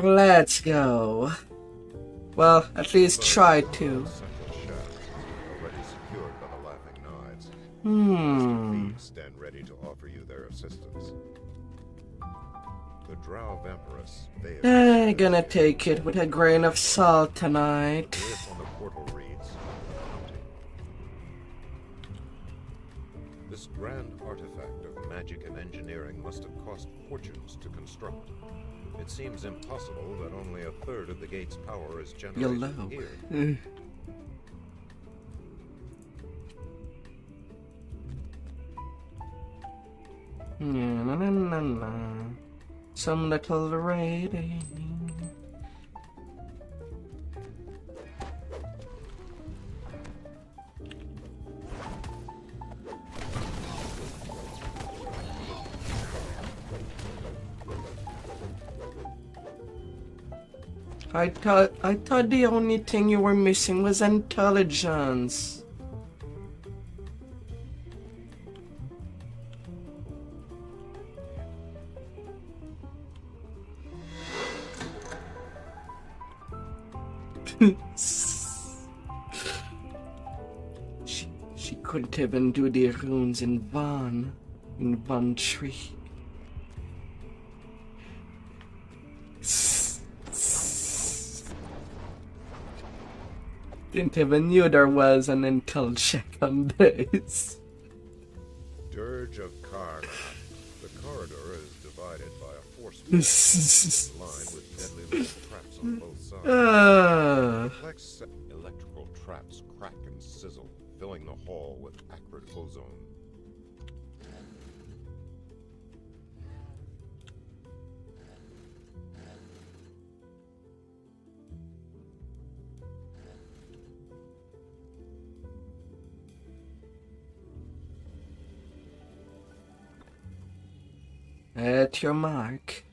Let's go. Well, at least try to. Stand ready to offer you their assistance. The Drow Vampiress, I'm gonna take it with a grain of salt tonight. on the portal reads, this grand artifact of magic and engineering must have cost fortunes to construct. It seems impossible that only a third of the gate's power is generated here. Some little rating. I thought the only thing you were missing was intelligence. She couldn't even do the runes in one tree. Didn't even knew there was an intel check on this. Dirge of Karn. The corridor is divided by a force field lined with deadly little traps on both sides. Complex electrical traps crack and sizzle, filling the hall with acrid ozone. At your mark.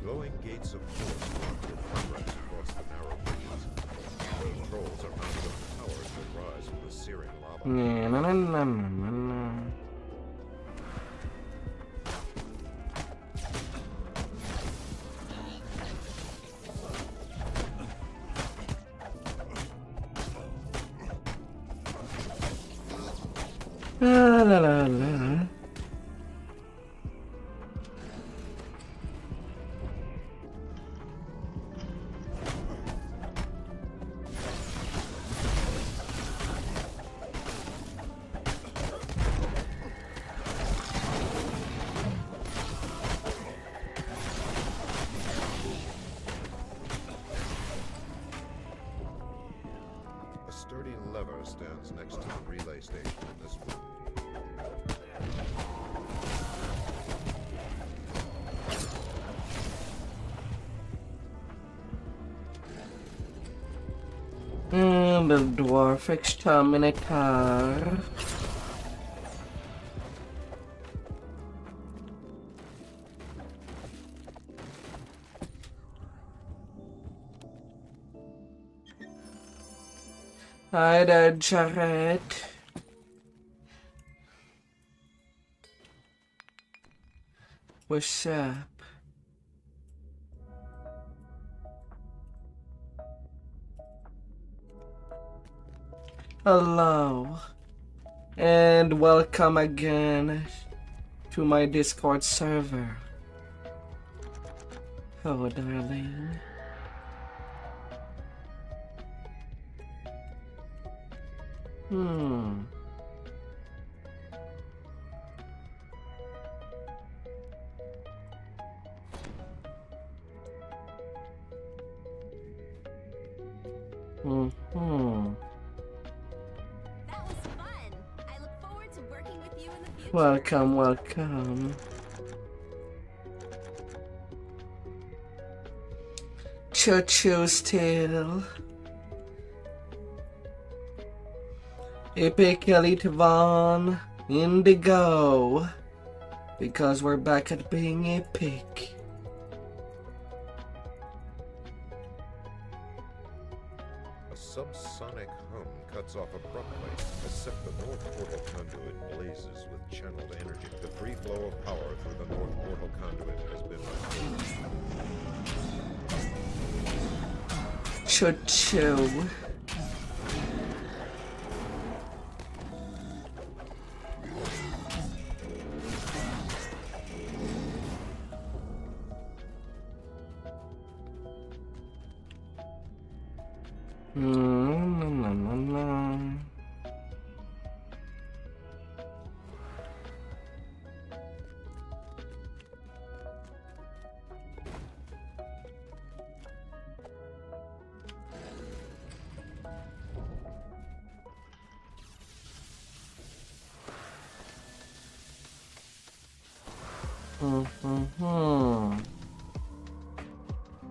Glowing gates of force mark your progress across the narrow bridges. Controls are mounted on towers that rise from the searing lava. La la la la. A sturdy lever stands next to the relay station in this room. The dwarf exterminator. Hi there, Jared. What's up? Hello, and welcome again to my Discord server. Oh, darling. Welcome, welcome. Choo-choo still. Epic Elite Von Indigo. Because we're back at being epic. A subsonic hum cuts off abruptly as if the North Portal conduit blazes with channeled energy. The free flow of power through the North Portal conduit has been removed. Choo-choo.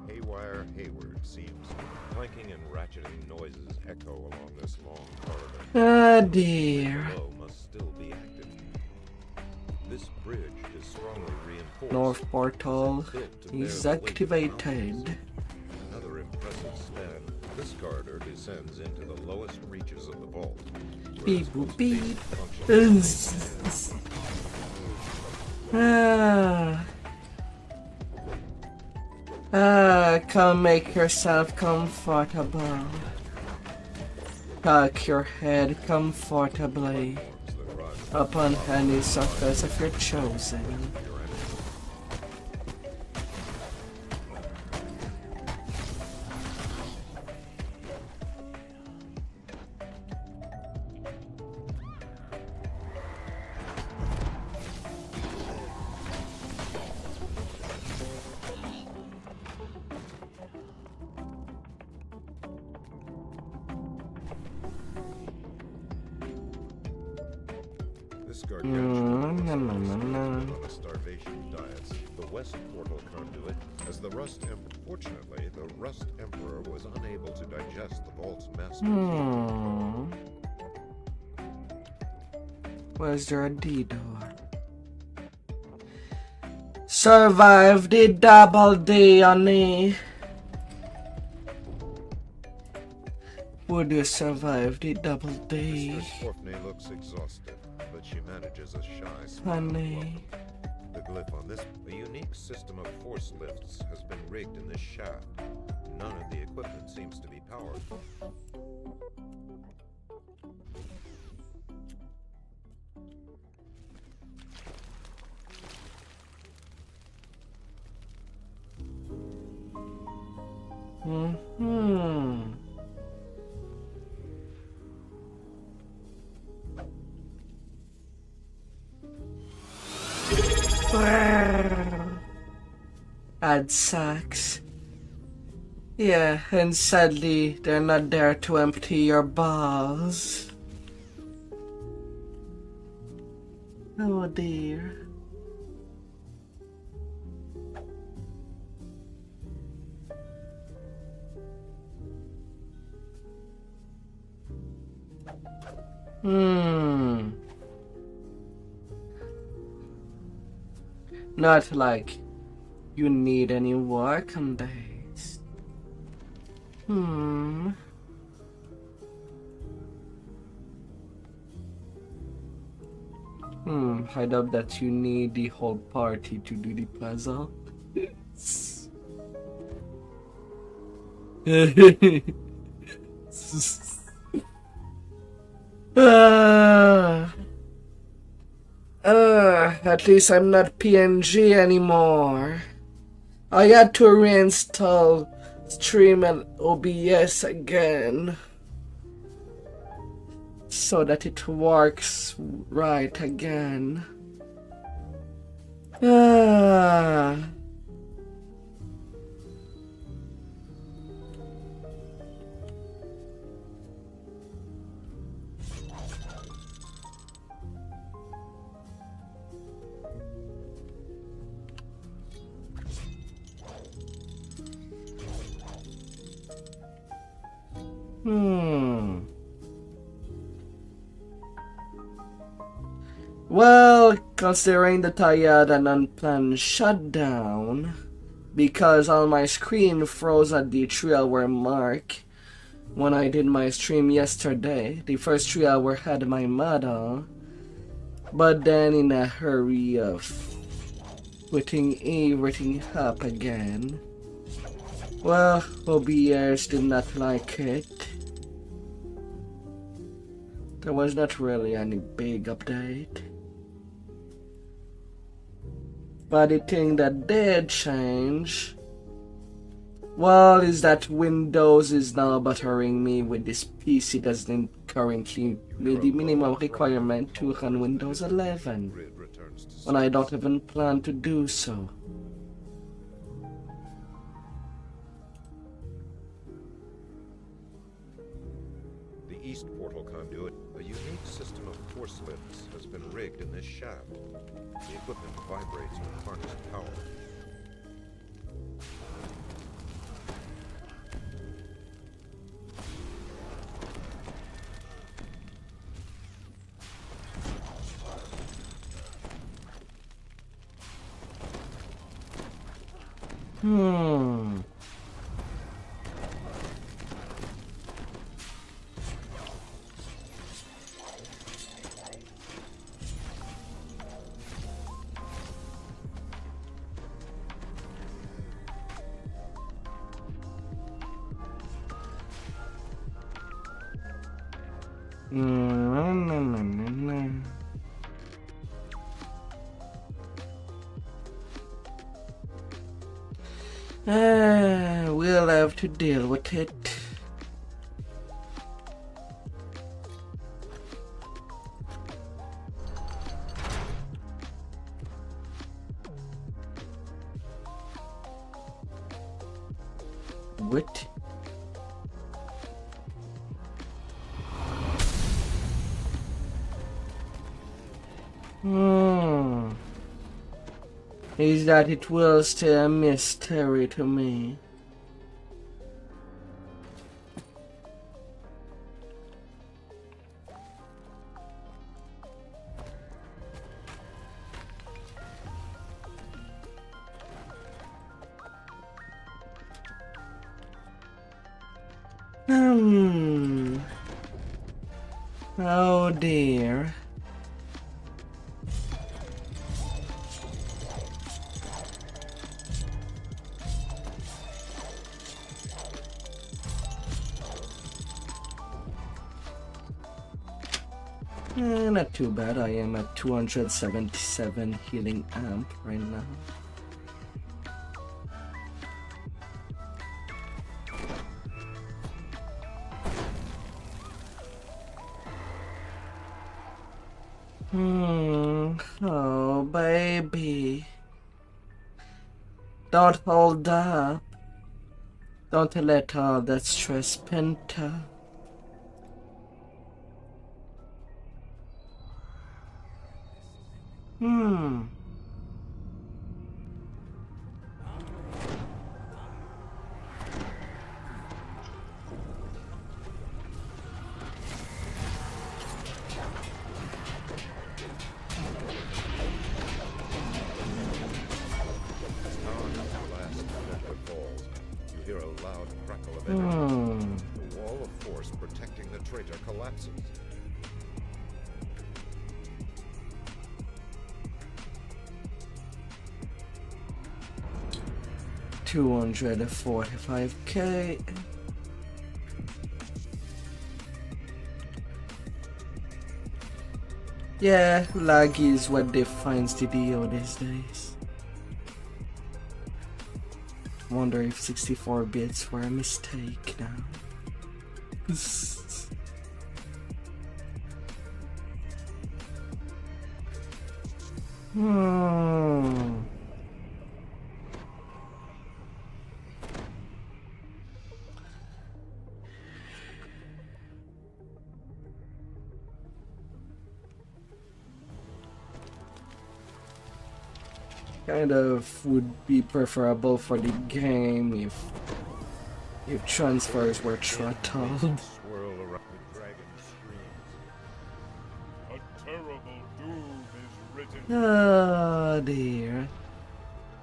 Haywire Hayward seems clanking and ratcheting noises echo along this long corridor. Ah dear. Below must still be active. This bridge is strongly reinforced. North portal Built to bear is the weight of activated. Another impressive span. This corridor descends into the lowest reaches of the vault. Beep boop beep. Come make yourself comfortable. Tuck your head comfortably upon any surface of your choosing. This gargantuan on a starvation diet. The West Portal conduit as the Rust Emperor. Fortunately, the Rust Emperor was unable to digest the vault's master. Where's there a DDO? Survive the double D on me. Would you survive the double D? Mistress Orphney looks exhausted, but she manages a shy smile. Honey. The glyph on this, a unique system of force lifts has been rigged in this shaft. None of the equipment seems to be powered. Ad sacks. Yeah, and sadly, they're not there to empty your balls. Oh dear. Not like you need any welcome days. I doubt that you need the whole party to do the puzzle. At least I'm not PNG anymore. I had to reinstall Stream and OBS again so that it works right again. Well, considering that I had an unplanned shutdown, because on my screen froze at the 3-hour mark when I did my stream yesterday. The first 3 hour had my model, but then in a hurry of putting everything up again, well, OBS did not like it. There was not really any big update. But the thing that did change, well, is that Windows is now buttering me with this PC doesn't currently meet the minimum requirement to run Windows 11, when I don't even plan to do so. The east portal conduit, a unique system of force lifts, has been rigged in this shaft. The equipment vibrates with harnessed power. We'll have to deal with it. What? Is that it will stay a mystery to me. Oh dear. Not too bad. I am at 277 healing amp right now. Oh baby. Don't hold up. Don't let all that stress pent up. The wall of force protecting the traitor collapses. $245K. Yeah, lag is what defines DDO these days. Wonder if 64 bits were a mistake now. Kind of would be preferable for the game if transfers were throttled. Swirl around the dragon screams. A terrible doom is written. Oh dear.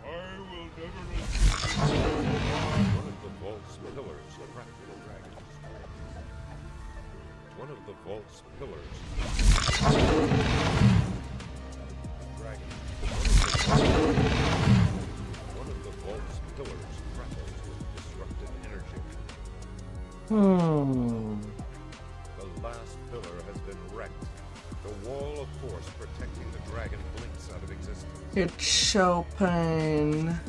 I will never escape. One of the vault's pillars cracked the dragons. One of the vault's pillars. Dragon. One of the vault's pillars crackles with disruptive energy. The last pillar has been wrecked. The wall of force protecting the dragon blinks out of existence. It's Chopin.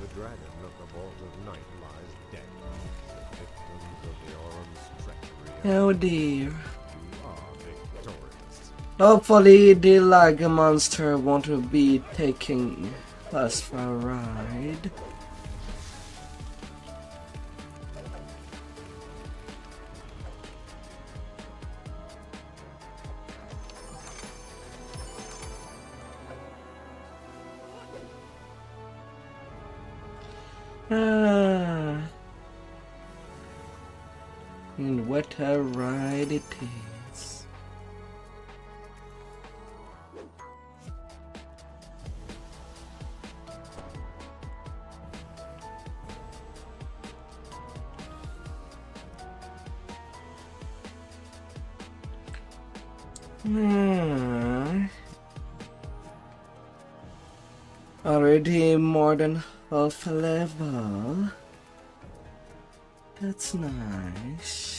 The dragon of the Vault of Night lies dead. The victims of the Auron's treachery. Oh dear. You are victorious. Hopefully the lag monster won't be taking us for a ride. And what a ride it is. Already more than half a level. That's nice.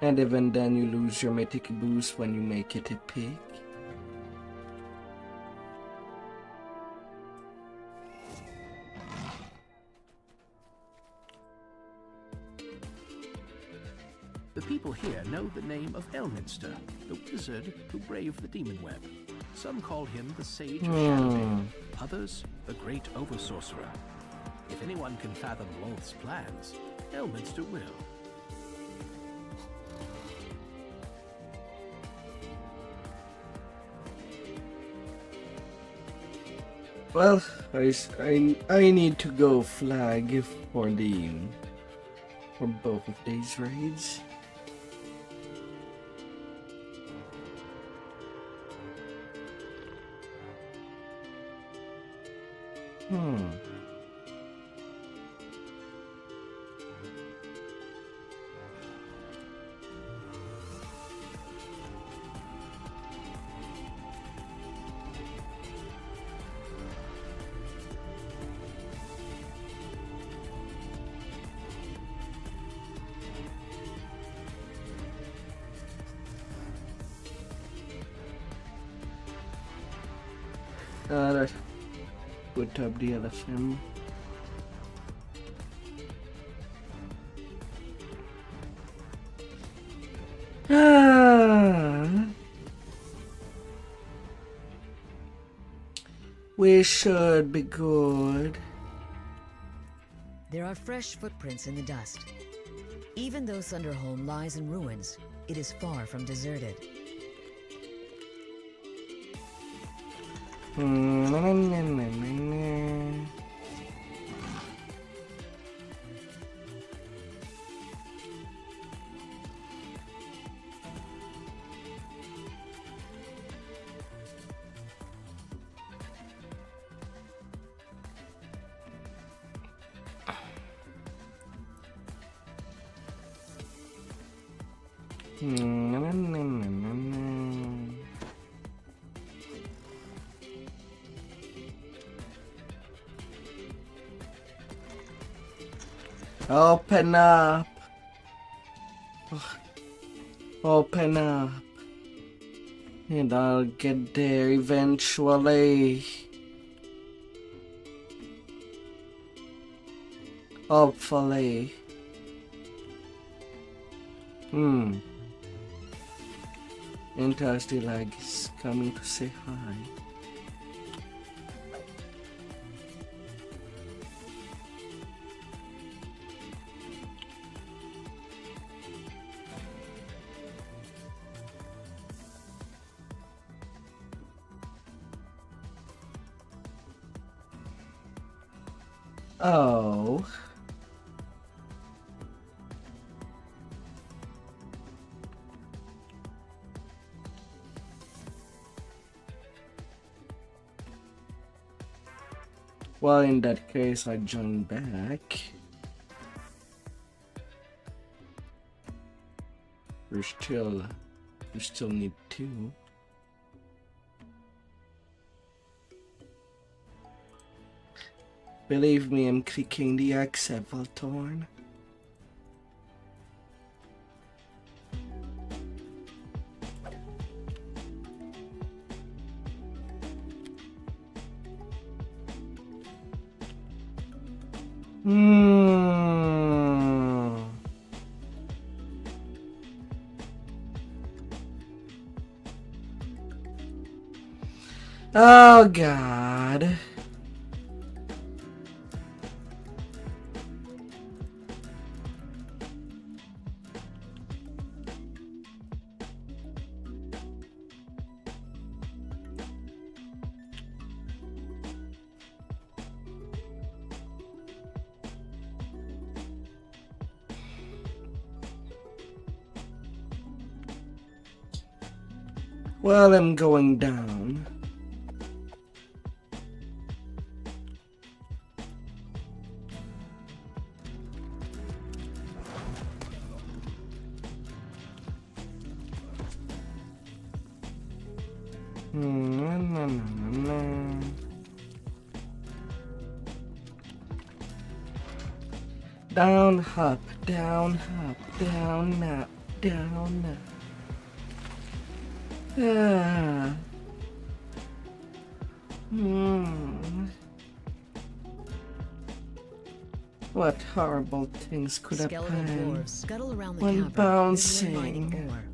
And even then you lose your mythic boost when you make it epic. The people here know the name of Elminster, the wizard who braved the demon web. Some call him the Sage of Shadowdale, others the Great Oversorcerer. If anyone can fathom Lolth's plans, Elminster will. Well, I need to go flag for both of these raids. Let's put up the LFM. We should be good. There are fresh footprints in the dust. Even though Thunderholm lies in ruins, it is far from deserted. Open up. Open up. And I'll get there eventually. Hopefully. Interstellag is coming to say hi. Oh. Well, in that case, I join back. We still need 2. Believe me, I'm clicking the accept button. Oh God. Well, I'm going down. Down, up, down, up, down, up, down, up. What horrible things could Skeletal happen dwarves scuttle around the when cavern, bouncing? mining ore.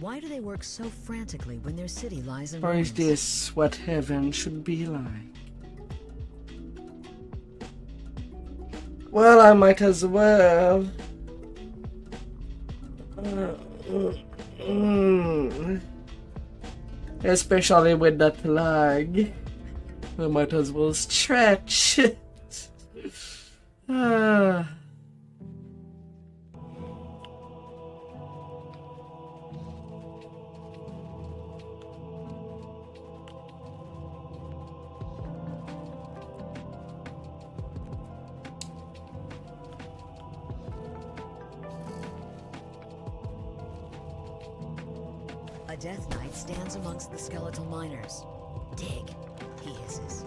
Why do they work so frantically when their city lies in Or is ruins? this what heaven should be like? Well, I might as well. Especially with that lag. I might as well stretch. A Death Knight stands amongst the skeletal miners. Dig, he hisses.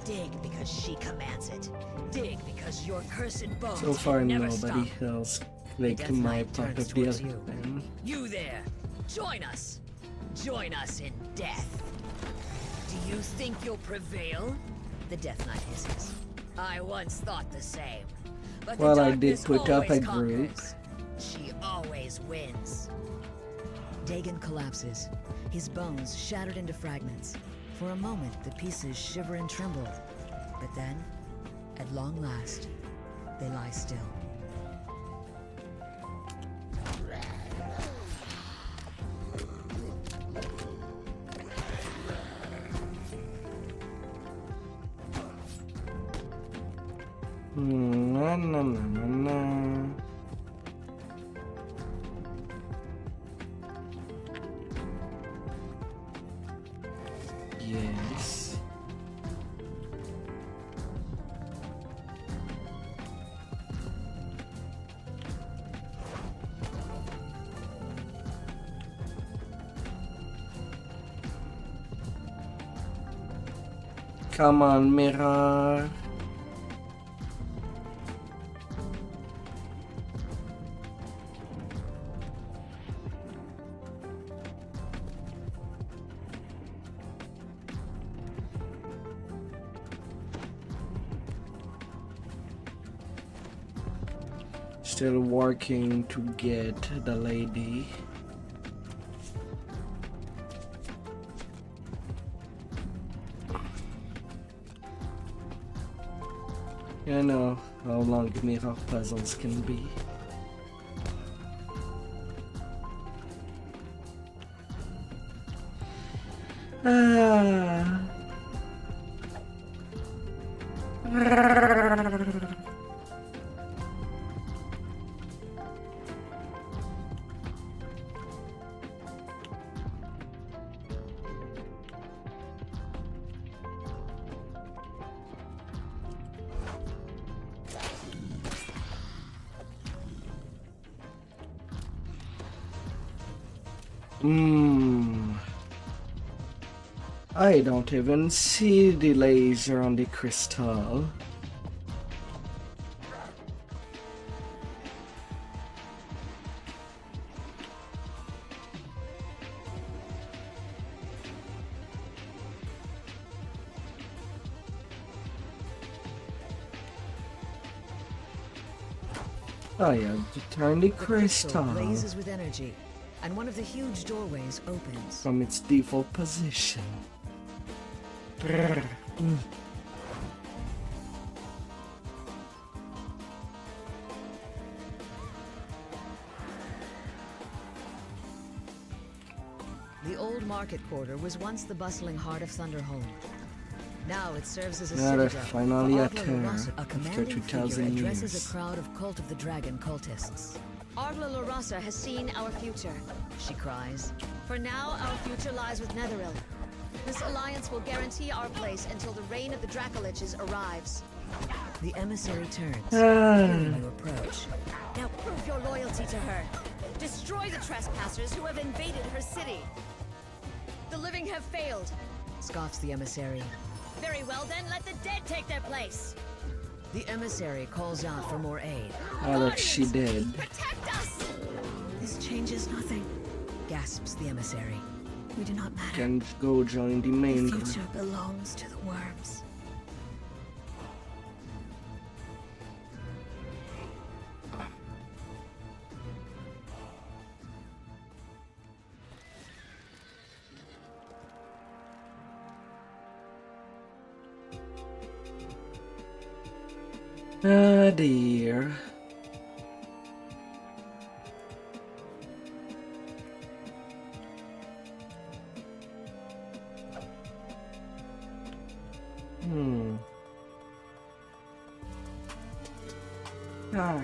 Dig because she commands it. Dig because your cursed bones So far, can never nobody stop. else The clicked Death my Knight part turns of the towards other you. thing. You there! Join us! Join us in death! Do you think you'll prevail? The Death Knight hisses. I once thought the same. But Well, the I did darkness put up a always group. conquers. She always wins. Dagon collapses, his bones shattered into fragments. For a moment, the pieces shiver and tremble. But then, at long last, they lie still. Na na na na na. Yes. Come on, mirror. Still working to get the lady. I know how long mirror puzzles can be. Ah. I don't even see the laser on the crystal. Oh yeah, to turn the crystal blazes with energy, and one of the huge doorways opens. from its default position. The old market quarter was once the bustling heart of Thunderhold. Now it serves as a Now they're citadel. finally for at Argla Terra Larasa, a after commanding 2000 figure addresses years. a crowd of Cult of the Dragon cultists. Argla Larasa has seen our future. She cries. For now, our future lies with Netheril. This alliance will guarantee our place until the reign of the Dracoliches arrives. The emissary turns, Ah. hearing you approach. Now prove your loyalty to her. Destroy the trespassers who have invaded her city. The living have failed. Scoffs the emissary. Very well then, let the dead take their place. The emissary calls out for more aid. Oh look, she did. Protect us! This changes nothing, gasps the emissary. We do not matter. Can go join the main The group. future belongs to the worms. Ah dear. Ah.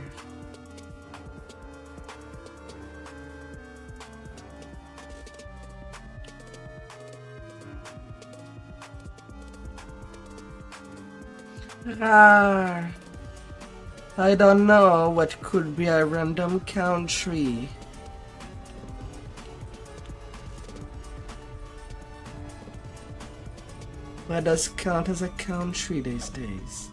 Ah. I don't know what could be a random country. What does count as a country these days?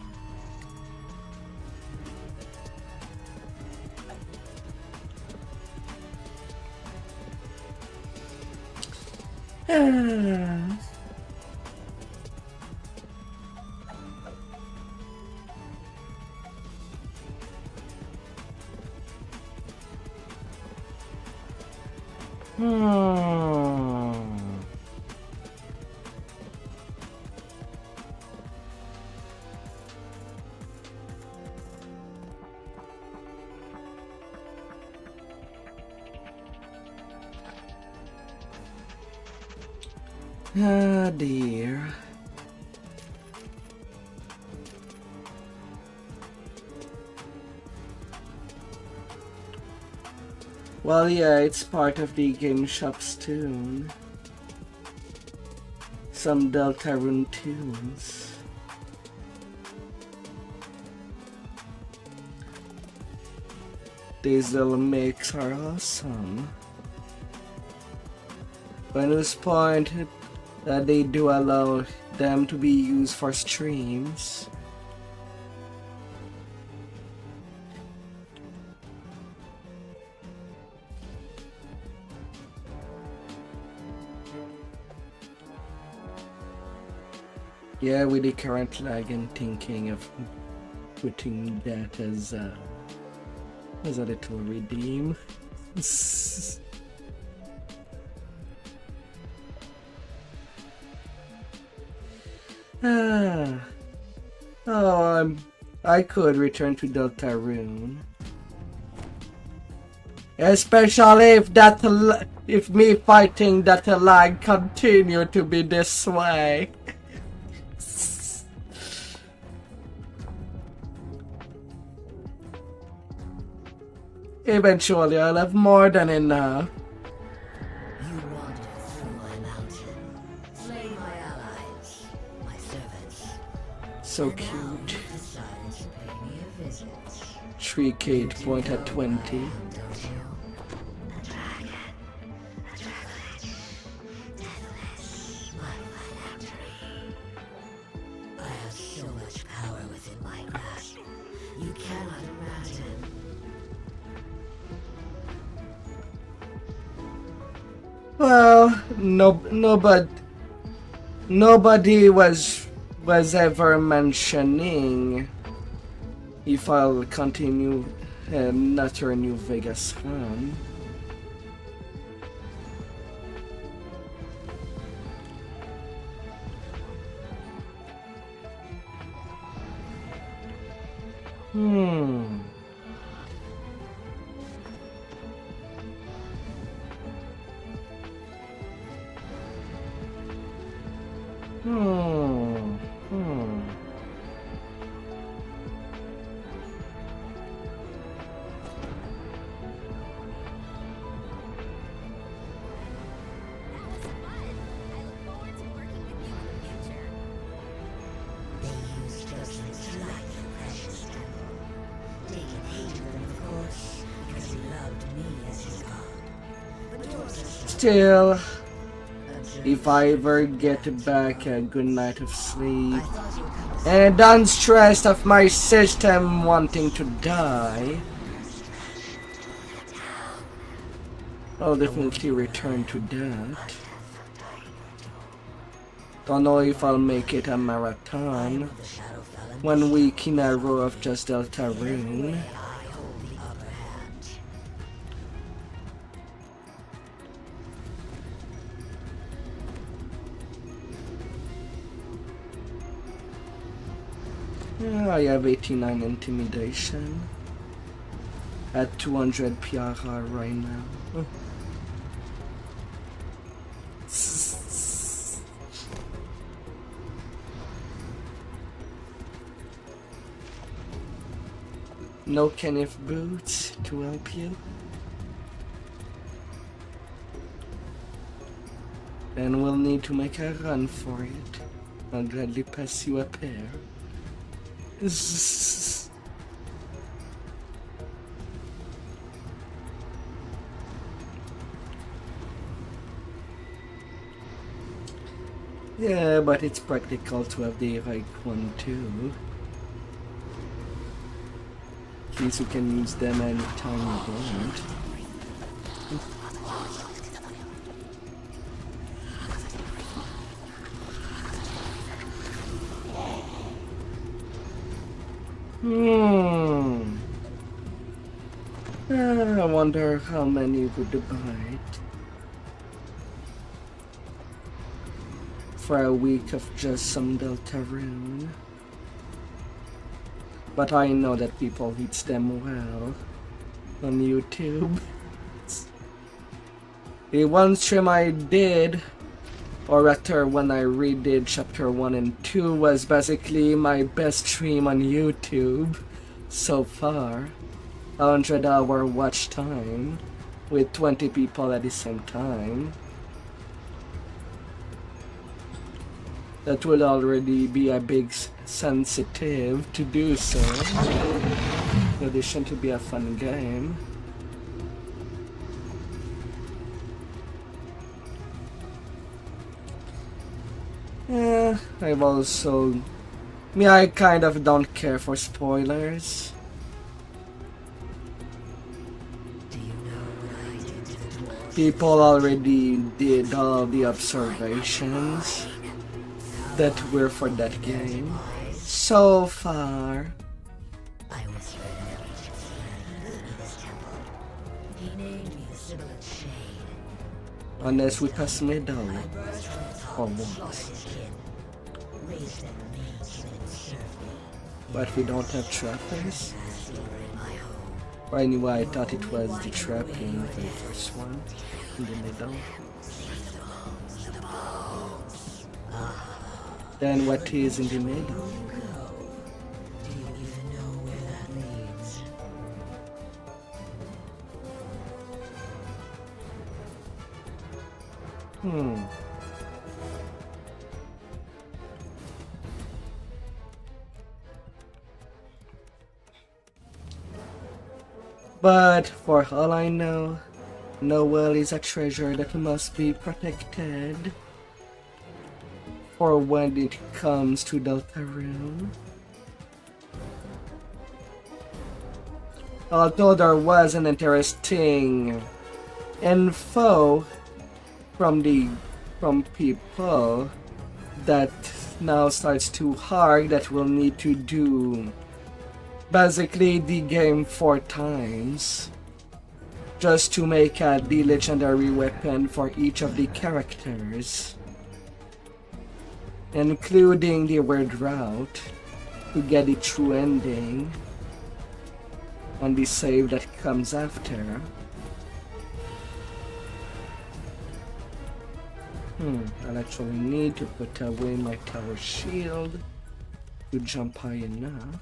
Ah. Ah dear. Well, yeah, it's part of the game shop's tune. Some Deltarune tunes. These little mix are awesome. Bonus point that they do allow them to be used for streams. Yeah, with the current lag, I'm thinking of putting that as a little redeem. I could return to Deltarune, especially if me fighting that lag continue to be this way. Eventually, I'll have more than enough. You wander through my mountain, slay my allies, my servants. So And now cute. you've decided to pay me a visit. 3K point at 20. Don't you? A dragon, deathless, my phylactery. I have so much power within my grasp. You cannot imagine. Well, nobody was ever mentioning if I'll continue Nutter New Vegas Han. They used judgments like the precious temple. Dagon hated them, of course, because he loved me as his god. But yours are Still, if I ever get back a good night of sleep and unstressed of my system wanting to die, I'll definitely return to that. Don't know if I'll make it a marathon. 1 week in a row of just Deltarune. I hold the upper hand. Yeah, I have 89 intimidation at 200 PRR right now. No Kenneth Boots to help you. Then we'll need to make a run for it. I'll gladly pass you a pair. Yeah, but it's practical to have the right one too. At least you can use them anytime you want. I wonder how many would buy it for a week of just some Deltarune. But I know that people eats them well on YouTube. The one stream I did, or rather when I redid chapter 1 and 2, was basically my best stream on YouTube so far. 100-hour watch time with 20 people at the same time. That will already be a big sensitive to do so. In addition to be a fun game. I've also... I kind of don't care for spoilers. People already did all the observations that were for that game so far. Unless we pass middle or once. But we don't have trappers. Or anyway, I thought it was the trapping for the first one in the middle. Then what is in the middle? But for all I know, Noel is a treasure that must be protected for when it comes to Deltarune. Although there was an interesting info from people that now starts to argue that we'll need to do basically the game 4 times just to make the legendary weapon for each of the characters, including the weird route to get the true ending on the save that comes after. I'll actually need to put away my tower shield to jump high enough.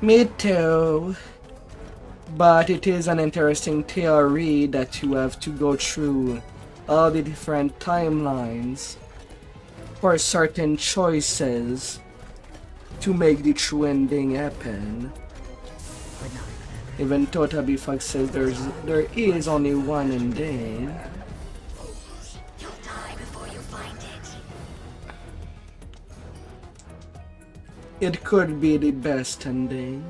Me too. But it is an interesting theory that you have to go through all the different timelines for certain choices to make the true ending happen. Even Totabi Fox says there is only one ending. You'll die before you find it. It could be the best ending.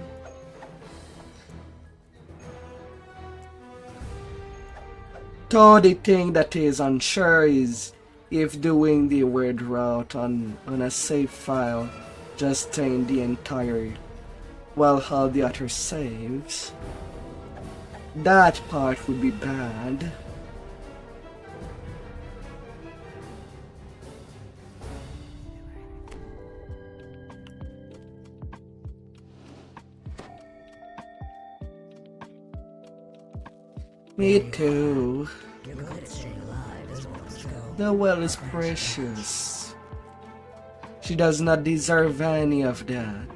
Though the thing that is unsure is if doing the weird route on a save file just staying the entire while all the other saves. That part would be bad. Me too. The well is precious. She does not deserve any of that.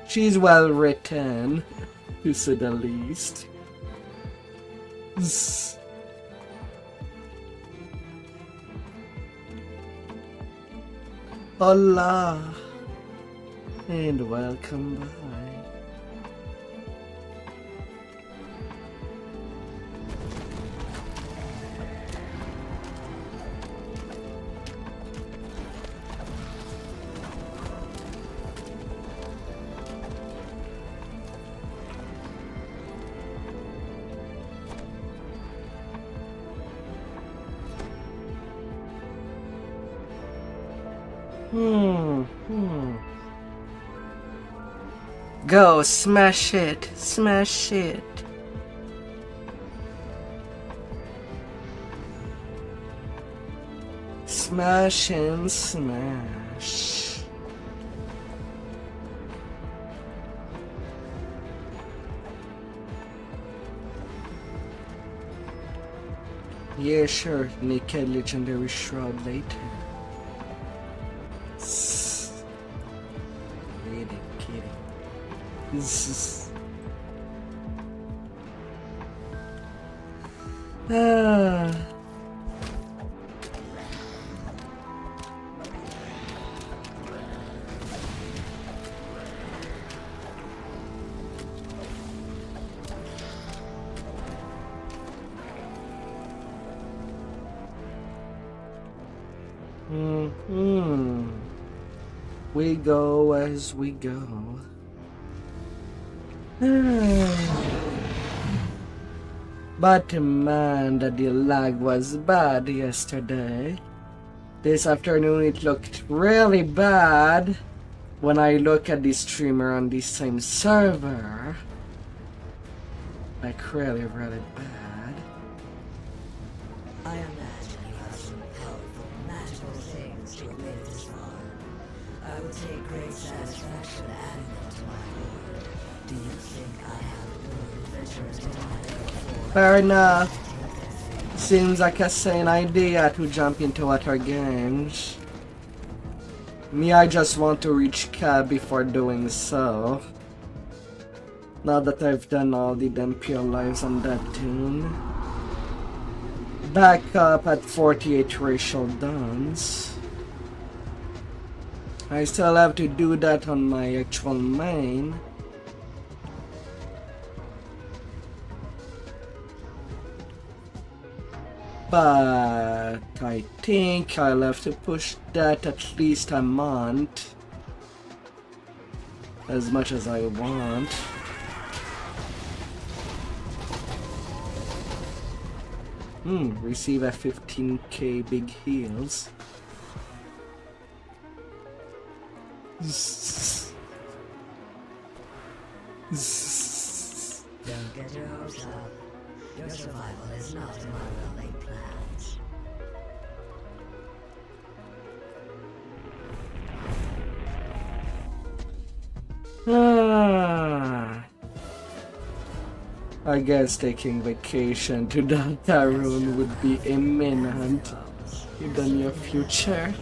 She's well written, to say the least. Hola, and welcome by. Go, smash it, smash it. Smash and smash. Yeah, sure, naked legendary shroud later. This is... We go as we go. But man, the lag was bad yesterday. This afternoon it looked really bad when I look at the streamer on the same server. Like really bad. I imagine you have some powerful, magical things to have made this far. I would take great satisfaction adding them to my horde. Do you think I have lured adventurers to my before? Fair enough. Seems like a sane idea to jump into other games. Me, I just want to reach Cab before doing so. Now that I've done all the damn pure lives on that tune. Back up at 48 racial dons. I still have to do that on my actual main. But I think I'll have to push that at least a month. As much as I want. Receive a 15k big heals. Don't get your hopes up. Your survival is not in my well-laid plans. I guess taking vacation to Deltarune would be imminent in the near future.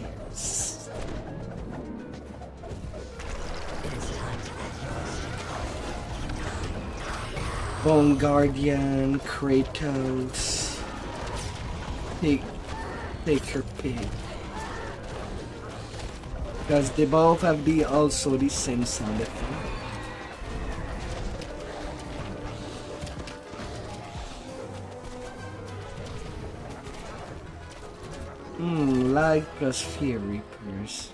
Bone Guardian, Kratos. Take your pick. Because they both have also the same sound effect. Lag plus Fear Reapers.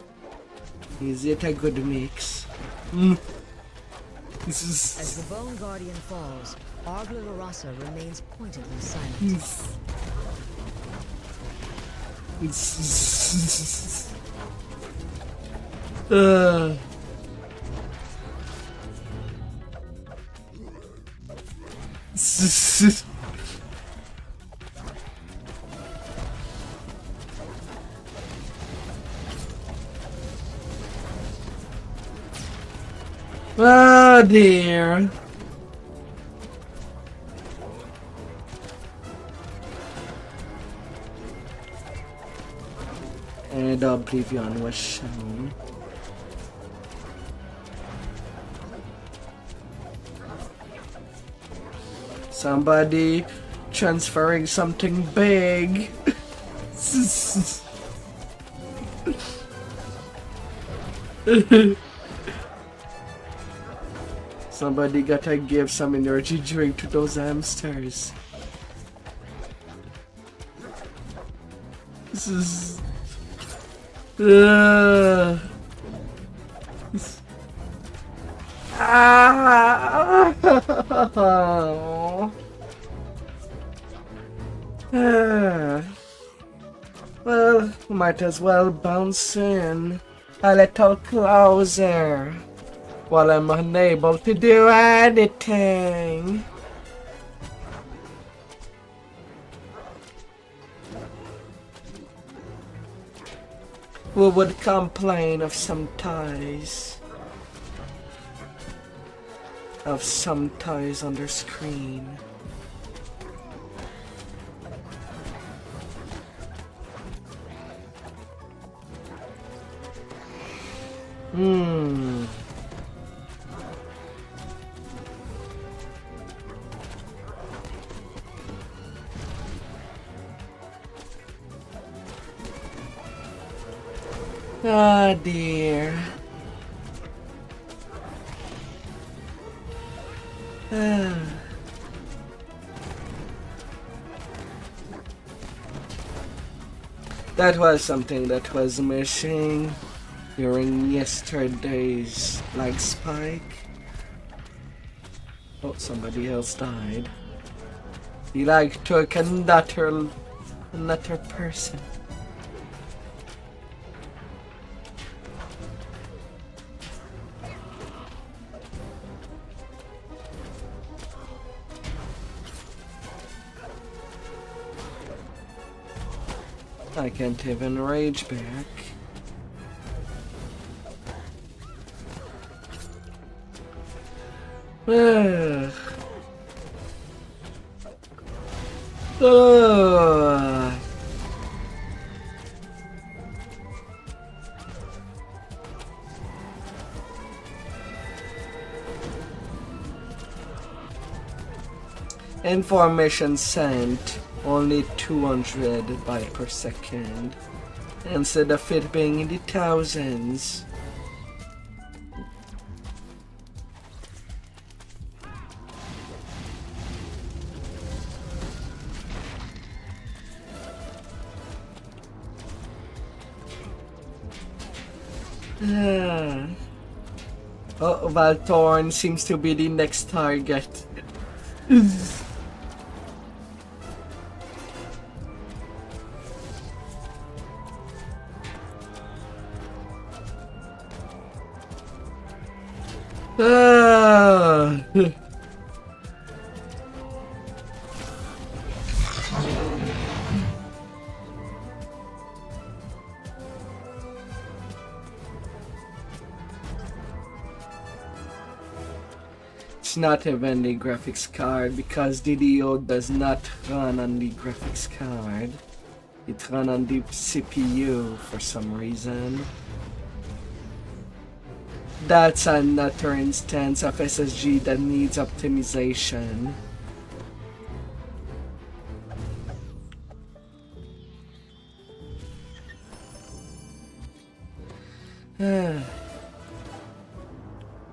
Is it a good mix? This is... As the Bone Guardian falls, Arbla Larasa remains pointedly silent. Oh dear. And Oblivion was shown. Somebody transferring something big. Somebody gotta give some energy drink to those hamsters. This is... Well, might as well bounce in a little closer while I'm unable to do anything. Who would complain of some ties? Of some ties on their screen. Ah, dear. That was something that was missing during yesterday's lag spike. Oh, somebody else died. The lag took another person. I can't even rage back. Ugh. Ugh. Information sent. Only 200 byte per second, instead of it being in the thousands. Oh, Valtorn seems to be the next target. It's not even the graphics card because DDO does not run on the graphics card. It runs on the CPU for some reason. That's another instance of SSG that needs optimization.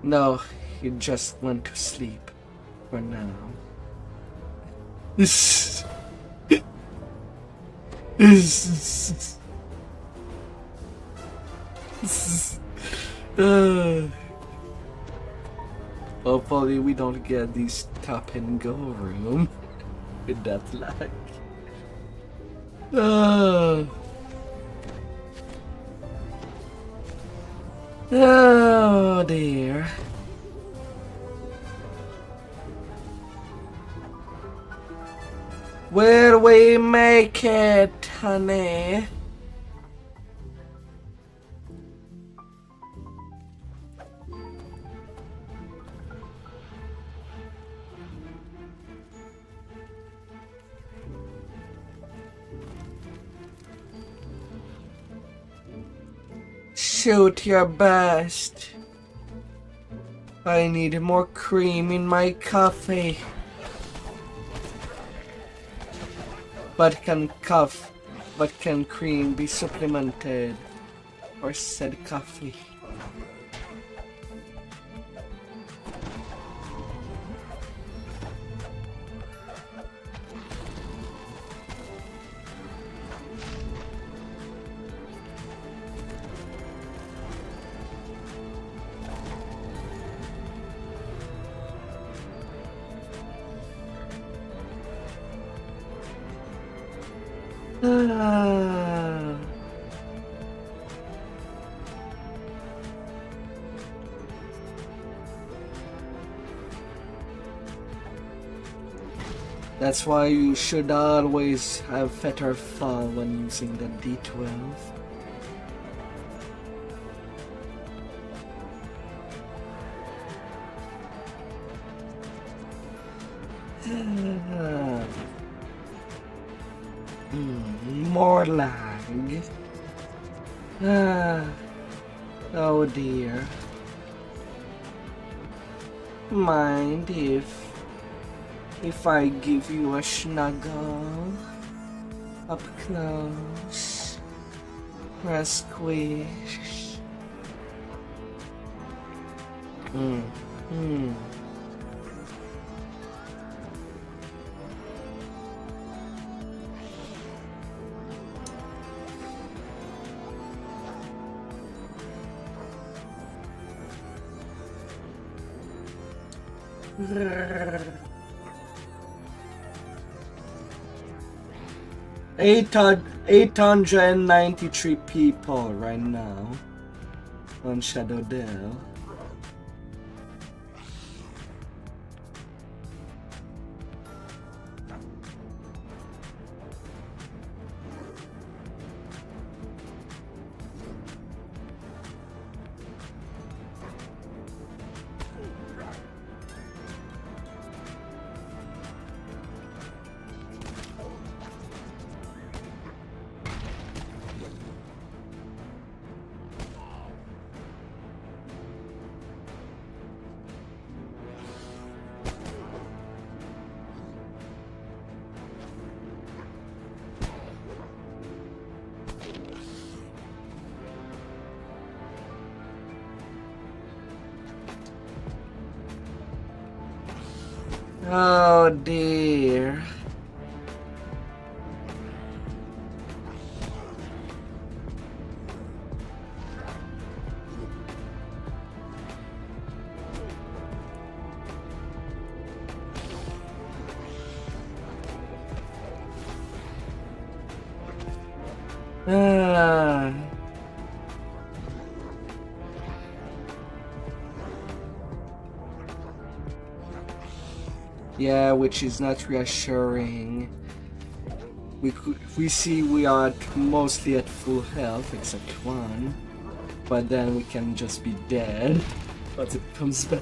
No, he just went to sleep for now. Hopefully we don't get this top and go room with that lag. Oh dear. Will we make it, honey? Shoot your best. I need more cream in my coffee. But can cream be supplemented or said coffee? That's why you should always have feather fall when using the D12. More lag. Oh dear. Mind if I give you a snuggle up close, a squish. $893 people right now on Shadowdale. Oh dear. Ah. Yeah, which is not reassuring. We see we are mostly at full health except one, but then we can just be dead once it comes back.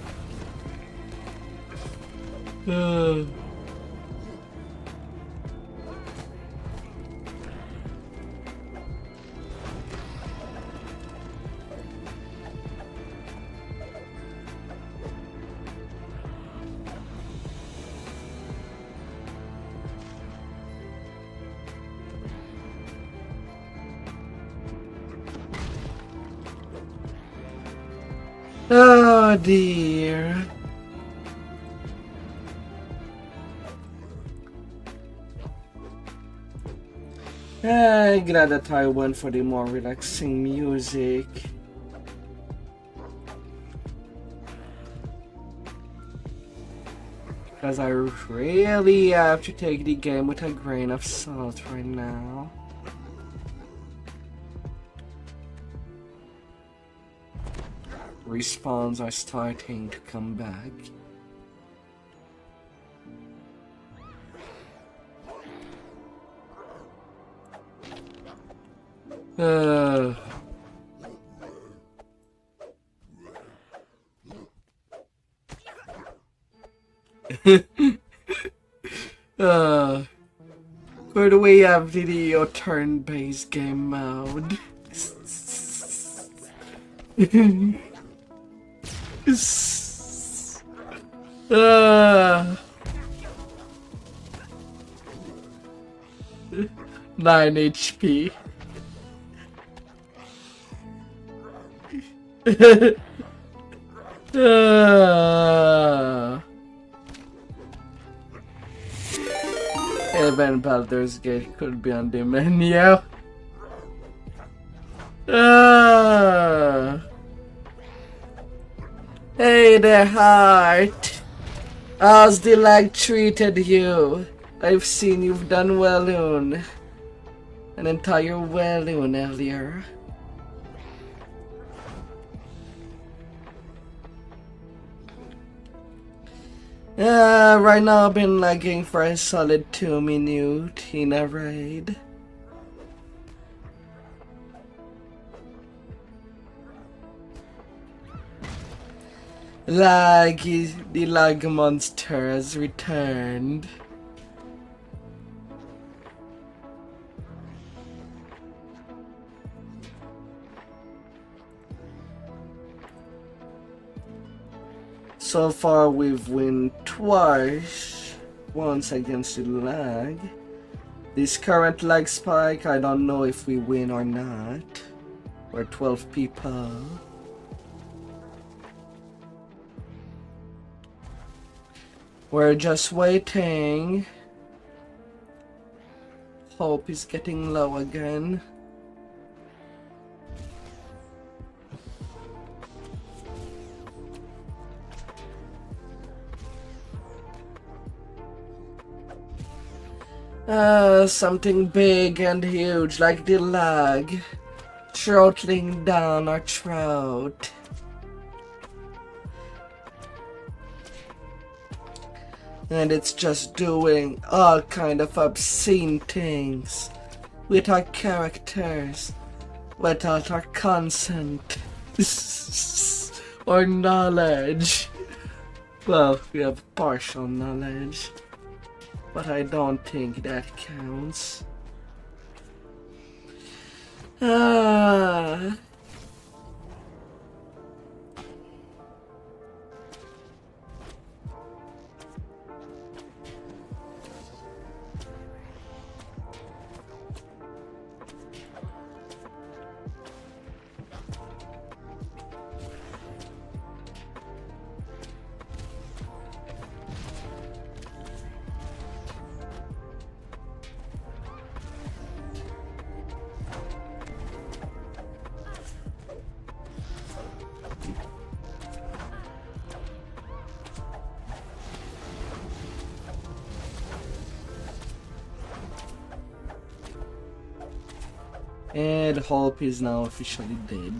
Oh dear. I'm glad that I went for the more relaxing music. Because I really have to take the game with a grain of salt right now. Respawns are starting to come back. Where do we have DDO turn-based game mode? 9 HP. Even Baldur's Gate could be on the menu. Hey there, heart. How's the lag treated you? I've seen you've done Walloon. An entire Walloon earlier. Right now I've been lagging for a solid 2 minutes in a raid. The lag monster has returned. So far we've won twice, once against the lag. This current lag spike, I don't know if we win or not. We're 12 people. We're just waiting. Hope is getting low again. Something big and huge like the lag throttling down our throat. And it's just doing all kind of obscene things with our characters without our consent or knowledge. Well, we have partial knowledge, but I don't think that counts. And Hope is now officially dead.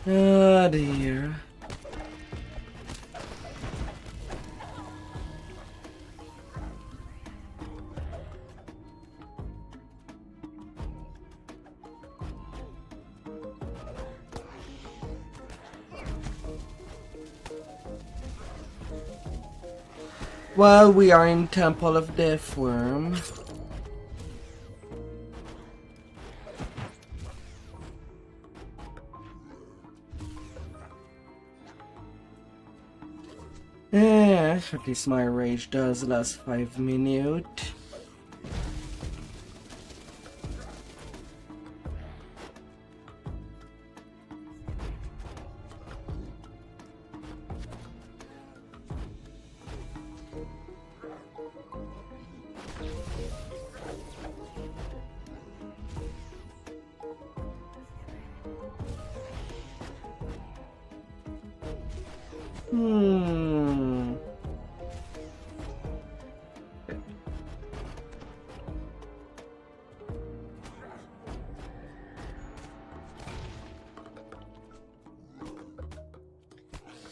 Oh dear. While we are in Temple of Deathworm, at least my rage does last 5 minutes.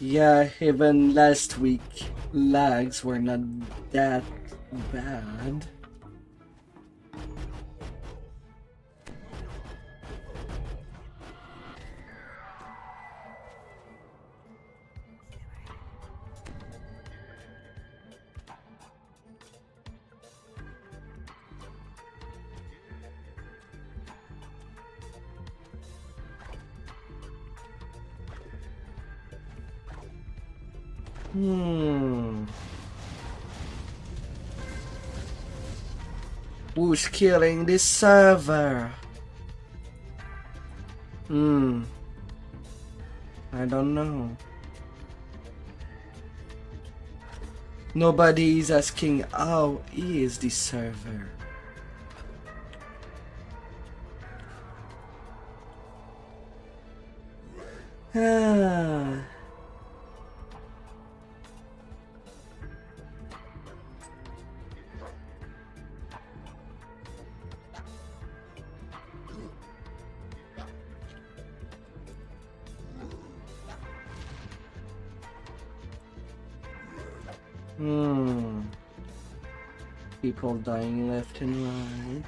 Yeah, even last week lags were not that bad. Who's killing this server? I don't know. Nobody is asking how is this server. People dying left and right.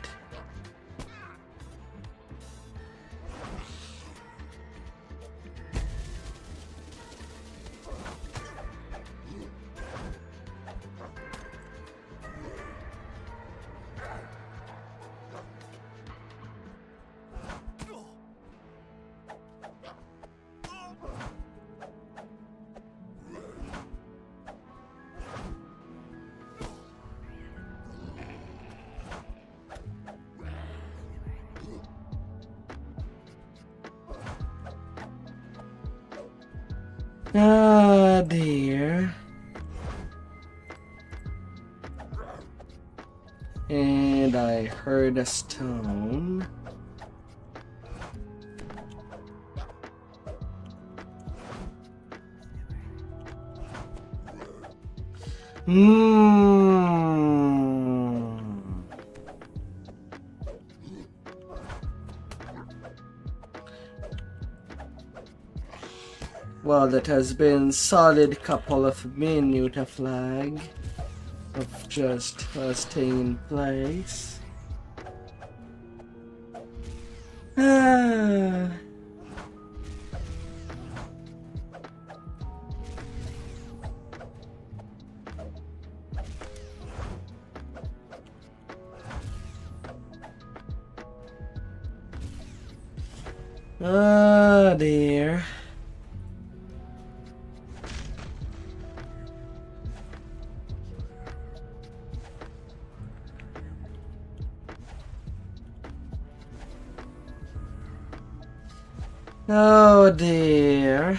Ah, dear. And I heard a stone. Well, that has been solid couple of minutes of lag of just staying in place. Oh dear. Oh dear.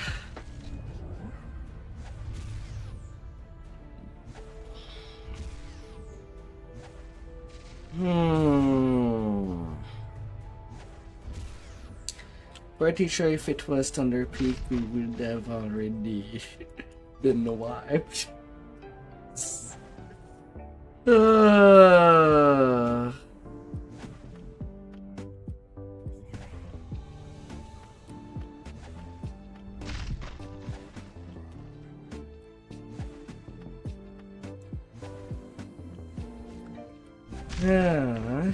Pretty sure if it was Thunder Peak, we would have already been wiped. Yeah.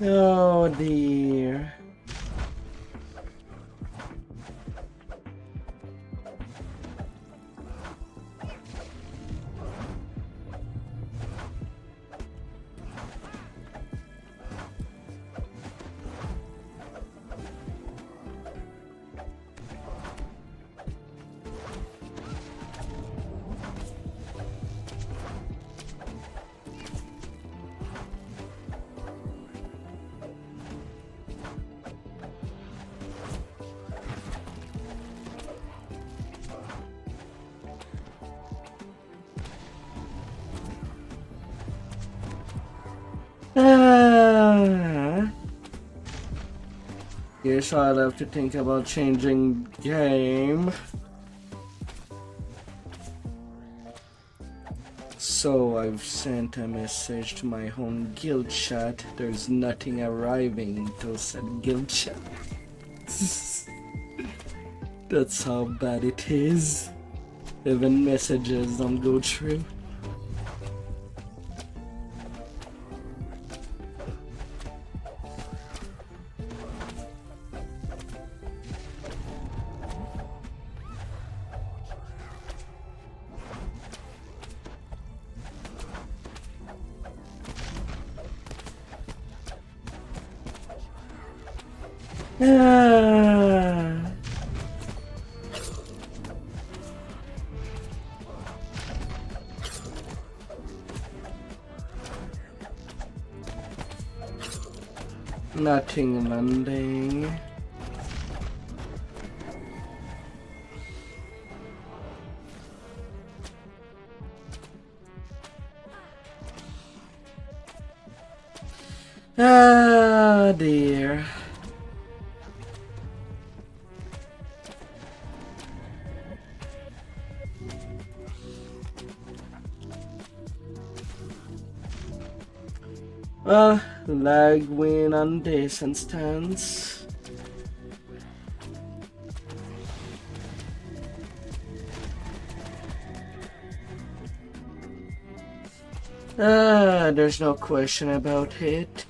Oh dear. Guess I'll have to think about changing game. So I've sent a message to my home guild chat. There's nothing arriving to said guild chat. That's how bad it is. Even messages don't go through. Nothing landing. Ah dear. Lag win on this instance. There's no question about it,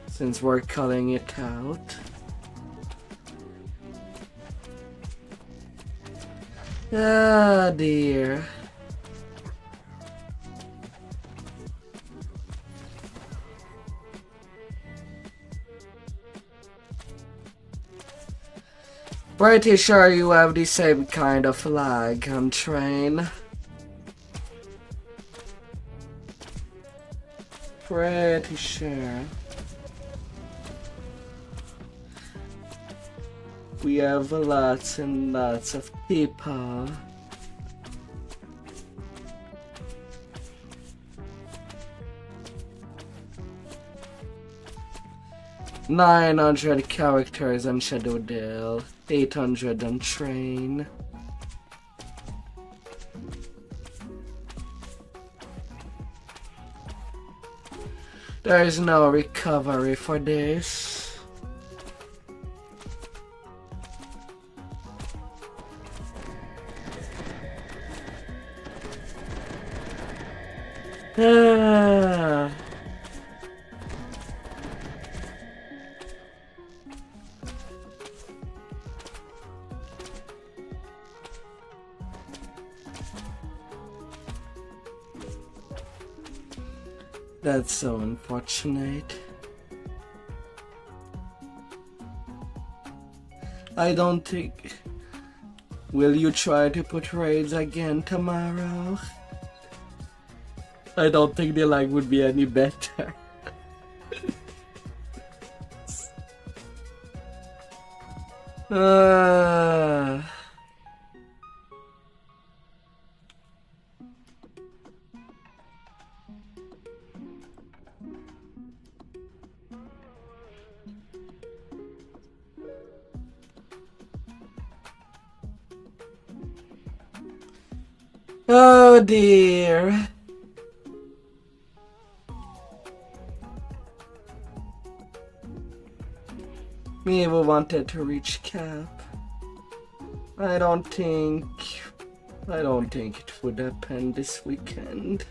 since we're calling it out. Ah dear. Pretty sure you have the same kind of lag on train. pretty sure we have lots and lots of people. $900 characters on Shadowdale, 800 on Train. There is no recovery for this. Ah. That's so unfortunate. I don't think... Will you try to put raids again tomorrow? I don't think the lag would be any better. Oh dear. Me we wanted to reach cap. I don't think it would happen this weekend.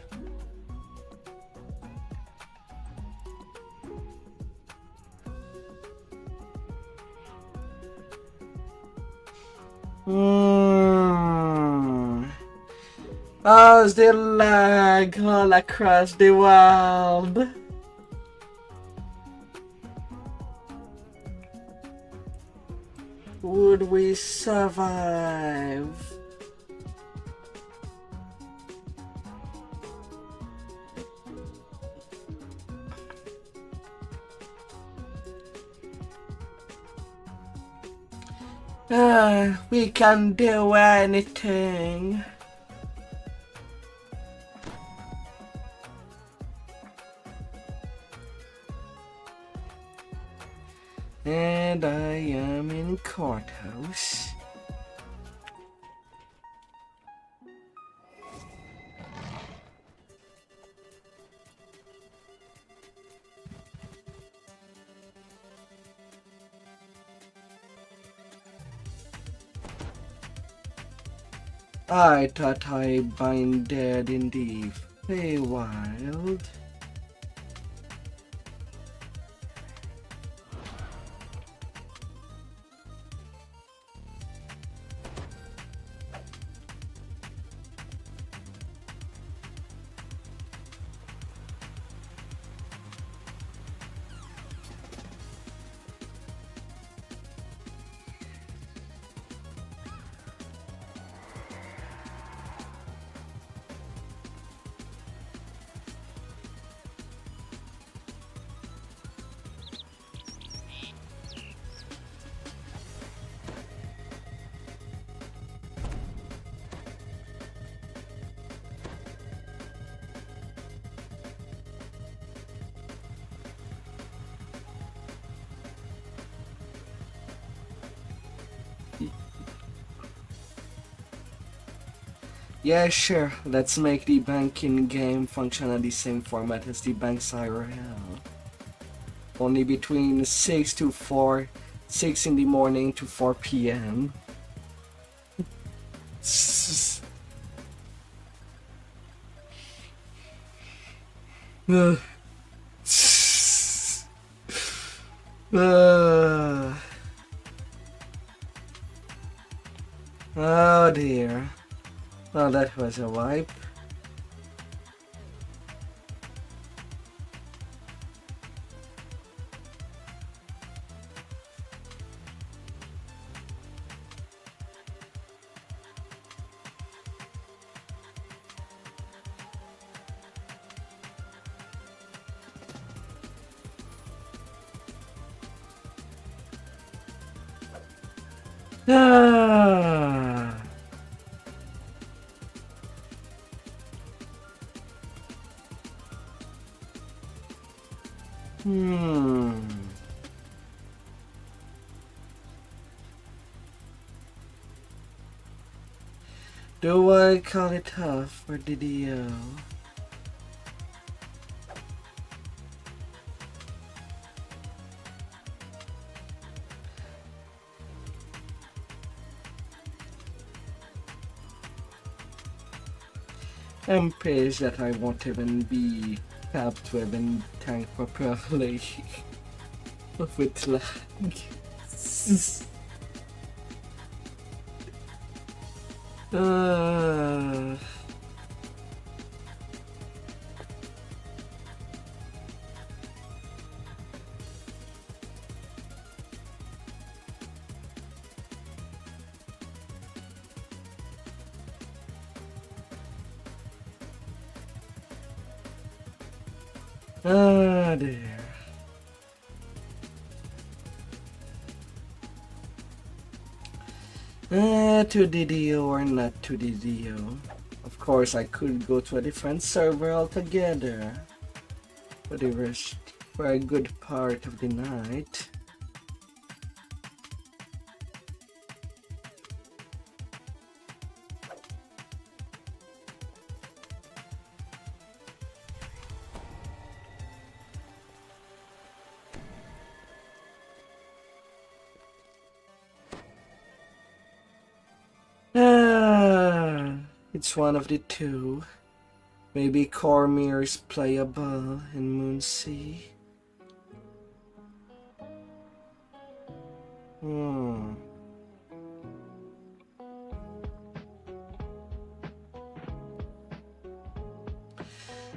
How's the lag all across the world? Would we survive? We can do anything. And I am in courthouse. I thought I been dead in the Feywild. Yeah, sure. Let's make the banking game function on the same format as the banks IRL. Only between 6 to 4, 6 in the morning to 4 p.m. Oh dear. Oh, that was a wipe. Ah. Do I call it tough for DDO? I'm pissed that I won't even be tapped to even tank properly with lag. Dear. To DDO or not to DDO. Of course, I could go to a different server altogether for a good part of the night. It's one of the two. Maybe Cormyr is playable in Moonsea.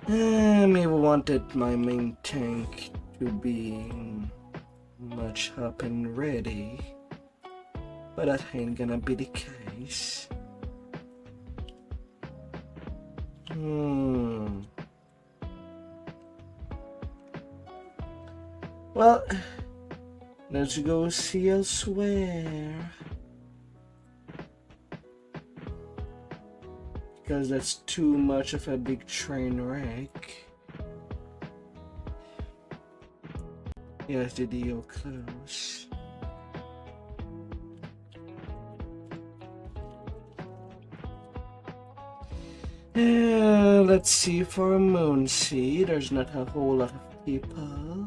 Maybe wanted my main tank to be much up and ready, but that ain't gonna be the case. Well, let's go see elsewhere. Because that's too much of a big train wreck. Yes, the DDO close. Let's see for Moonsea. There's not a whole lot of people.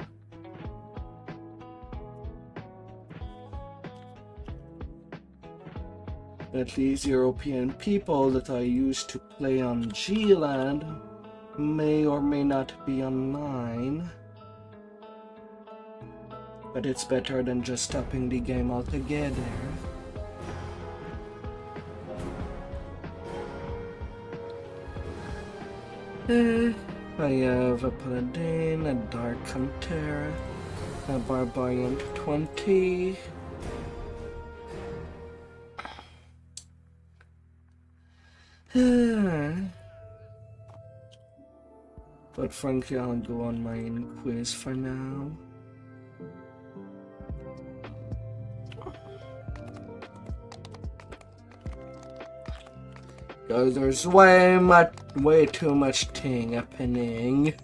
At least European people that I used to play on G-Land may or may not be online. But it's better than just stopping the game altogether. I have a Paladin, a Dark Hunter, a Barbarian 20. But frankly, I'll go on my quiz for now. Because there's way too much thing happening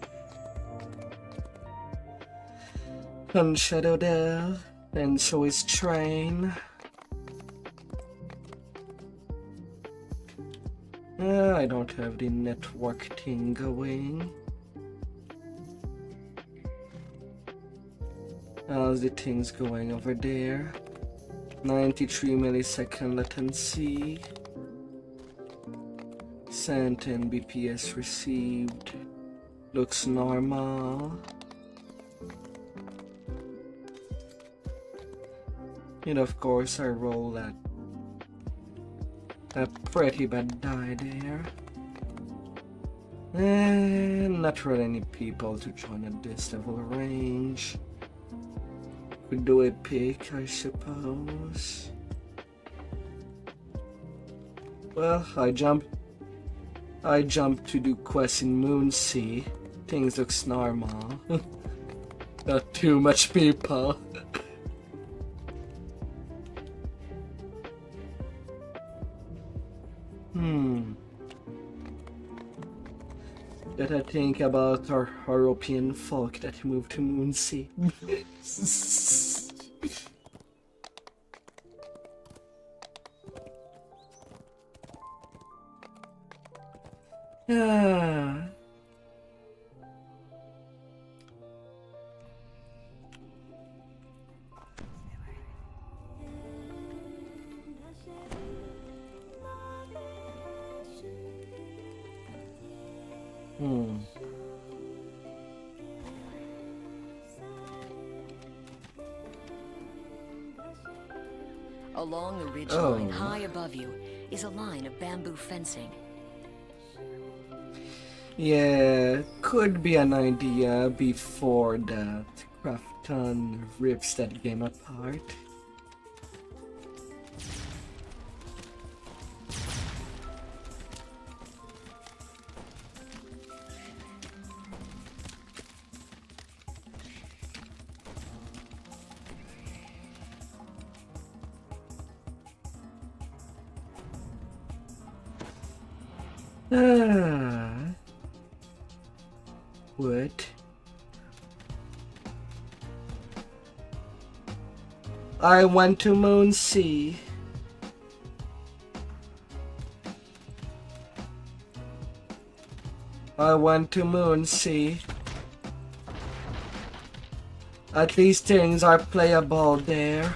on Shadowdale, and so is Train. I don't have the network thing going. How's the things going over there? 93 millisecond latency. Sent and BPS received. Looks normal. And of course I roll a pretty bad die there. And not really any people to join at this level of range. Could do a pick, I suppose. Well, I jumped to do quests in Moonsea. Things looks normal. Not too much people. Gotta think about our European folk that moved to Moonsea. Ah. Along the ridgeline high above you is a line of bamboo fencing. Yeah, could be an idea before that Crafton rips that game apart. What? I went to Moonsea. I went to Moonsea. At least things are playable there.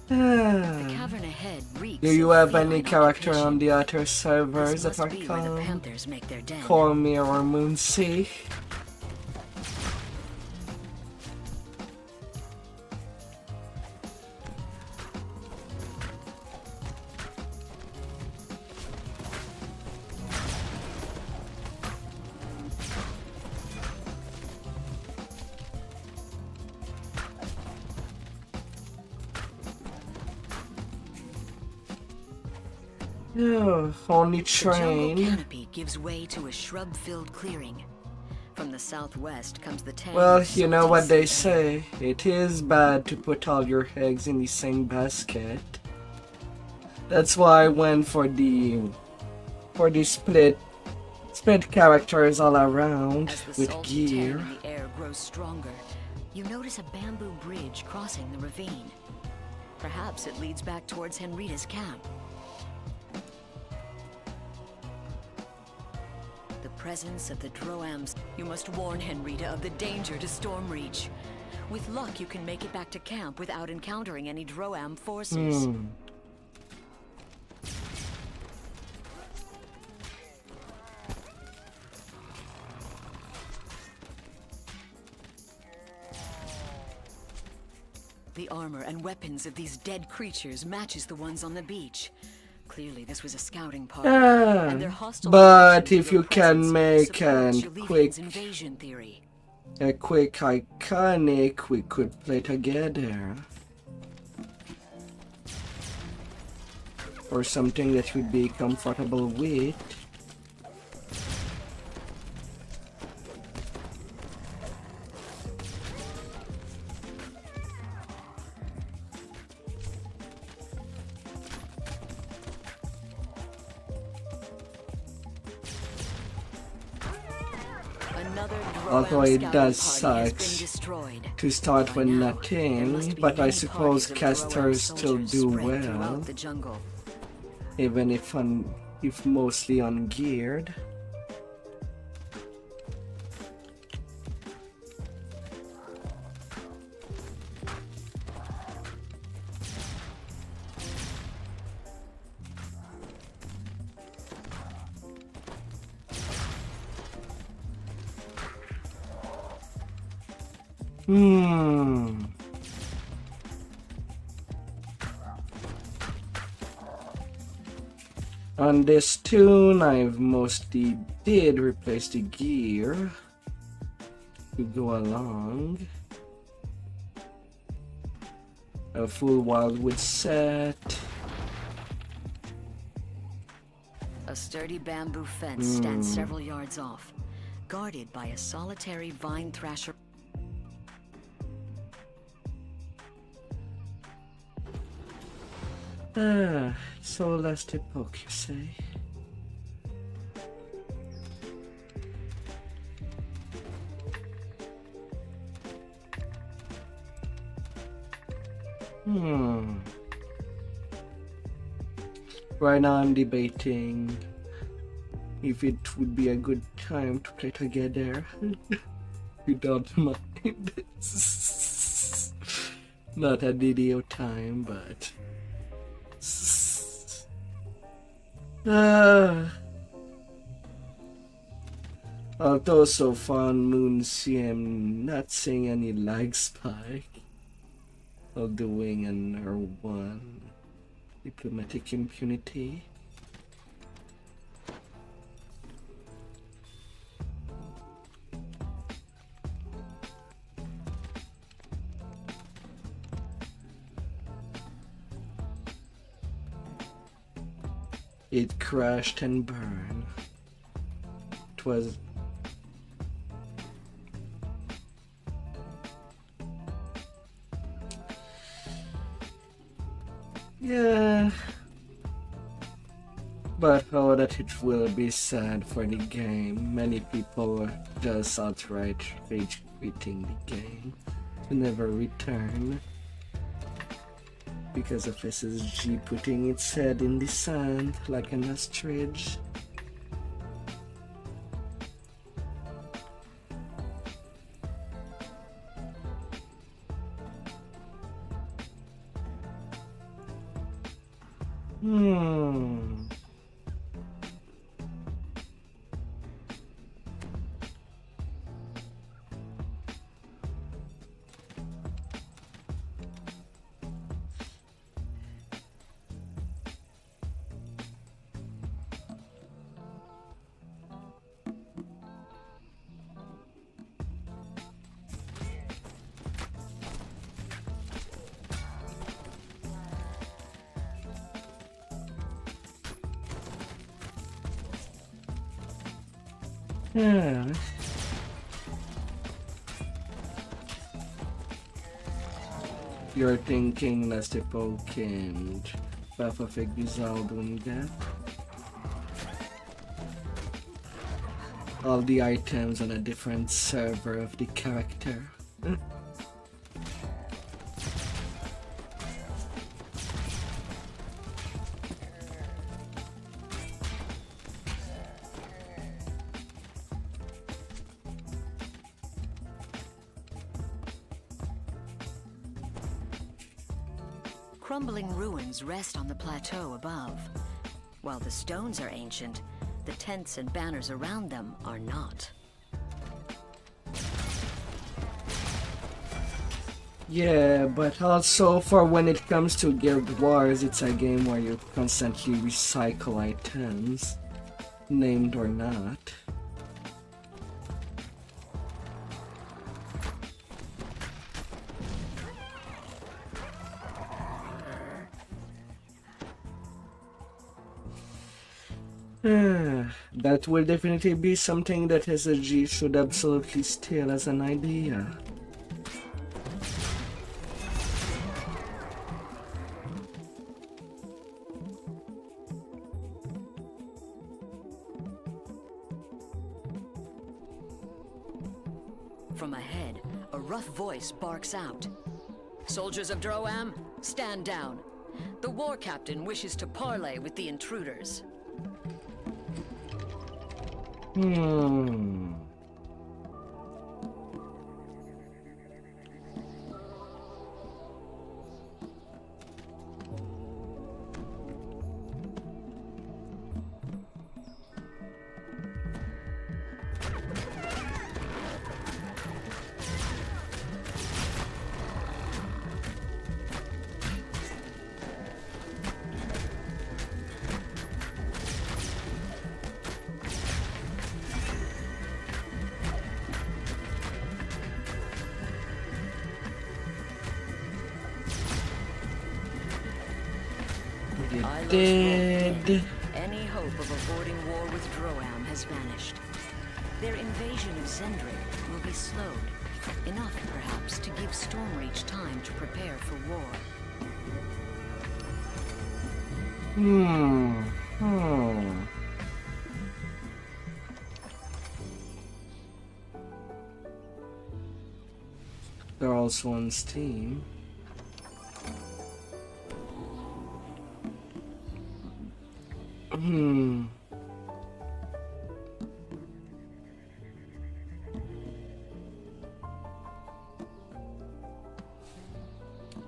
The cavern ahead reeks Do you of have any feline character occupation. on the other This servers that must are be where the called panthers make their den. Cormier or Moonsea? Oh, only The jungle train. canopy gives way to a shrub-filled clearing. From the southwest comes the tang Well, of you know salty what they sea air. say. It is bad to put all your eggs in the same basket. That's why I went for the split characters all around As the with salty tang gear. in the air grows stronger, you notice a bamboo bridge crossing the ravine. Perhaps it leads back towards Henrita's camp. The presence of the Droams. You must warn Henrita of the danger to Stormreach. With luck, you can make it back to camp without encountering any Droam forces. The armor and weapons of these dead creatures matches the ones on the beach. Clearly, this was a scouting party. And their hostile But reaction to if your you can presence make supports a Yulithian's invasion theory. quick iconic, we could play together. Or something that you'd be comfortable with. Another Droam Although it scouting does party has been suck destroyed. to start By with now, there nothing, must be but I many suppose parties of Droam casters still soldiers do spread well, throughout the jungle. even if mostly ungeared. On this tune, I've mostly did replace the gear to go along. A full wildwood set. A sturdy bamboo fence stands several yards off. guarded by a solitary vine thrasher. So last epoch, you say? Right now I'm debating if it would be a good time to play together. You don't mind. Not a DDO time, but... Although so far on Moonsea I'm not seeing any lag spike. Of doing an R1 diplomatic impunity. It crashed and burned. It was yeah, but oh, that it will be sad for the game. Many people just outright rage quitting the game to never return because of SSG putting its head in the sand like an ostrich. Yeah. You're thinking last epoch and Path of Exile doing that? All the items on a different server of the character. Crumbling ruins rest on the plateau above. While the stones are ancient, the tents and banners around them are not. Yeah, but also for when it comes to Guild Wars, it's a game where you constantly recycle items, named or not. That will definitely be something that SSG should absolutely steal as an idea. From ahead, a rough voice barks out. Soldiers of Droam, stand down. The war captain wishes to parley with the intruders. Dead. Any hope of avoiding war with Droam has vanished. Their invasion of Zendrik will be slowed. Enough, perhaps, to give Stormreach time to prepare for war. They're also on Steam.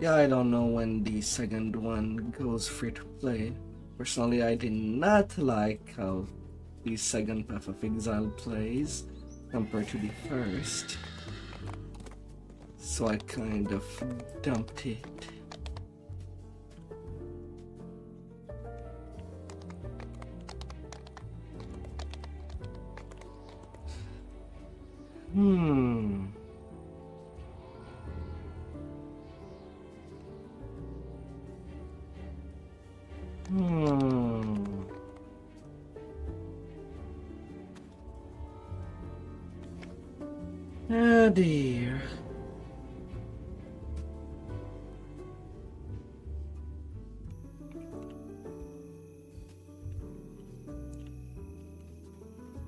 Yeah, I don't know when the second one goes free to play. Personally, I did not like how the second Path of Exile plays compared to the first. So I kind of dumped it. Oh dear.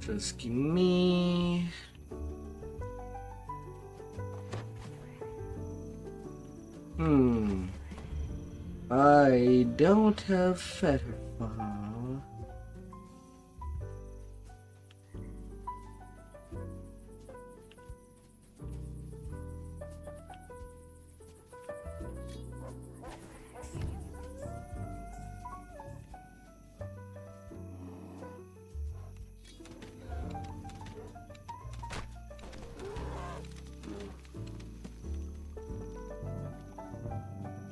Just give me... I don't have Fetterfall.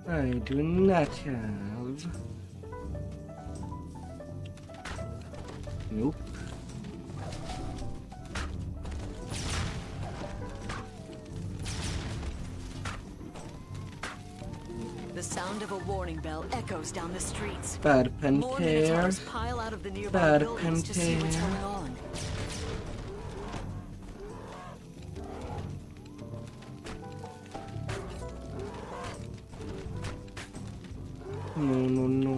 I do not have. Nope. The sound of a warning bell echoes down the streets. Bad More Minotaurs Pentair. pile out of the nearby Bad buildings to see what's Pentair. going on. No.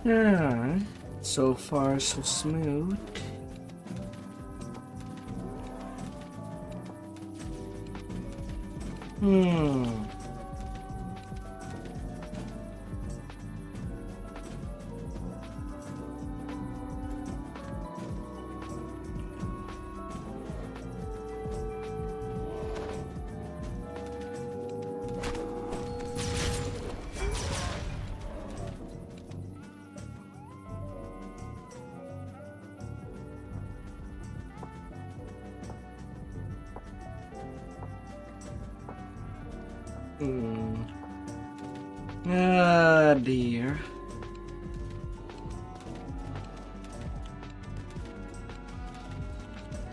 Yeah, so far so smooth. Ah, dear.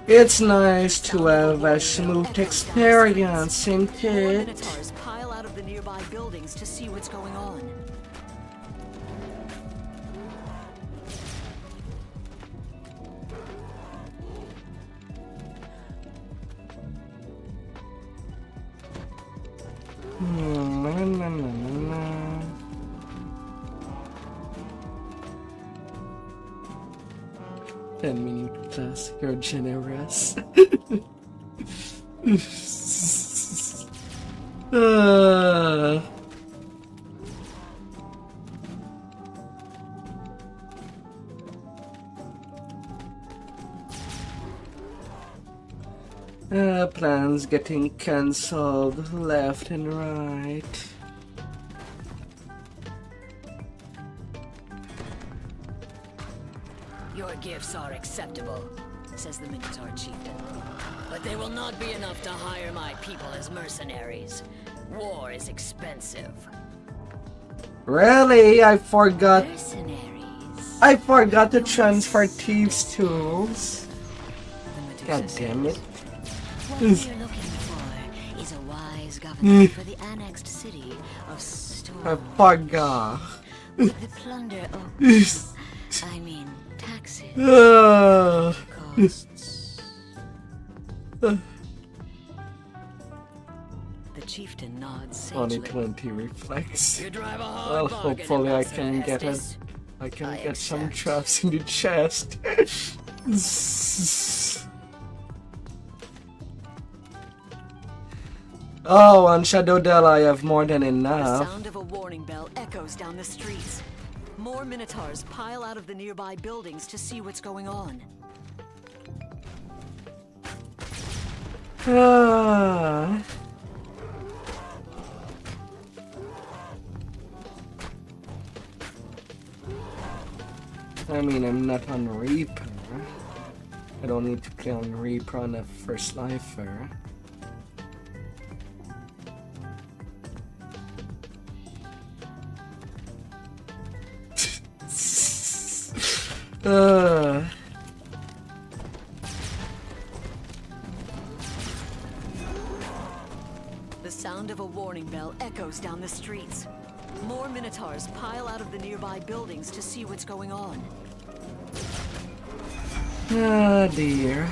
It's nice to have a smooth experience, isn't More it? Minotaurs pile out of the nearby buildings to see what's going on. Na. 10 minutes plus, you're generous. Plans getting cancelled left and right. Your gifts are acceptable, says the Minotaur chieftain. But they will not be enough to hire my people as mercenaries. War is expensive. Really? I forgot Mercenaries. I forgot to transfer thieves tools. The God Medusa damn it. What you're looking for is a wise governor for the annexed city of Storm. I forgot. With the plunder of, I mean, taxes, Uh, costs. The chieftain nods Only sagely. 20 reflex. You drive a hard Well, bargain, hopefully I Ambassador can get it. Estes. I can I get some accept. traps in the chest. Oh, on Shadowdale I have more than The enough. sound of a warning bell echoes down the streets. More minotaurs pile out of the nearby buildings to see what's going on. Ah. I mean, I'm not on Reaper. I don't need to play on Reaper on the first lifer. uh. The sound of a warning bell echoes down the streets. More minotaurs pile out of the nearby buildings to see what's going on. Ah, dear.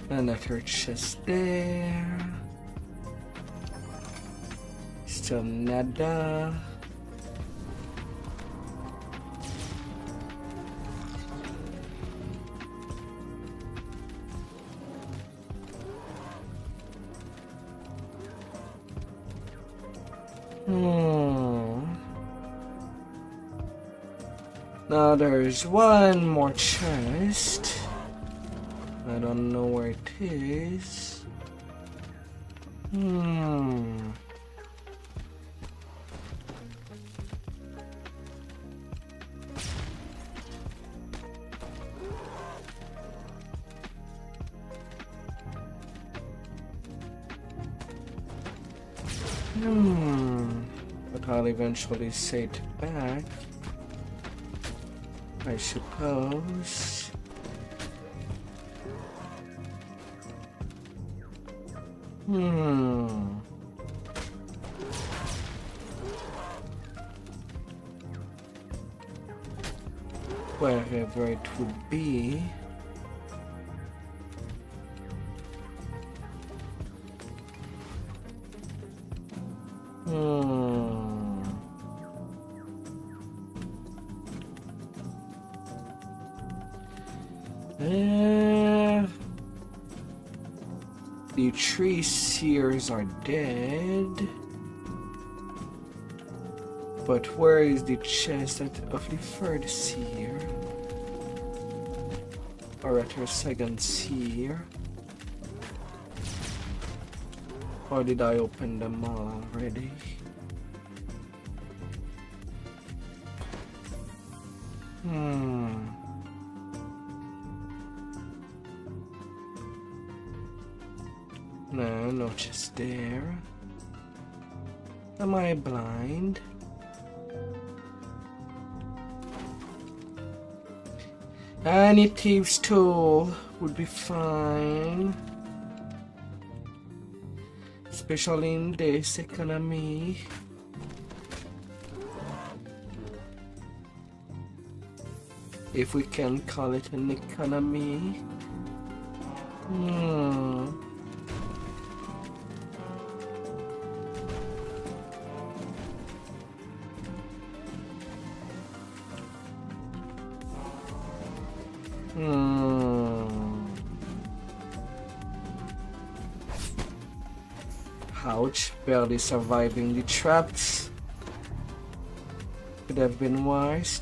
Another chest there. Still nada. Now there's one more chest. I don't know where it is. But I'll eventually set it back, I suppose. Wherever it would be. The tree seers are dead. But where is the chest of the third seer? Or at her second seer? Or did I open them all already? No, not just there. Am I blind? Any thieves tool would be fine. Especially in this economy. If we can call it an economy. Ouch, barely surviving the traps. Could have been worse.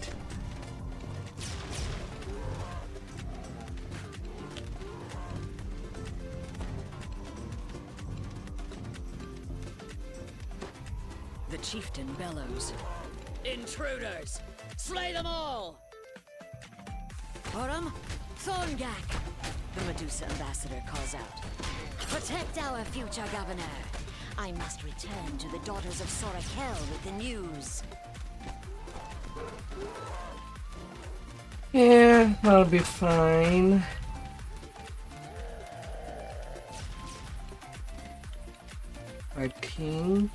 The chieftain bellows. Intruders! Slay them all! Autumn, Thorngak! The Medusa ambassador calls out. Protect our future governor! I must return to the daughters of Sorakel with the news. Yeah, I'll be fine. I think.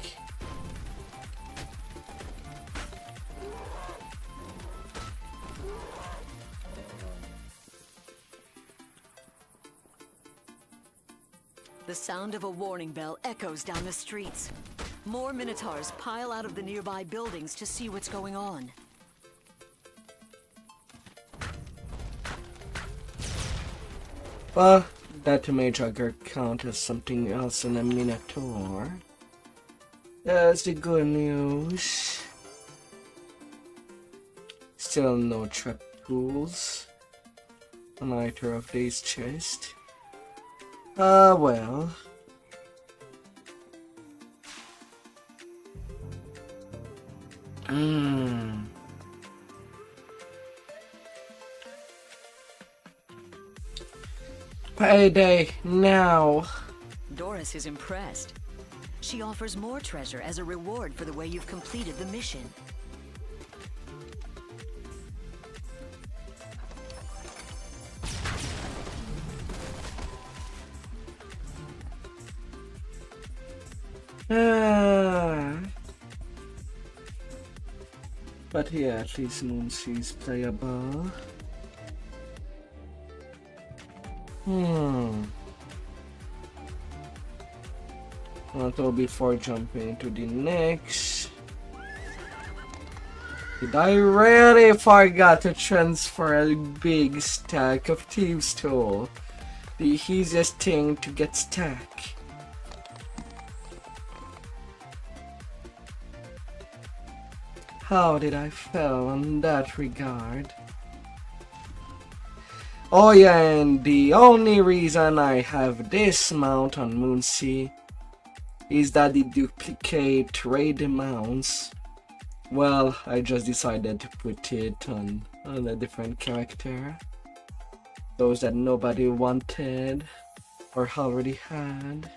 The sound of a warning bell echoes down the streets. More Minotaurs pile out of the nearby buildings to see what's going on. Well, that may jugger count as something else than a Minotaur. That's the good news. Still no trap tools on either of these chests. Well. Payday now. Doris is impressed. She offers more treasure as a reward for the way you've completed the mission. But yeah, at least Moonsea is playable. Also, before jumping to the next, did I really forgot to transfer a big stack of Thieves' Tool? The easiest thing to get stuck. How did I fail in that regard? Oh yeah, and the only reason I have this mount on Moonsea is that the duplicate raid mounts. Well, I just decided to put it on a different character. Those that nobody wanted or already had.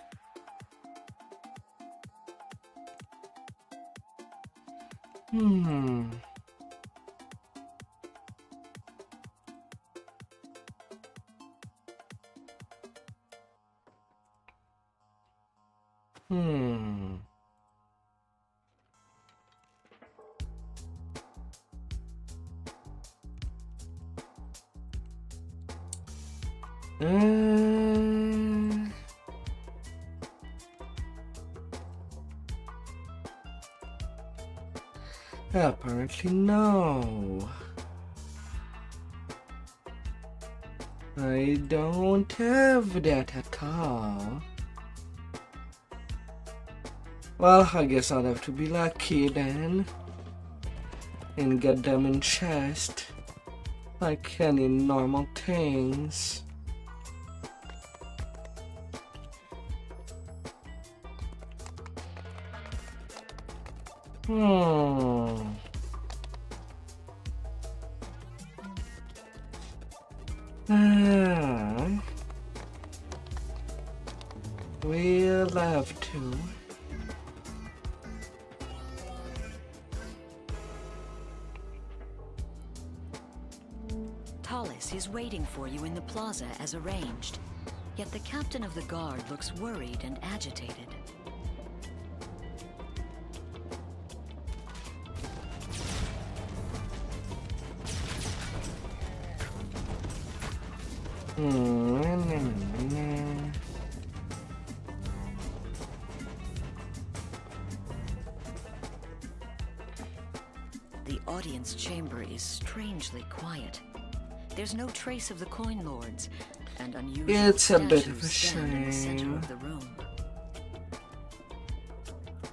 Apparently no. I don't have that at all. Well, I guess I'll have to be lucky then and get them in chest like any normal things. We'll have to. Tallis is waiting for you in the plaza as arranged. Yet the captain of the guard looks worried and agitated. The audience chamber is strangely quiet. There's no trace of the coin lords, and unusual It's a bit of a stand in the center shame. of the room.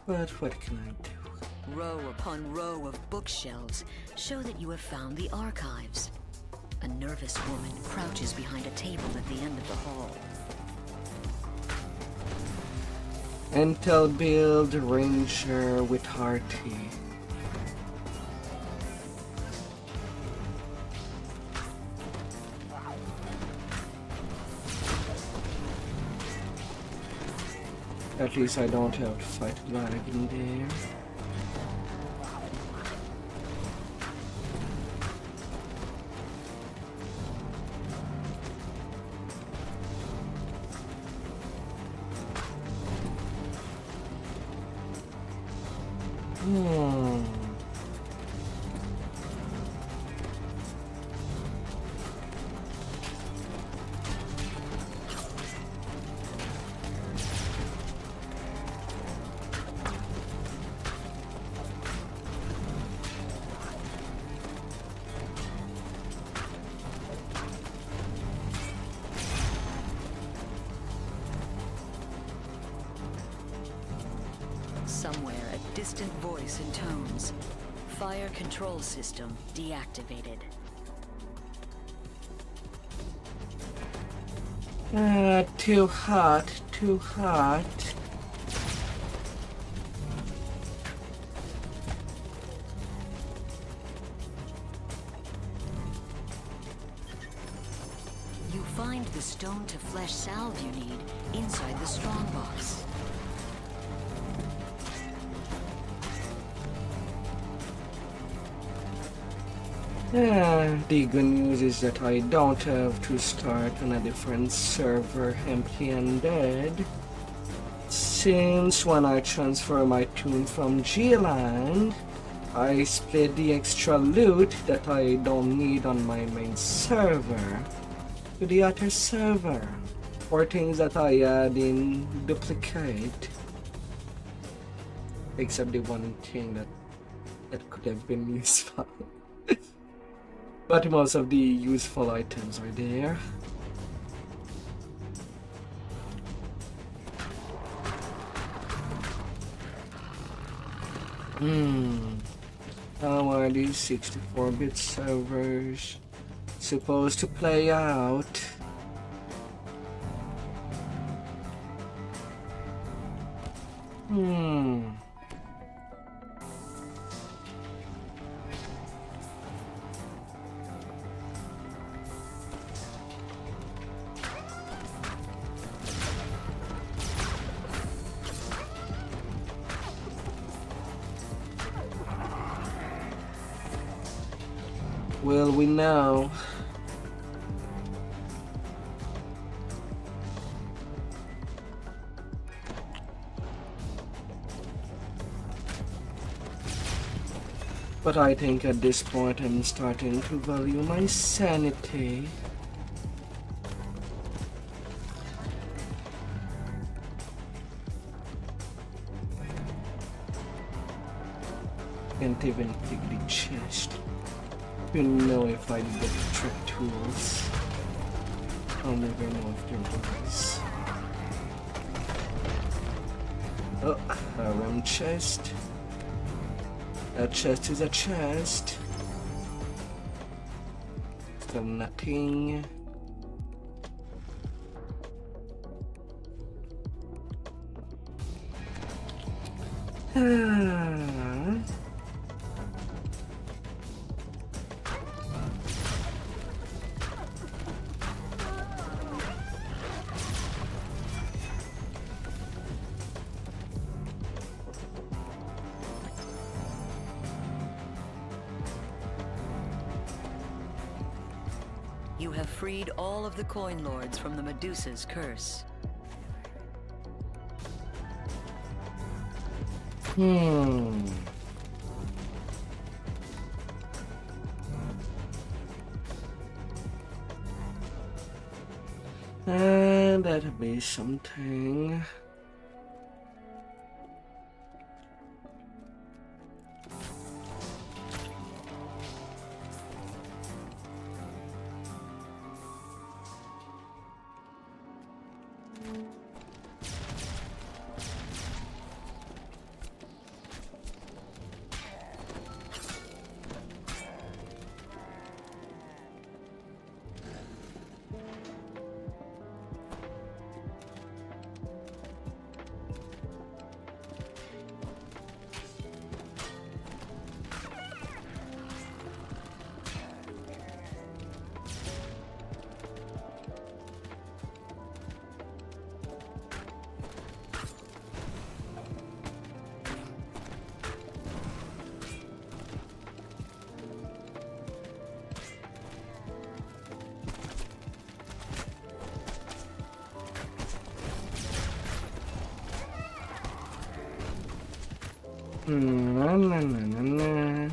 But what can I do? Row upon row of bookshelves show that you have found the archives. A nervous woman crouches behind a table at the end of the hall. Intel build Ranger with Hearty. At least I don't have to fight a dragon there. Somewhere, a distant voice intones. Fire control system deactivated. Too hot, too hot. You find the stone to flesh salve you need inside the strongbox. The good news is that I don't have to start on a different server empty and dead. Since when I transfer my tune from G-Land, I split the extra loot that I don't need on my main server to the other server for things that I add in duplicate. Except the one thing that could have been useful. But most of the useful items are there. How are these 64-bit servers supposed to play out? Will we know? But I think at this point I'm starting to value my sanity. Can't even pick the chest. You know if I get the trick tools. I'll never know if there was. Oh, a rum chest. A chest is a chest. Still nothing. You have freed all of the coin lords from the Medusa's curse. And that'll be something. Na, na, na, na, na.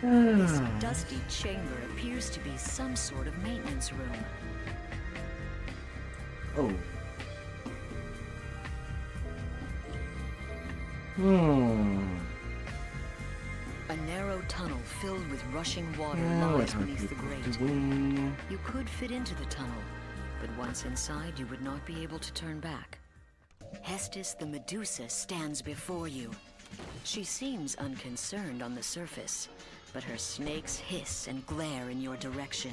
This dusty chamber appears to be some sort of maintenance room. Oh. A narrow tunnel filled with rushing water Now lies what are beneath the people grate. doing? You could fit into the tunnel, but once inside you would not be able to turn back. Hestis the Medusa stands before you. She seems unconcerned on the surface, but her snakes hiss and glare in your direction.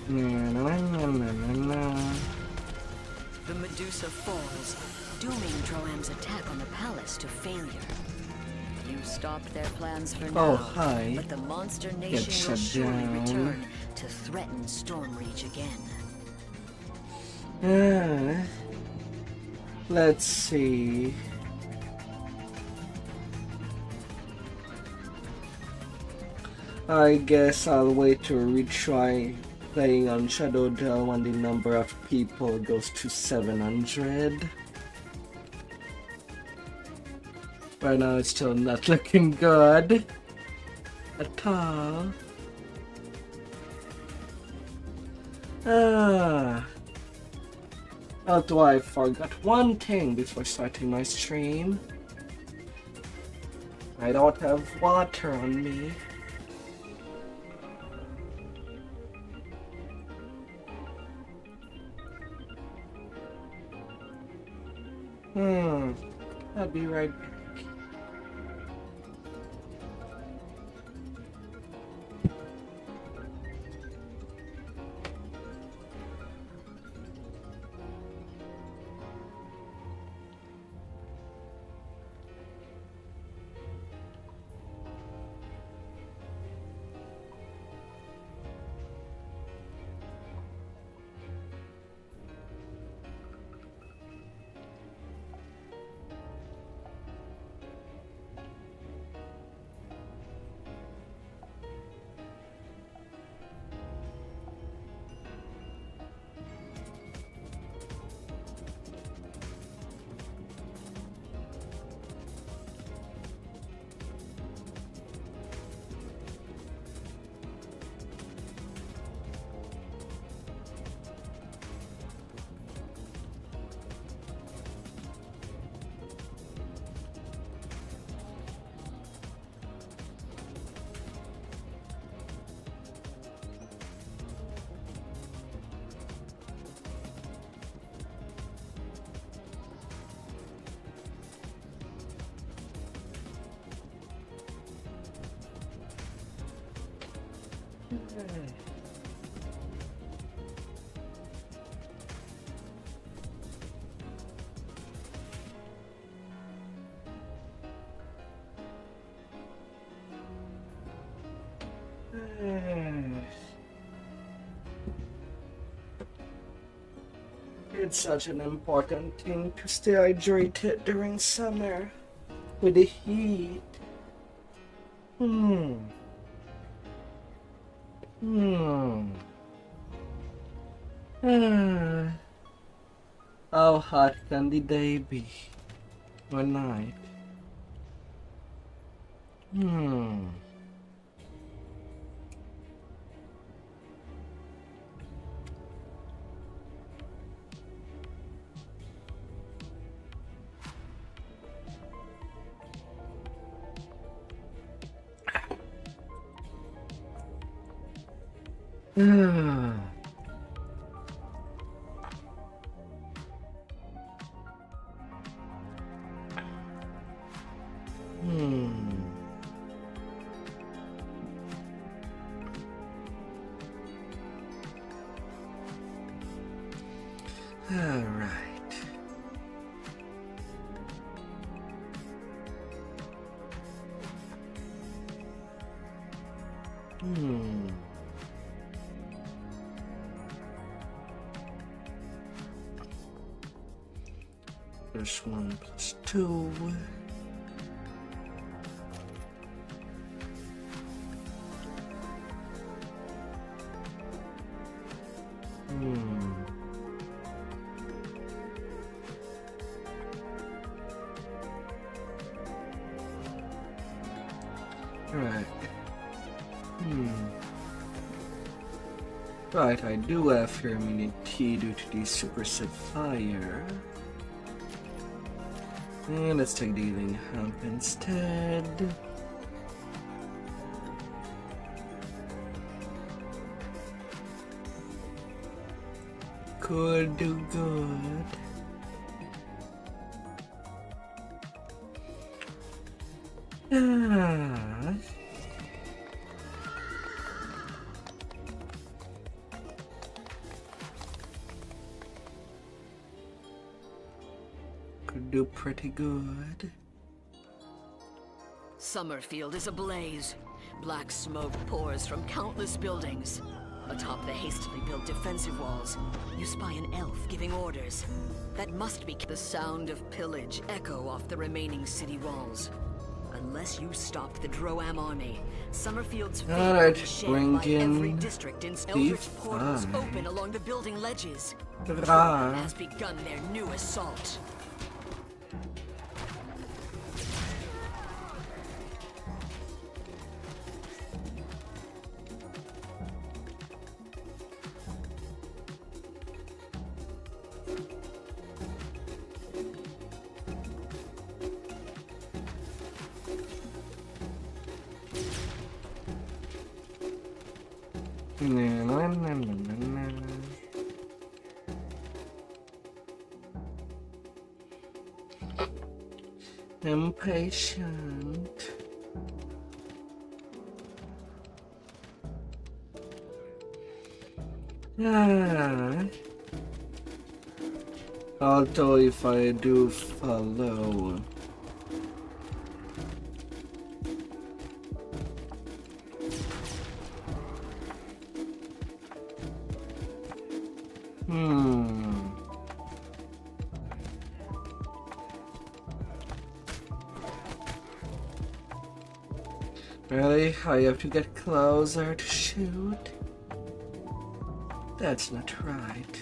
Na, na, na, na, na, na. The Medusa falls, dooming Troam's attack on the palace to failure. You stopped their plans for now, Oh, hi. but the monster Get nation will shut surely down. return to threaten Stormreach again. Let's see. I guess I'll wait to retry playing on Shadowdale when the number of people goes to 700. Right now it's still not looking good at all. Although I forgot one thing before starting my stream. I don't have water on me. I'll be right back. It's such an important thing to stay hydrated during summer with the heat. How hot can the day be? Or night? All right. There's 1 plus 2. Right. Right, I do have here immunity due to the superset fire. And let's take dealing hump instead. Could do good. Could do pretty good. Summerfield is ablaze. Black smoke pours from countless buildings. Atop the hastily built defensive walls, you spy an elf giving orders. That must be the sound of pillage echo off the remaining city walls. Unless you stop the Droam army, Summerfield's fate will be shared by every district in Eldritch portals open along the building ledges. Droam has begun their new assault. Impatient. Although if I do follow, Really? I have to get closer to shoot? That's not right.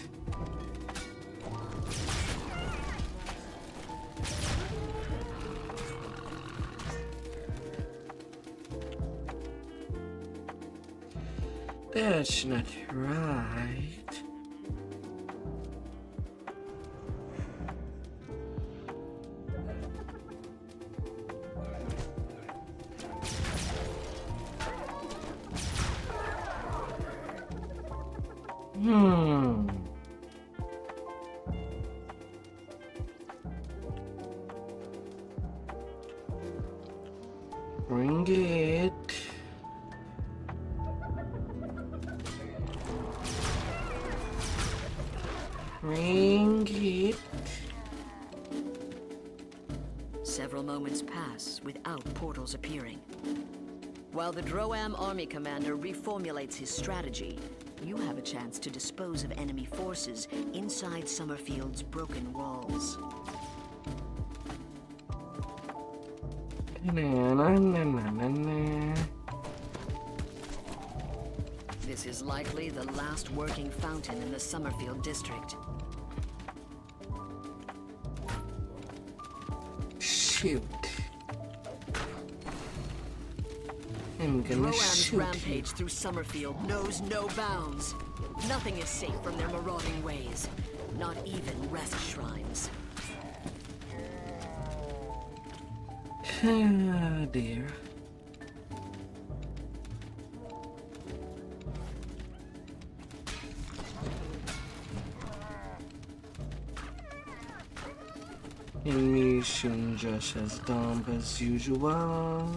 That's not right. Bring it. Bring it. Several moments pass without portals appearing. While the Droam army commander reformulates his strategy, you have a chance to dispose of enemy forces inside Summerfield's broken walls. This is likely the last working fountain in the Summerfield district. Shoot. I'm gonna Droam's shoot rampage through Summerfield knows no bounds. Nothing is safe from their marauding ways, not even rest shrines. Ah, dear. In mission just as dumb as usual.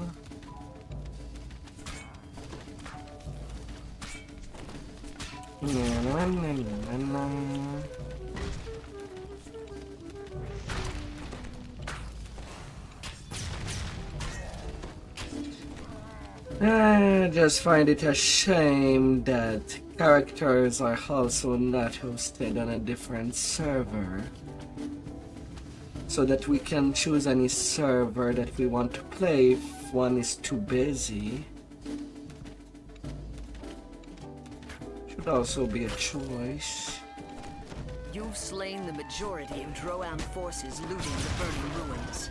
Na, na, na, na, na. I just find it a shame that characters are also not hosted on a different server, so that we can choose any server that we want to play if one is too busy. Should also be a choice. You've slain the majority of Droam forces looting the burning ruins.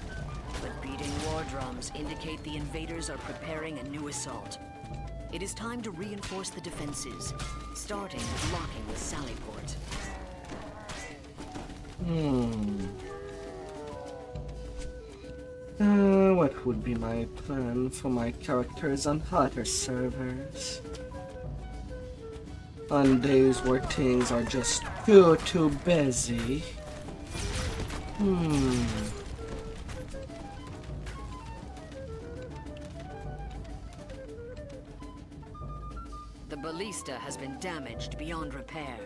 But beating war drums indicate the invaders are preparing a new assault. It is time to reinforce the defenses, starting with locking the Sallyport. What would be my plan for my characters on hotter servers? On days where things are just too busy. The ballista has been damaged beyond repair.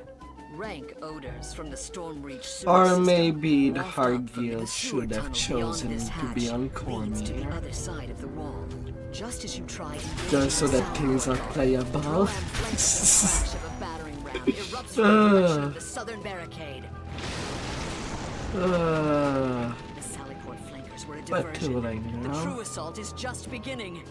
Rank odors from the Stormreach sewer Or system maybe the waft up from Hargill the sewer should have tunnel beyond chosen this to hatch be on leads to the Cormier, other side of the wall. Just as you try just so that things are playable. Droam flanked by the flash of a battering ram erupts from the direction of the southern barricade. The Sallyport flankers were a What diversion. will I The know? true assault is just beginning.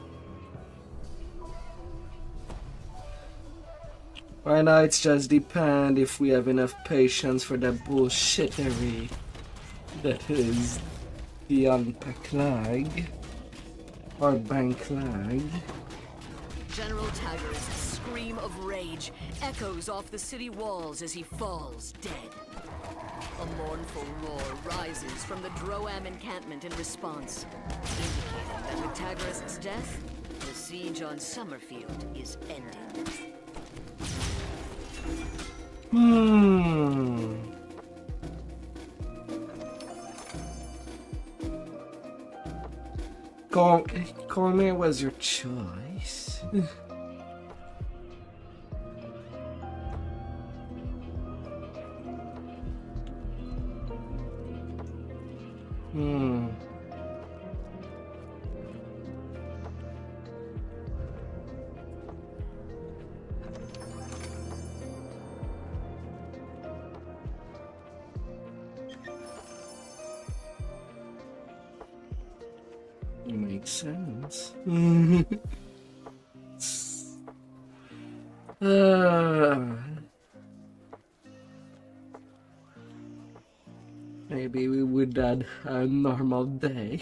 Right now it's just depend if we have enough patience for the bullshittery that is the unpack lag or bank lag. General Taggar's scream of rage echoes off the city walls as he falls dead. A mournful roar rises from the Droam encampment in response, indicating that with Taggar's death, the siege on Summerfield is ended. Cormier was your choice. Makes sense. Maybe we would add a normal day.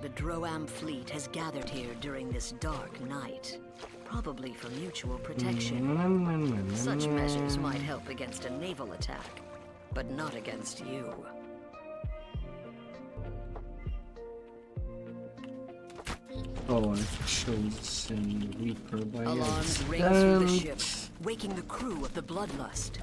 The Droam fleet has gathered here during this dark night, probably for mutual protection. Such measures might help against a naval attack, but not against you. Oh, I've chosen Reaper by Alarms ring through the accident. ship, waking the crew of the Bloodlust.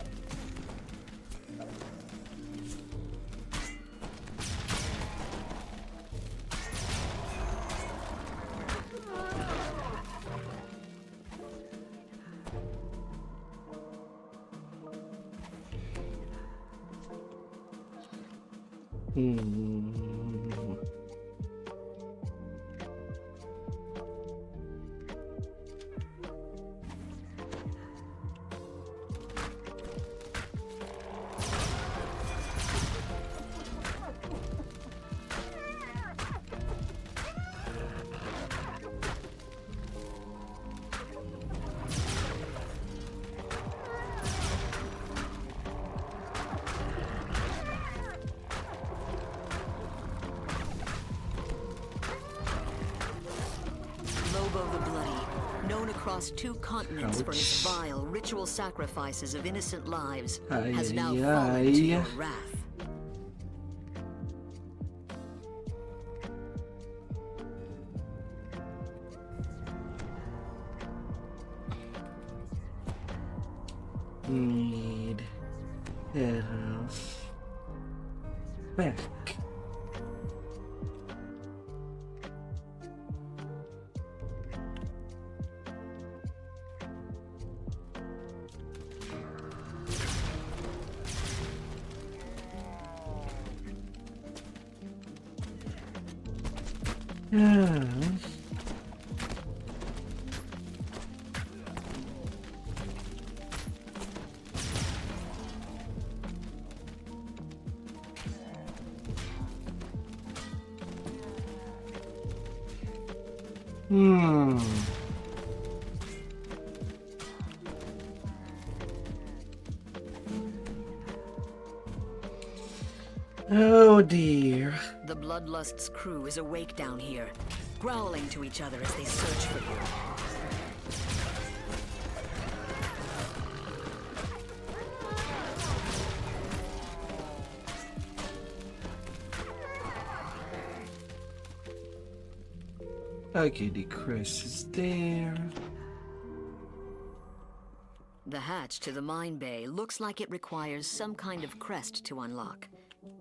Kobo the Bloody, known across 2 continents for his Ouch. vile ritual sacrifices of innocent lives, Ay, has now ay, fallen to ay. your wrath. Need head off back. Yeah. Hmm. Oh dear. The Bloodlust's crew is awake down here, growling to each other as they search for you. Okay, the Chris is there. The hatch to the mine bay looks like it requires some kind of crest to unlock.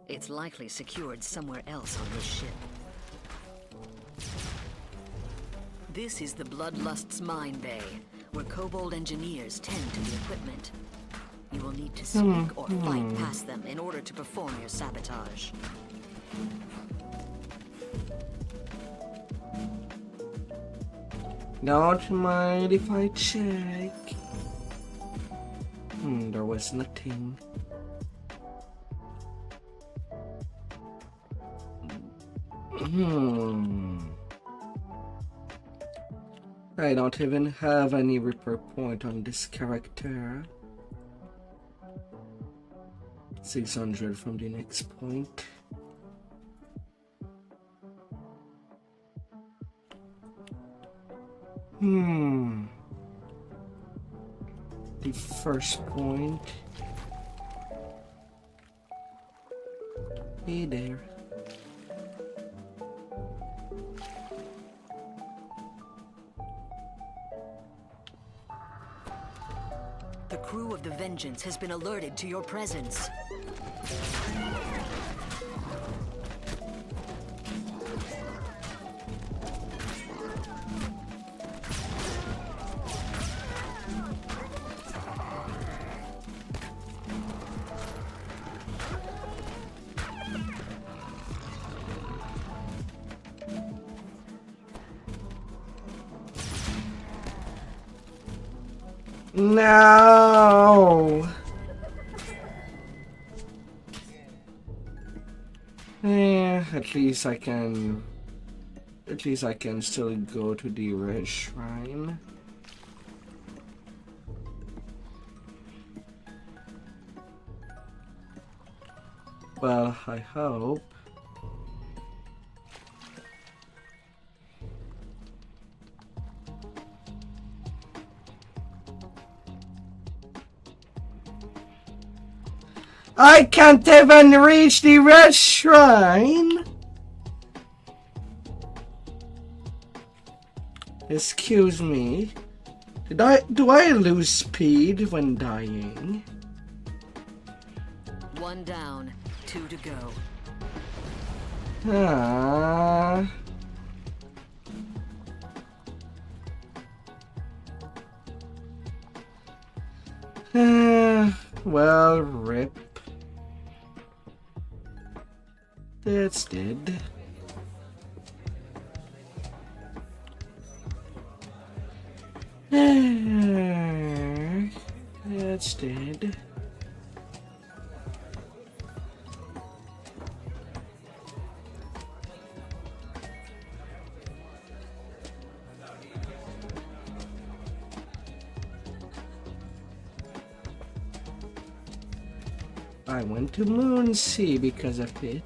It's likely secured somewhere else on this ship. This is the Bloodlust's mine bay, where kobold engineers tend to the equipment. You will need to sneak or fight past them in order to perform your sabotage. Don't mind if I check. There was nothing. I don't even have any repair point on this character. 600 from the next point. The first point. Hey there. The crew of the Vengeance has been alerted to your presence. No. At least I can. At least I can still go to the red shrine. Well, I hope. I can't even reach the red shrine. Excuse me. Do I lose speed when dying? 1 down, 2 to go. Well, rip. That's dead. That's dead. I went to Moonsea because of it.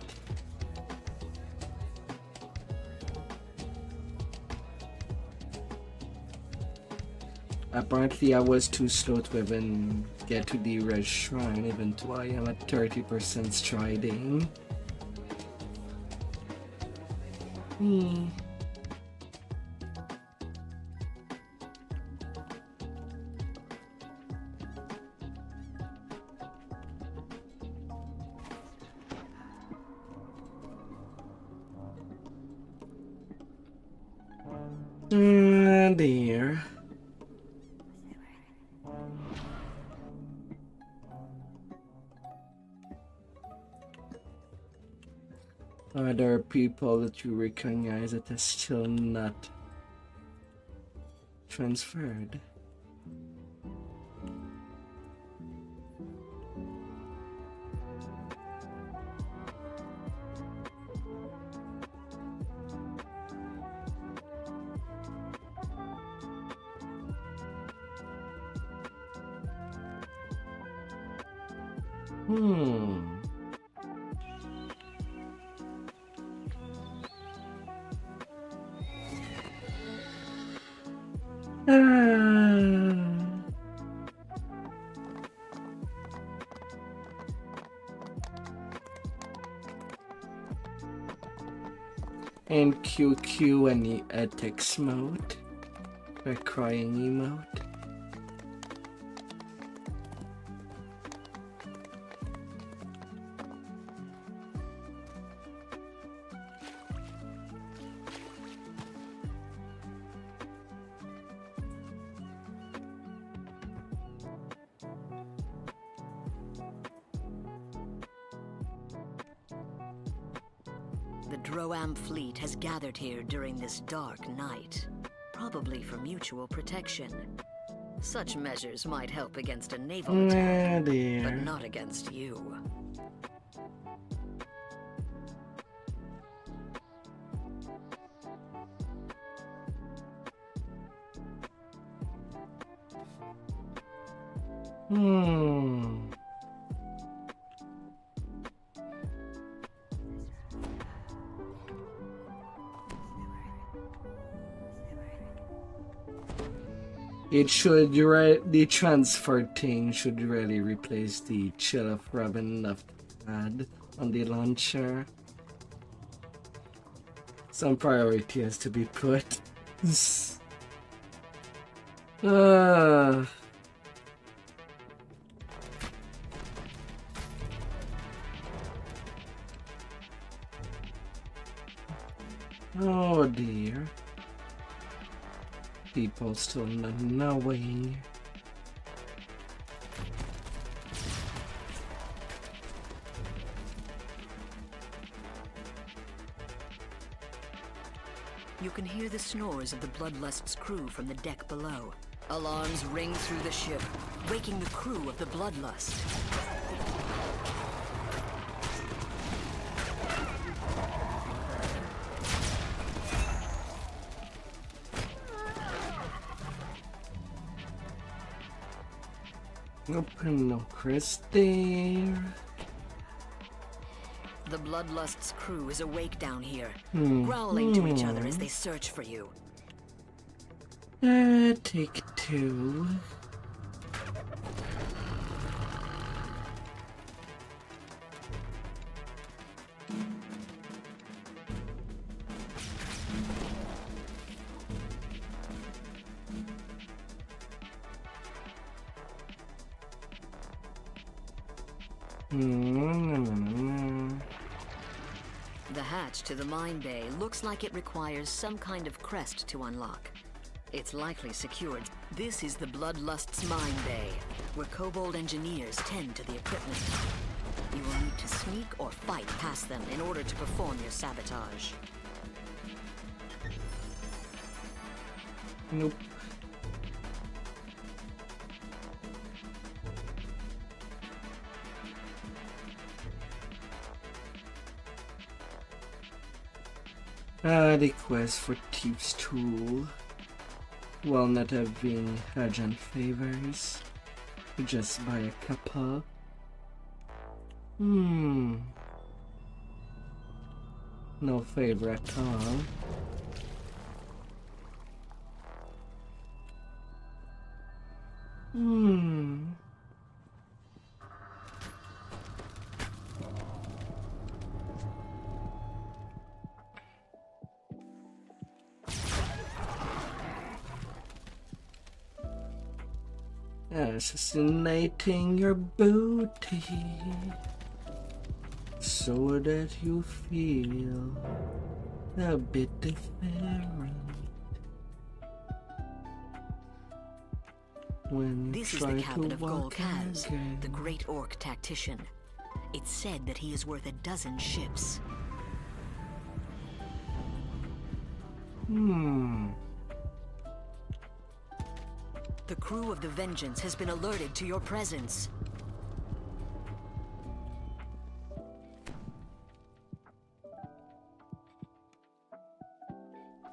Apparently I was too slow to even get to the red shrine, even though I am at 30% striding. There. Are there people that you recognize that are still not transferred? And QQ and the text mode, or crying emote. The Droam fleet has gathered here during this dark night, probably for mutual protection. Such measures might help against a naval attack, but not against you. It should, the transfer thing should really replace the chill of Robin left had on the launcher. Some priority has to be put. Oh dear. People still not knowing. You can hear the snores of the Bloodlust's crew from the deck below. Alarms ring through the ship, waking the crew of the Bloodlust. Open no Chris there. The Bloodlust's crew is awake down here, growling to each other as they search for you. Take two. The hatch to the mine bay looks like it requires some kind of crest to unlock. It's likely secured. This is the Bloodlust's mine bay, where kobold engineers tend to the equipment. You will need to sneak or fight past them in order to perform your sabotage. Nope. The quest for Thief's Tool. While not having urgent favors, just buy a couple. No favor at all. assassinating your booty so that you feel a bit different when you This is try the to cabin of walk Golkaz, again. the great orc tactician. It's said that he is worth a dozen ships. The crew of the Vengeance has been alerted to your presence.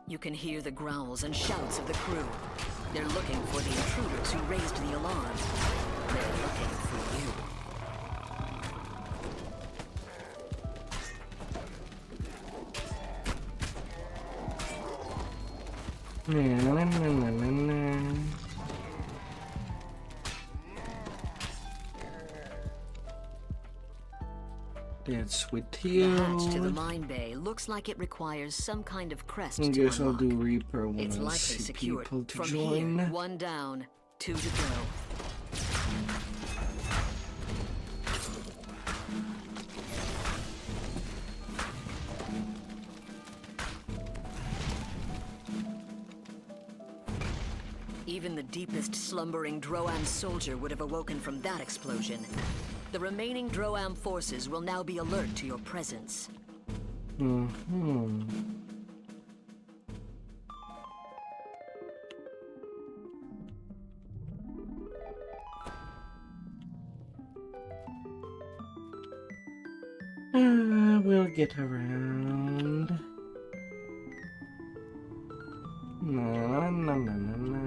You can hear the growls and shouts of the crew. They're looking for the intruders who raised the alarm. They're looking for you. That's with The you. hatch to the mine bay looks like it requires some kind of crest I to guess I'll unlock. do Reaper when It's I likely see secured. people to From join. here, 1 down, 2 to go. Even the deepest slumbering Droam soldier would have awoken from that explosion. The remaining Droam forces will now be alert to your presence. We'll get around. Na, na, na, na, na.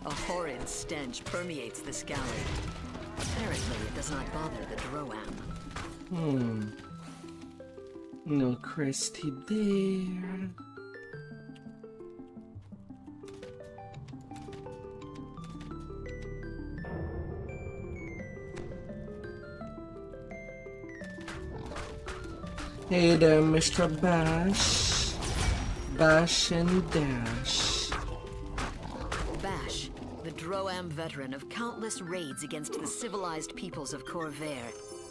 A horrid stench permeates this galley. Apparently, it does not bother the Droam. No Christy there. Hey there, Mr. Bash. Bash and Dash. Bash, the Droam veteran of countless raids against the civilized peoples of Corvair,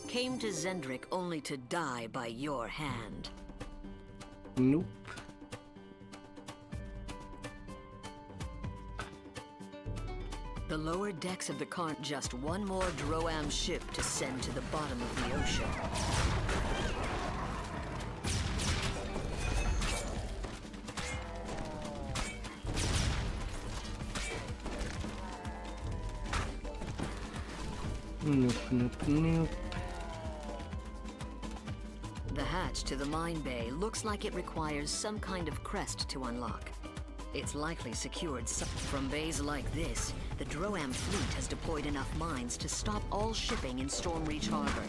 came to Zendrik only to die by your hand. Nope. The lower decks of the Karn, just one more Droam ship to send to the bottom of the ocean. Nope, nope, nope. The hatch to the mine bay looks like it requires some kind of crest to unlock. It's likely secured from bays like this. The Droam fleet has deployed enough mines to stop all shipping in Stormreach Harbor.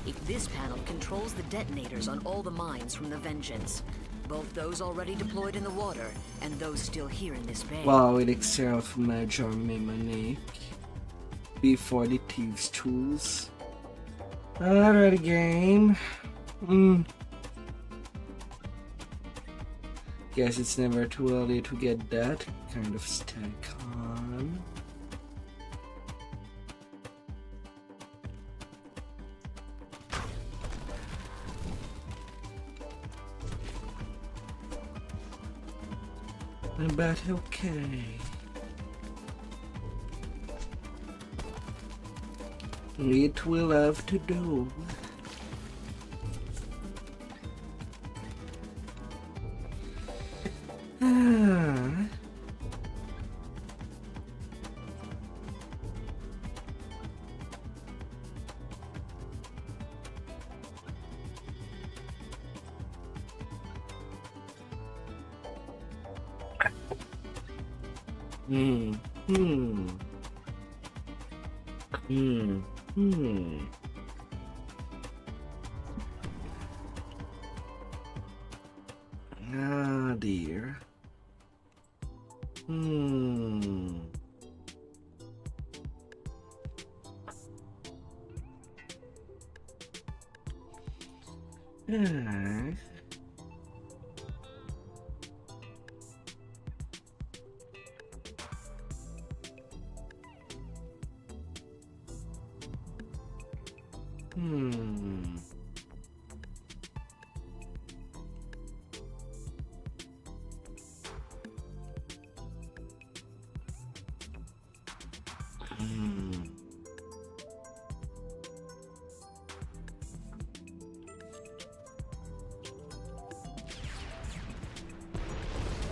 If this panel controls the detonators on all the mines from the Vengeance, both those already deployed in the water and those still here in this bay. Wow, elixir of Major Mimonic. Before the thieves' tools. Alright, game. Guess it's never too early to get that kind of stack on. But okay. It will have to do. Hmm. Hmm. Hmm. Hmm. Ah, dear. Hmm. Ah. Hmm. Hmm.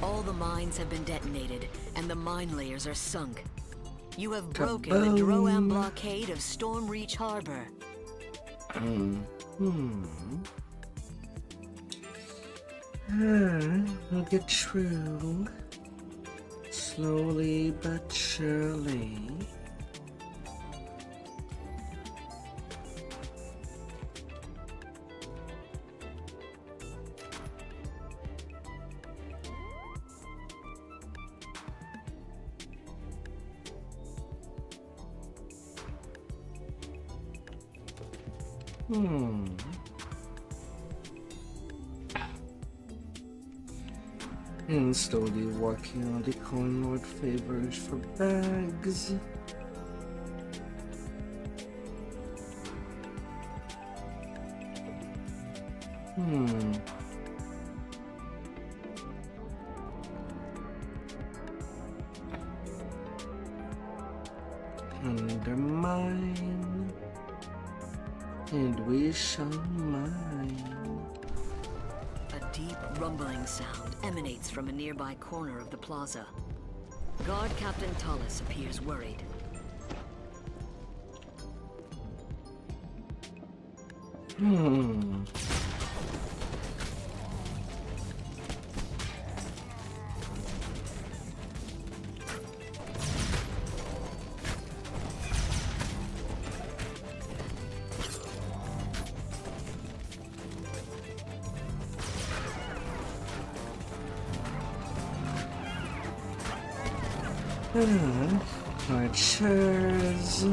All the mines have been detonated, and the mine layers are sunk. You have broken Kaboom. the Droam blockade of Stormreach Harbor. Hmm. Hmm. Ah, I'll get through. Slowly but surely. Hmm. And slowly walking on the coin Lord favors for bags. Hmm. Undermine. And we shall mine. A deep rumbling sound emanates from a nearby corner of the plaza. Guard Captain Tullis appears worried. Hmm. Archers.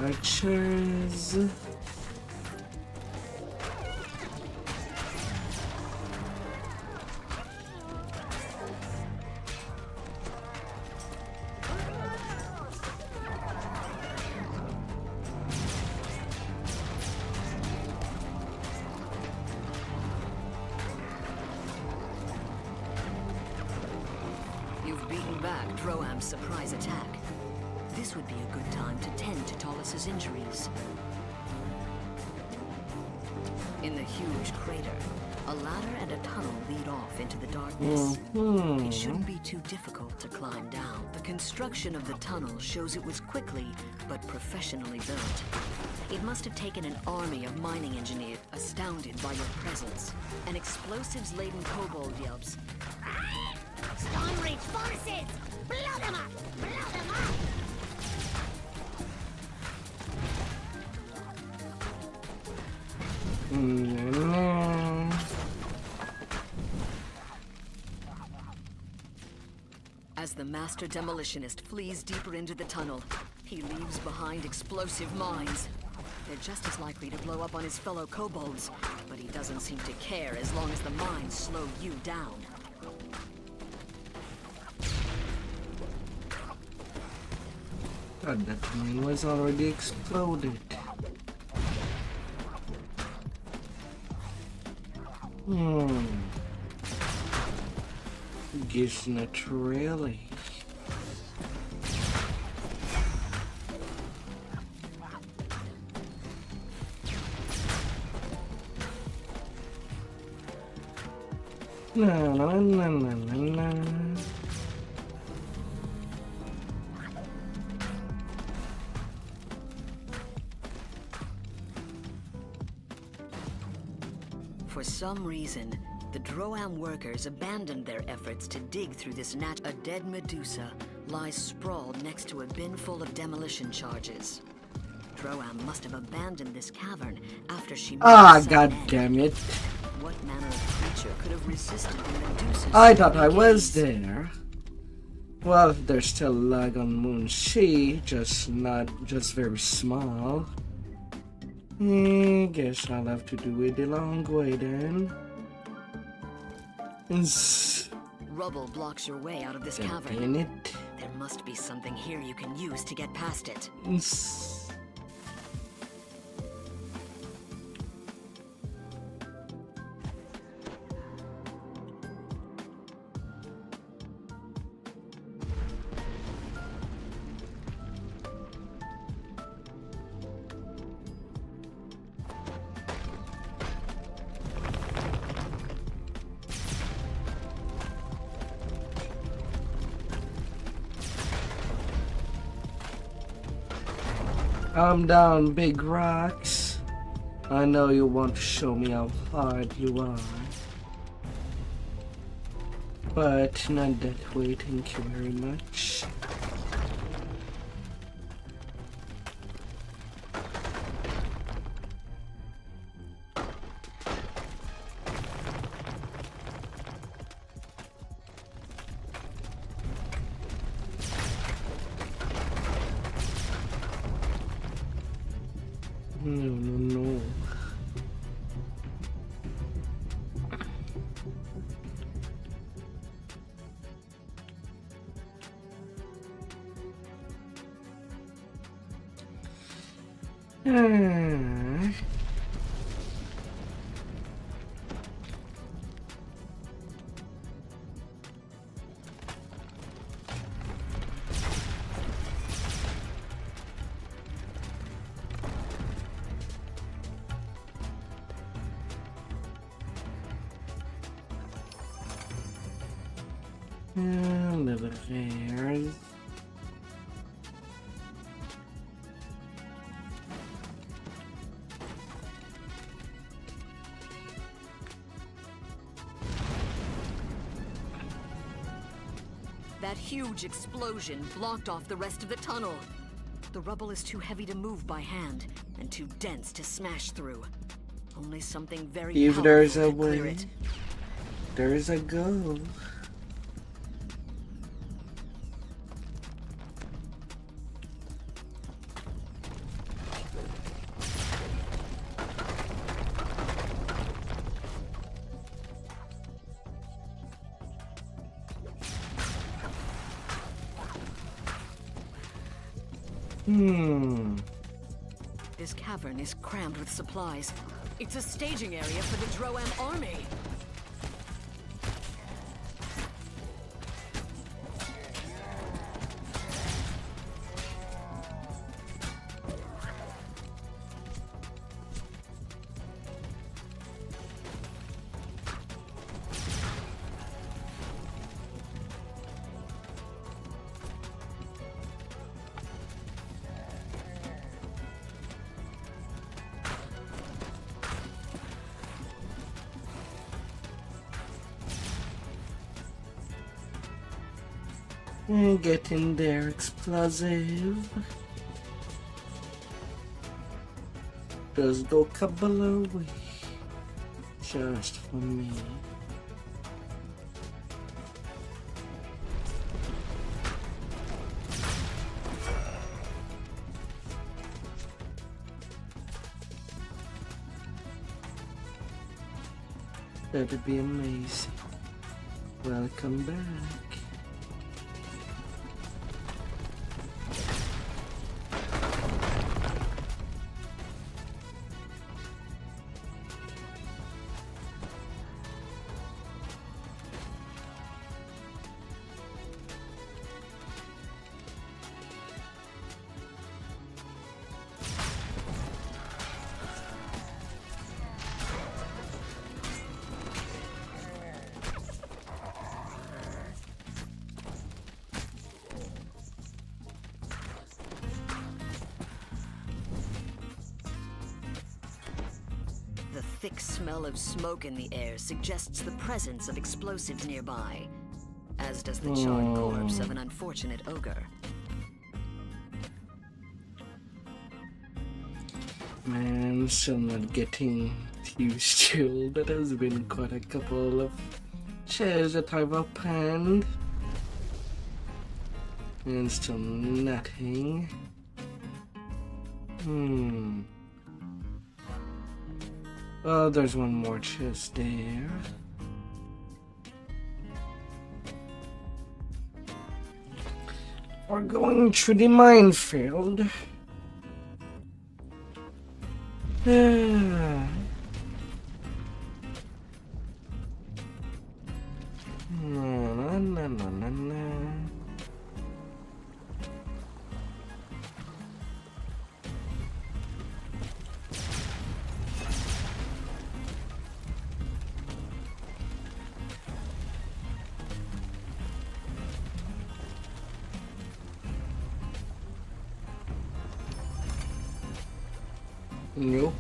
Archers. You've beaten back Droam's surprise attack. This would be a good time to tend to Tullis's injuries. In the huge crater, a ladder and a tunnel lead off into the darkness. It shouldn't be too difficult to climb down. The construction of the tunnel shows it was quickly but professionally built. It must have taken an army of mining engineers astounded by your presence. An explosives-laden kobold yelps. Stormreach forces! Blow them up! Blow them up! As the master demolitionist flees deeper into the tunnel, he leaves behind explosive mines. They're just as likely to blow up on his fellow kobolds, but he doesn't seem to care as long as the mines slow you down. God, that mine was already exploded. Guess not really. Na na na na na na. For some reason, the Droam workers abandoned their efforts to dig through this A dead Medusa lies sprawled next to a bin full of demolition charges. Droam must have abandoned this cavern after she met God damn it. What manner of creature could have resisted the Medusa's I thought I gaze? was there. Well, there's still lag on Moonsea, just very small. Guess I'll have to do it the long way then. Rubble blocks your way out of this Damn cavern. it. There must be something here you can use to get past it. I'm down, big rocks. I know you want to show me how hard you are. But not that way, thank you very much. No. Little hairs. That huge explosion blocked off the rest of the tunnel. The rubble is too heavy to move by hand and too dense to smash through. Only something very If powerful there's a can clear way, it. there's a go. This cavern is crammed with supplies. It's a staging area for the Droam army. Get in there, explosive. Just go couple away. Just for me. That'd be amazing. Welcome back. The thick smell of smoke in the air suggests the presence of explosives nearby, as does the charred corpse of an unfortunate ogre. Man, still not getting used to. That has been quite a couple of chairs that I've opened. And still nothing. Oh, there's one more chest there. We're going through the minefield. Na na na na na na. Nope.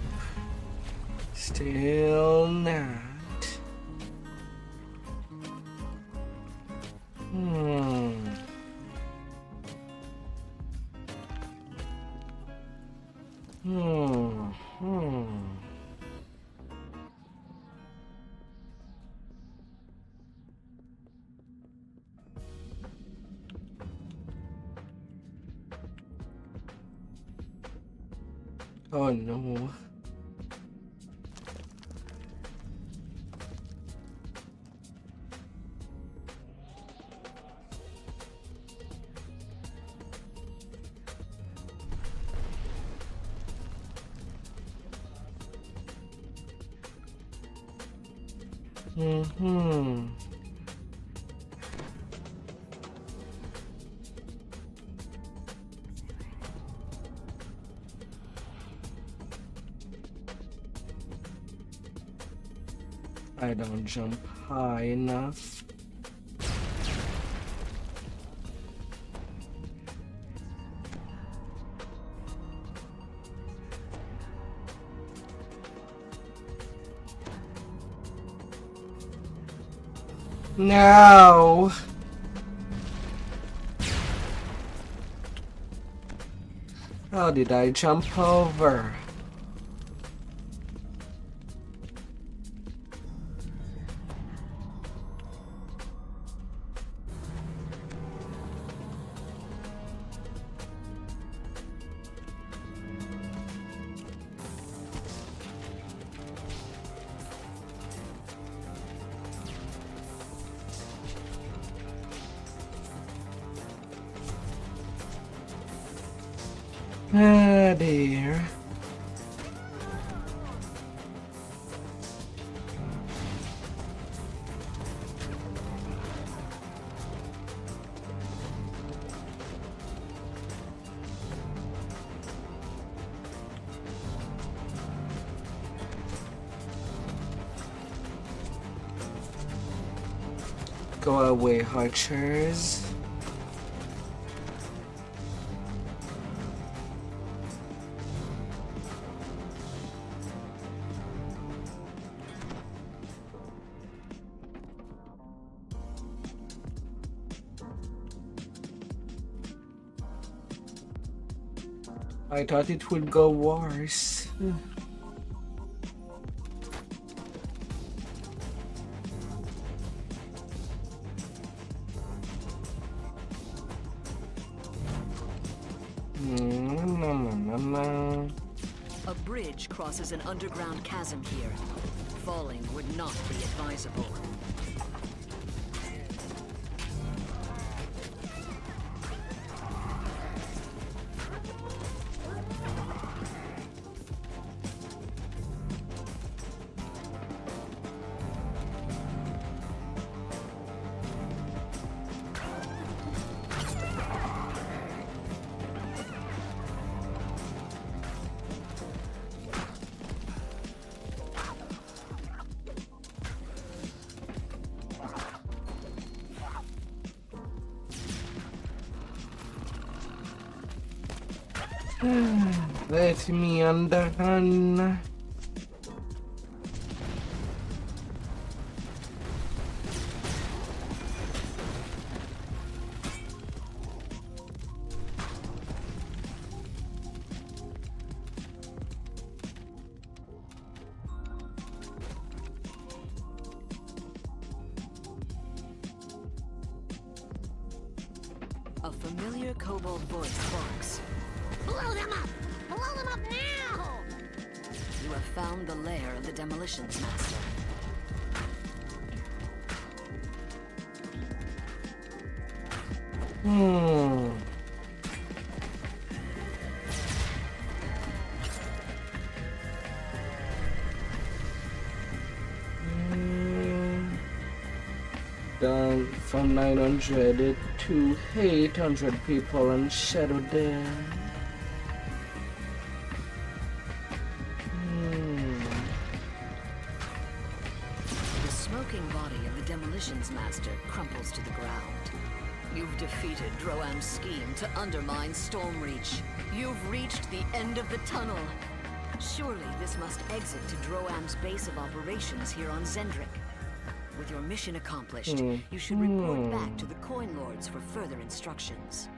Still not. Oh no. I don't jump high enough. No. How did I jump over? Ah, dear. Go away, archers. I thought it would go worse. A bridge crosses an underground chasm here. falling would not be advisable. Let me underhand. A familiar kobold voice barks. Blow them up! Blow them up now! You have found the lair of the Demolitions Master. Down from 900 to 800 people on Shadowdale. The smoking body of the Demolitions Master crumples to the ground. You've defeated Droam's scheme to undermine Stormreach. You've reached the end of the tunnel. Surely this must exit to Droam's base of operations here on Zendrik. With your mission accomplished, you should report back to the Coin Lords for further instructions.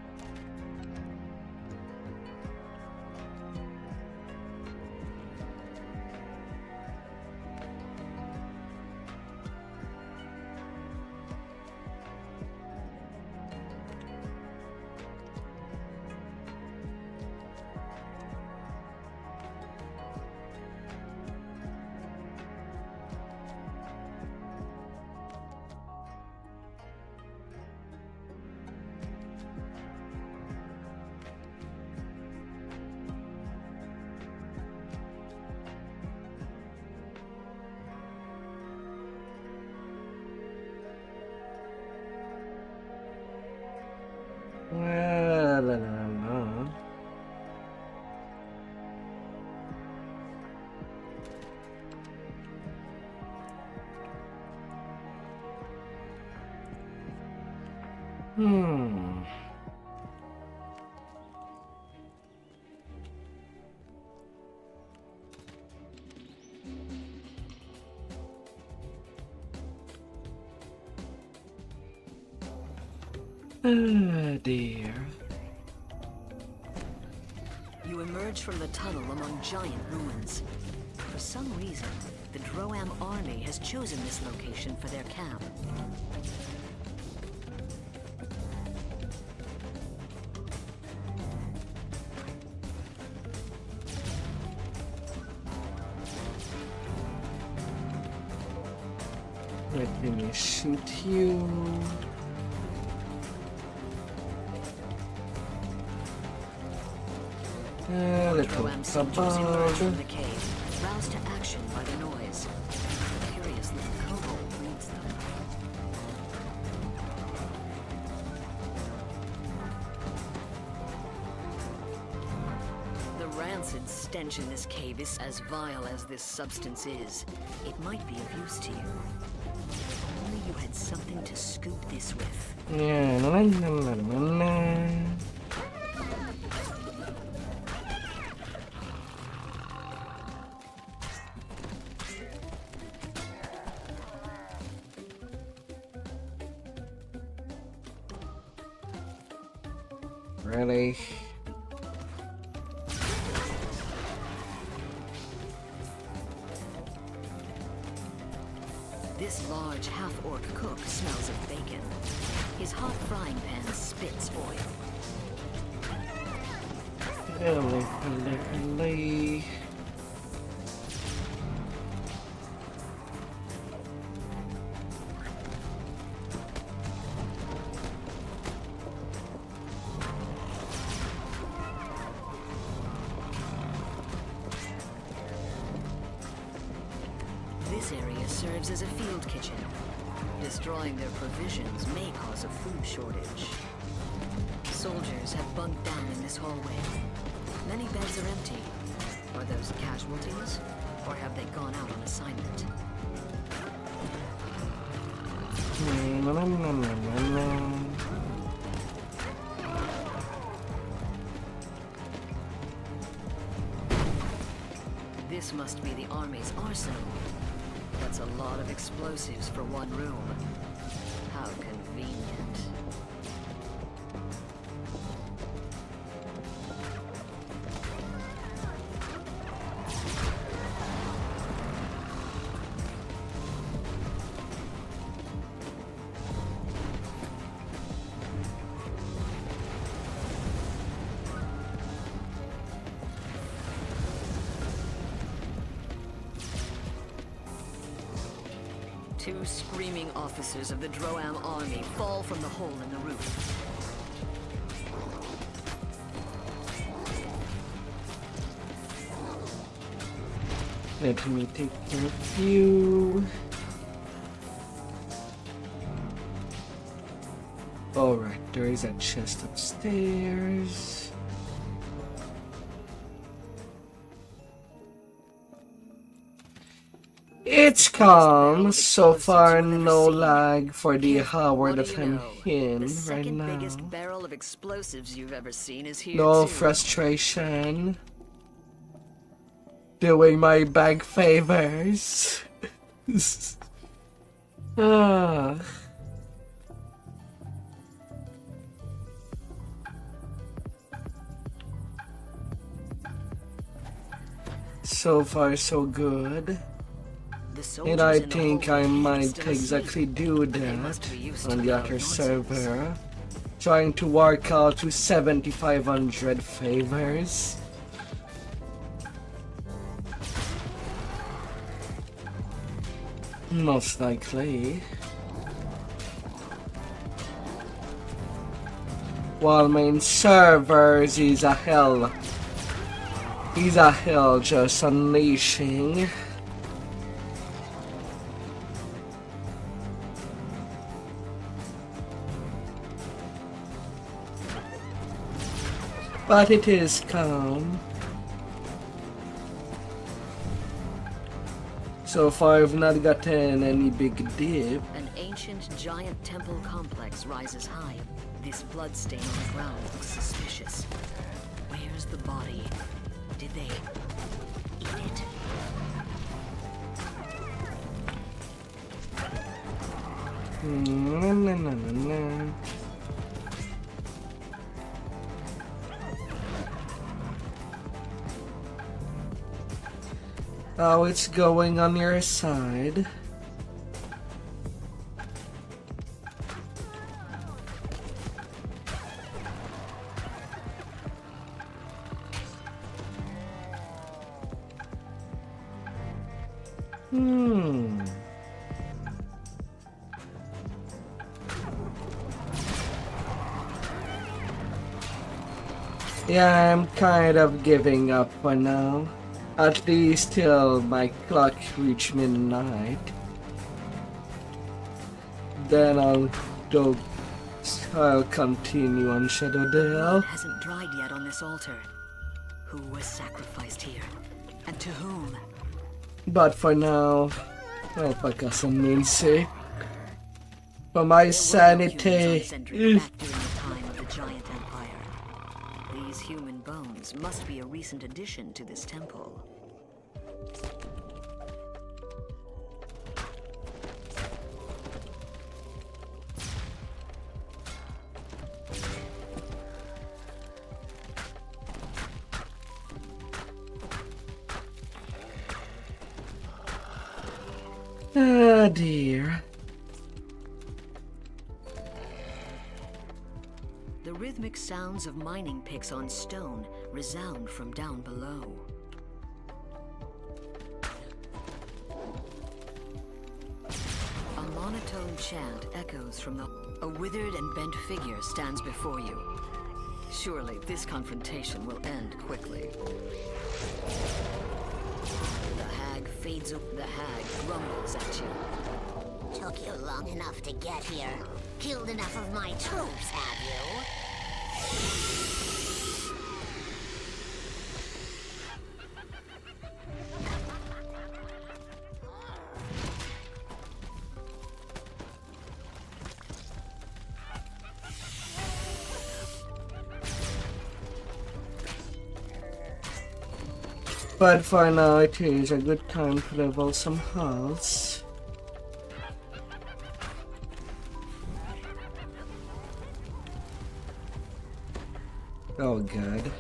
La, la, la, la. Oh dear. You emerge from the tunnel among giant ruins. For some reason, the Droam army has chosen this location for their camp. Let me shoot you. Little Droam soldiers emerge from kabod. the cave, roused to action by the noise. A curious little kobold leads them. The rancid stench in this cave is as vile as this substance is. It might be of use to you. If only you had something to scoop this with. Yeah, la, la, la, la, la. Really? This large half-orc cook smells of bacon. His hot frying pan spits oil. Really, really, really. This area serves as a field kitchen. Destroying their provisions may cause a food shortage. Soldiers have bunked down in this hallway. Many beds are empty. Are those casualties? Or have they gone out on assignment? This must be the army's arsenal. That's a lot of explosives for one room. How convenient. Two screaming officers of the Droam army fall from the hole in the roof. Let me take care of you. Alright, there is a chest upstairs. It's calm. So far, no lag for the hour that I'm in The right second now. biggest barrel of explosives you've ever seen is here No too. frustration. Doing my bank favors. Ah. So far, so good. The soldiers And I in the think hallway I are might still asleep. exactly do They that must be used on to the loud other noises. server. Trying to work out to 7,500 favors. Most likely. While main servers is a hell. Is a hell just unleashing. But it is calm. So far I've not gotten any big dip. An ancient giant temple complex rises high. This bloodstain on the ground looks suspicious. Where's the body? Did they eat it? Na, na, na, na, na. How it's going on your side? Yeah, I'm kind of giving up for now. At least till my clock reach midnight. Then I'll continue on Shadowdale. Blood hasn't dried yet on this altar. Who was sacrificed here? And to whom? But for now, I'll focus on Moonsea. For my sanity. Back during the time of the giant empire. These human bones must be a recent addition to this temple. Ah dear. The rhythmic sounds of mining picks on stone resound from down below. A monotone chant echoes from the... A withered and bent figure stands before you. Surely this confrontation will end quickly. The hag fades up. The hag grumbles at you. Took you long enough to get here. Killed enough of my troops, have you? But for now, it is a good time to level some health. Oh god.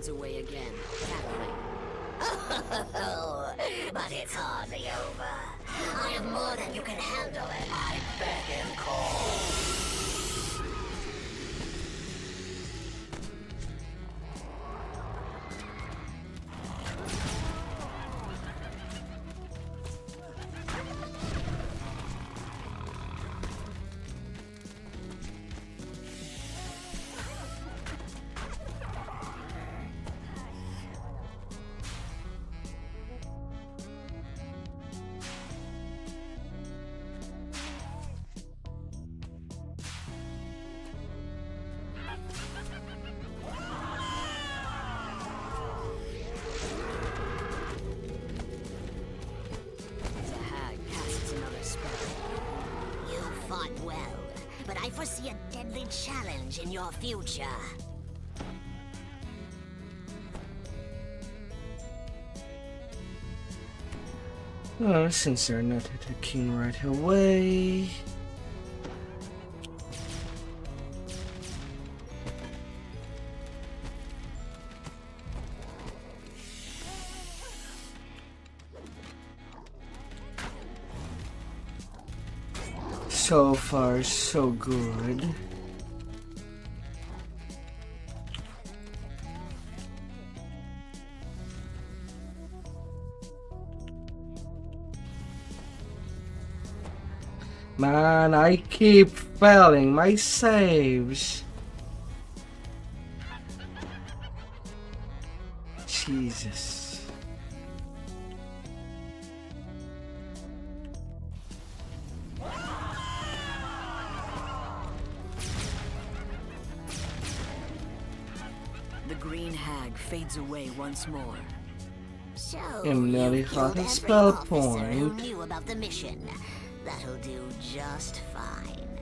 Away again, cackling. Oh, but it's hardly over. I have more than you can handle, and I beg and call. I foresee a deadly challenge in your future. Oh, since they're not attacking right away. So far, so good. Man, I keep failing my saves. Jesus. The green hag fades away once more. So I'm nearly you killed half a every spell officer who point. knew about the mission. That'll do just fine.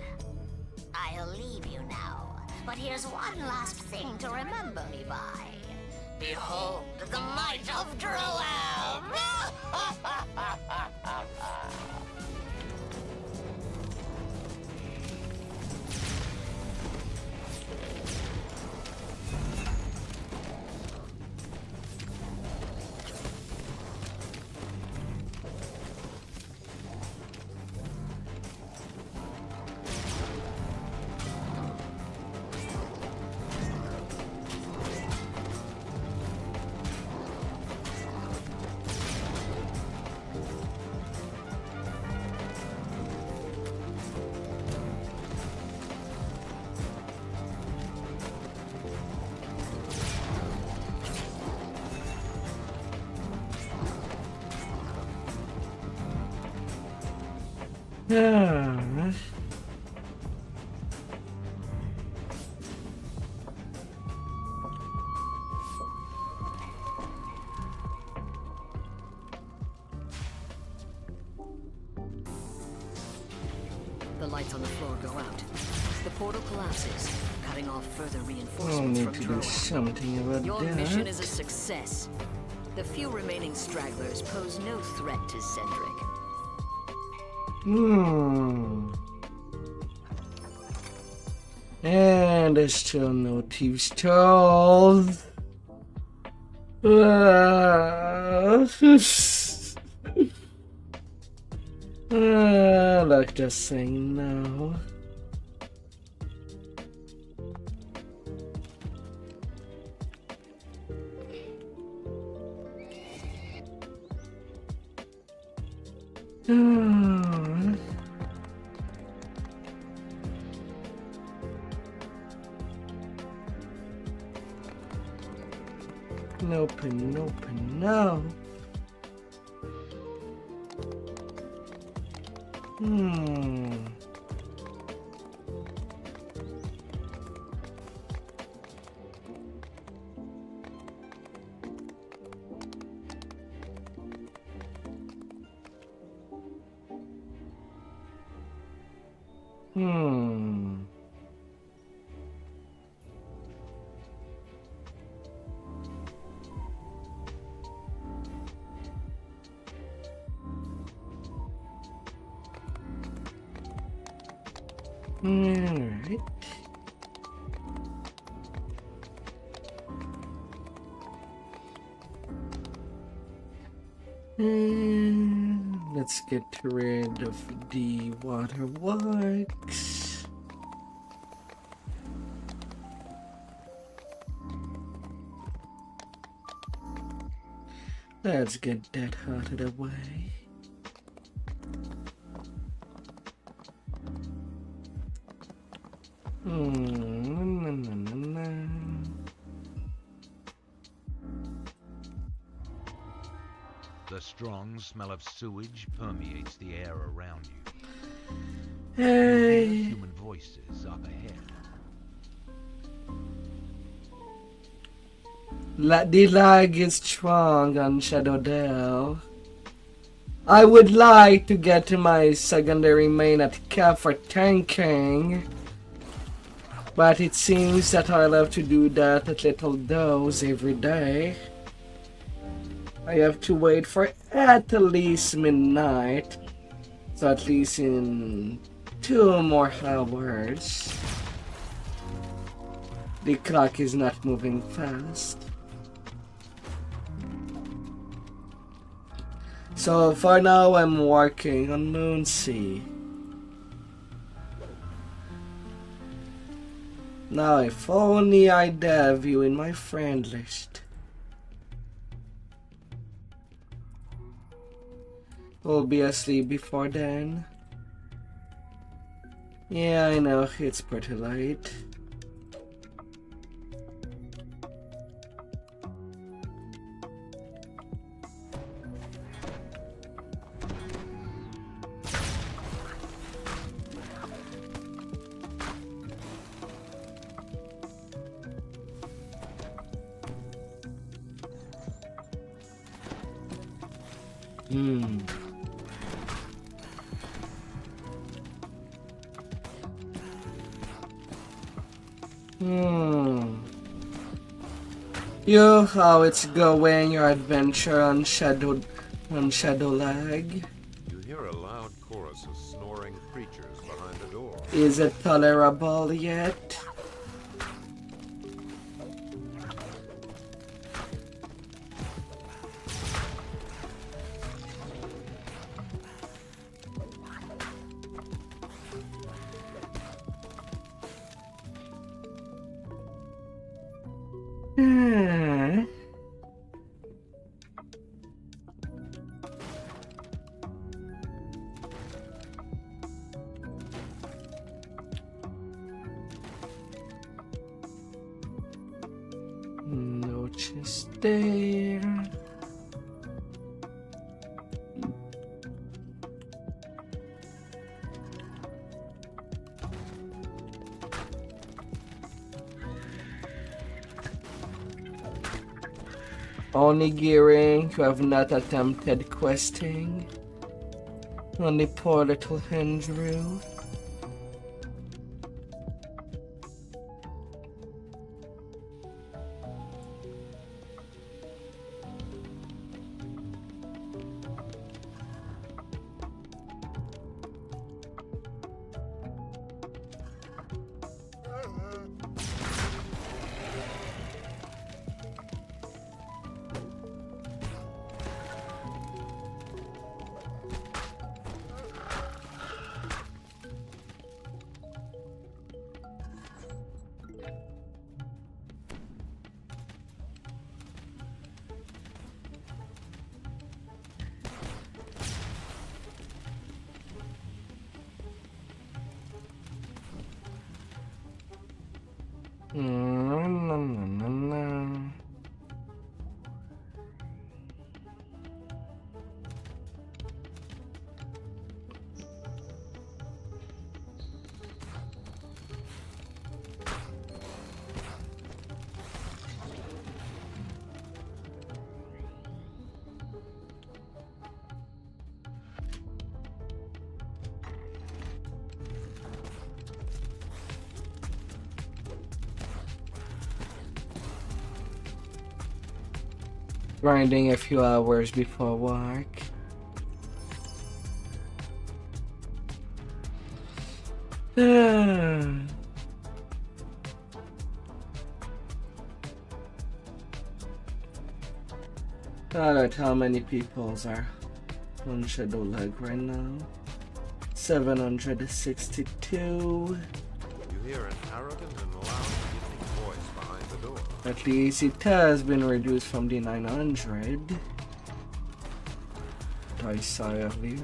I'll leave you now, but here's one last thing to remember me by. Behold the might of Droam! Yeah. The lights on the floor go out. The portal collapses, cutting off further I'll reinforcements need from to do Droam. something about Your that. mission is a success. The few remaining stragglers pose no threat to Cedric. And there's still no thieves' tools. Like just saying no. Nope, no. Alright. Let's get rid of the waterworks. Let's get that out of the way. The strong smell of sewage permeates the air around you. Hey. Human voices up ahead. The lag is strong on Shadowdale. I would like to get to my secondary main at cap for tanking, but it seems that I'll have to do that at little dose every day. I have to wait for at least midnight, so at least in 2 more hours. The clock is not moving fast. So for now I'm working on Moonsea. Now if only I'd have you in my friend list. We'll be asleep before then. Yeah, I know, it's pretty late. You, how it's going, your adventure on Shadowlag? You hear a loud chorus of snoring creatures behind the door. Is it tolerable yet? No chest there. Only gearing who have not attempted questing. Only poor little Andrew. grinding a few hours before work. Alright, how many peoples are on Shadowdale right now? 762. You hear an arrogant and loud yelling voice behind the door. At least it has been reduced from the 900 I saw earlier.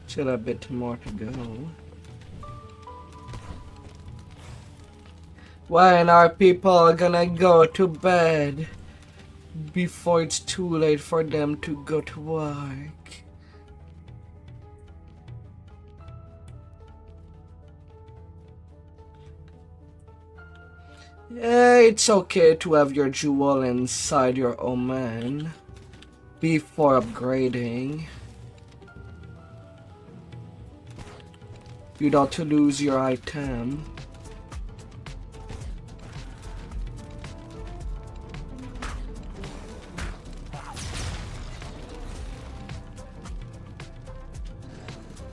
Still a bit more to go. When are people gonna go to bed before it's too late for them to go to work? Yeah, it's okay to have your jewel inside your omen before upgrading. You don't to lose your item.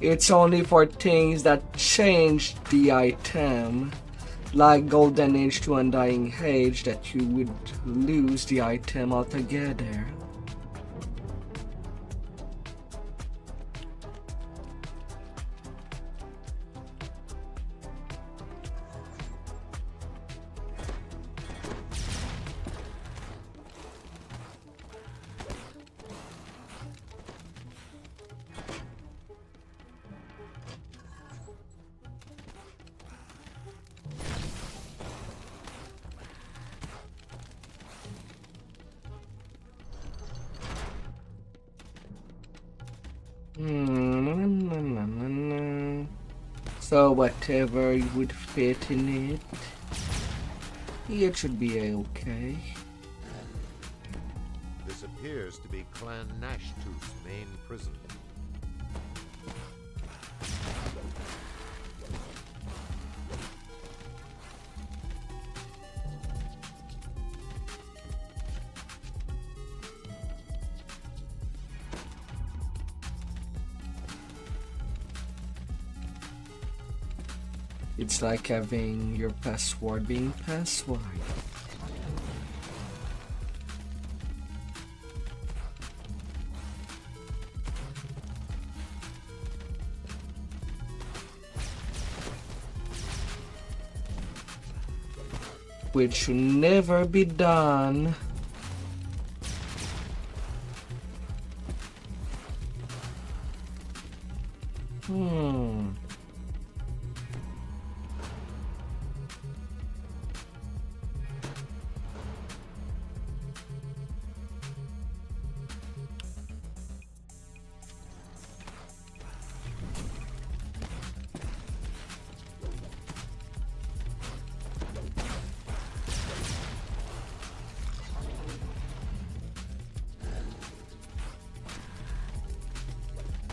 It's only for things that change the item, like Golden Age to Undying Age, that you would lose the item altogether. So whatever you would fit in it should be okay. This appears to be Clan Nashtooth's main prison. It's like having your password being password. Which should never be done.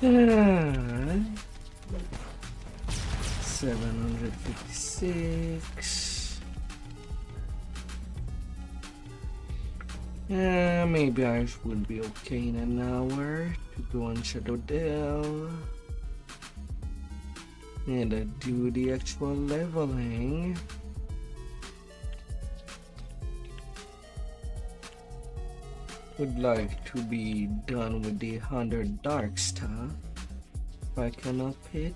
Uh, 756. Maybe I will be okay in an hour to go on Shadowdale and do the actual leveling. Would like to be done with the 100 dark stuff if I can up it.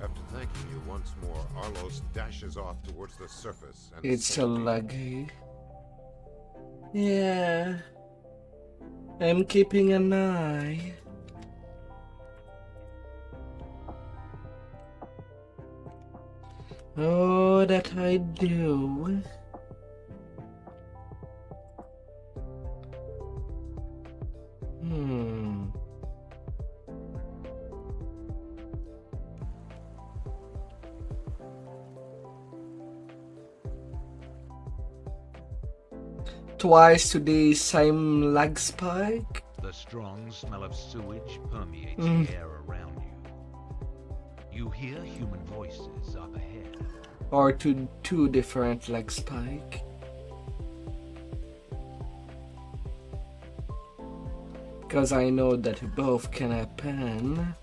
After thanking you once more, Arlos dashes off towards the surface and It's a laggy. Yeah, I'm keeping an eye. Oh, that I do. Twice today, same lag spike. The strong smell of sewage permeates the air around you. You hear human voices up ahead. Or two different lag spike. Because I know that both can happen.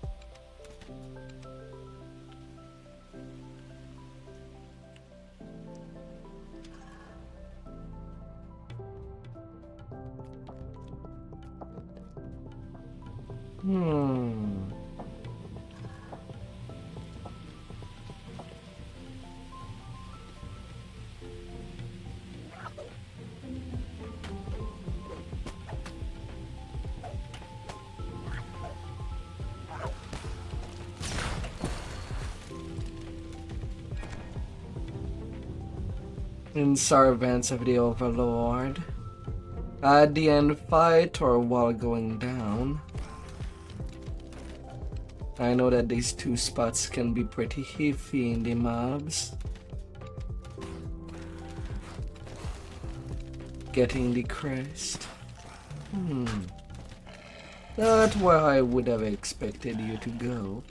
In servants of the Overlord. At the end fight or while going down. I know that these two spots can be pretty iffy in the mobs. Getting the crest. Not where I would have expected you to go.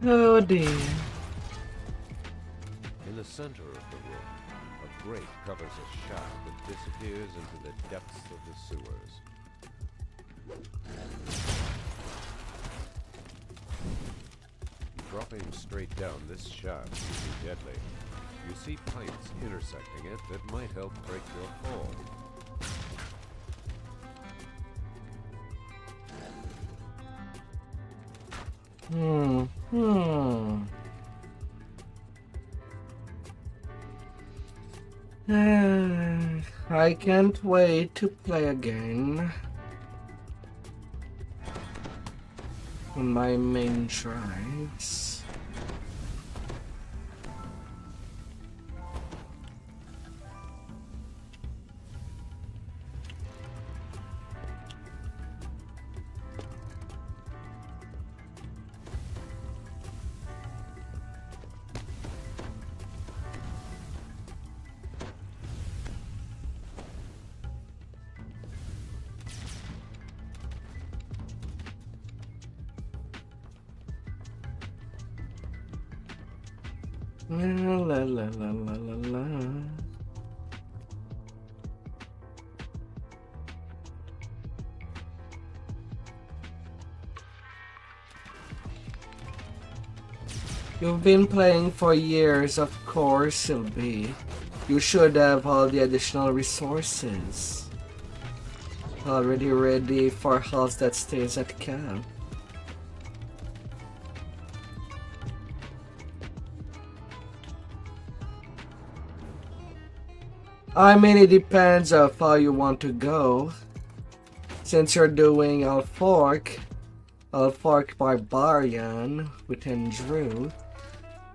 Oh dear. In the center of the room, a grate covers a shaft that disappears into the depths of the sewers. Dropping straight down this shaft can be deadly. You see pipes intersecting it that might help break your fall. I can't wait to play again on my main drives. La la la la la la. You've been playing for years, of course, Sylvie. You should have all the additional resources. Already ready for health that stays at camp. I mean, it depends on how you want to go. Since you're doing Alfork Barbarian with Andrew,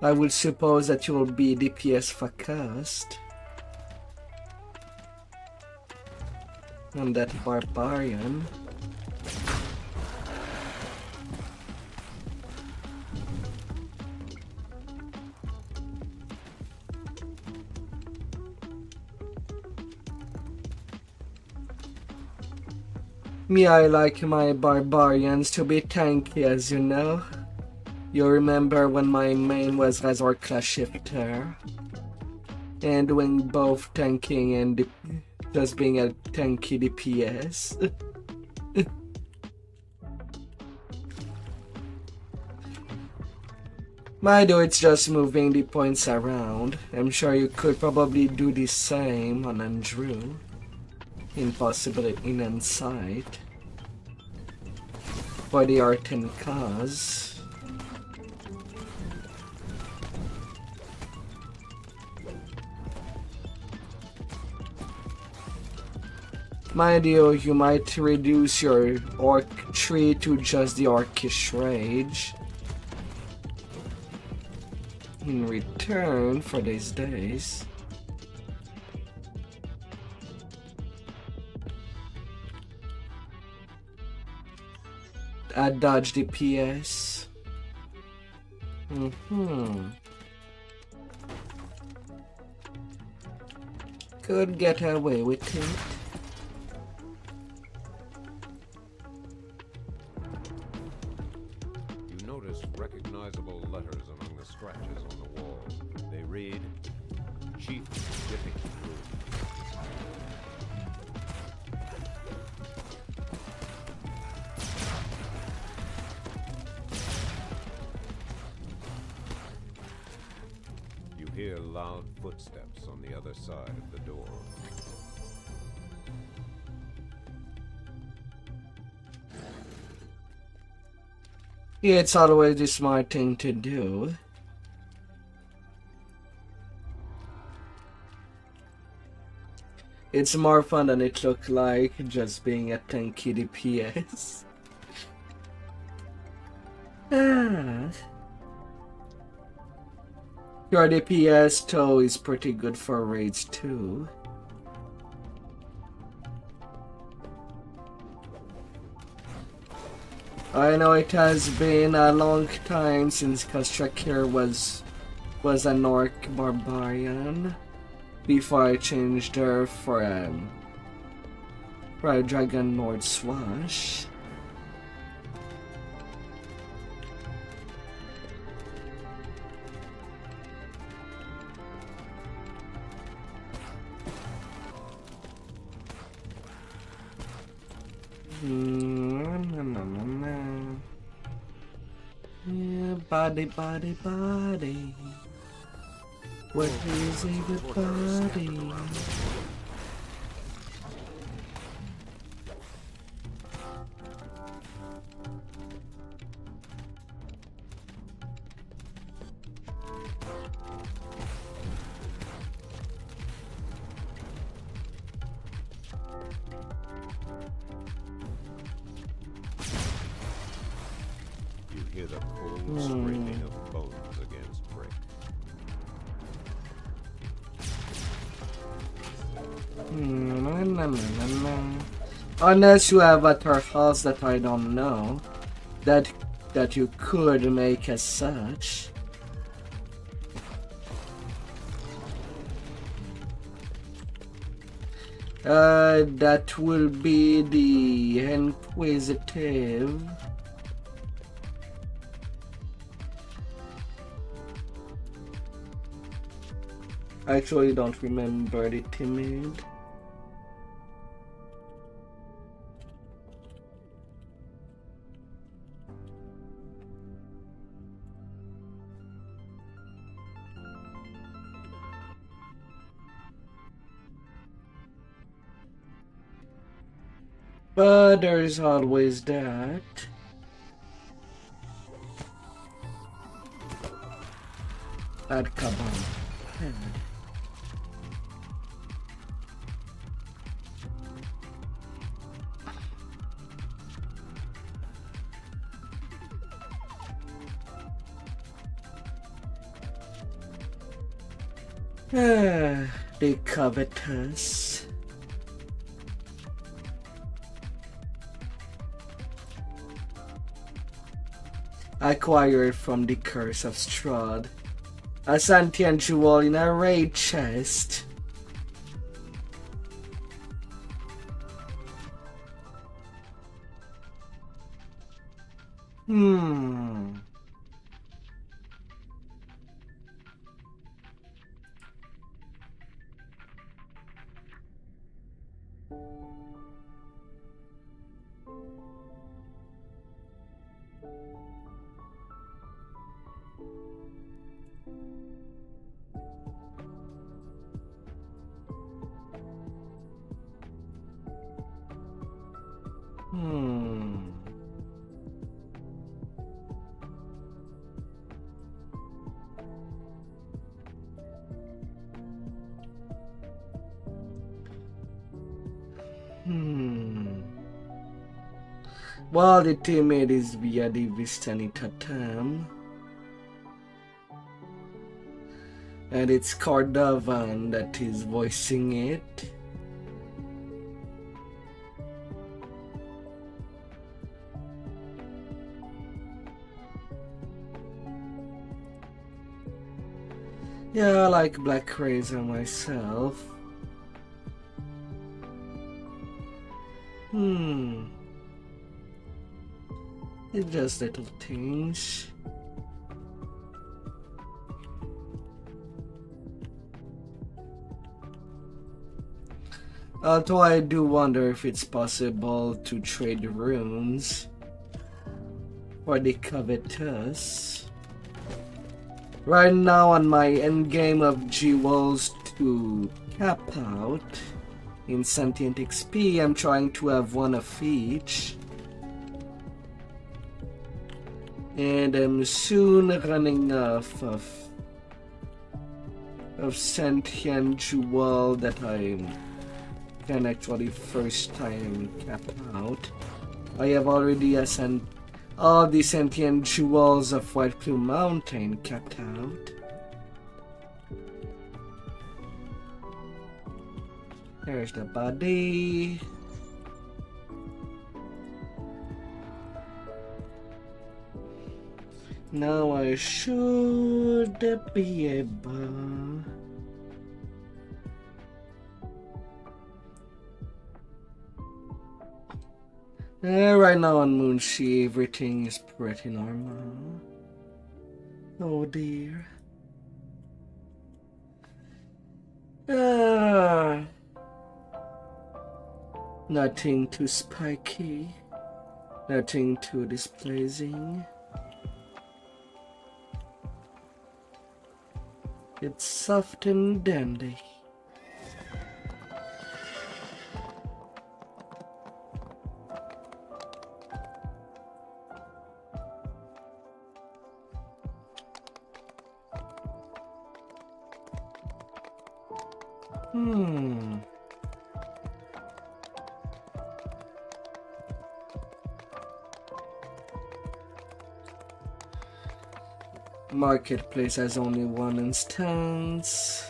I would suppose that you will be DPS focused. On that Barbarian. Me, I like my barbarians to be tanky, as you know. You remember when my main was Razor Class Shifter? And doing both tanking and just being a tanky DPS. Mind you, it's just moving the points around. I'm sure you could probably do the same on Andrew. Impossible in Insight. For the art and cause. Mind you, you might reduce your orc tree to just the orcish rage in return for these days. I dodge DPS. Could get away with it. You notice recognizable letters among the scratches on the wall. They read, Chief Dipping Room. You hear loud footsteps on the other side of the door. Yeah, it's always the smart thing to do. It's more fun than it looked like, just being a tanky DPS. Your DPS though is pretty good for raids too. I know it has been a long time since Kastrakir was an orc barbarian before I changed her for a dragon lord swash. Yeah, body. What is everybody? You hear the cold scraping of bones against brick. Unless you have at her house that I don't know, that you could make as such. That will be the Inquisitive. I actually don't remember the Timid. But there's always that. At Kaban. The covetous. Acquired from the Curse of Strahd. A Santian jewel in a raid chest. Hmm. Well, the teammate is via the Vistani Tatam. And it's Cordovan that is voicing it. Yeah, I like Black Razor myself. It's just little things. Although I do wonder if it's possible to trade runes for the Covetous. Right now on my endgame of jewels to cap out in Sentient XP, I'm trying to have one of each. And I'm soon running off of Sentient Jewel that I can actually first time cap out. I have already all the Sentient Jewels of White Plume Mountain capped out. There's the body. Now I should be able. Right now on Moonsea, everything is pretty normal. Oh dear. Nothing too spiky. Nothing too displeasing. It's soft and dandy. Marketplace has only one instance.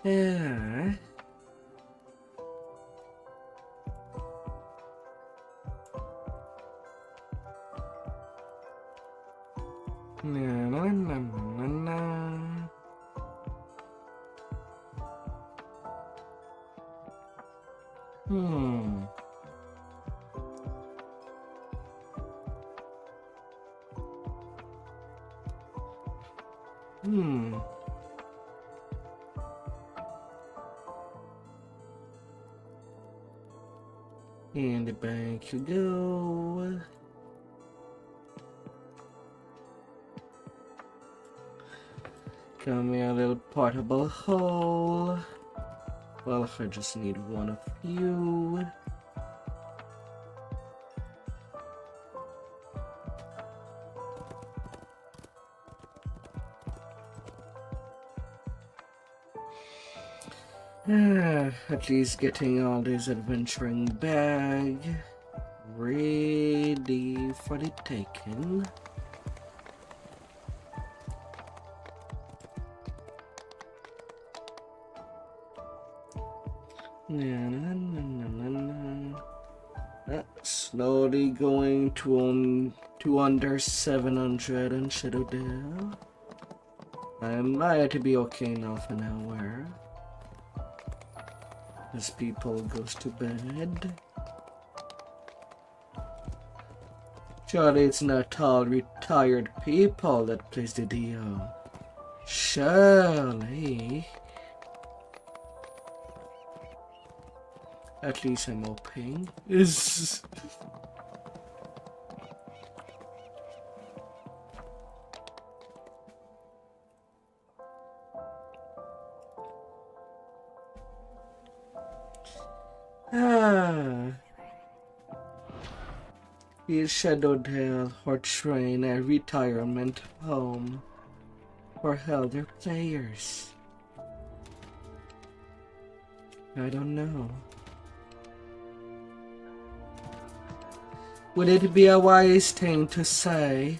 Yeah. In the bank you go. Come here, little portable hole. Well, if I just need one of you. At least getting all this adventuring bag ready for the taking. Slowly going to under 700 in Shadowdale. I might be okay now for an hour. As people goes to bed. Surely it's not all retired people that plays the DDO. Surely. At least I'm hoping. Is Shadowdale or train a retirement home for elder players? I don't know. Would it be a wise thing to say?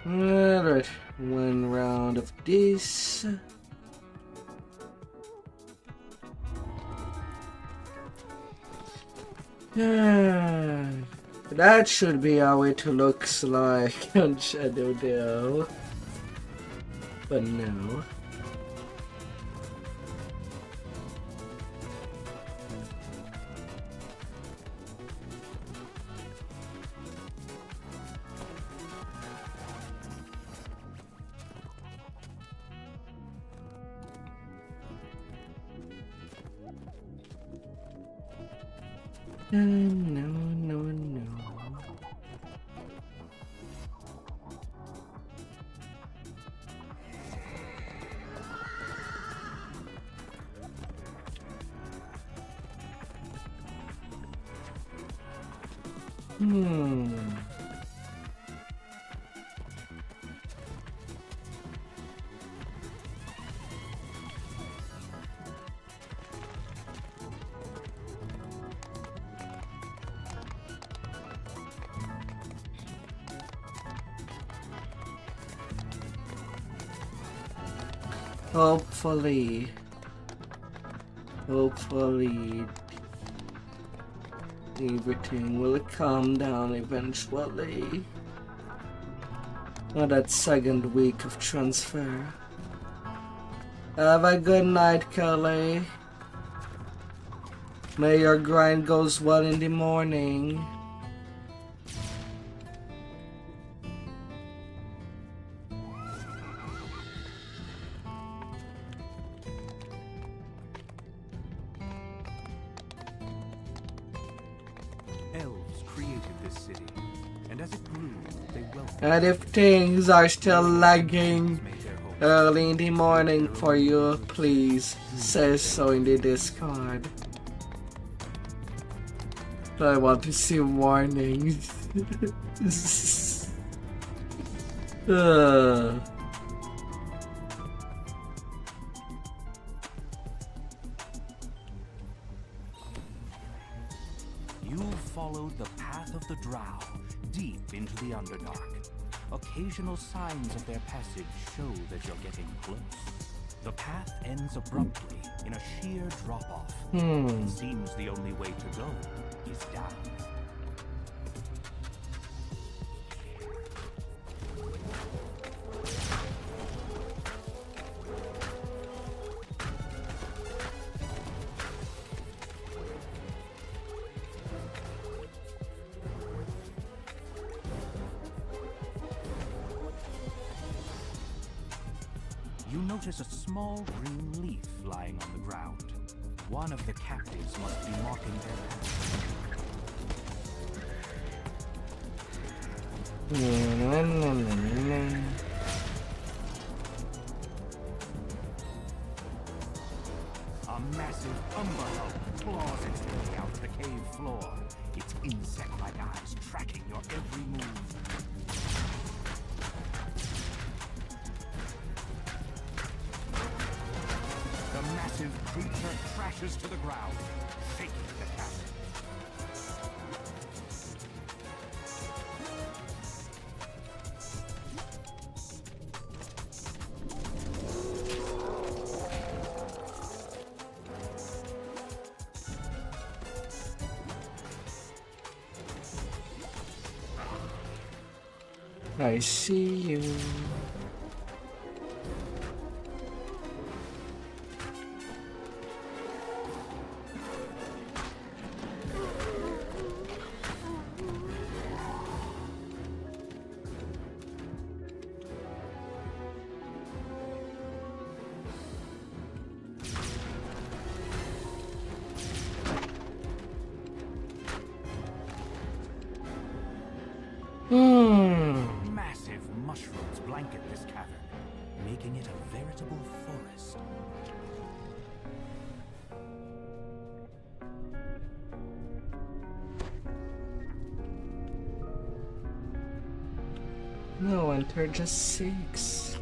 Alright, one round of this. That should be how it looks like on Shadowdale. But no. No. Hopefully everything will calm down eventually. That second week of transfer. Have a good night, Kelly. May your grind goes well in the morning. And if things are still lagging early in the morning for you, please say so in the Discord. I want to see warnings. You've followed the path of the Drow deep into the Underdark. Occasional signs of their passage show that you're getting close. The path ends abruptly in a sheer drop-off. It seems the only way to go is down. You notice a small green leaf lying on the ground. One of the captives must be marking their path. massive umberhug claws its way out of the cave floor, its insect-like eyes tracking your every move. The massive creature crashes to the ground, shaking the cavern. I see you. Massive mushrooms blanket this cavern, making it a veritable forest. No, enter just 6.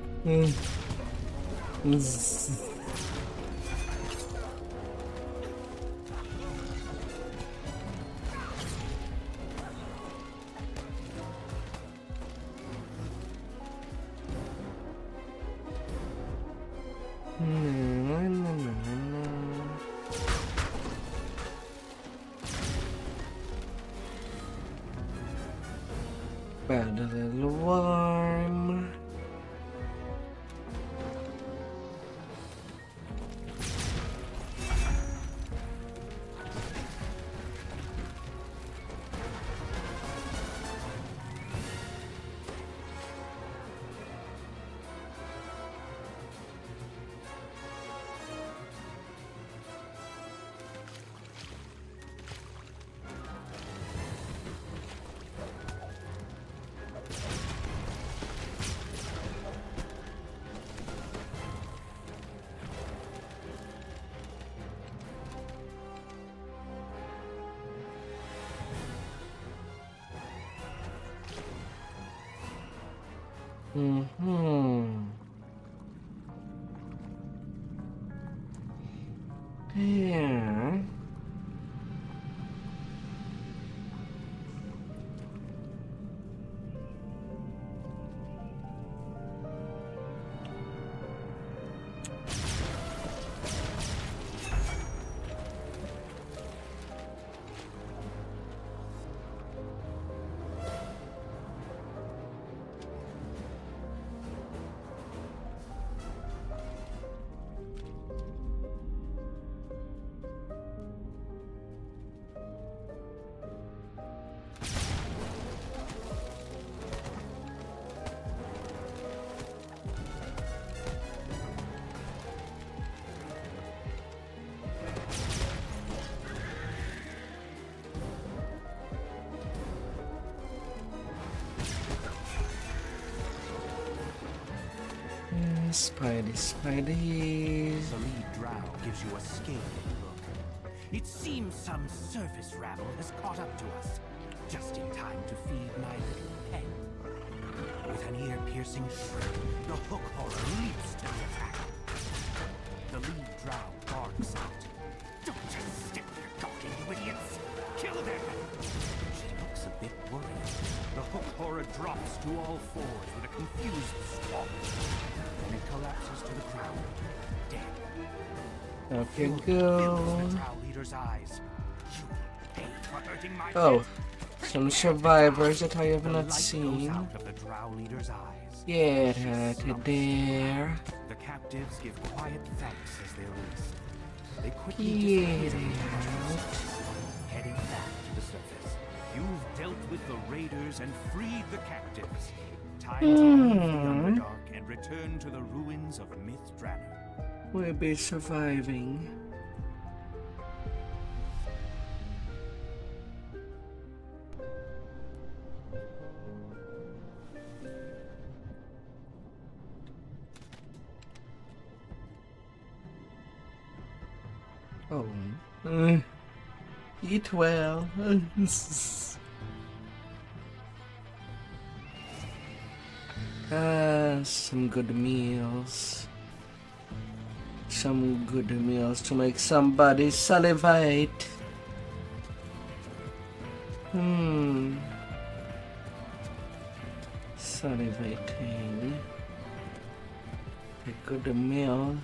Bad little worm. Yeah. Spidey, Spidey. The lead drow gives you a scathing look. It seems some surface rabble has caught up to us, just in time to feed my little pet. With an ear-piercing shriek, the hook horror leaps to the attack. The lead drow barks out. Don't just stick there talking, you idiots! Kill them! She looks a bit worried. The hook horror drops to all fours with a confused squawk. Then it collapses to the ground, dead. Up you Fury fills go. the drow leader's eyes. You will pay for hurting my Oh, pet. some survivors that I have The not light goes seen. out of the drow leader's eyes. Get She out slumps of there. The captives give quiet thanks as they release. They quickly Get disappear into the out. darkness, heading back to the surface. You've dealt with the raiders and freed the captives. Time to leave the Underdark and return to the ruins of Myth Drannor. We'll be surviving. Oh. Eat well. Some good meals. Some good meals to make somebody salivate. Salivating. A good meal.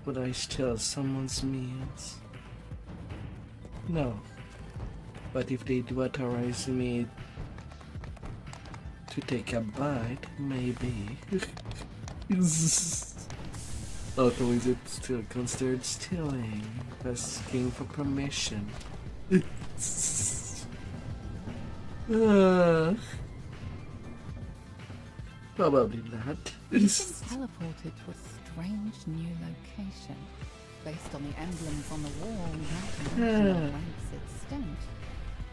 Would I steal someone's meals? No. But if they do authorize me to take a bite, maybe. Although is it still considered stealing? Asking for permission. Probably not. Teleported to a strange new location. Based on the emblems on the wall, and its stench,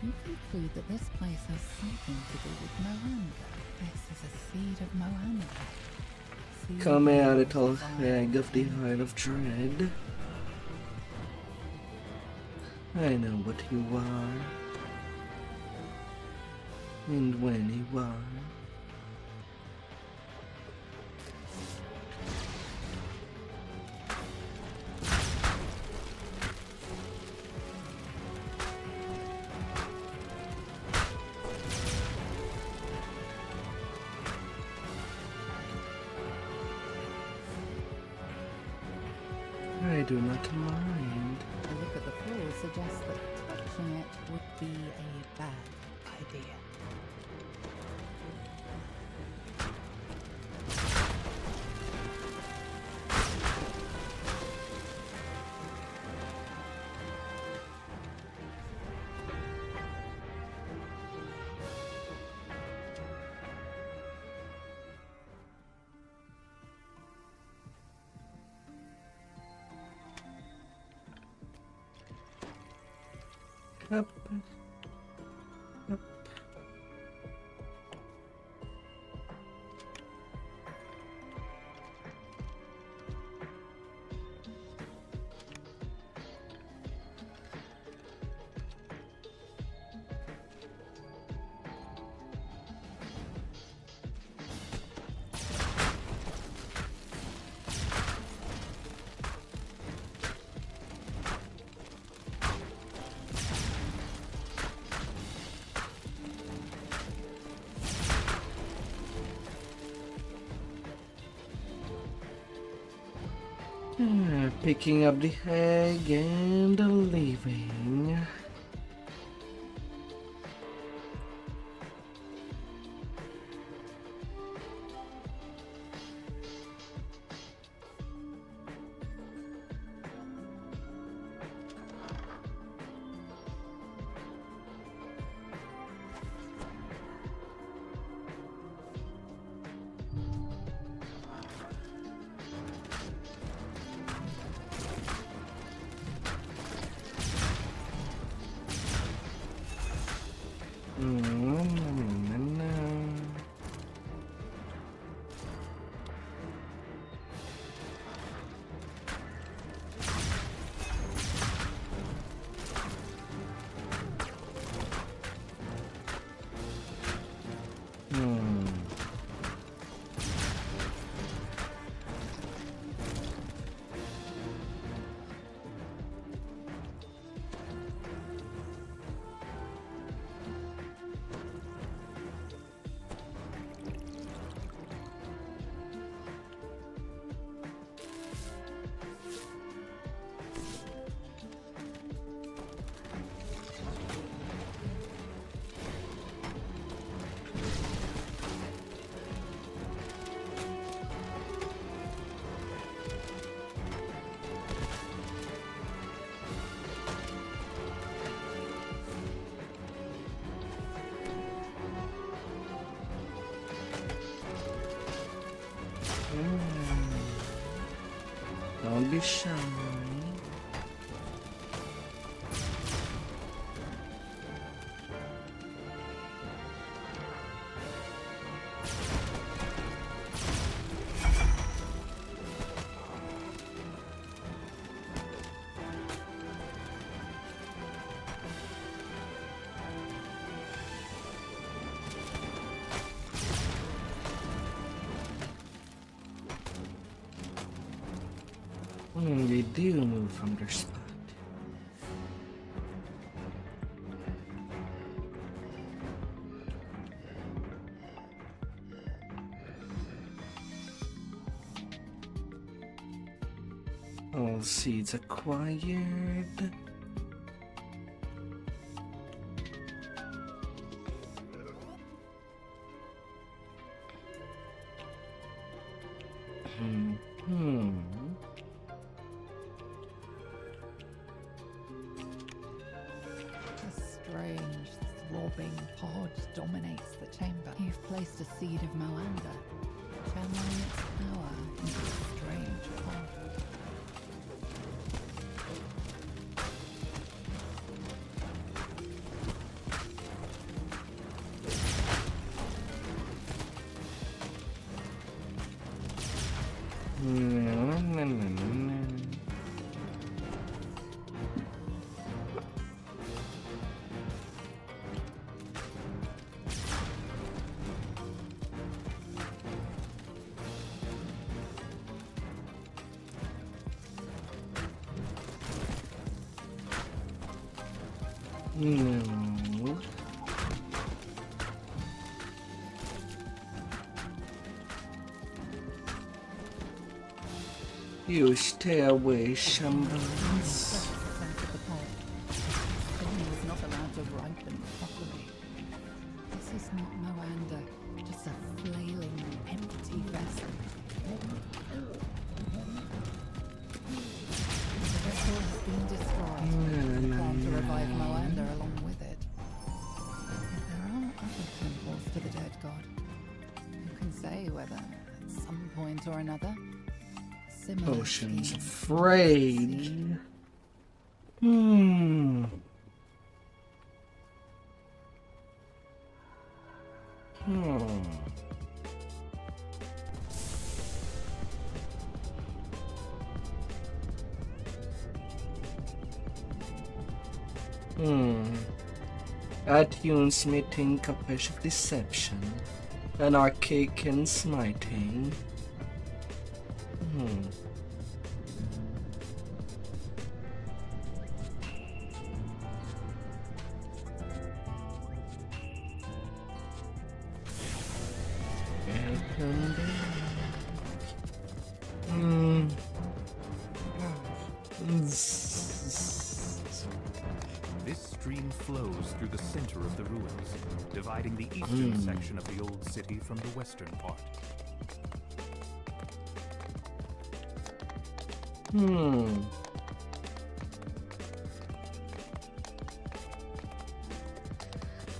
you conclude that this place has something to do with Moanda. This is a seed of Moanda. Come here, little hag of the Heart of Dread. I know what you are. And when you are. I do not mind. A look at the floor suggests that touching it would be a bad idea. Up. Up. Picking up the egg and leaving. Don't be shy. They do move from their spot. All seeds acquired. A strange, throbbing pod dominates the chamber. You've placed a seed of Moanda, channeling its power into a strange pod. No. You stay away, Shambles. Sense of the pod. Thing was not allowed to ripen properly. This is not Moanda, just a flailing, empty vessel. The vessel has been destroyed. We plan to revive Moanda along with it. Yet there are other temples to the dead god. Who can say whether, at some point or another, similar Potions schemes of will rage. succeed? Attuned smithing, capacious of deception, an archaic in smiting. This stream flows through the center of the ruins, dividing the eastern section of the old city from the western part.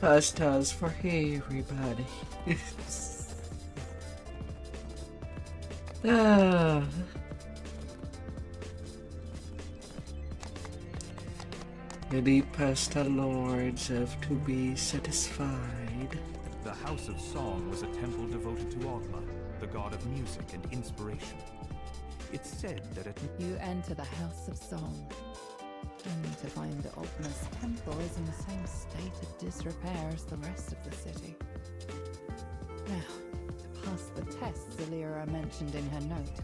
Pastas for everybody. The pasta lords have to be satisfied. The House of Song was a temple devoted to Ogma, the god of music and inspiration. It's said that at You enter the House of Song, only to find Ogma's temple is in the same state of disrepair as the rest of the city. Now, to pass the tests Alira mentioned in her note,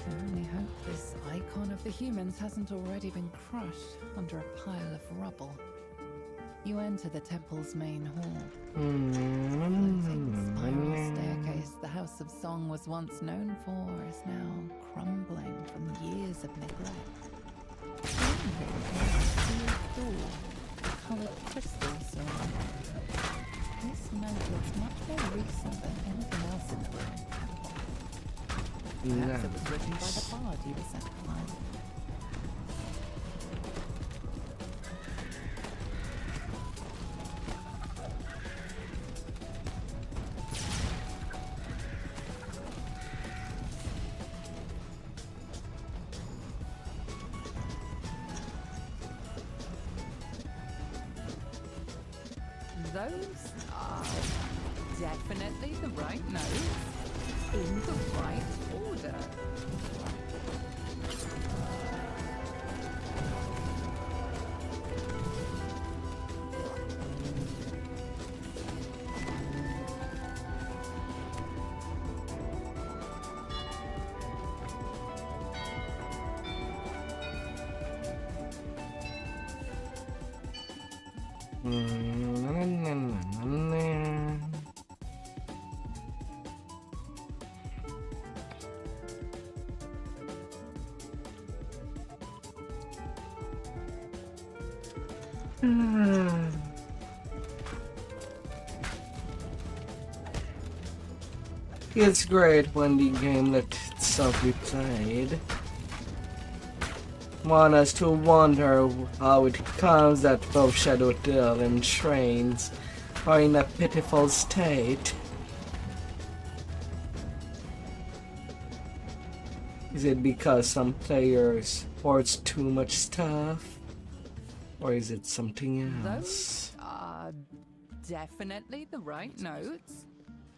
I only hope this icon of the humans hasn't already been crushed under a pile of rubble. You enter the temple's main hall. Floating spiral staircase the House of Song was once known for is now crumbling from years of neglect. Coloured crystals surround. This note looks much more recent than anything else in the room. Perhaps it was written by the bard you were sent to find. Those are definitely the right notes in the right order. It's great when the game lets itself be played. Want us to wonder how it comes that both Shadowdale and trains are in a pitiful state. Is it because some players hoards too much stuff? Or is it something else? Those are definitely the right notes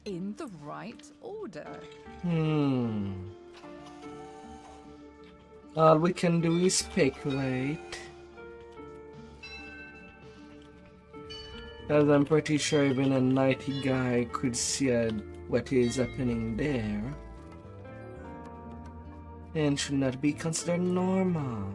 in the right order. All we can do is speculate. As I'm pretty sure even a nighty guy could see what is happening there. And should not be considered normal.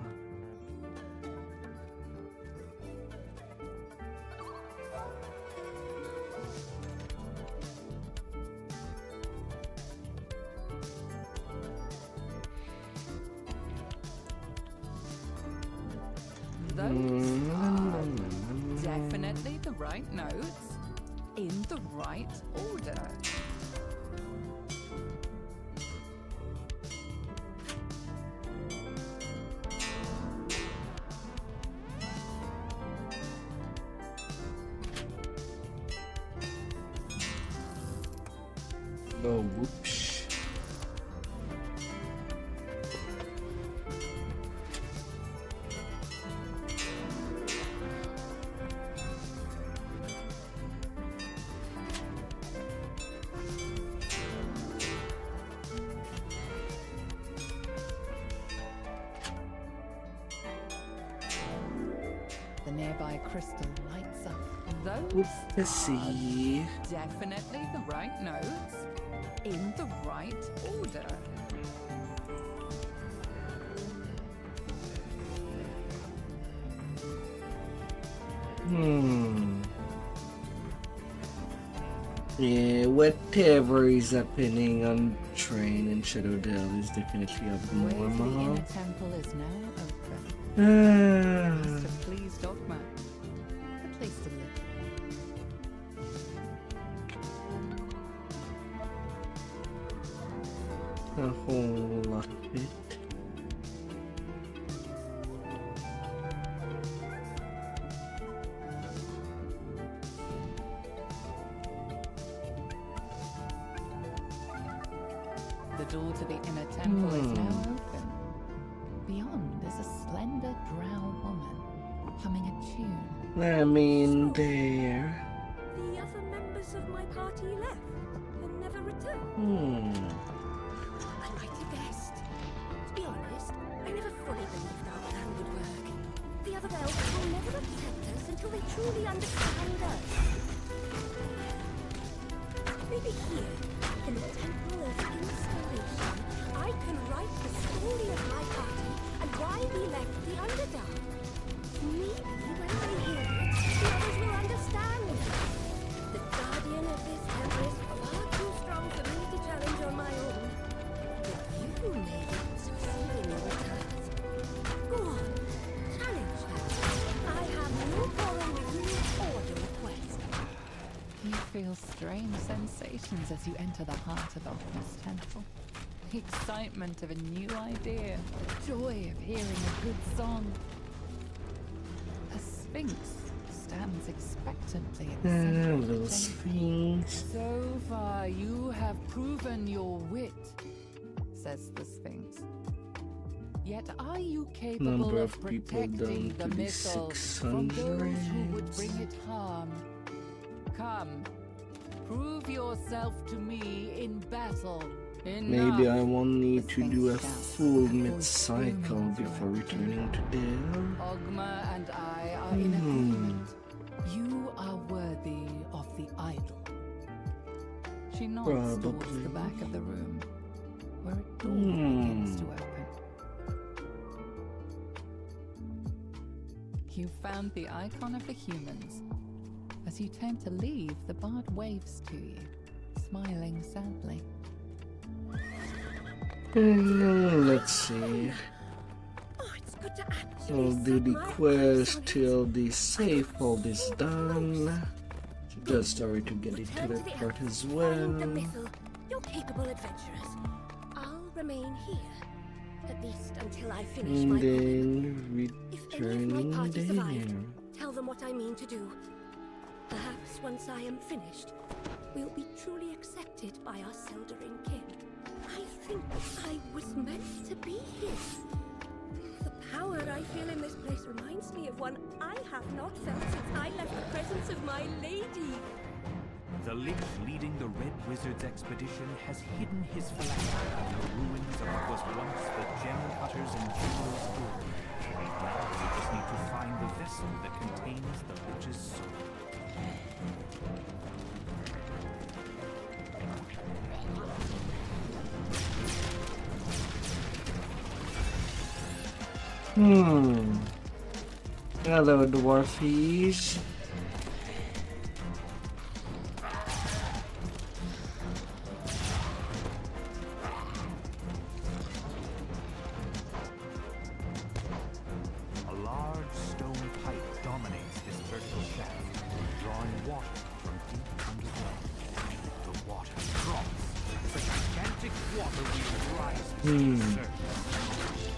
Those are definitely the right notes in the right order. Oh, whoops. The nearby crystal lights up. Those Whoopsie. are definitely the right notes in the right order. Yeah, whatever is happening on train in Shadowdale is definitely The way to the abnormal. inner temple is now open. Ah, To please Dogma. A place to live. a whole lot of it. The door to the inner temple is now open. Beyond is a slender drow woman humming a tune. I mean, there. The other members of my party left and never returned. I might have guessed. To be honest, I never fully believed our plan would work. The other elves will never accept us until they truly understand us. Maybe here, in the Temple of Inspiration, I can write the story of my party and why we left the Underdark. Maybe when they hear it, the others will understand. The guardian of this temple is far too strong for me to challenge on my own. But you may succeed in your task. Go on, challenge her. I have no problem with you or your request. You feel strange sensations as you enter the heart of Alchemist Temple. The excitement of a new idea, the joy of hearing a good song. A sphinx stands expectantly at the center of the Little temple. sphinx. So far, you have proven your wit, says the Sphinx. Yet are you capable Number of of people protecting down the to the missile from those who would 600s. bring it harm? Come, prove yourself to me in battle. Maybe I won't need to do a Sphinx full shouts, mid-cycle booming before through returning to Dale. Ogma and I are in agreement. You are worthy of the idol. She nods towards the Probably. back of the room, where a door begins to open. You found the icon of the humans. As you turn to leave, the bard waves to you, smiling sadly. Let's see. Oh, it's good to actually I'll do set the my eyes quest on it. till the safe hold is done. Just sorry to get into Return to that the part elf, as find the well. missile. You're capable adventurers. I'll remain here, at least until I finish my And mission. then If any of my return party survive, there. tell them what I mean to do. Perhaps once I am finished, we'll be truly accepted by our Seldering kin. I think I was meant to be here. The power I feel in this place reminds me of one I have not felt since I left the presence of my lady. The Lich leading the Red Wizard's expedition has hidden his phylactery in the ruins of what was once the Gem Cutters and Jewelers Guild. Now we just need to find the vessel that contains the Lich's soul. Hello, dwarfies. A large stone pipe dominates this vertical shaft, drawing water from deep underground. The water drops. The gigantic water wheel rises to the surface.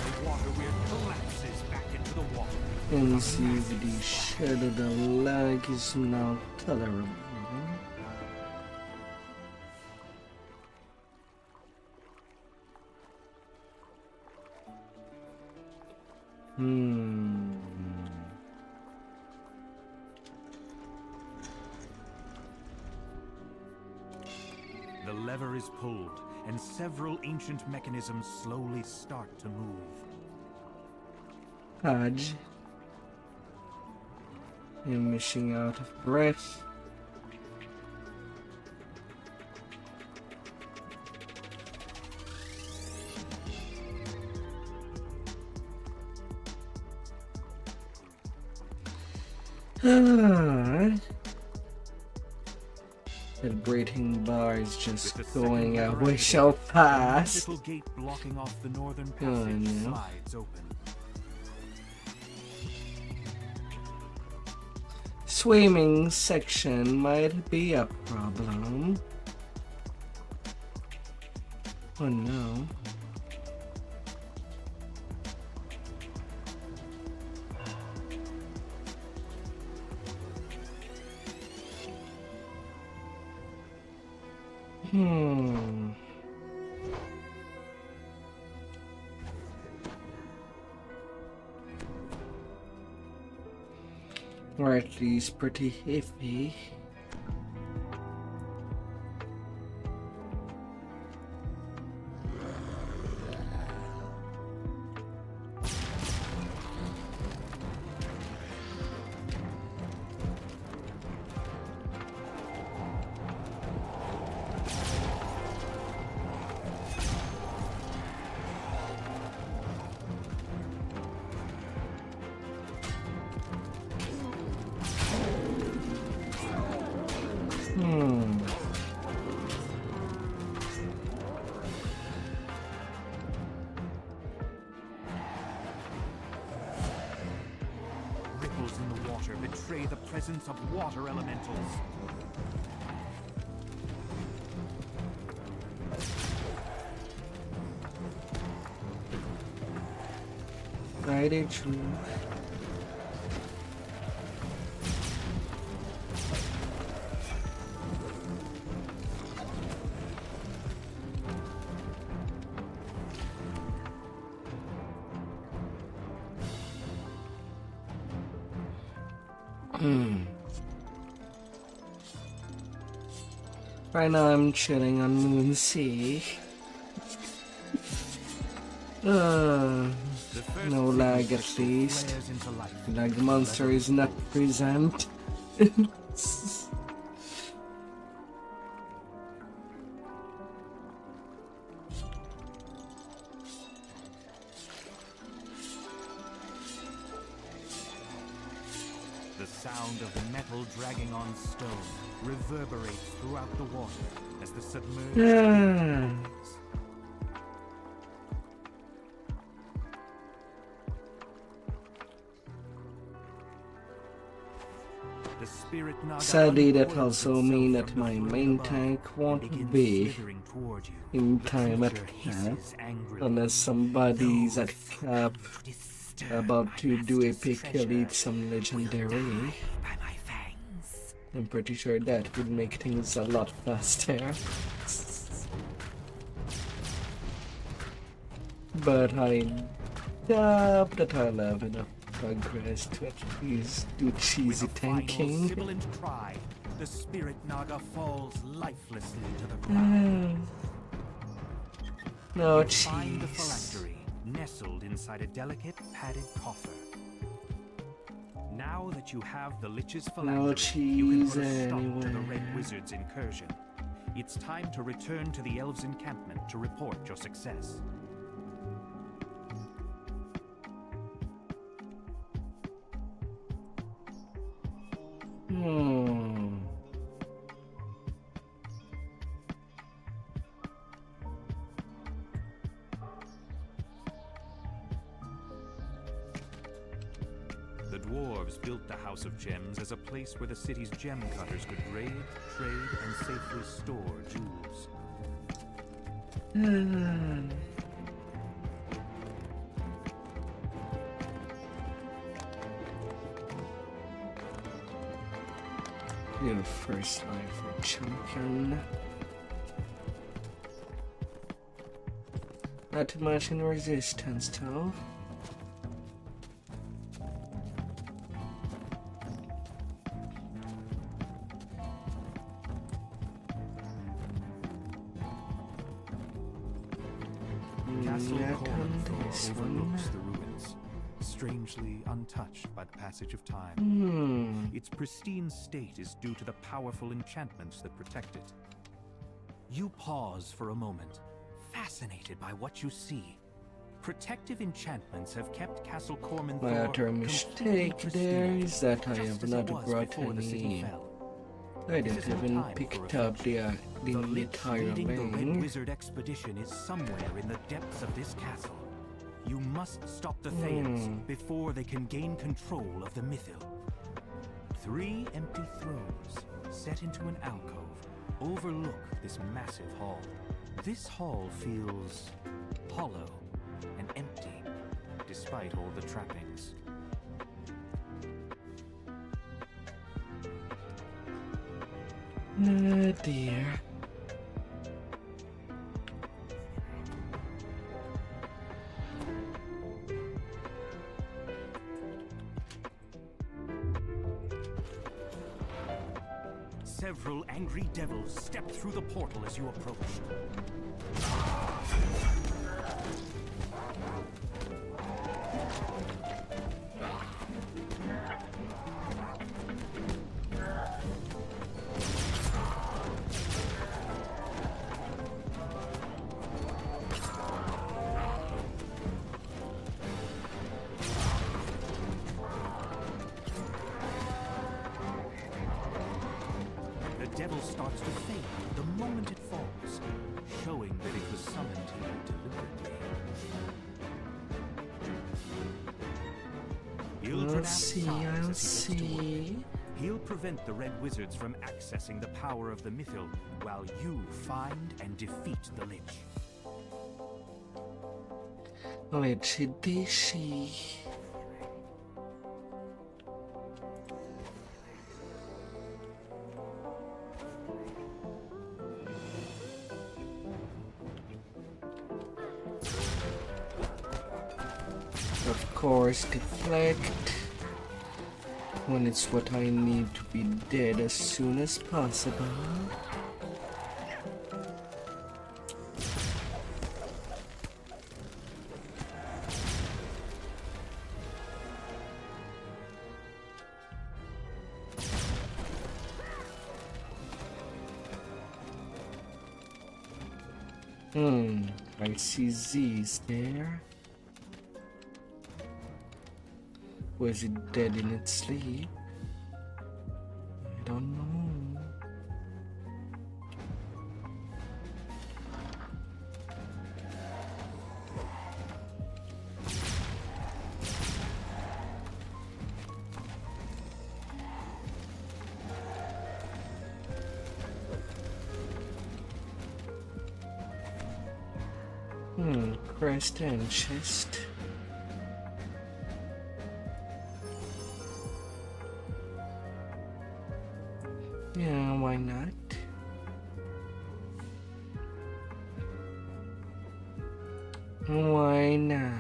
The water wheel collapses back into the water. And see if the Shadowdale lag is now tolerable. The lever is pulled, and several ancient mechanisms slowly start to move. Hodge. I'm missing out of breath. That breathing bar is just With the going second away lever so activated, fast. the magical gate blocking off the northern Oh, passage no. slides open. Swimming section might be a problem. Oh no. Or at least pretty iffy. Ripples in the water betray the presence of water elementals. Right, it's true. Right now I'm chilling on Moonsea. No lag at least. Flares into life. Lag monster is not present. The sound of metal dragging on stone reverberates throughout the water as the submerged begins. The spirit naga Sadly, that uncoils also itself means that from the my fluid main above tank and won't begins be slithering toward you. in The time at creature camp hisses angrily. unless somebody's at camp Disturb about my to do a master's pick treasure elite some will legendary. die by my fangs. I'm pretty sure that would make things a lot faster. But I doubt that I'll have enough progress to at least do cheesy With a final tanking. sibilant cry, the spirit naga falls lifelessly to the ground. No Find the cheese. phylactery, nestled inside a delicate padded coffer. Now that you have the Lich's phylactery, you can cheese put a stop to the anywhere. Red Wizard's incursion. It's time to return to the Elves' encampment to report your success. The dwarves built the House of Gems as a place where the city's gem cutters could raid, trade, and safely store jewels. Your first life for champion. Not much in resistance though. Castle Yeah, Cornthor this overlooks one. the ruins, strangely untouched by the passage of time. Its pristine state is due to the powerful enchantments that protect it. You pause for a moment, fascinated by what you see. Protective enchantments have kept Castle Cornthor My utter completely mistake there pristine, is that I just have as not it was brought before the city any. fell. I This didn't isn't even time picked for up the The Lich entire leading the Red wing. Wizard expedition is somewhere in the depths of this castle. You must stop the Thayers before they can gain control of the Mythil. 3 empty thrones set into an alcove overlook this massive hall. This hall feels hollow and empty, despite all the trappings. Oh dear. Several angry devils step through the portal as you approach. The devil starts to fade the moment it falls, showing that it was summoned here deliberately. He'll I'll pronounce see, sighs I'll as he gets to work. see. He'll prevent the Red Wizards from accessing the power of the Mythil while you find and defeat the Lich. Lichy dishy. Of course, deflect when it's what I need to be dead as soon as possible. I see Z's there. Was it dead in its sleep? crest and chest. Yeah, why not? Why not?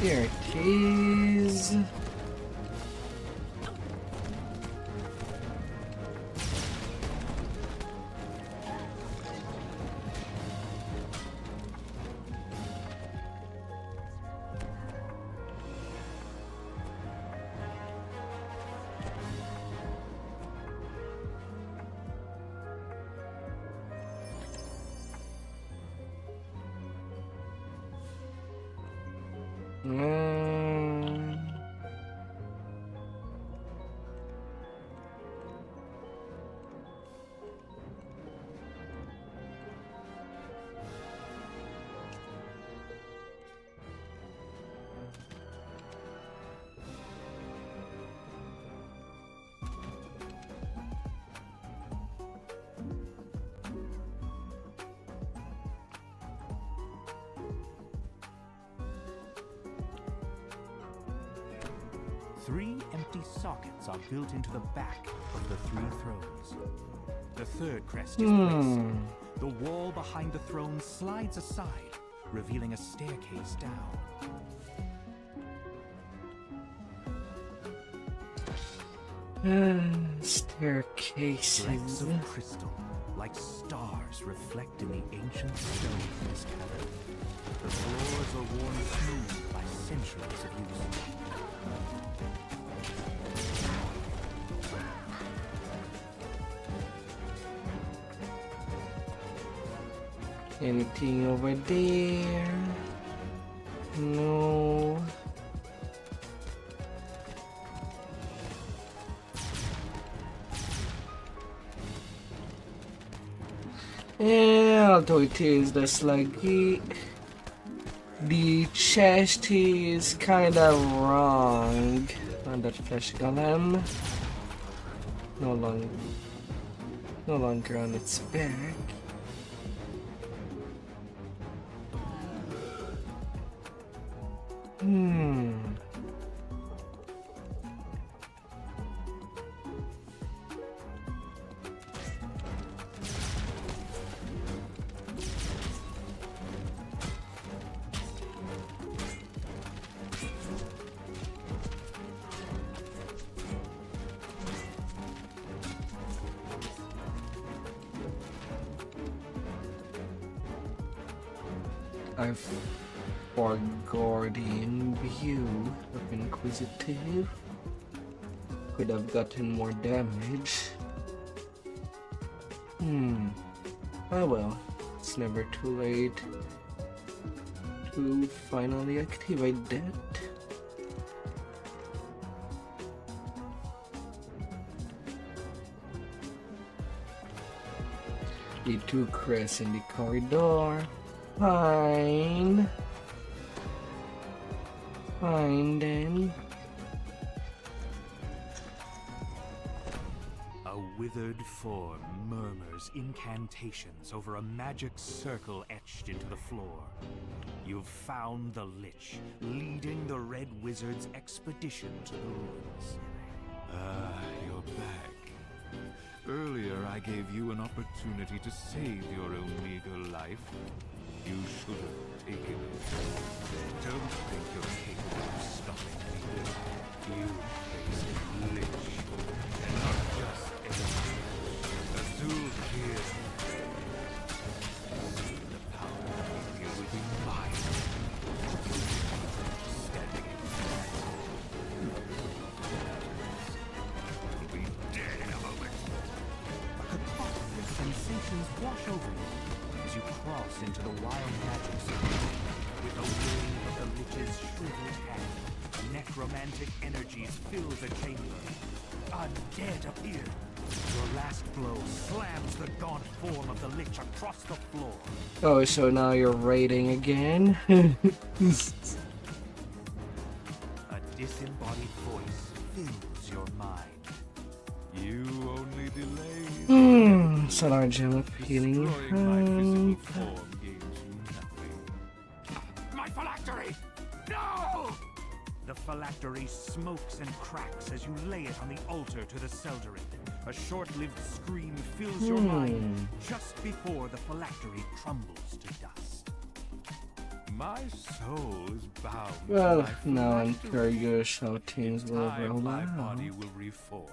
Here it is. Three empty sockets are built into the back of the three thrones. The third crest is placed. The wall behind the throne slides aside, revealing a staircase down. Staircases. Flecks of crystal, like stars, reflect in the ancient stone of this cavern. The floors are worn smooth by centuries of use. Anything over there? No. Yeah, although it is the sluggy, the chest is kinda wrong on that flesh golem. No longer on its back. I've forgotten view of Inquisitive. Could have gotten more damage. Oh well, it's never too late to finally activate that. The two crests in the corridor. Fine. Fine then. A withered form murmurs incantations over a magic circle etched into the floor. You've found the Lich, leading the Red Wizard's expedition to the ruins. You're back. Earlier I gave you an opportunity to save your own meager life. You should have taken it. Don't think you're capable of stopping me. You face a Lich, and not just a Azul here. The power of you will be mine. Standing in front. senses wash over you as you cross into the wild magic zone. With a wave of the Lich's shriveled hand, necromantic energies fill the chamber. Undead appear. Your last blow slams the gaunt form of the Lich across the floor. Oh, so now you're raiding again? A disembodied voice fills your mind. You only delay. Solar gem appealing. Destroying my physical form gains you nothing. My phylactery! No! The phylactery smokes and cracks as you lay it on the altar to the Seldarin. A short-lived scream fills your mind just before the phylactery crumbles to dust. My soul is bound. Well, to my now phylactery. Imperial shoutings will Time roll my out. body will reform.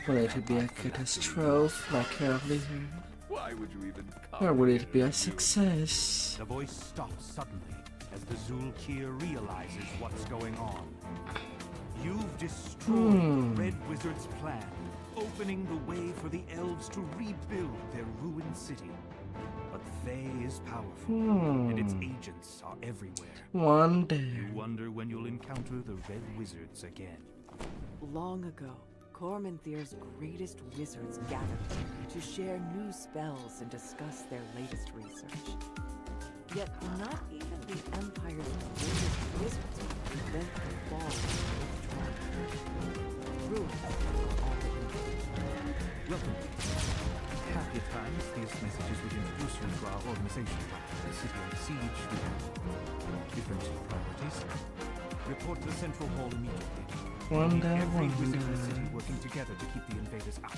Will it be a catastrophe like carefully heard? Why would you even come Or will it here, be a you? success? The voice stops suddenly as the Zulkir realizes what's going on. You've destroyed the Red Wizard's plan, opening the way for the elves to rebuild their ruined city. But Fae is powerful, and its agents are everywhere. One day. You wonder when you'll encounter the Red Wizards again. Long ago, Corminthir's greatest wizards gathered to share new spells and discuss their latest research. Yet not even the Empire's greatest wizards could prevent the fall of the dragon. Ruins are all that remain. Welcome. Happy at times, these messages would introduce you to our organization. The city under siege, we have different priorities. Report to the Central Hall immediately. We need every wizard in the city working together to keep the invaders out.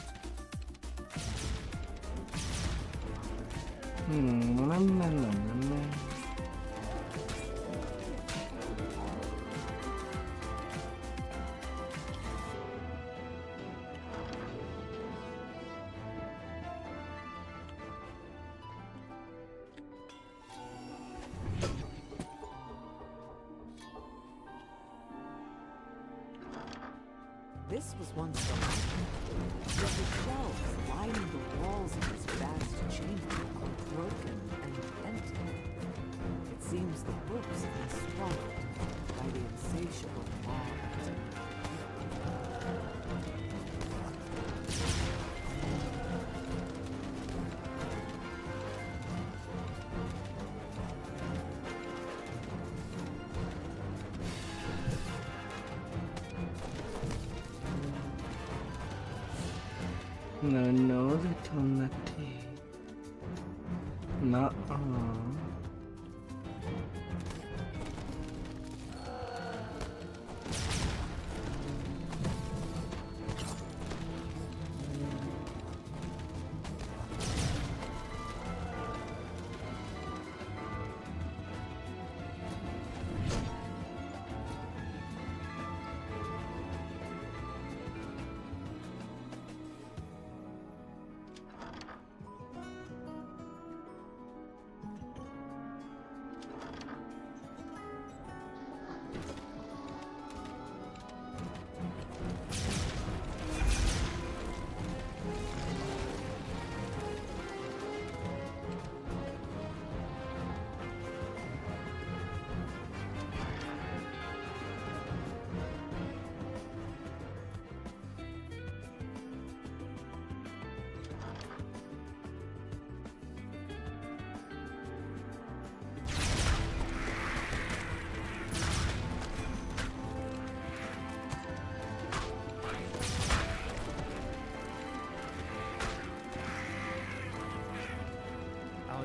This was once the yet the shelves lining the walls of this vast chamber are broken and empty. It seems the books have been swallowed by the insatiable mind. No, detonate. Nuh-uh.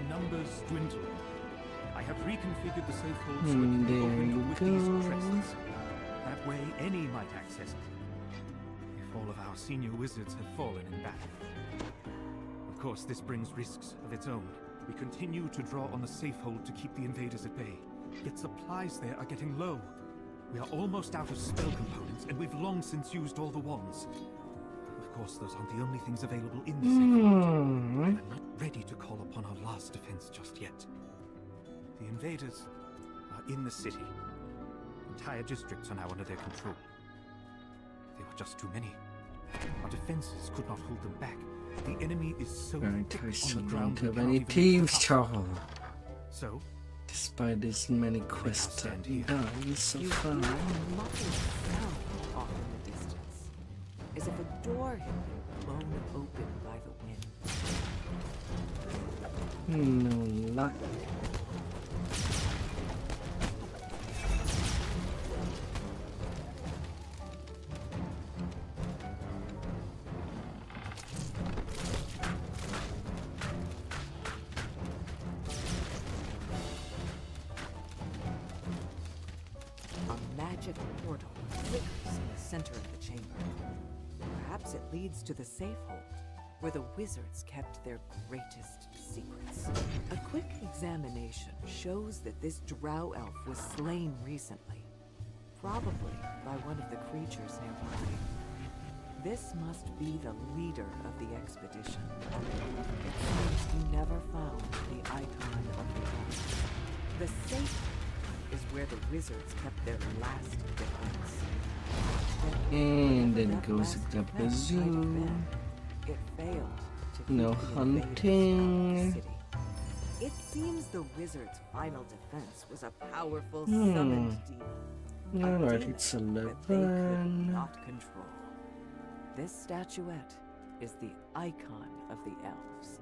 Numbers dwindle. I have reconfigured the safe hold so it can be opened with these crests. That way, any might access it. If all of our senior wizards have fallen in battle. Of course, this brings risks of its own. We continue to draw on the safe hold to keep the invaders at bay. Yet supplies there are getting low. We are almost out of spell components, and we've long since used all the wands. Of course, those aren't the only things available in the safe hold. I'm not ready to call upon our last defense just yet. The invaders are in the city. Entire districts are now under their control. They were just too many. Our defenses could not hold them back. The enemy is so Alright, thick I on still the don't ground we have cannot any even thieves, touch. Charles. So, Despite this many quests I've done so You far. hear a muffled sound off in the distance, as if a door had been blown open by the wind. No luck. A magic portal flickers in the center of the chamber. Perhaps it leads to the safe hold, where the wizards kept their greatest secrets. A quick examination shows that this drow elf was slain recently, probably by one of the creatures nearby. This must be the leader of the expedition. It seems he never found the icon of the elf. The safe hold is where the wizards kept their last defense. And then That goes last the defense might have bazoo. been, it failed to keep No the invaders out of the hunting. city. It seems the wizard's final defense was a powerful summoned demon. Alright, demon it's that they could 11. not control. This statuette is the icon of the elves.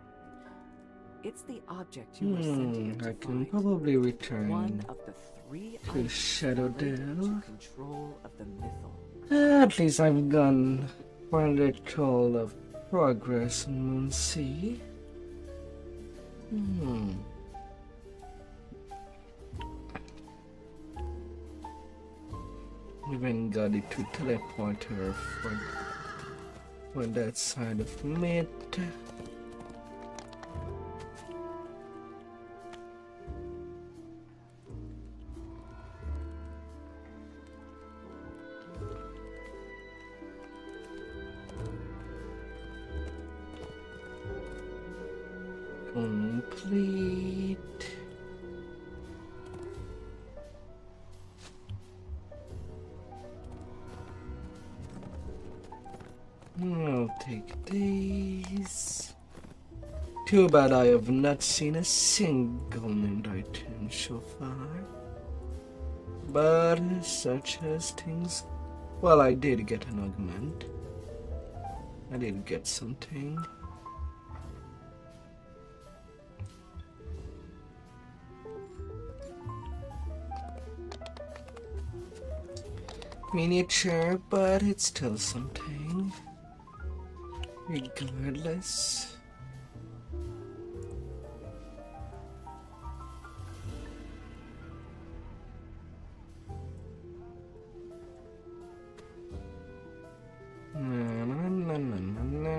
It's the object you were sent here to I can find. probably One return of the three to items related Shadowdale. to control of the mythal. At least I've done one little of progress on Moonsea. Even got it to teleporter for that side of mid. Complete. I'll take these. Too bad I have not seen a single named item so far. But such as things. Well, I did get an augment. I did get something. Miniature, but it's still something. Regardless. Na, na, na, na, na, na.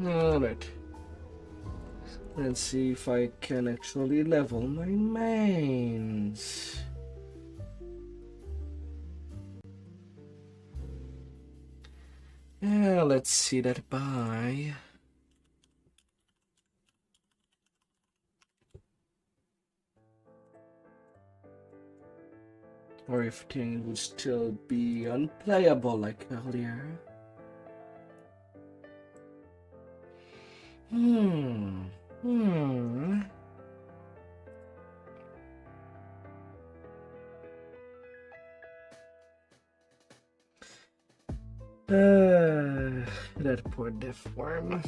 Alright. Let's see if I can actually level my mains. Yeah, let's see that by. Or if things would still be unplayable like earlier. That poor deaf worm.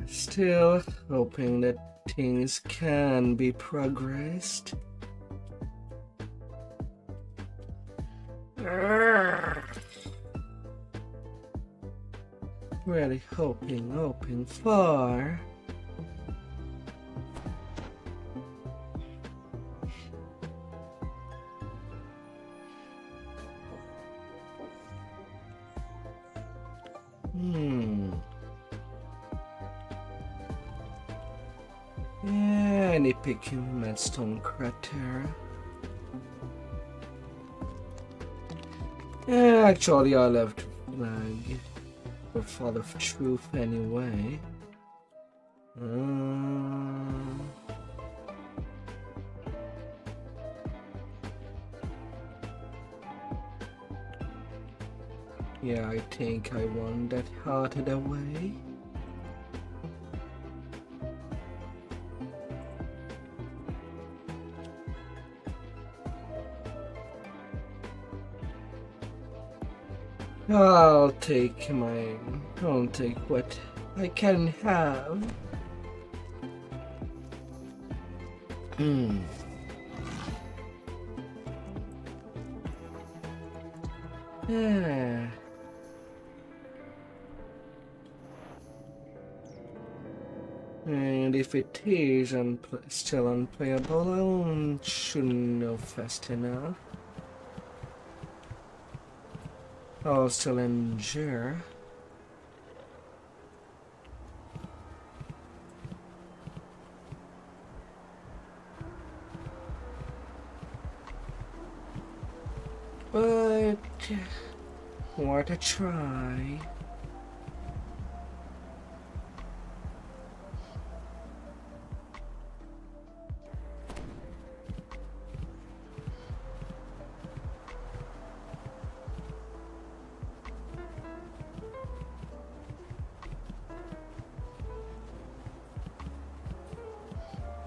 Still hoping that things can be progressed. Really hoping for. Yeah, any picking that stone crater. Yeah, actually I left flag. fall of truth anyway. Yeah, I think I want that hearted away. I'll take mine. I'll take what I can have. Yeah. And if it is still unplayable, I shouldn't know fast enough. I'll still endure. But worth a try.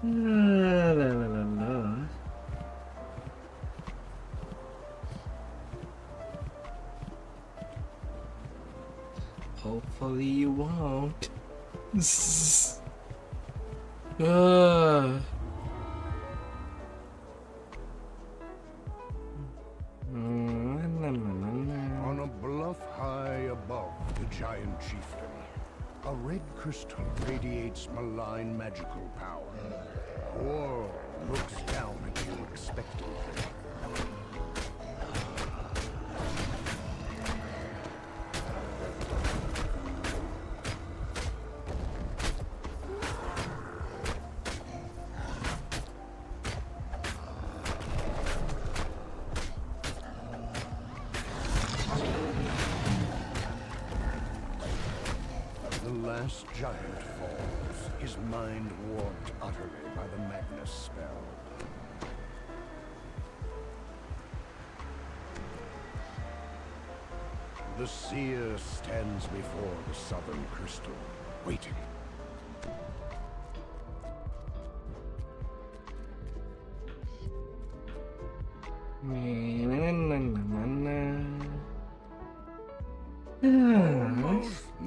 La la la la. Hopefully you won't. On a bluff high above the giant chieftain, a red crystal radiates malign magical power. The world looks down at you expectantly. The last giant falls, his mind warped utterly by the madness spell. The seer stands before the southern crystal, waiting.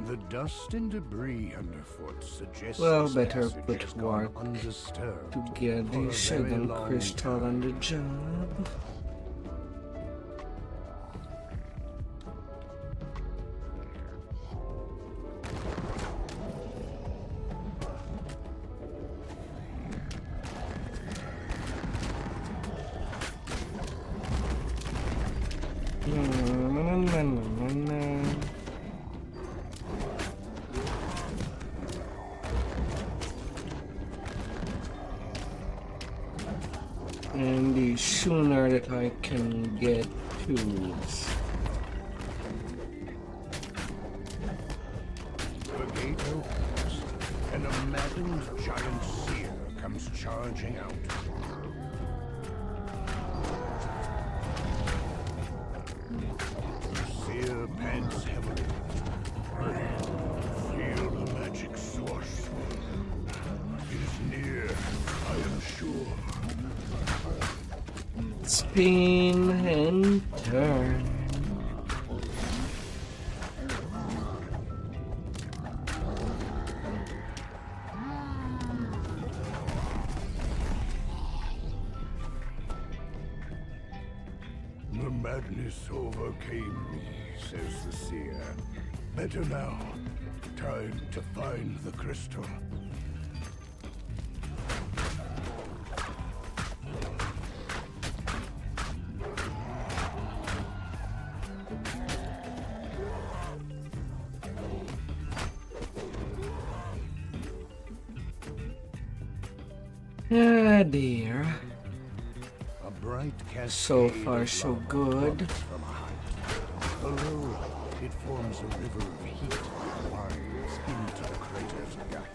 The dust and debris underfoot suggests Well, this better passage put has gone work undisturbed to get for a the very Shadow long Crystal time. on the job. And the sooner that I can get tools. The gate opens, and a maddened giant seer comes charging out. The seer pants heavily. Feel the magic source. It is near, I am sure. Spin and turn. The madness overcame me, says the seer. Better now. Time to find the crystal. Ah dear. A bright So cascade far of so lava good. falls from a height. Below, It forms a river of heat that winds into the crater's gut.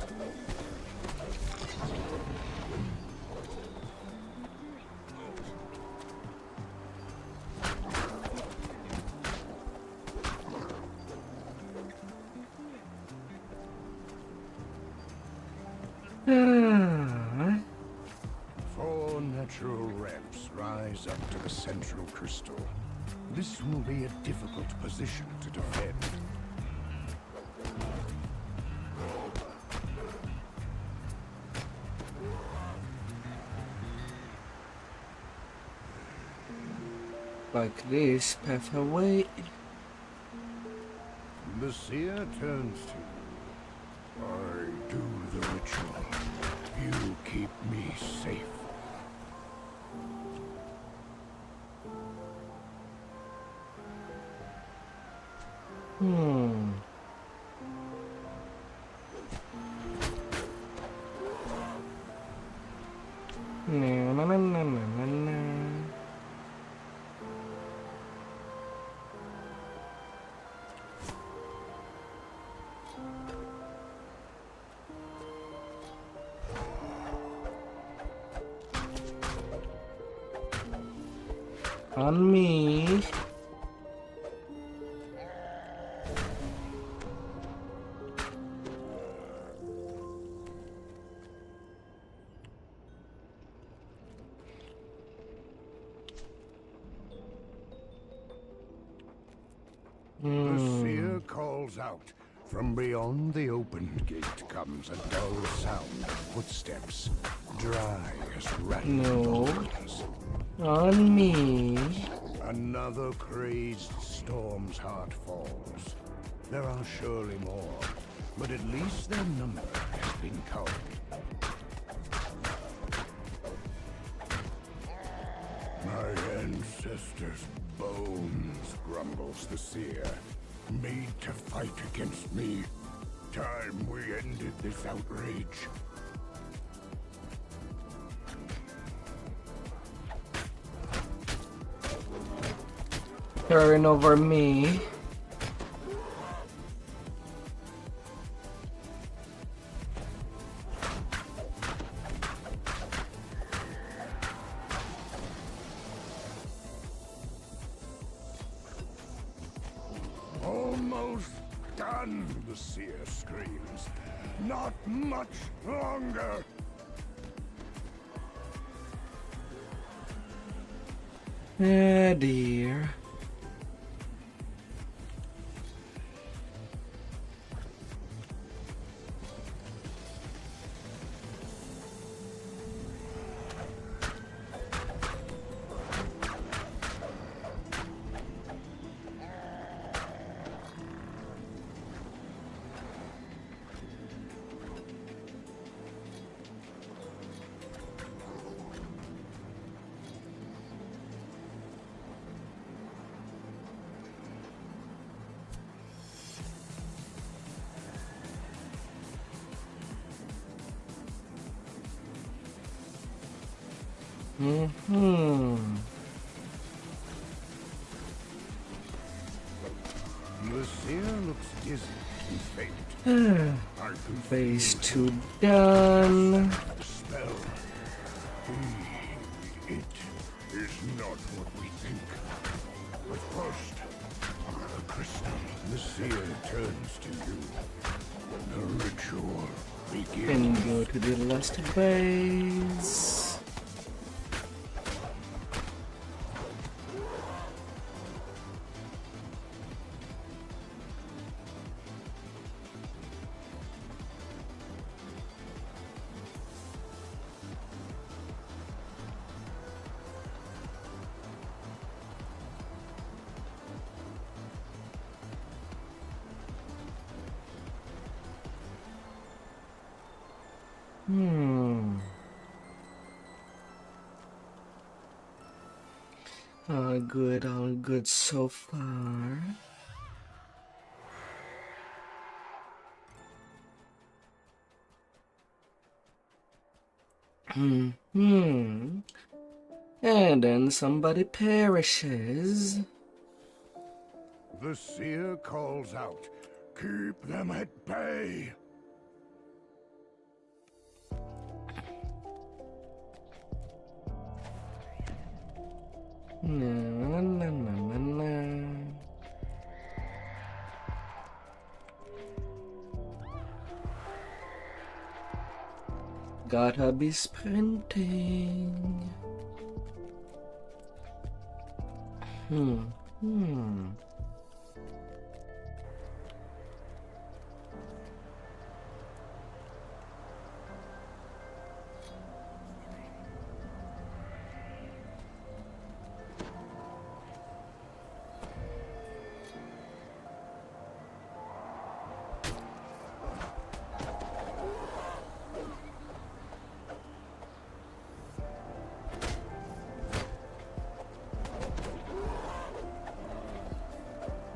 Four natural ramps rise up to the central crystal. This will be a difficult position to defend. Like this, path away. The seer turns to you. I do the ritual. You keep me safe. On me. The seer calls out. From beyond the opened gate comes a dull sound of footsteps, dry as rattling bones. On me. Another crazed storm's heart falls. There are surely more, but at least their number has been culled. My ancestors' bones, grumbles the seer, made to fight against me. Time we ended this outrage. Turn over me. Almost done, the seer screams. Not much longer. Ah, dear. The seer looks dizzy and faint. I can Phase feel 2 done. the spell. It is not what we think. But first, the crystal. The seer turns to you. The ritual begins. And go to the last phase. All good so far. And then somebody perishes. The seer calls out, keep them at bay. Na, na, na, na, na. Gotta be sprinting.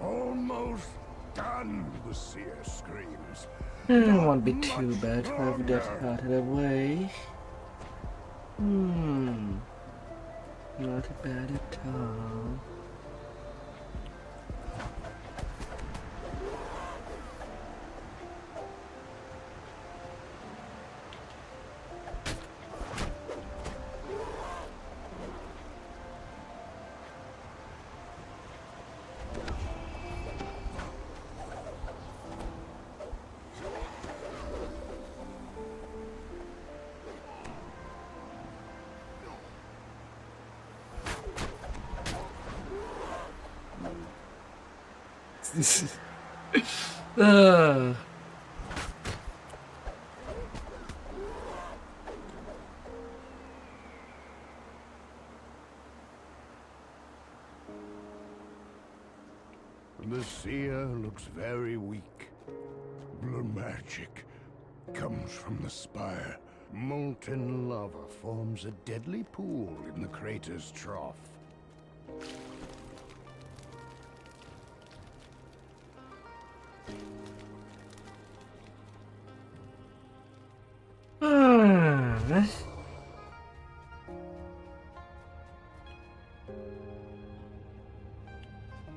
Almost done, the seer screams. It won't be too bad to have that out of the way. Not bad at all. The seer looks very weak. The magic comes from the spire. Molten lava forms a deadly pool in the crater's trough.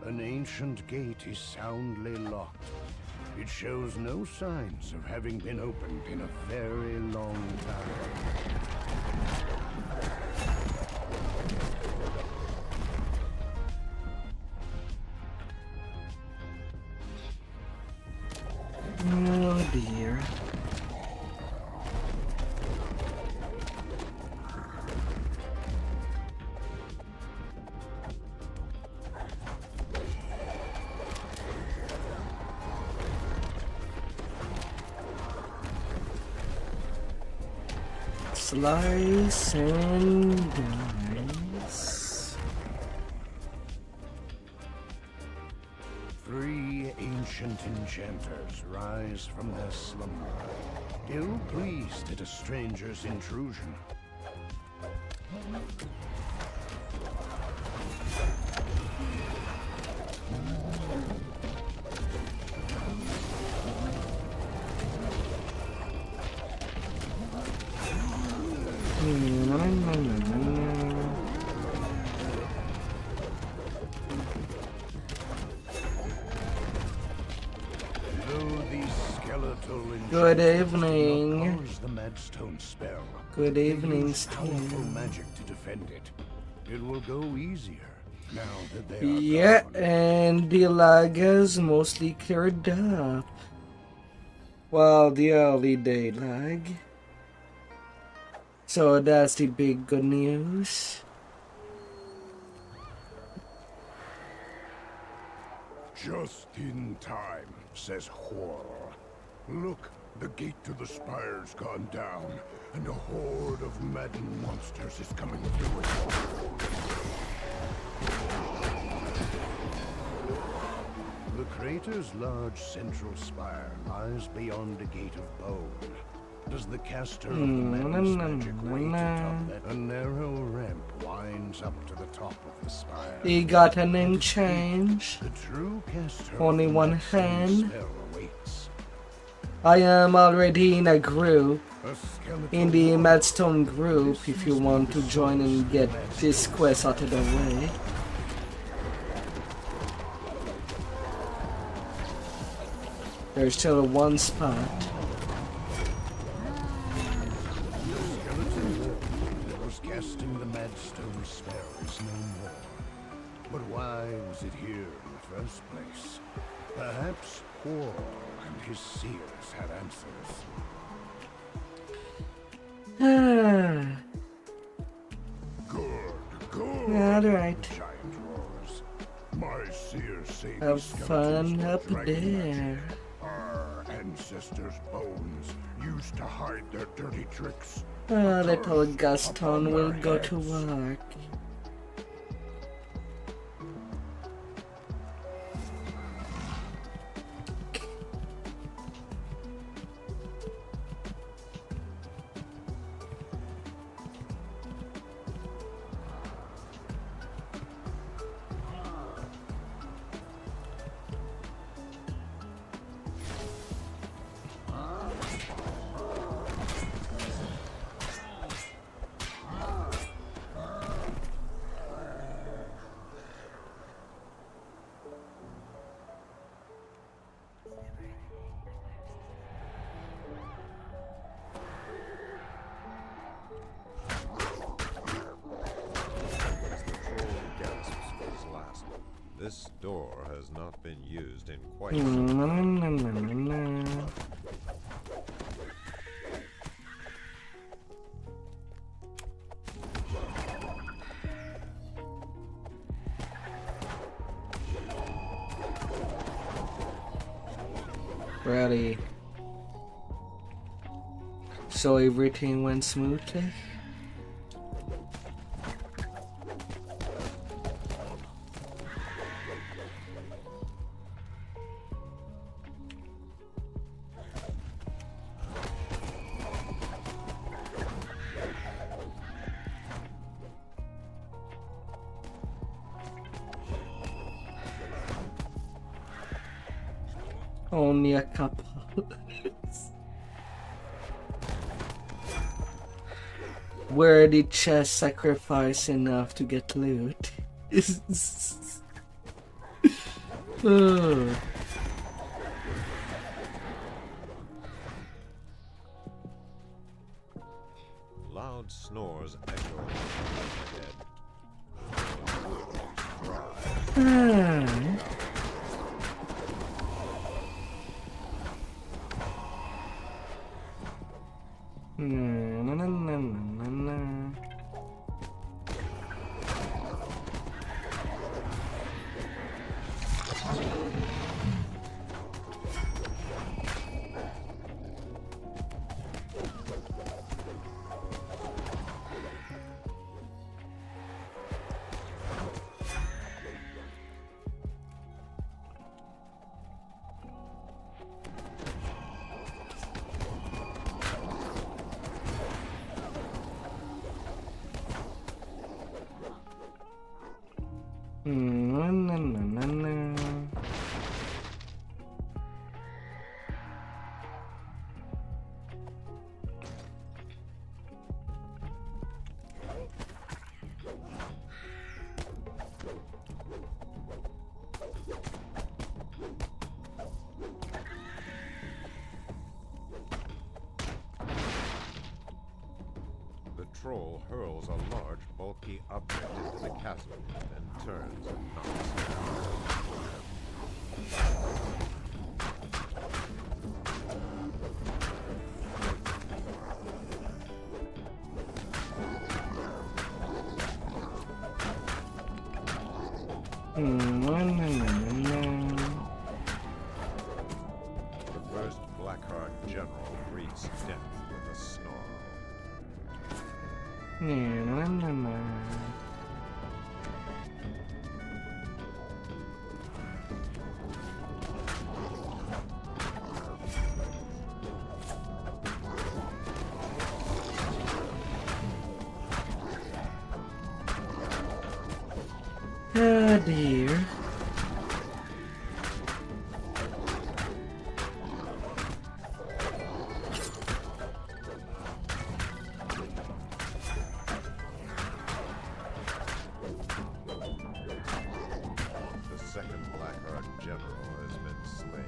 An ancient gate is soundly locked. It shows no signs of having been opened in a very long time. Oh dear. Slice and dice. 3 ancient enchanters rise from their slumber, ill pleased at a stranger's intrusion. Good evening. The Madstone spell. Good evening, powerful magic to defend it. It will go easier now that they are yeah, gone. and the lag is mostly cleared up. Well, the early day lag. So that's the big good news. Just in time, says Horror. Look, the gate to the spire's gone down, and a horde of maddened monsters is coming through it. The crater's large central spire lies beyond a gate of bone. Does the caster of the madness magic wait atop that? A narrow ramp winds up to the top of the spire. He got a name change. The true caster Only of the one Madstone hand. spell awaits. I am already in a group. A skeletal In the Madstone group, if you want to join and get this quest out of the way. There's still one spot. That was casting the mad stone spell is no more. But why was it here in the first place? Perhaps Quarrel and his seers had answers. Good. Alright. Giant roars. My seers say Have these fun skeletons up were dragon there. magic. Our ancestors' bones used to hide their dirty tricks. Little Gaston will go to work. This door has not been used in quite some time. Ready. So everything went smoothly? Only a couple. Where did Chess sacrifice enough to get loot? Oh. Loud snores echo Ah. Na, na, na, na, na. Na, na, na, na, na. The troll hurls a large, bulky object into the chasm, then turns and knocks Na, na, na, na, na. The first Blackheart general greets death with a snarl. Na, na, na, na. Oh dear. The second Blackheart general has been slain.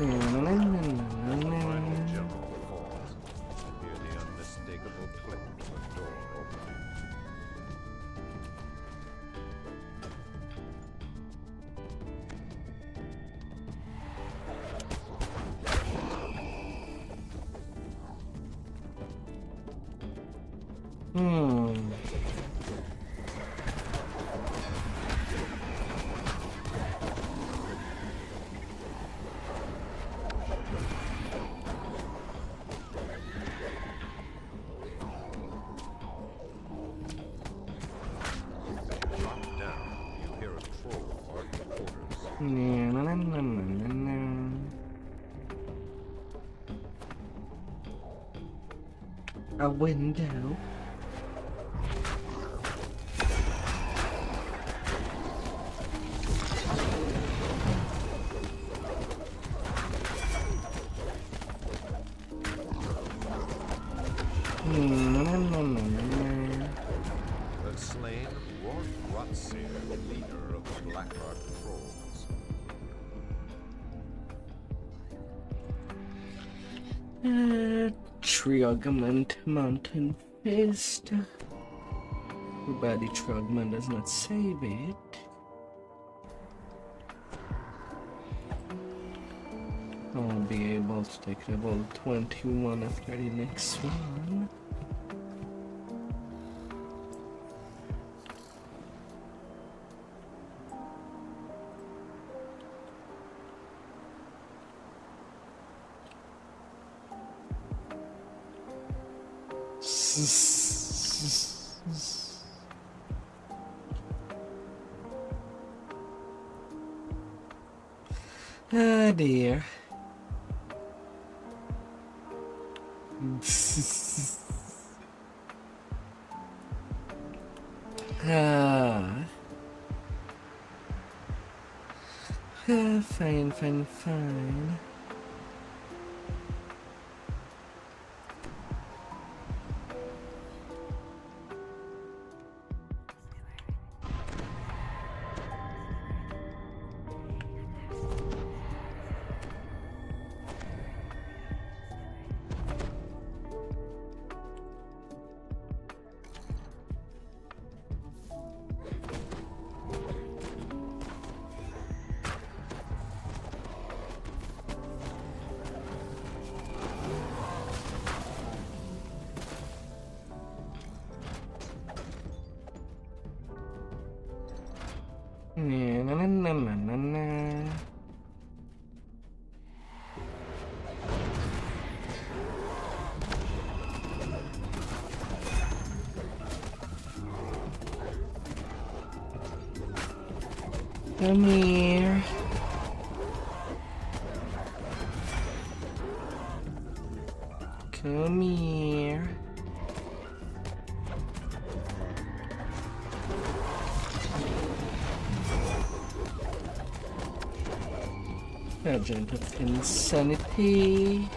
Final general falls, and hear the unmistakable click of a door opening. Drop down, you hear a troll barking orders. A window. The slain Rotseer, leader of the Blackheart Trolls. Triogament Mountain Fist. Too bad the Triogament does not save it. I'll be able to take level 21 after the next one. Ah dear. Fine. Come here. Come here. Agent of Insanity.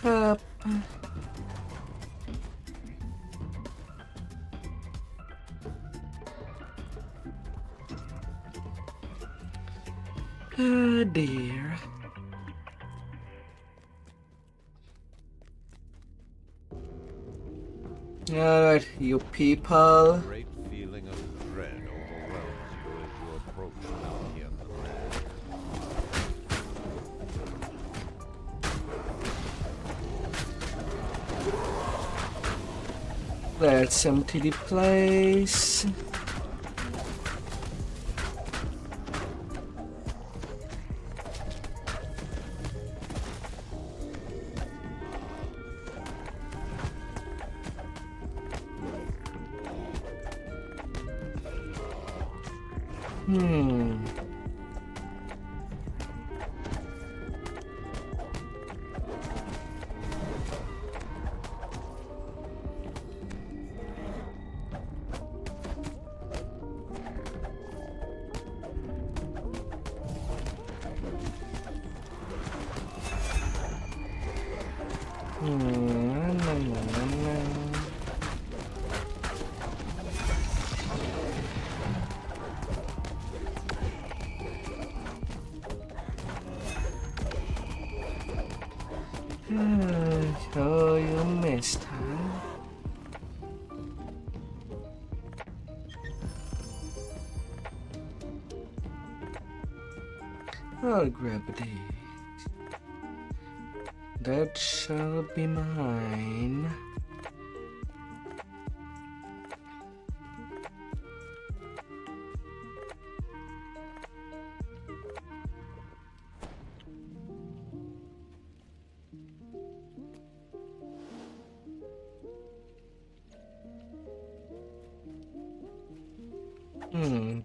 Up. Oh dear. Alright, you people. Great feeling of dread overwhelms you as you approach Malkian. Let's empty the place. Oh, you missed, huh? I'll grab it. That shall be mine.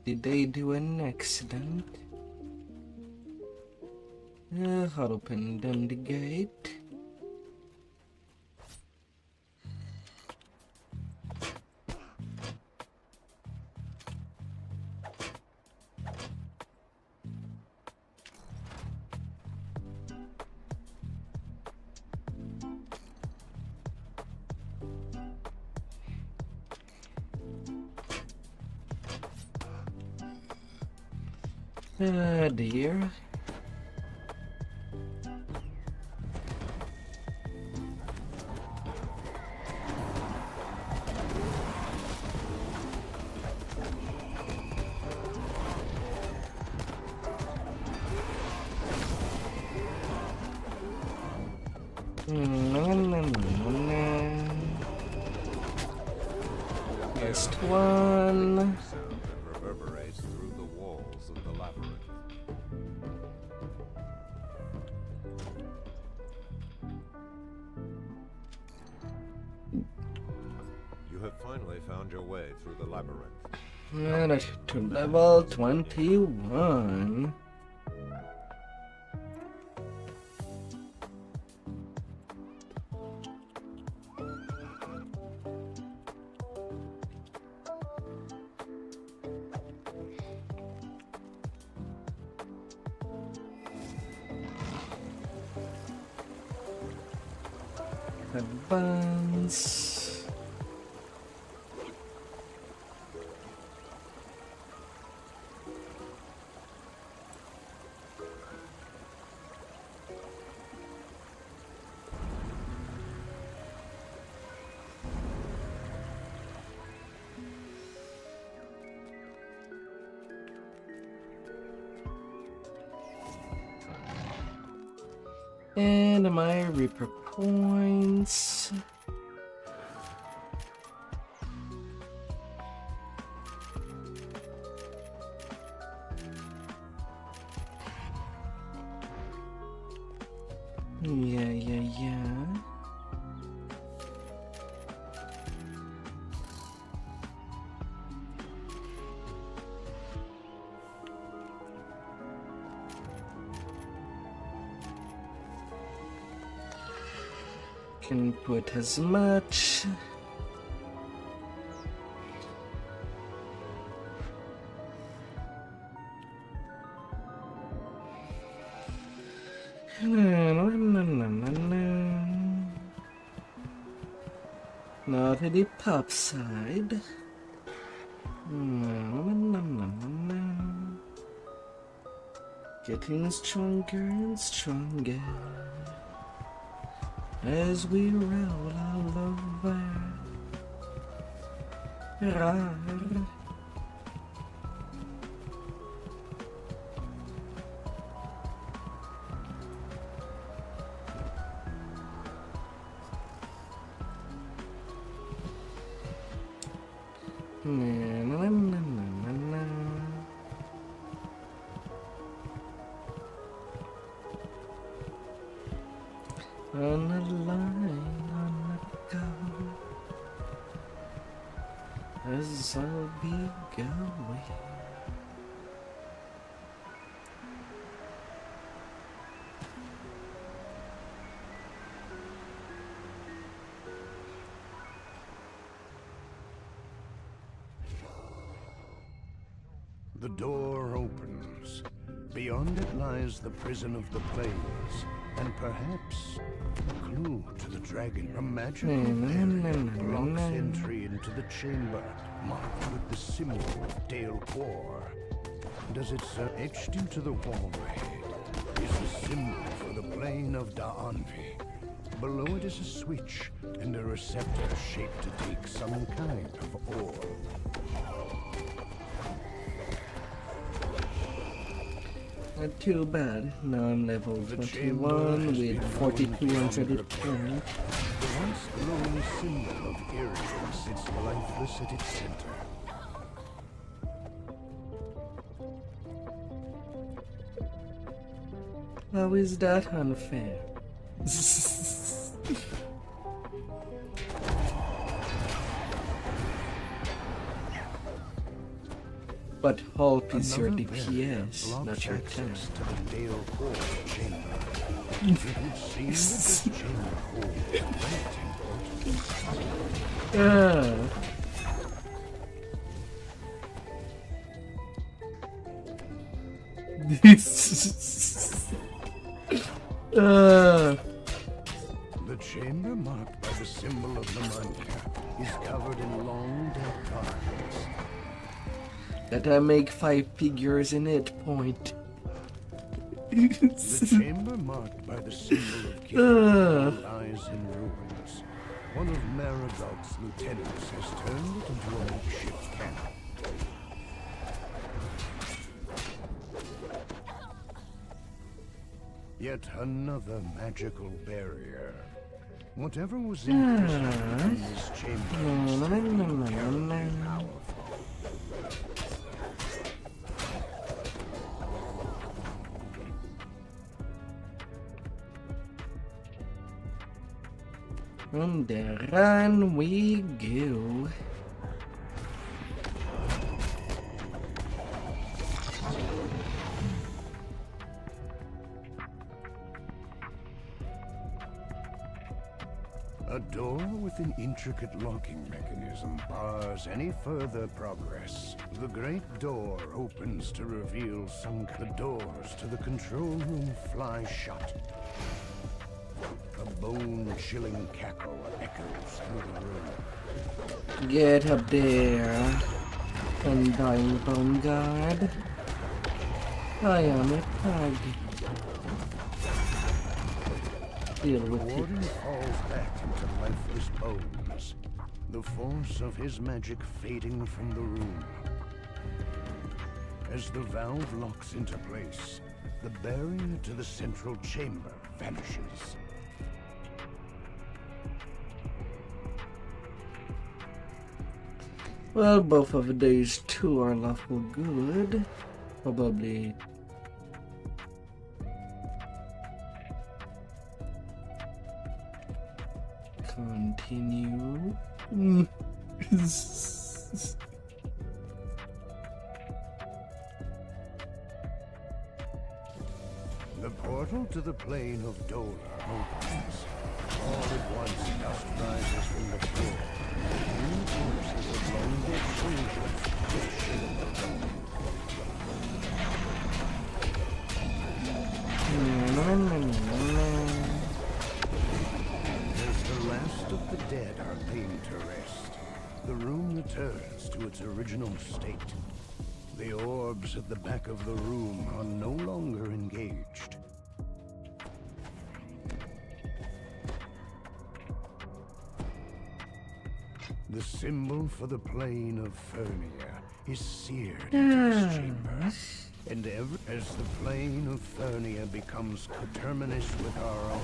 Did they do an accident? I'll open them the gate. Dear. Last one. Reverberates through the walls of the labyrinth. You have finally found your way through the labyrinth. And to level 21. Advance. And my Reaper points. Yeah. Can put as much. Not at the pop side. Getting stronger and stronger as we roll all over. Rar. On the line, on the go, as I'll be going. The door opens. Beyond it lies the prison of the plains, and perhaps a clue to the dragon. A magical barrier blocks entry into the chamber, marked with the symbol of Dale War. Does it etched into the wall ahead is the symbol for the plane of Da'anvi. Below it is a switch and a receptor shaped to take some kind of ore. Not too bad. Now I'm level 21 with 4,300 points. The once glowing symbol of Iridium sits lifeless at its center. How is that unfair? But Hulk is your DPS, not your tank. To the Dale Core chamber. It would seem that this chamber holds a The chamber marked by the symbol of the Moonsea is covered in long dead cards. That I make 5 figures in it, point. The chamber marked by the symbol of King lies in ruins. One of Maragog's lieutenants has turned it into a makeshift camp. Yet another magical barrier. Whatever was imprisoned in this chamber is terribly powerful. From the run we go. A door with an intricate locking mechanism bars any further progress. The great door opens to reveal the doors to the control room fly shut. A bone-chilling cackle echoes through the room. Get up there, Undying Bone Guard. I am a pug. Deal The with it. warden falls back into lifeless bones, the force of his magic fading from the room. As the valve locks into place, the barrier to the central chamber vanishes. Well, both of these two are lawful good. Probably. Continue. The portal to the plane of Dola opens. All at once, dust rises from the floor. New corpses of long-dead soldiers fish in the dome. As the last of the dead are laid to rest, the room returns to its original state. The orbs at the back of the room are no longer engaged. The symbol for the plane of Fernia is seared into this chamber. And as the plane of Fernia becomes coterminous with our own,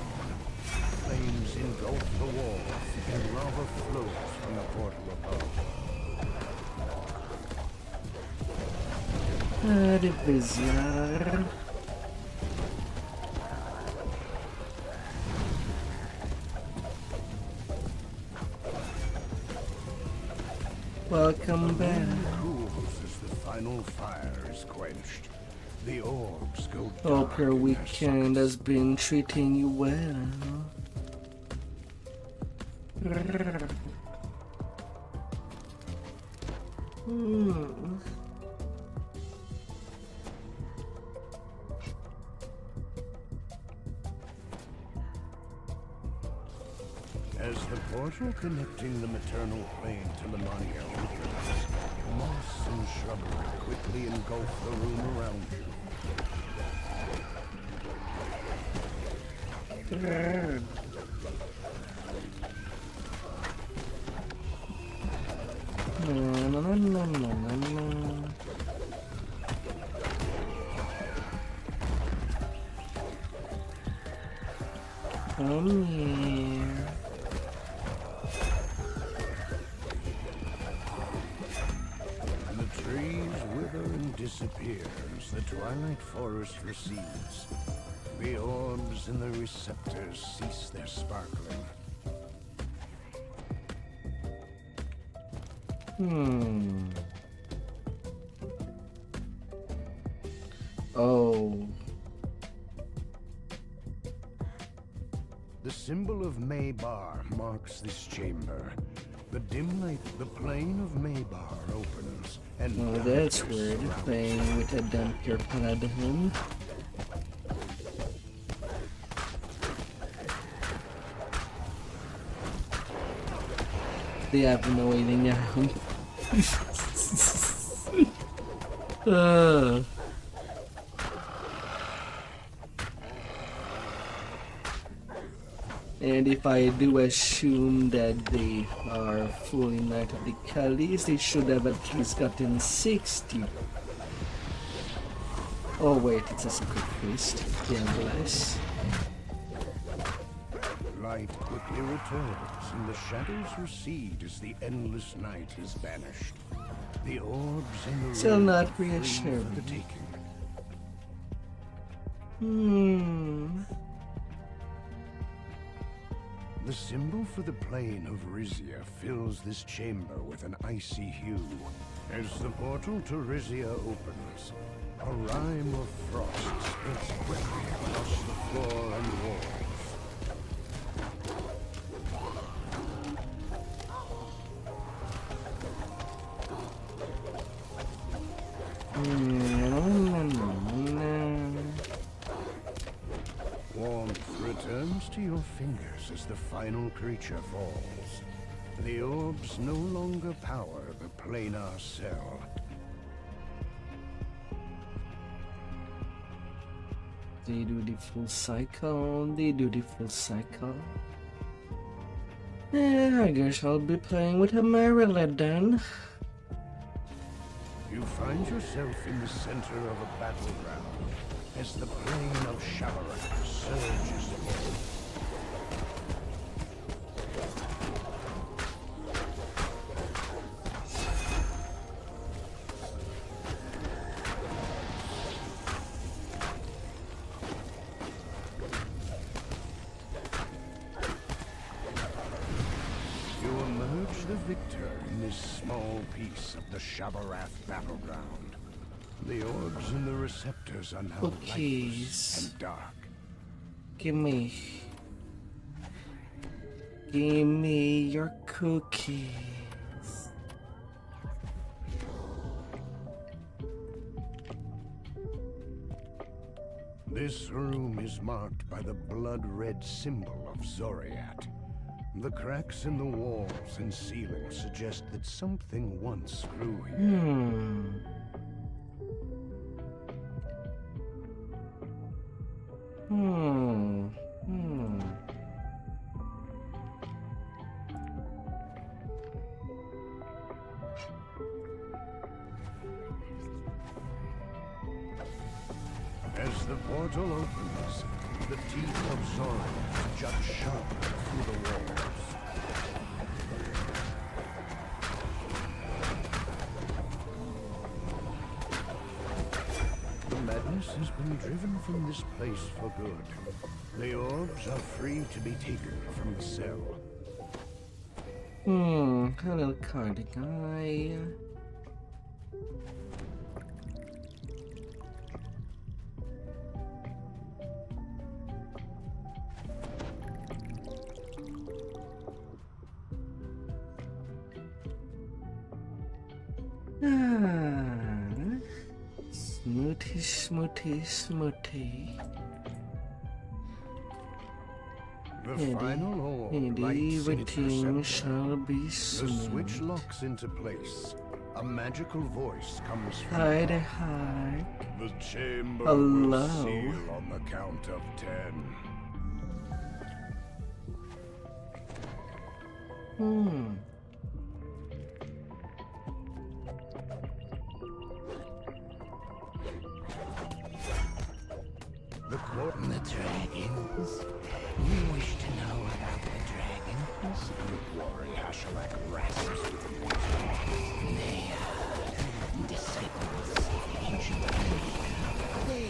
flames engulf the walls and lava flows from the portal above. The bizarre. Welcome back. The room cools as the final fire is quenched. The orbs go Hope dark your in their weekend has been treating you well. portal connecting the maternal plane to Lemania opens, moss and shrubbery quickly engulf the room around you. The trees wither and disappear as the twilight forest recedes. The orbs in the receptors cease their sparkling. Oh. The symbol of Maybar marks this chamber. The dim light, the plane of Maybar opens, and Oh, that's weird. Playing with a Dampier Paladin. They have no waiting around. And if I do assume that they are fully Knight of the Callis, they should have at least gotten 60. Oh wait, it's a secret quest. Yeah, bless. Light quickly returns, and the shadows recede as the endless night is banished. The orbs in the Still room not are free reassuring. for the taking. The symbol for the plane of Rizia fills this chamber with an icy hue. As the portal to Rizia opens, a rime of frost spreads quickly across the floor and walls. Warmth returns to your fingers as the final creature falls. The orbs no longer power the planar cell. They do the full cycle. They do the full cycle. Yeah, I guess I'll be playing with a Maryland then. You find yourself in the center of a battleground as the plane of Shabarak surges forward. You emerge the victor in this small piece of the Shabarath battleground. The orbs in the receptors are now lifeless and dark. Gimme your cookies. This room is marked by the blood-red symbol of Zoriat. The cracks in the walls and ceiling suggest that something once grew here. As the portal opens, the teeth of Zoriat jut sharply through the walls. The madness has been driven from this place for good. The orbs are free to be taken from the cell. Hello, card guy. Smoothie. The final orb lights in its receptacle. The switch locks into place. A magical voice comes from Hi there, hi. The chamber Hello. will seal on the count of 10. The dragons? You wish to know about the dragons? The quarry Hashalak rasps with them. They are disciples, ancient. They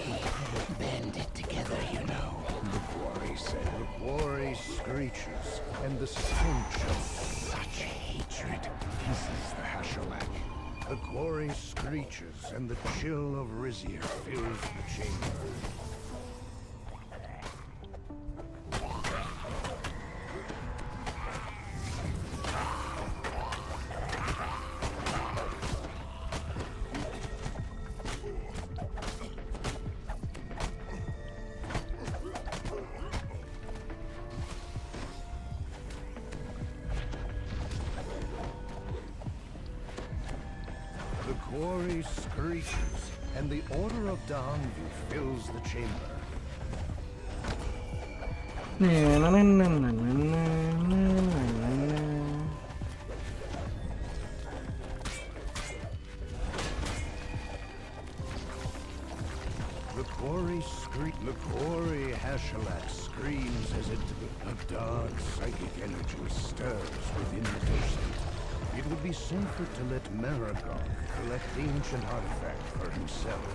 banded together, you know. The quarry said. The quarry screeches, and the stench of such hatred hisses the Hashalak. The quarry screeches, and the chill of Rizier fills the chamber. The quarry screeches, and the Order of Dahnvu fills the chamber. The quarry Hashalak screams as a dark psychic energy stirs within the descent. It would be safer to let Maragog collect the ancient artifact for himself.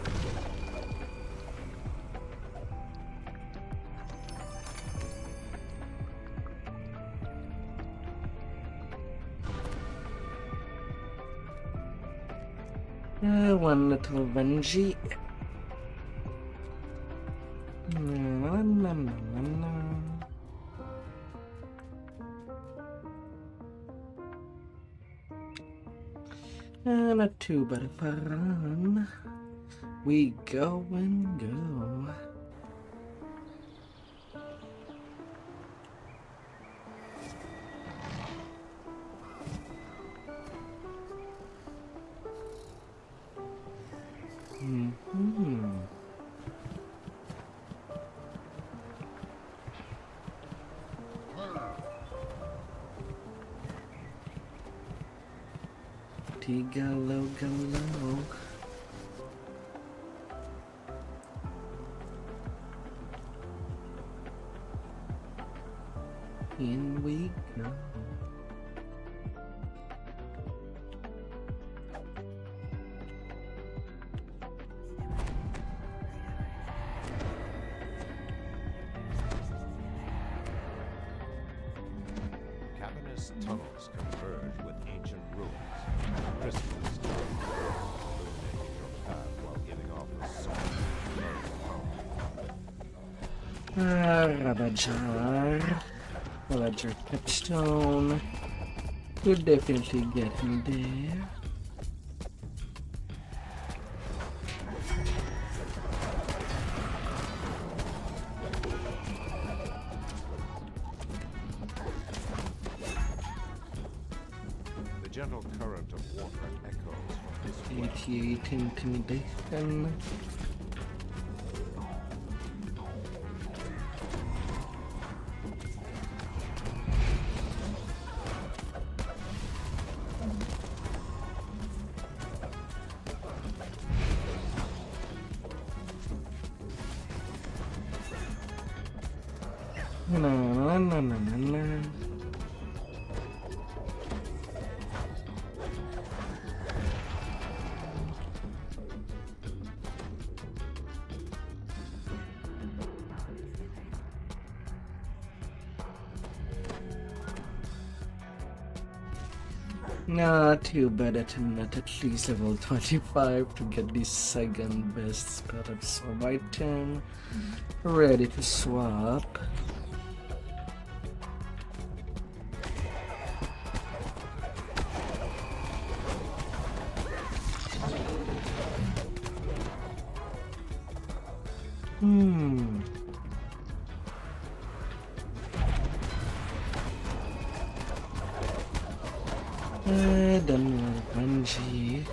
One little Benji. Not too bad of a run. We go and go. Gallo, gallo. In we go. Cavernous tunnels converge with ancient ruins. Crystals illuminating your path while giving off a Rabajar. Ledger Capstone. We'll definitely get him there. The gentle current of water echoes from this well. 88 intimidation. No. Not too bad at least level 25 to get the second best spell absorb item. Ready to swap. done with Bungie.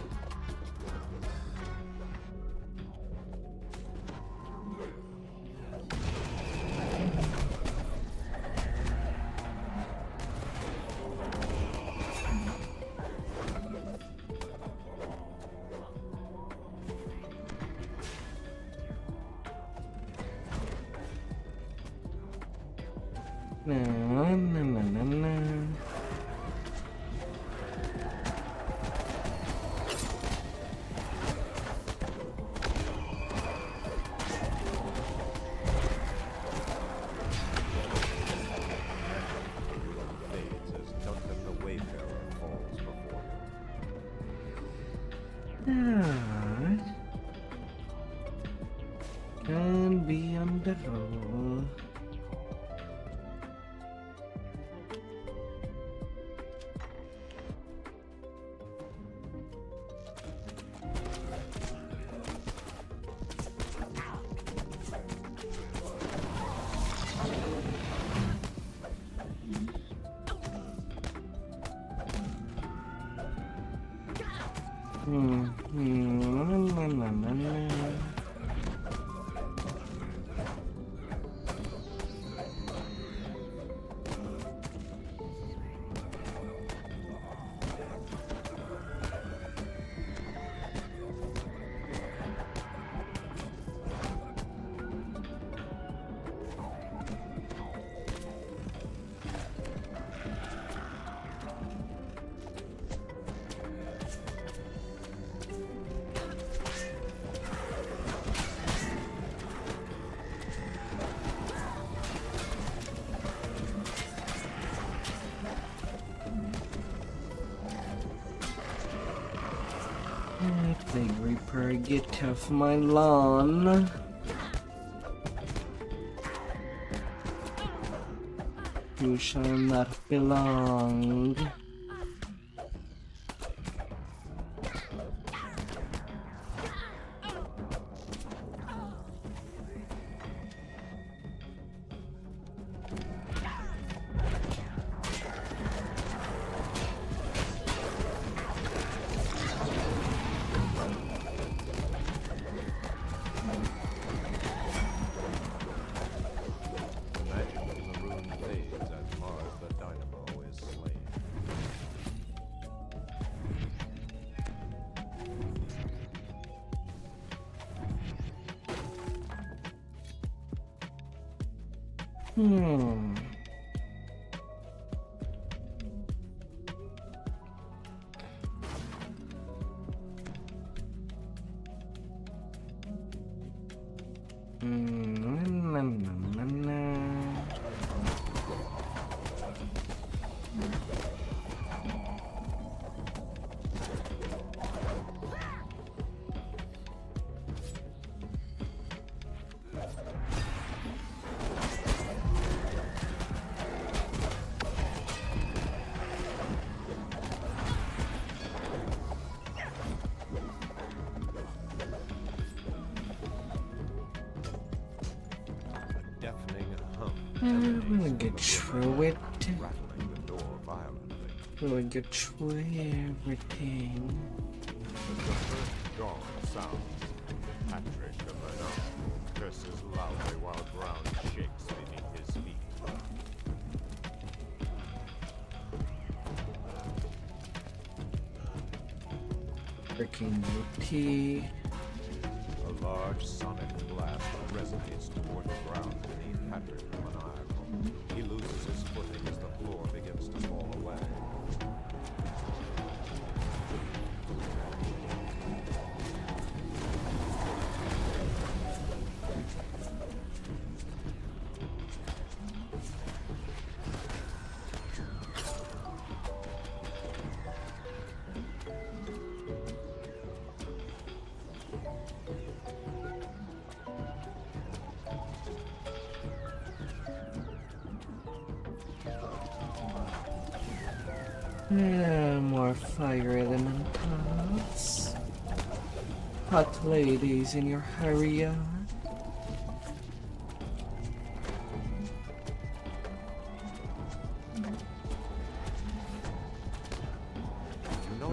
Na na na na na. Fades as Duncan the Wayfarer falls before Ah, can be on the roll. Na, na, na, na. Plague Reaper, get off my lawn. You shall not belong. Magic in the room fades as Mars the Dynamo is slain. Hmm. Na, na, na, na. A deafening hum We'll emanates get from the through room, it. rattling the door violently. We'll get through everything. As the first gong sounds, Patrick the Bernard curses loudly while ground shakes beneath his feet. Freaking UT. A large sonic blast resonates toward the ground beneath Patrick the Maniacal. He loses his footing as the floor begins to fall away. More fire elementals. Hot ladies in your area. You no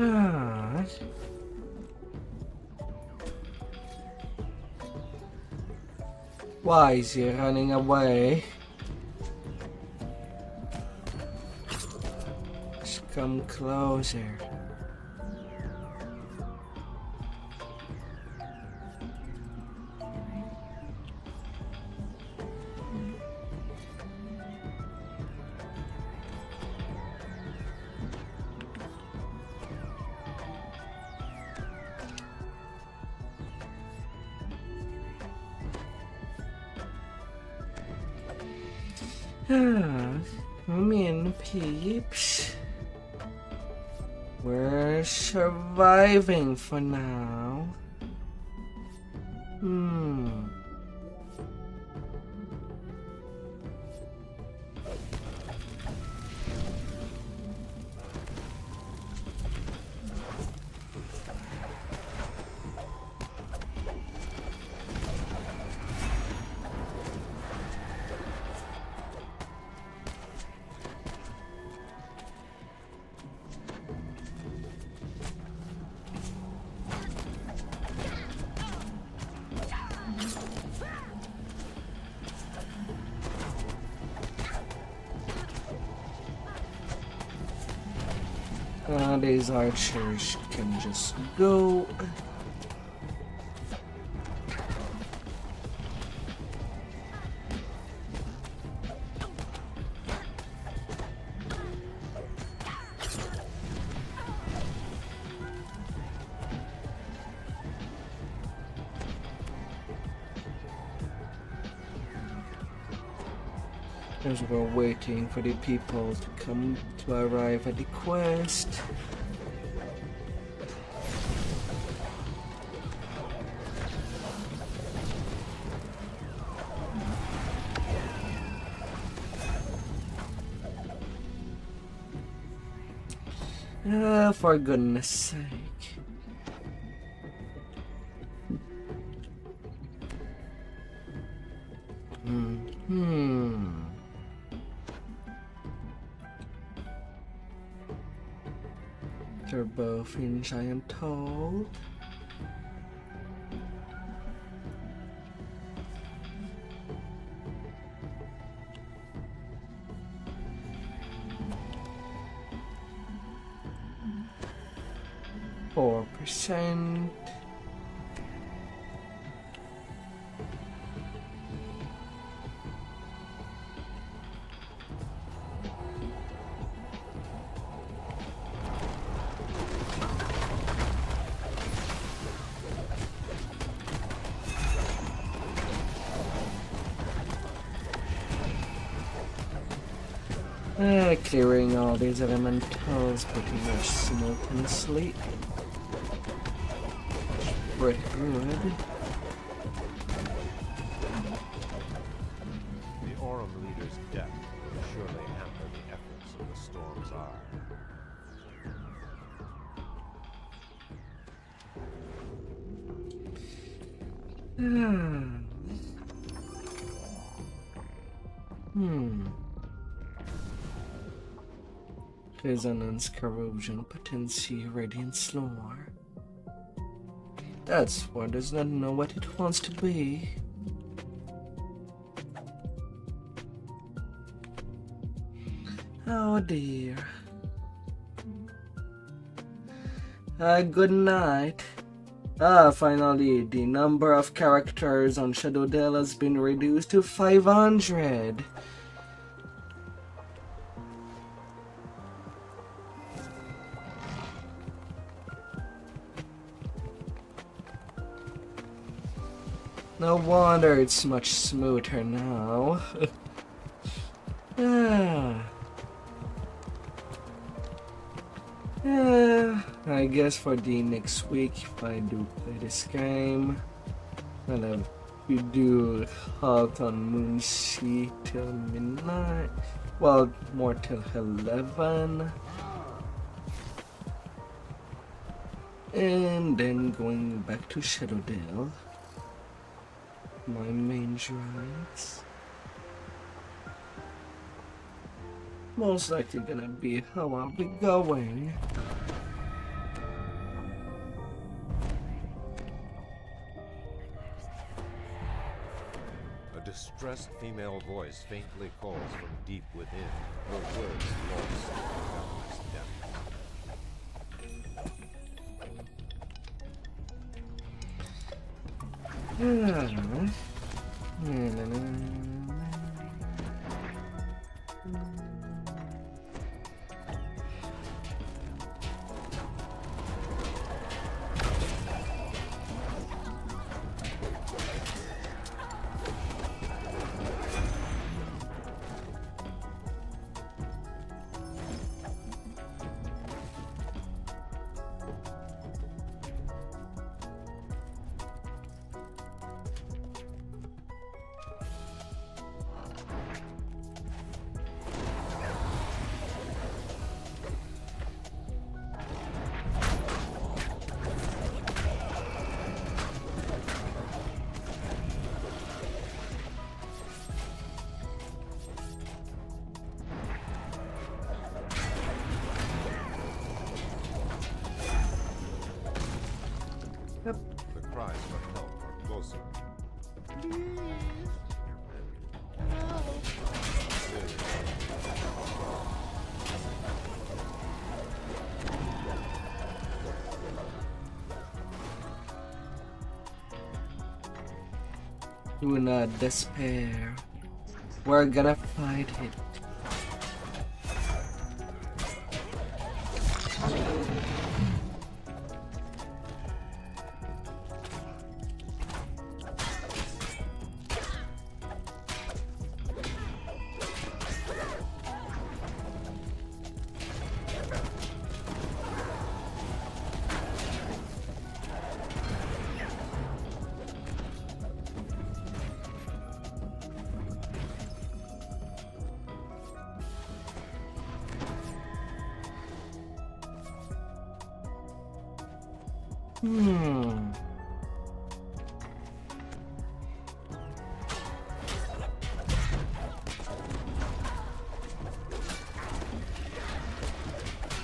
Ah. Why is he running away? Just come closer. Come in, peeps. We're surviving for now. These archers can just go. As we're waiting for the people to arrive at the quest. For goodness sake. They're both in giant hole. %. Clearing all these elementals pretty much simultaneously. Pretty good. The Aurum leader's death will surely hamper the efforts of the Storm's Resonance, corrosion, potency, radiance lore. That's what does not know what it wants to be. Oh dear. Good night. Finally, the number of characters on Shadowdale has been reduced to 500. No wonder it's much smoother now. I guess for the next week, if I do play this game, we do halt on Moonsea till midnight. Well, more till 11. And then going back to Shadowdale. My main drives. Most likely gonna be how I'll be going. distressed female voice faintly calls from deep within, her words lost in countless The cries for help are closer. Do not despair. We're gonna fight it.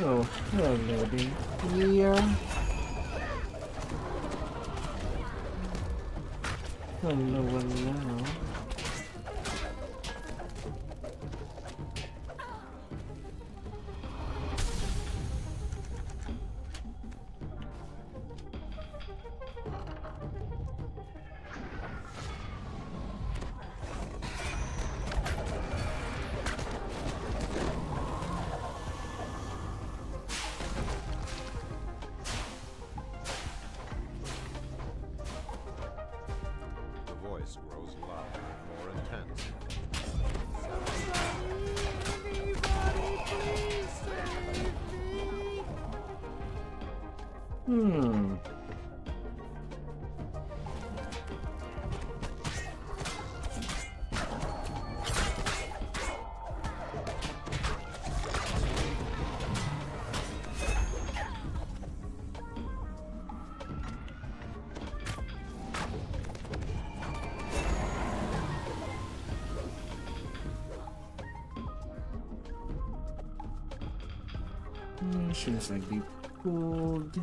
Oh, hello dear. Hello. The voice grows louder and more intense. Seems like they pulled.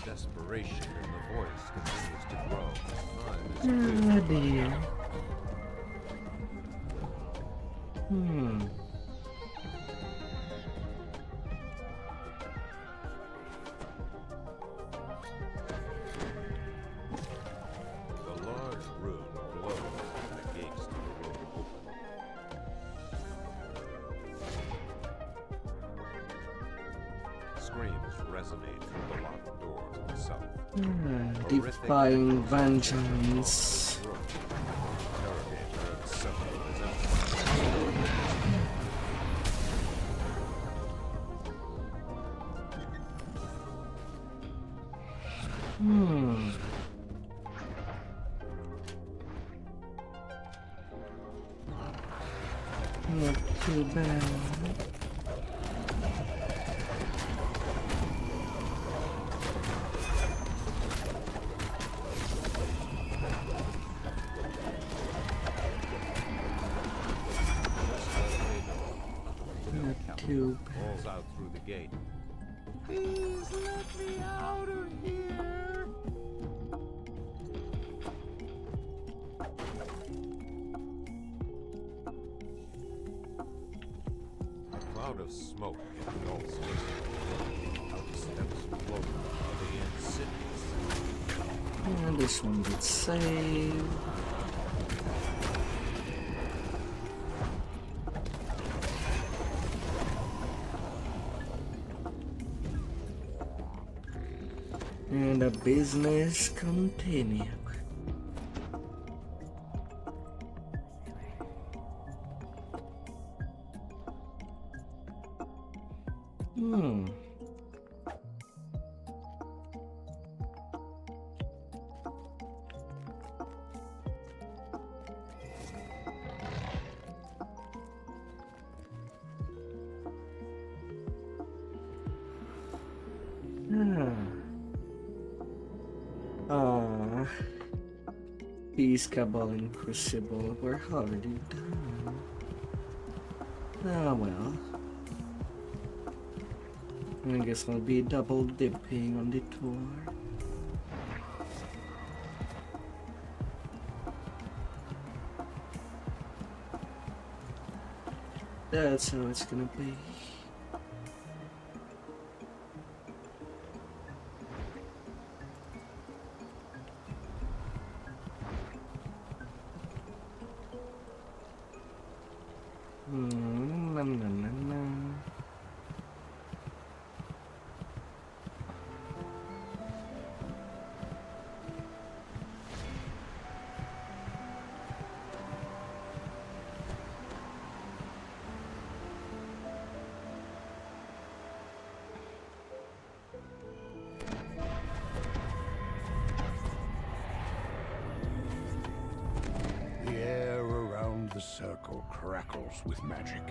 Desperation in the voice continues to grow. Time is Dear. screams resonate through the locked doors of the south. Defying vengeance. Not too bad. Not too bad. Falls out through the gate. Please let me out of here. A cloud of smoke engulfs it. Out the steps float the insidious. And this one gets saved. And the business continues. Peace, Cabal, and Crucible were already done. Ah well. I guess I'll be double dipping on the tour. That's how it's gonna be. The circle crackles with magic.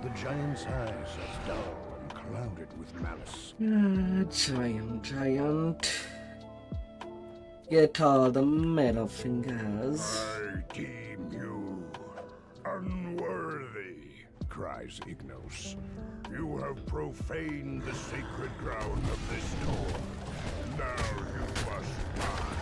The giant's eyes are dull and clouded with malice. Giant. Get all the middle fingers. I deem you unworthy, cries Ignos. You have profaned the sacred ground of this door. Now you must die.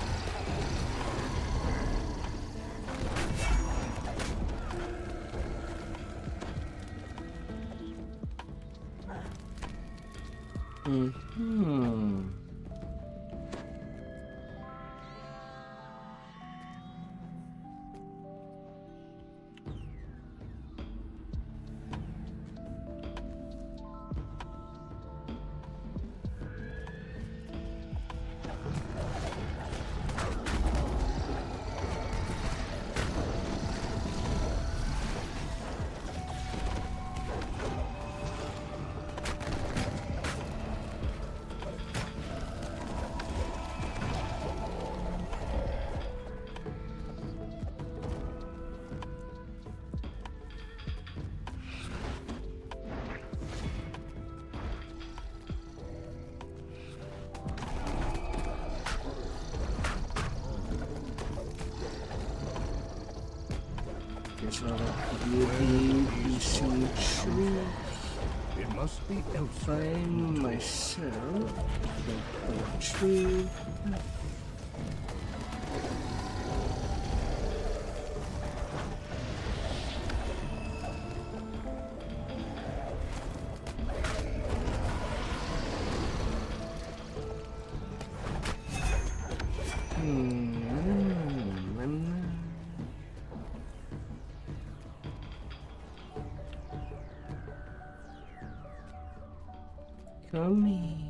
It must be elsewhere. Find myself. True. for me.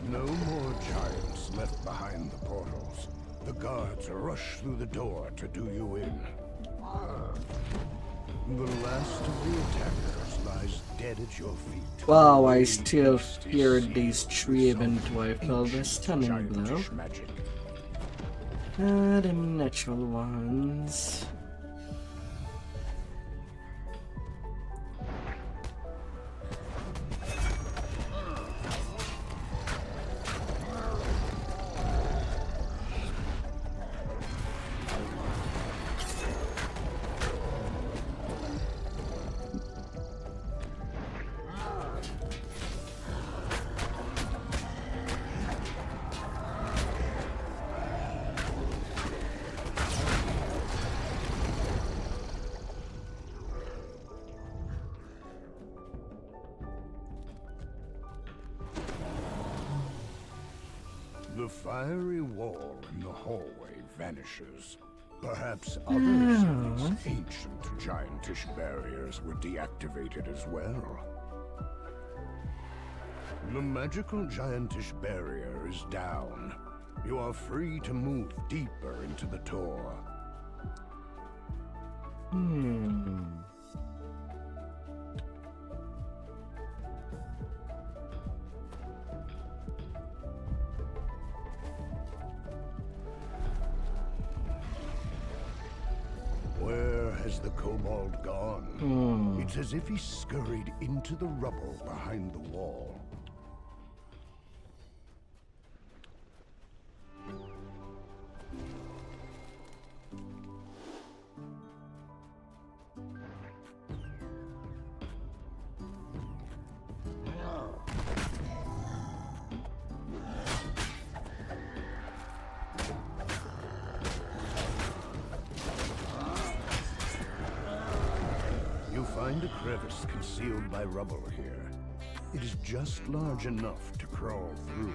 No more giants left behind the portals. The guards rush through the door to do you in. The last of the attackers lies dead at your feet. Wow, I still feared these three even though I felt a stunning blow. The natural ones. The fiery wall in the hallway vanishes. Perhaps others of these ancient giantish barriers were deactivated as well. The magical giantish barrier is down. You are free to move deeper into the tour. Where has the kobold gone? It's as if he scurried into the rubble behind the wall. Find a crevice concealed by rubble here. It is just large enough to crawl through.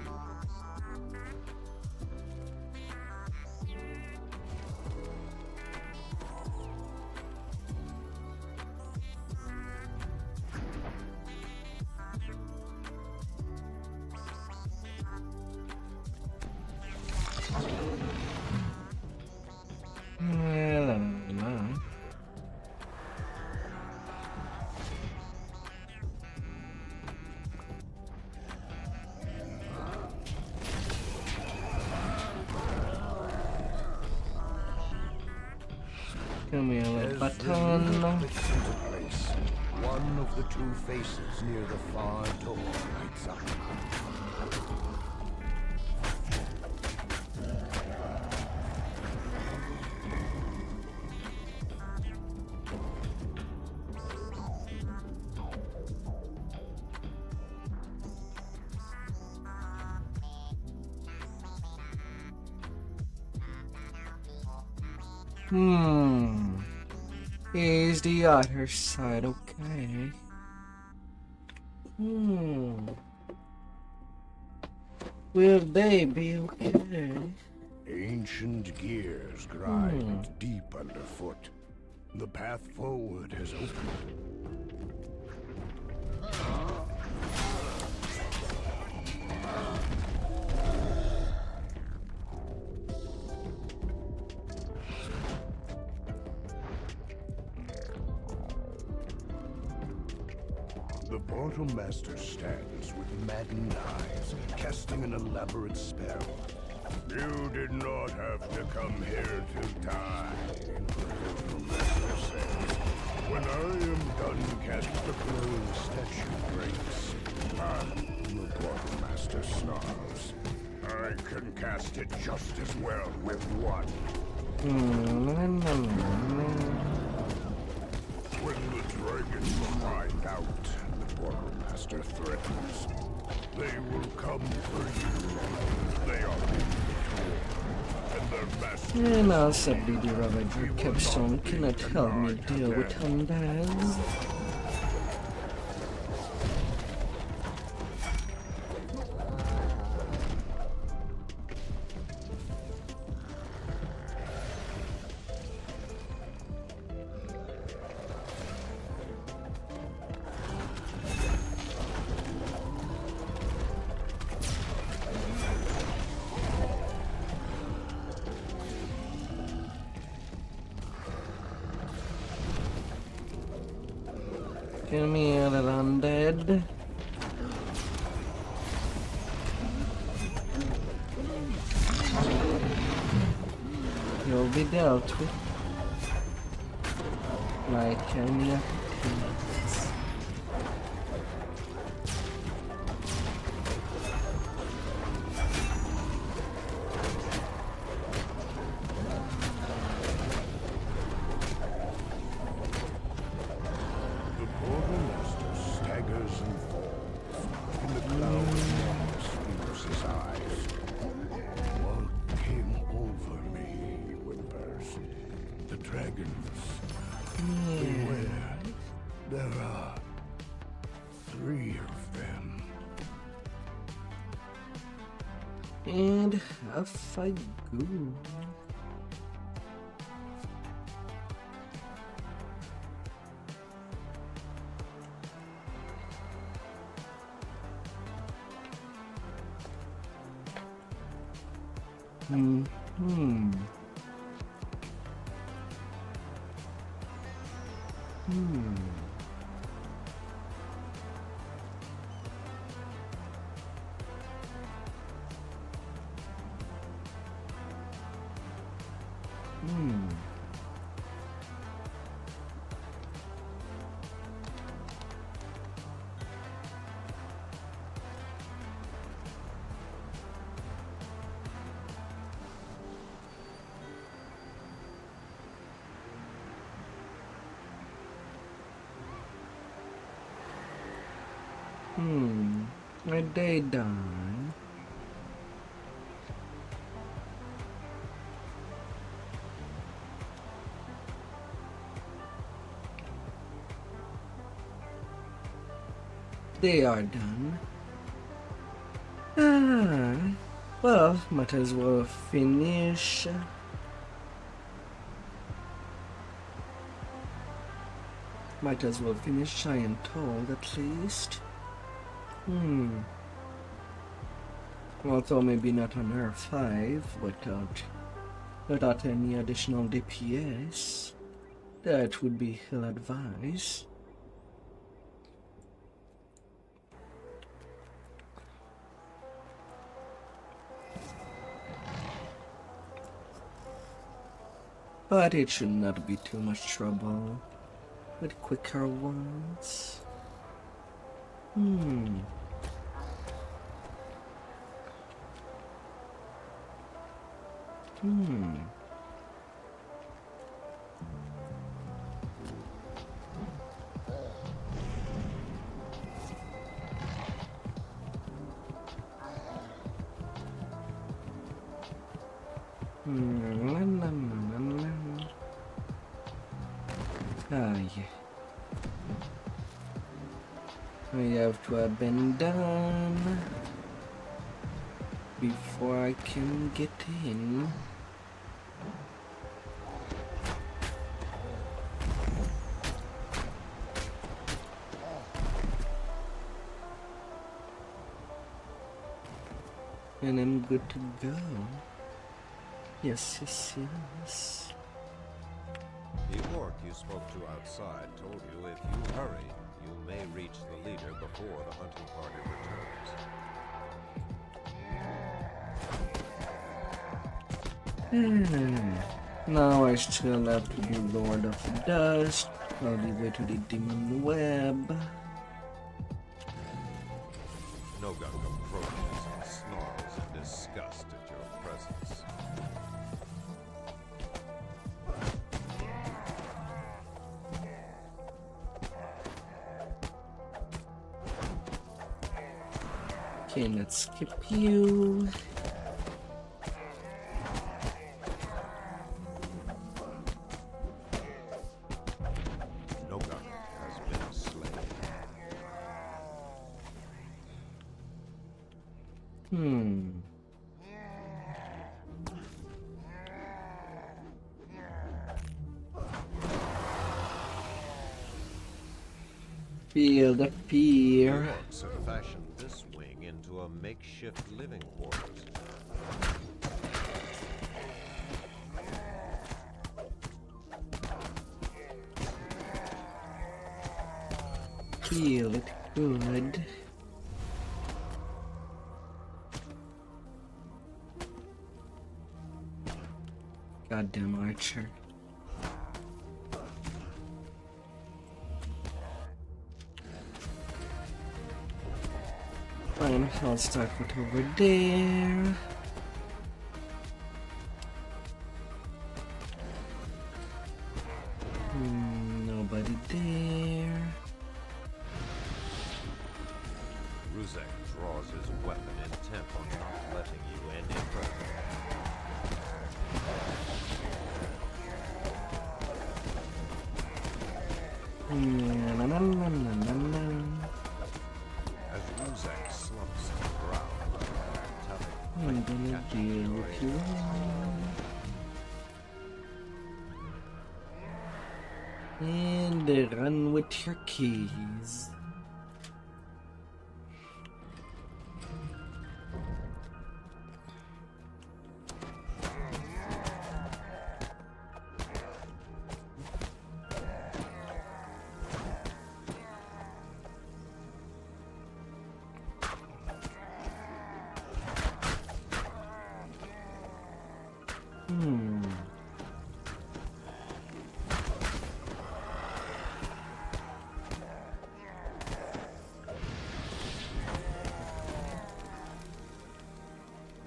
Give me a little button. One of the two faces near the far door lights up. Here's the other side, okay. Will they be okay? Ancient gears grind deep underfoot. The path forward has opened. The Portal Master stands with maddened eyes, casting an elaborate spell. You did not have to come here to die, the Portal Master says. When I am done casting the glowing statue breaks. The Portal Master snarls. I can cast it just as well with one. When the dragons find out the Portal Master threatens, they will come for you. They are in the door, and their master... Now sadly the Ravager capstone cannot help me deal with undeads. Give me a little undead. You'll be dealt with. Like any other things. The Portal Master staggers and falls. In the cloud darkness sweeps his eyes. What came over me, whimpers? The dragons. Beware. There are 3 of them. And off I go. Are they done? They are done. Well, might as well finish. Might as well finish Giant Told at least. Although maybe not on R5 without any additional DPS. That would be ill advised. But it should not be too much trouble with quicker ones. Ah, yeah. I have to have been done before I can get in. And I'm good to go. Yes, yes, yes. The orc you spoke to outside told you if you hurry, you may reach the leader before the hunting party returns. Now I still have to be Lord of Dust, all the way to the Demon Web. Nogaka protests and snarls in disgust at your presence. Okay, let's skip you. Nobody has been slain. Feel the fear. Orcs have fashioned this wing into a makeshift living quarters. Feel it good. Goddamn archer. Fine, I'll start with over there. Nobody there. Ruzek draws his weapon intent on not letting you end it further. As Ruzek slumps to the ground, I'm gonna deal with you. And run with your keys.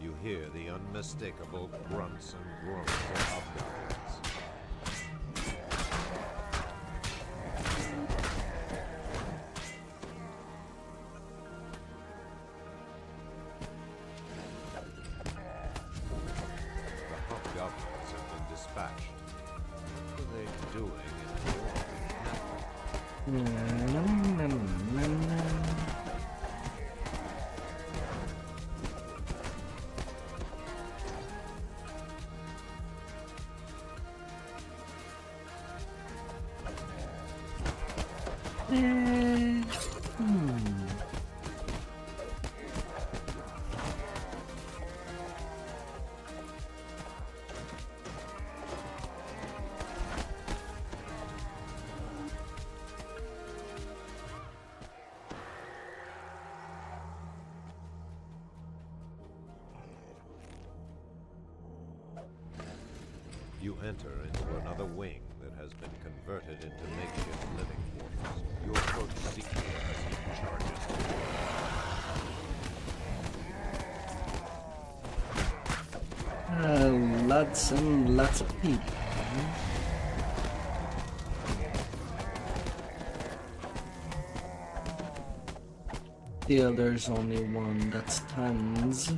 you hear the unmistakable grunts and groans of hobgoblins. The hobgoblins have been dispatched. What are they doing in the You enter into another wing that has been converted into makeshift living quarters. You approach Ezekiel as he charges. Lots and lots of people. Still, there's only one that stands.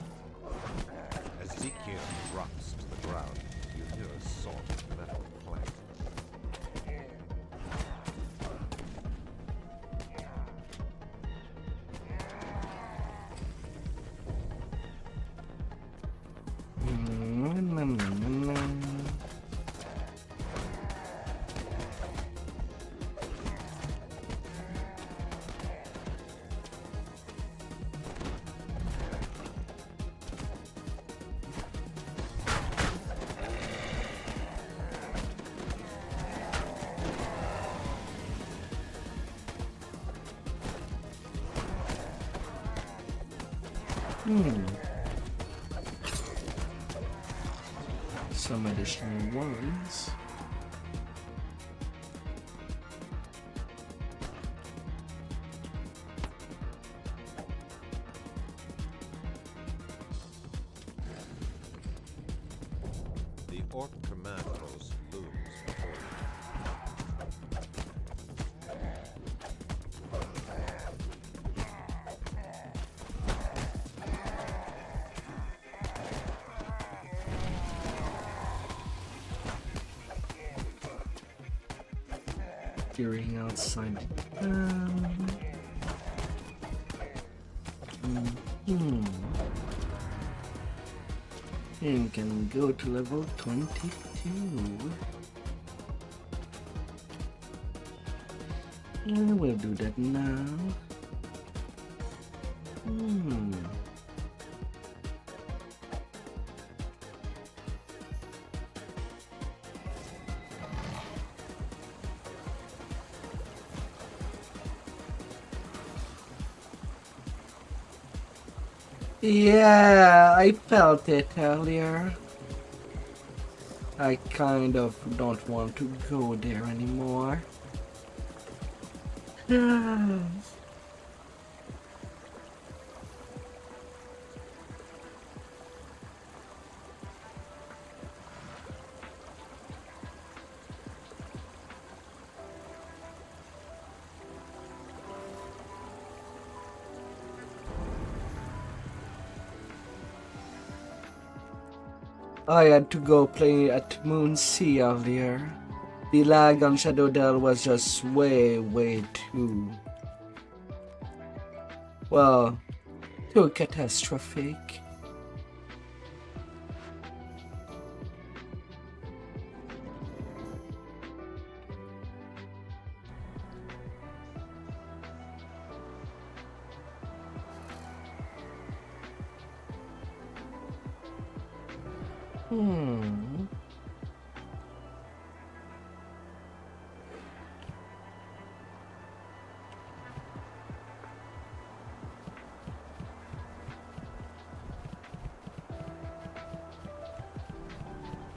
Ezekiel drops to the ground. You hear a soft metal clank. Some additional ones. The orc command post looms before you. steering outside. And can go to level 22. And we'll do that now. Yeah, I felt it earlier. I kind of don't want to go there anymore. I had to go play at Moonsea earlier. The lag on Shadowdale was just way too... well, too catastrophic.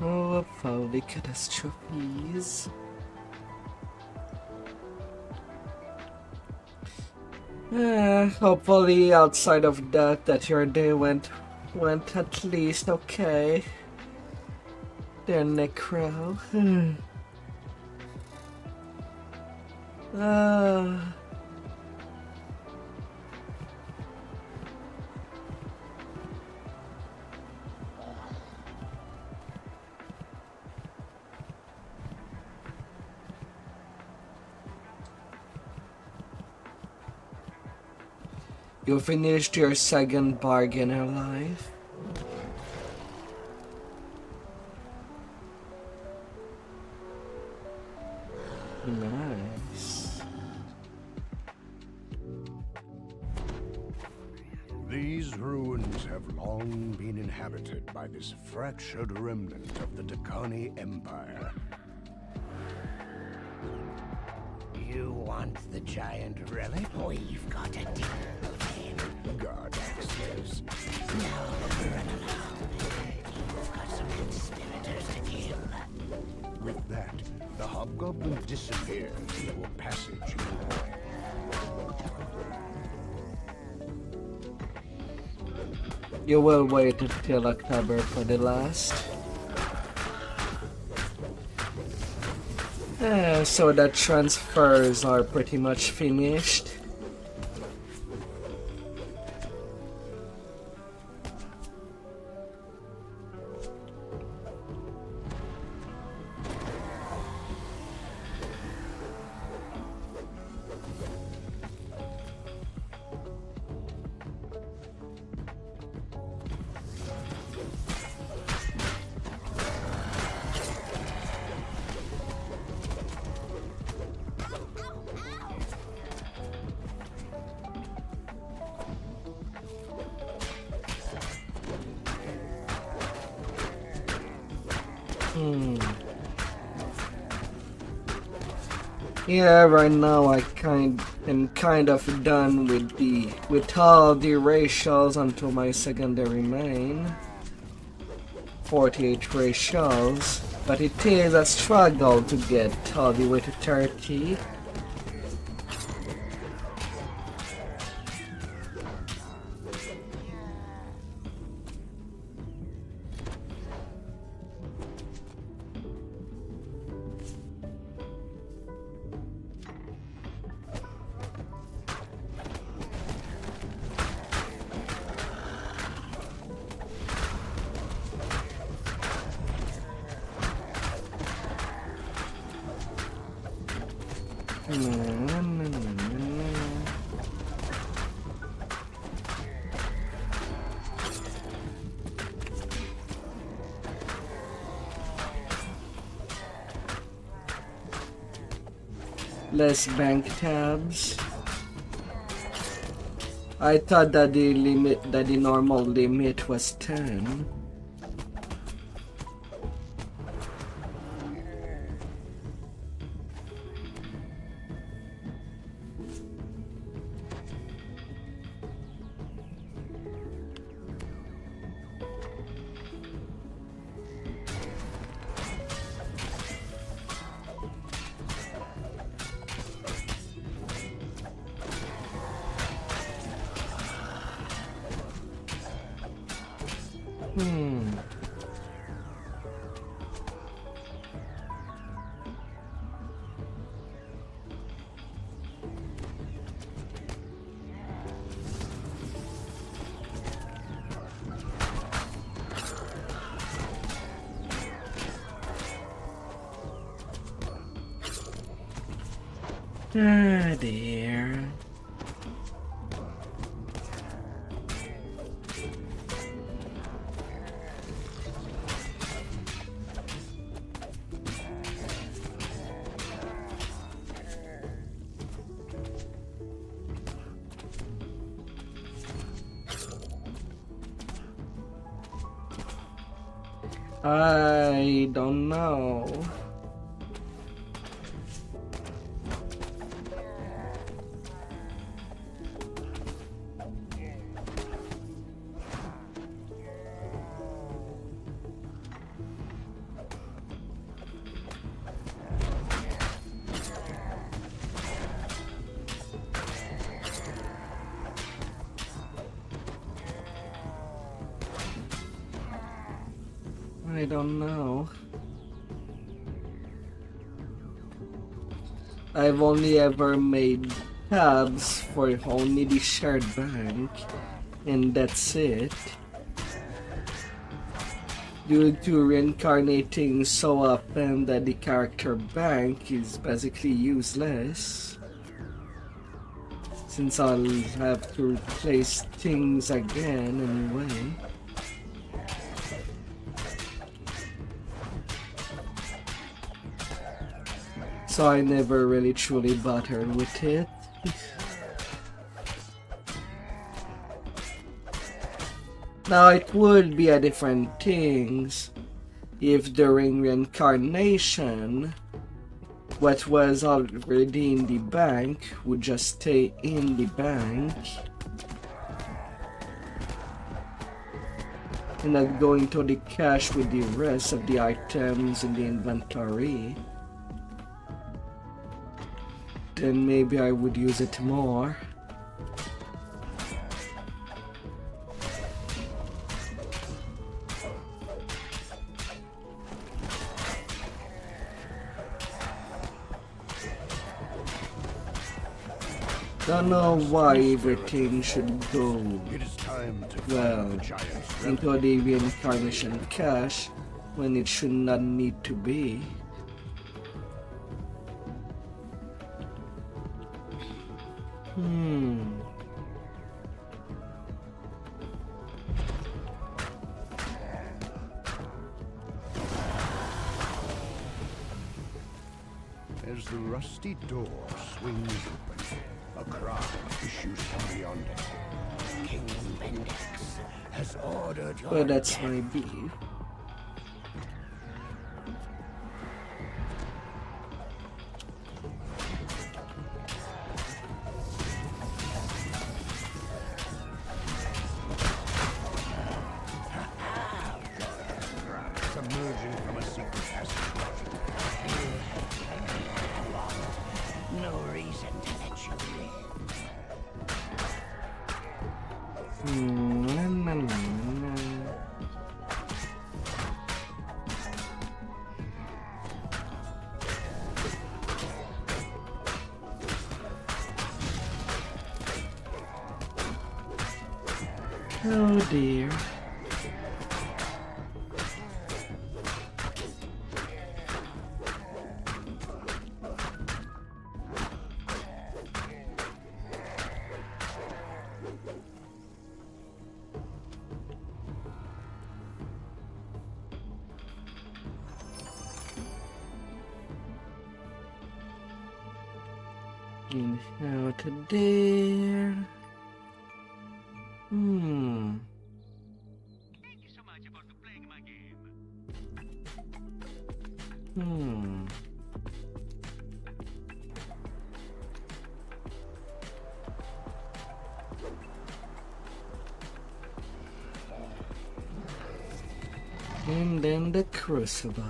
Oh, probably catastrophes. Hopefully outside of that your day went at least okay. There, Necro. You finished your second bargain alive. Nice. These ruins have long been inhabited by this fractured remnant of the Dakani Empire. You want the giant relic? We've got a deal with him. Guard access. No, run alone. You've got some conspirators to kill. With that, the hobgoblin disappears into a passage in the wall. You will wait until October for the last. So the transfers are pretty much finished. Yeah, right now I am kind of done with all the racials until my secondary main. 48 racials, but it is a struggle to get all the way to 30. Less bank tabs. I thought that the normal limit was 10. Ah, dear. I don't know. I don't know. I've only ever made tabs for only the shared bank, and that's it. Due to reincarnating so often that the character bank is basically useless, since I'll have to replace things again anyway. So I never really truly bothered with it. Now it would be a different things if during reincarnation what was already in the bank would just stay in the bank and not go into the cache with the rest of the items in the inventory. Then maybe I would use it more. Don't know why everything should go well into the reincarnation cache when it should not need to be. As the rusty door swings open, a cry issues from beyond it. King Bendix has ordered your Well, that's death. my beef. Emerging from a secret passage. No reason to let you Oh dear. In here to there. Thank you so much for playing my game. And then the crucible.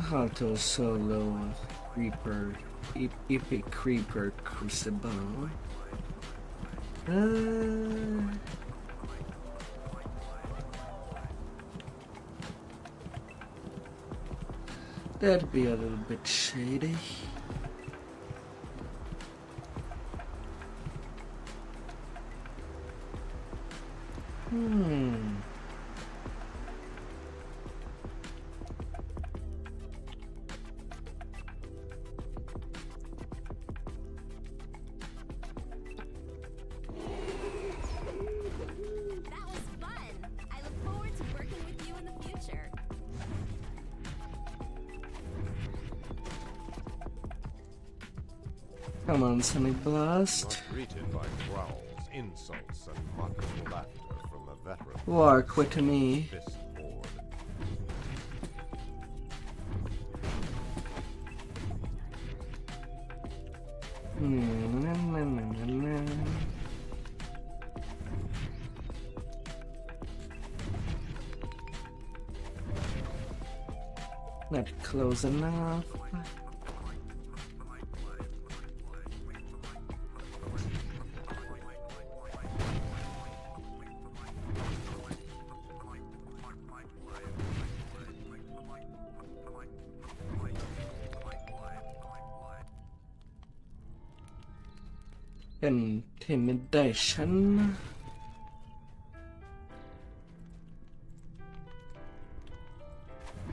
Auto solo creeper, epic creeper crucible. That'd be a little bit shady. That was fun. I look forward to working with you in the future. Come on, Sonic Blast. Not greeted by growls, insults, and mocking laughter from a veteran. Work with me. Fist board. Not close enough. Intimidation.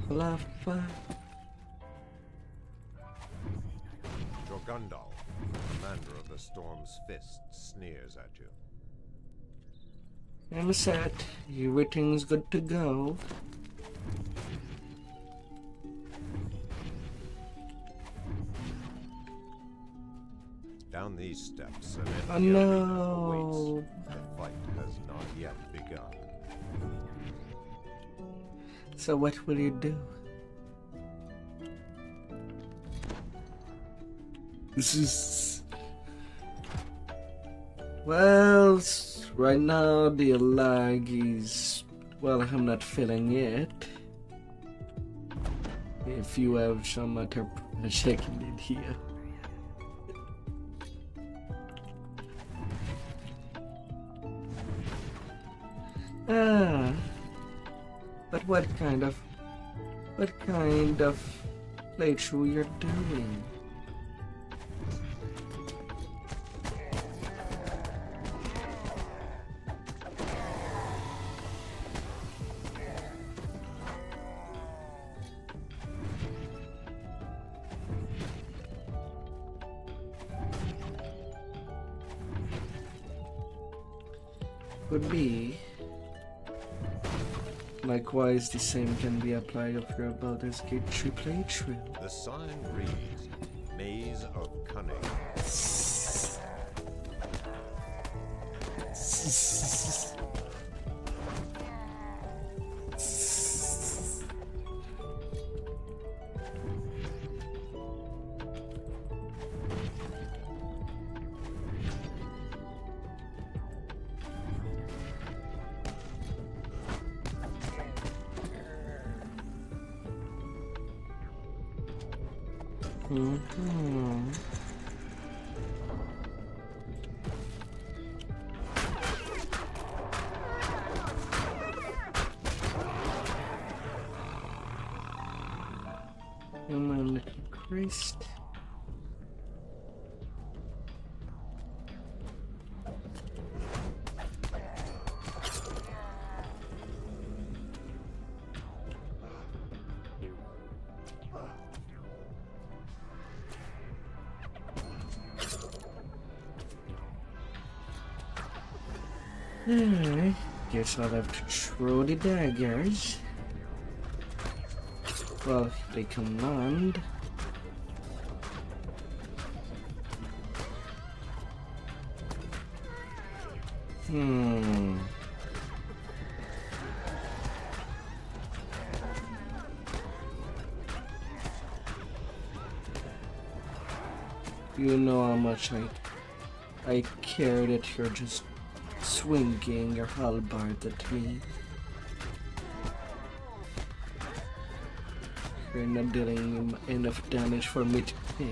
Bluff. Jorgundal, commander of the Storm's Fist, sneers at you. I'm set. Everything's good to go. Down these steps, an Oh empty arena no! awaits. The fight has not yet begun. So what will you do? This is... Well, right now the lag is... Well, I'm not feeling it. If you have some other checking it here. But what kind of playthrough you're doing? Could be. Likewise, the same can be applied of your Baldur's Gate 3 playthrough. The sign reads, Maze of Cunning. Come on, little Christ. Alright. Guess I'll have to throw the daggers. Well, they command. You know how much I care that you're just swinging your halberd at me. You're not dealing enough damage for me to care.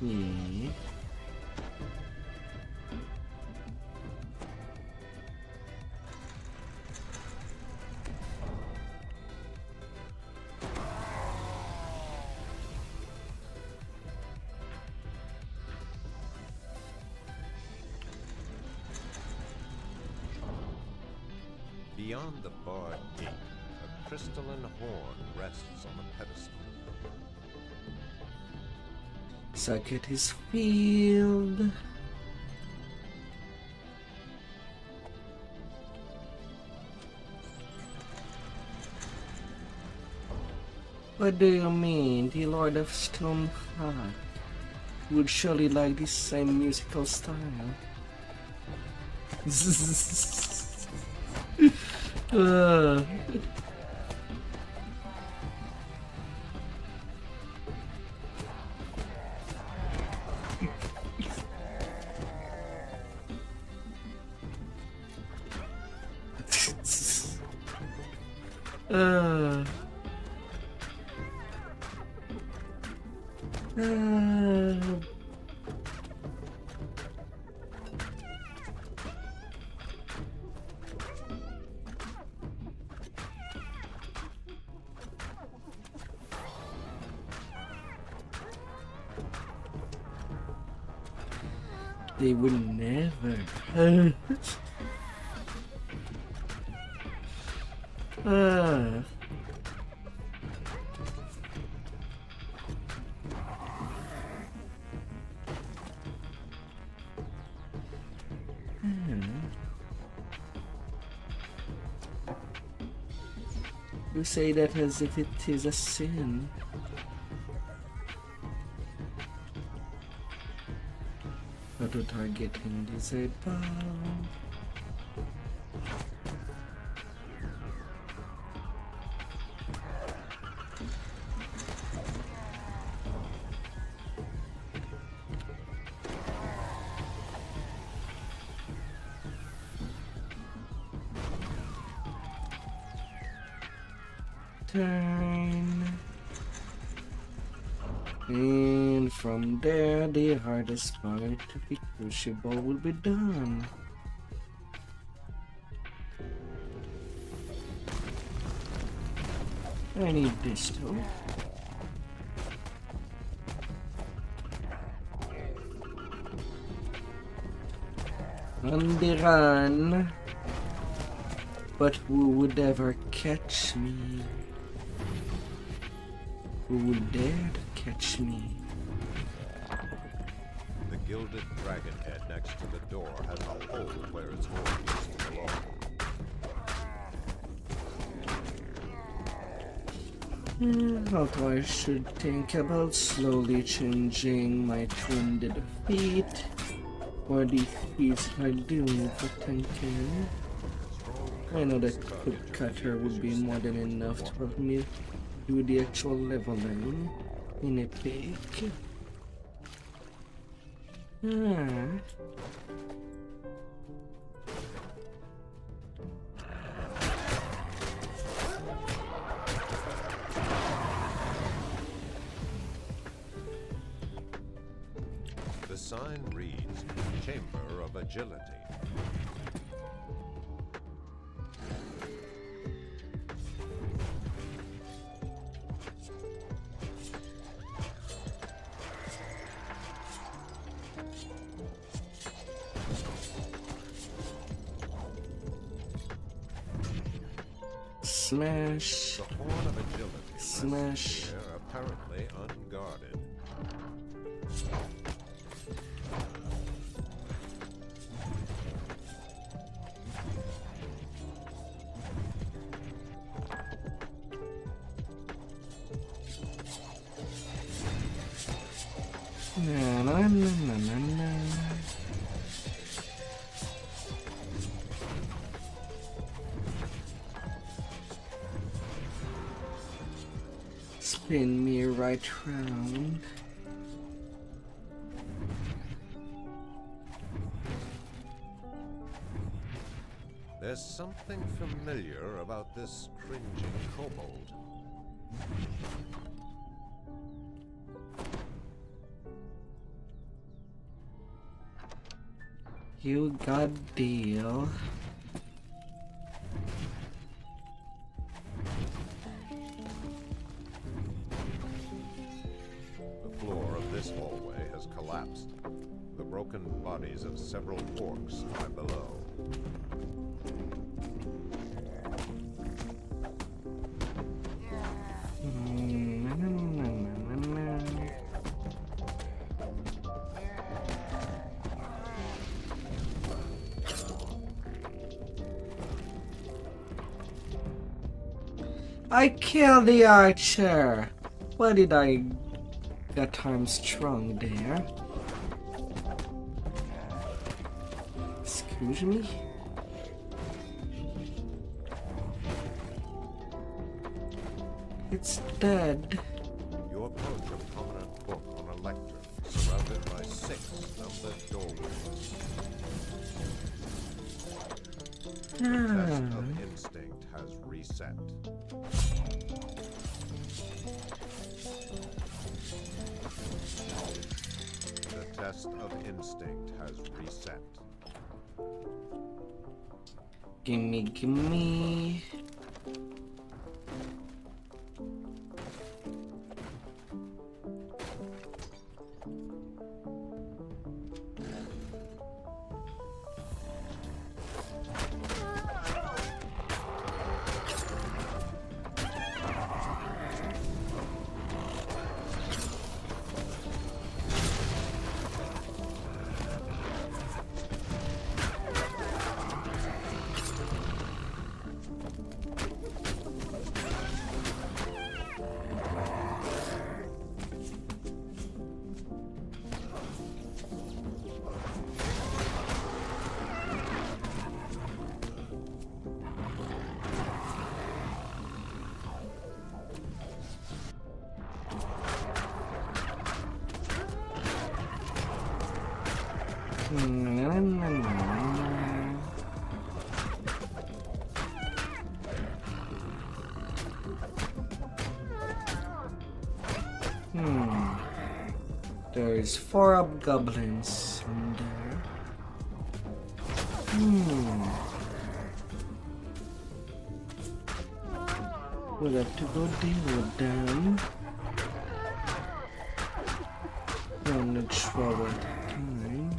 Yeah. Beyond the barred gate, a crystalline horn rests on a pedestal. Suck at his field. What do you mean? The Lord of Stormheart would surely like this same musical style. They would never. You say that as if it is a sin. Auto targeting disable. Turn. And from there, the hardest part to be crucible will be done. I need this too. On the run. But who would ever catch me? Who would dare to catch me? The gilded dragon head next to the door has a hole where its horn used to belong. Although I should think about slowly changing my twin defeat or the feats I do for tanking. I know that Quick Cutter would be more than enough to help me do the actual leveling in a peak. The sign reads, Chamber of Agility. Smash. The horn of agility Smash. rests here, apparently unguarded. Na, na, na, na, na, na. Spin me right round. There's something familiar about this cringing kobold. You got deal. The floor of this hallway has collapsed. The broken bodies of several orcs lie below. I killed the archer. Why did I get Armstrong there? Excuse me? It's dead. You approach a prominent book on a lectern, surrounded by 6 numbered doorways. The test of instinct has reset. The test of instinct has reset. Gimme, gimme. There's 4 hobgoblins in there. We'll have to go deal with them. On the trouble at the time.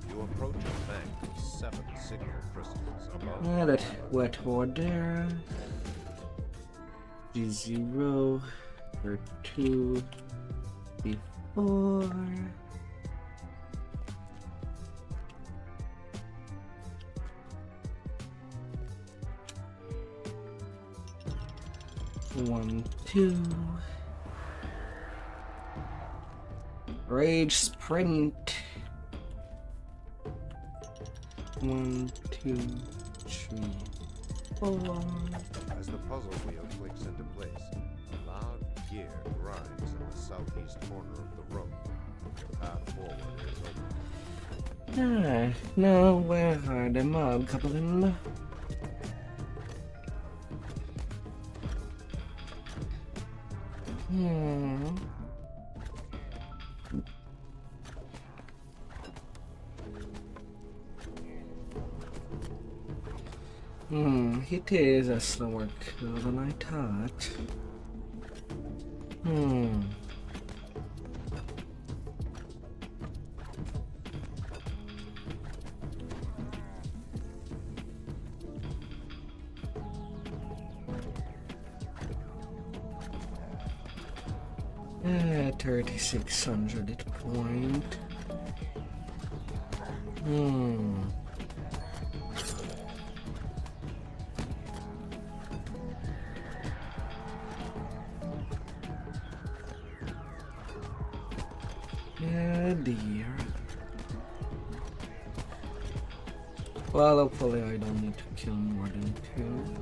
You approach a bank with 7 signal crystals above. That wet order. G0 or 2 before. One, 2. Rage sprint. 1, 2, 3, 4. As the puzzle wheel clicks into place, a loud gear grinds in the southeast corner of the room. Your path forward is open. Now where are the mob goblin? It is a slower kill than I thought. 3600 hit point. Yeah, dear. Well, hopefully I don't need to kill more than 2.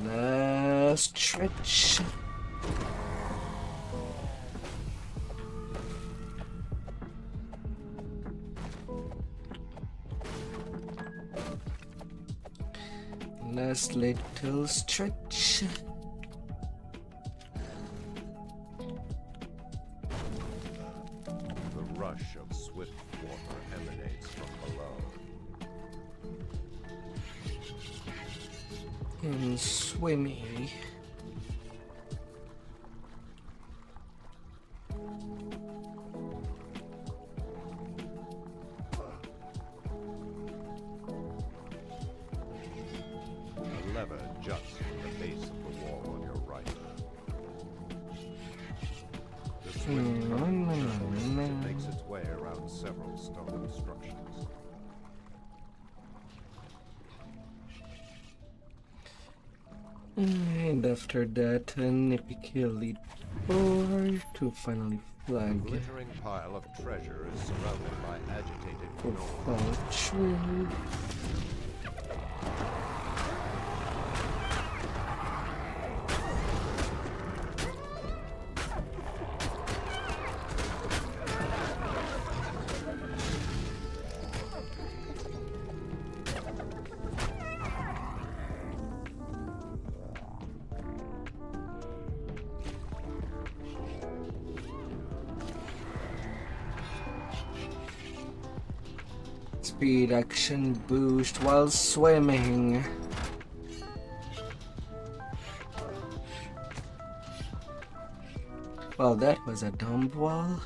Last stretch. Last little stretch. The rush of swift water emanates from below. And swimmy. A lever juts from the base of the wall on your right. The swift current travels as it makes its way around several stone obstructions. And after that, an epic elite 4 to finally A flag glittering pile of treasure is surrounded by agitated for gnomes. poetry. Speed action boost while swimming. Well, that was a dumb wall.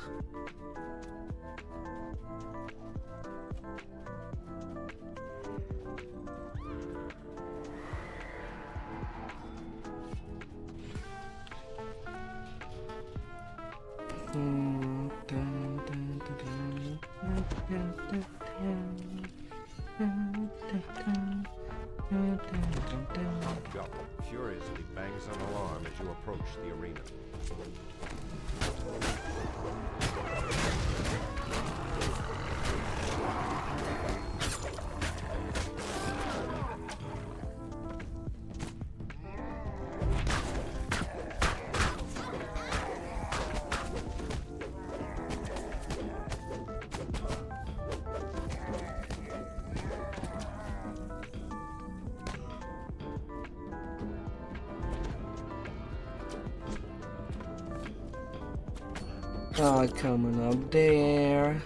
Gup furiously bangs an alarm as you approach the arena. Oh, coming up there.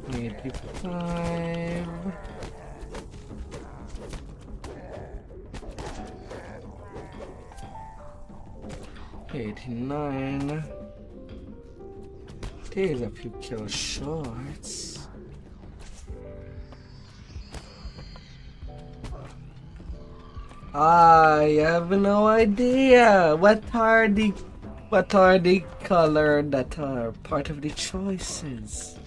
$85. 89. There's a few kill shorts. I have no idea what are the color that are part of the choices.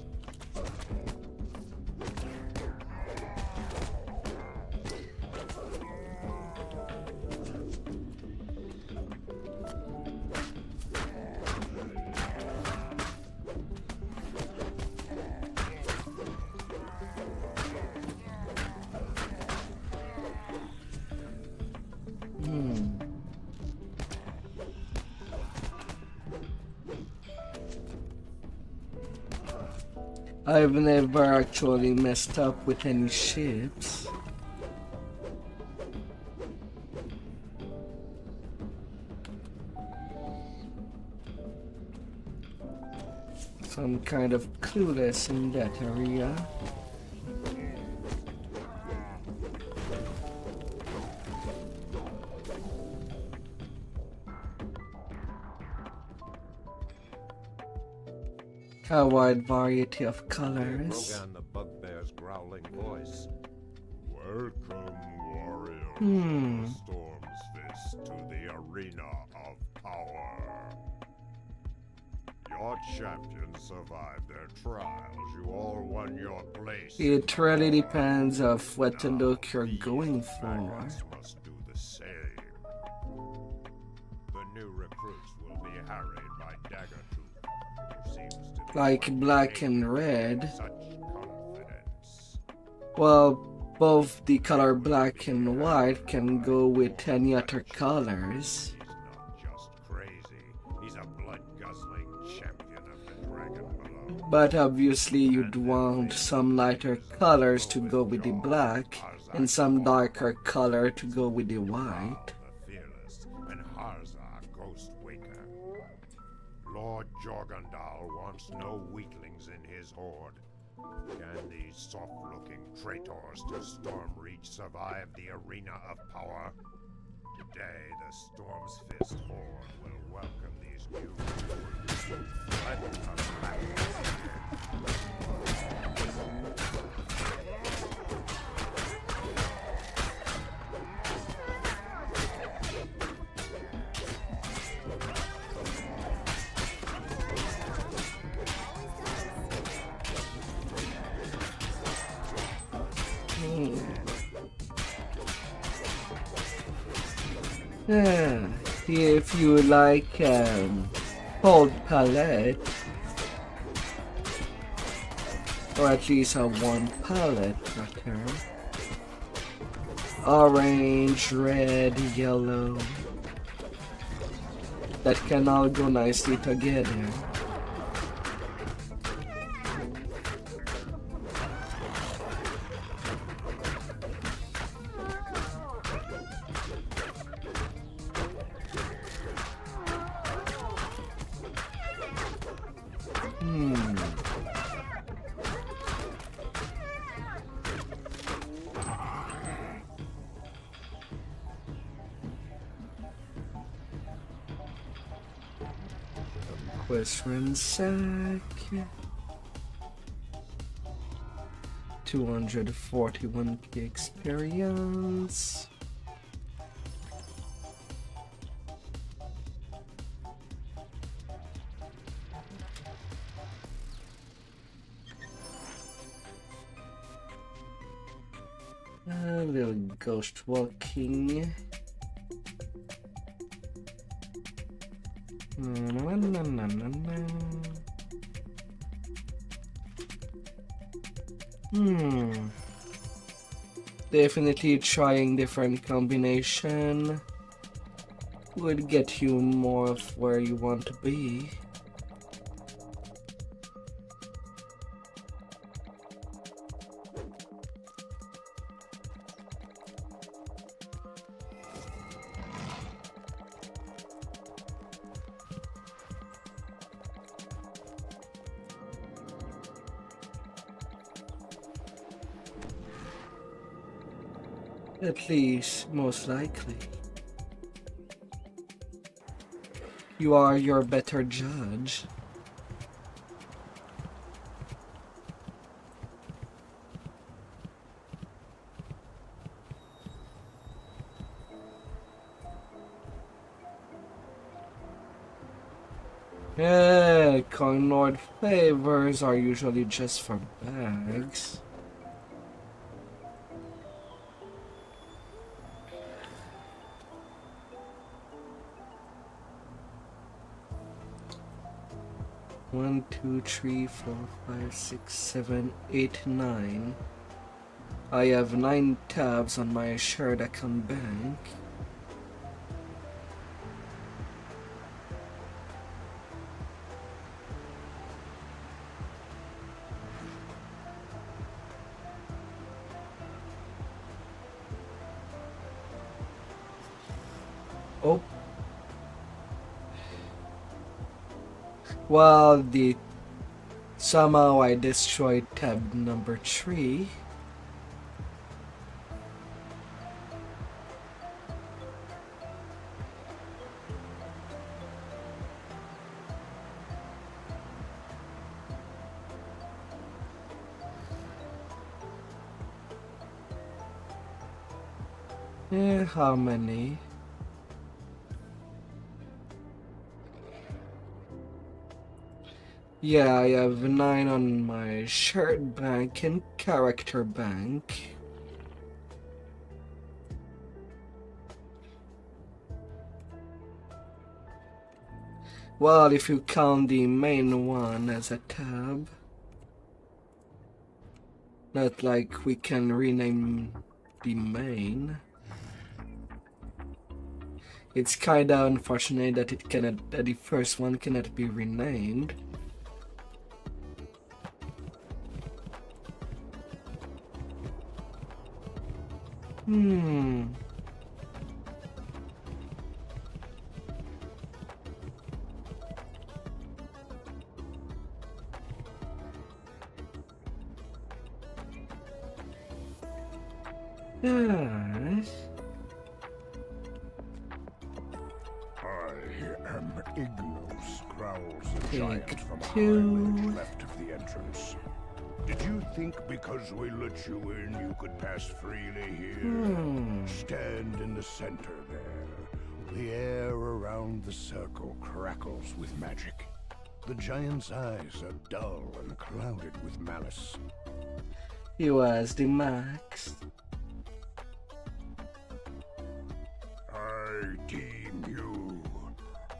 I've never actually messed up with any ships. I'm kind of clueless in that area. A wide variety of colors. Brogan the bugbear's growling voice. Welcome, warriors of the Storm's Fist, to the arena of power. Your champions survived their trials. You all won your place. It really depends of what look you're going for. Maggots must do the same. The new recruits will be harried by Daggertooth, who seems to be Like black and red. such confidence. Well, both the color black and white can go with any other colors. He's not just crazy. He's a blood-guzzling champion of the dragon below. But obviously you'd want some lighter colors to go with the black and some darker color to go with the white. The fearless, and Harzar Ghostwaker. Lord Jorgandal wants no weaklings in his horde. Can these soft-looking traitors to Stormreach survive the arena of power? Today, the Storm's Fist horde will welcome these new recruits. Let them back. If you like cold palette, or at least a one palette rather, orange, red, yellow, that can all go nicely together. Quest ransack. 241k experience. A little ghost walking. Definitely trying different combination would get you more of where you want to be. At least, most likely. You are your better judge. Yeah, Coin Lord favors are usually just for bags. One, two, three, 4, 5, 6, 7, 8, 9. I have 9 tabs on my shared account bank. Oh. Well, the Somehow I destroyed tab number 3. How many? Yeah, I have 9 on my shirt bank and character bank. Well, if you count the main one as a tab. Not like we can rename the main. It's kinda unfortunate that that the first one cannot be renamed. Yes. Ignos, growls the Take giant from a high 2. ledge left of the entrance. Did you think because we let you in you could pass freely here? Stand in the center there. The air around the circle crackles with magic. The giant's eyes are dull and clouded with malice. He was the max. I deem you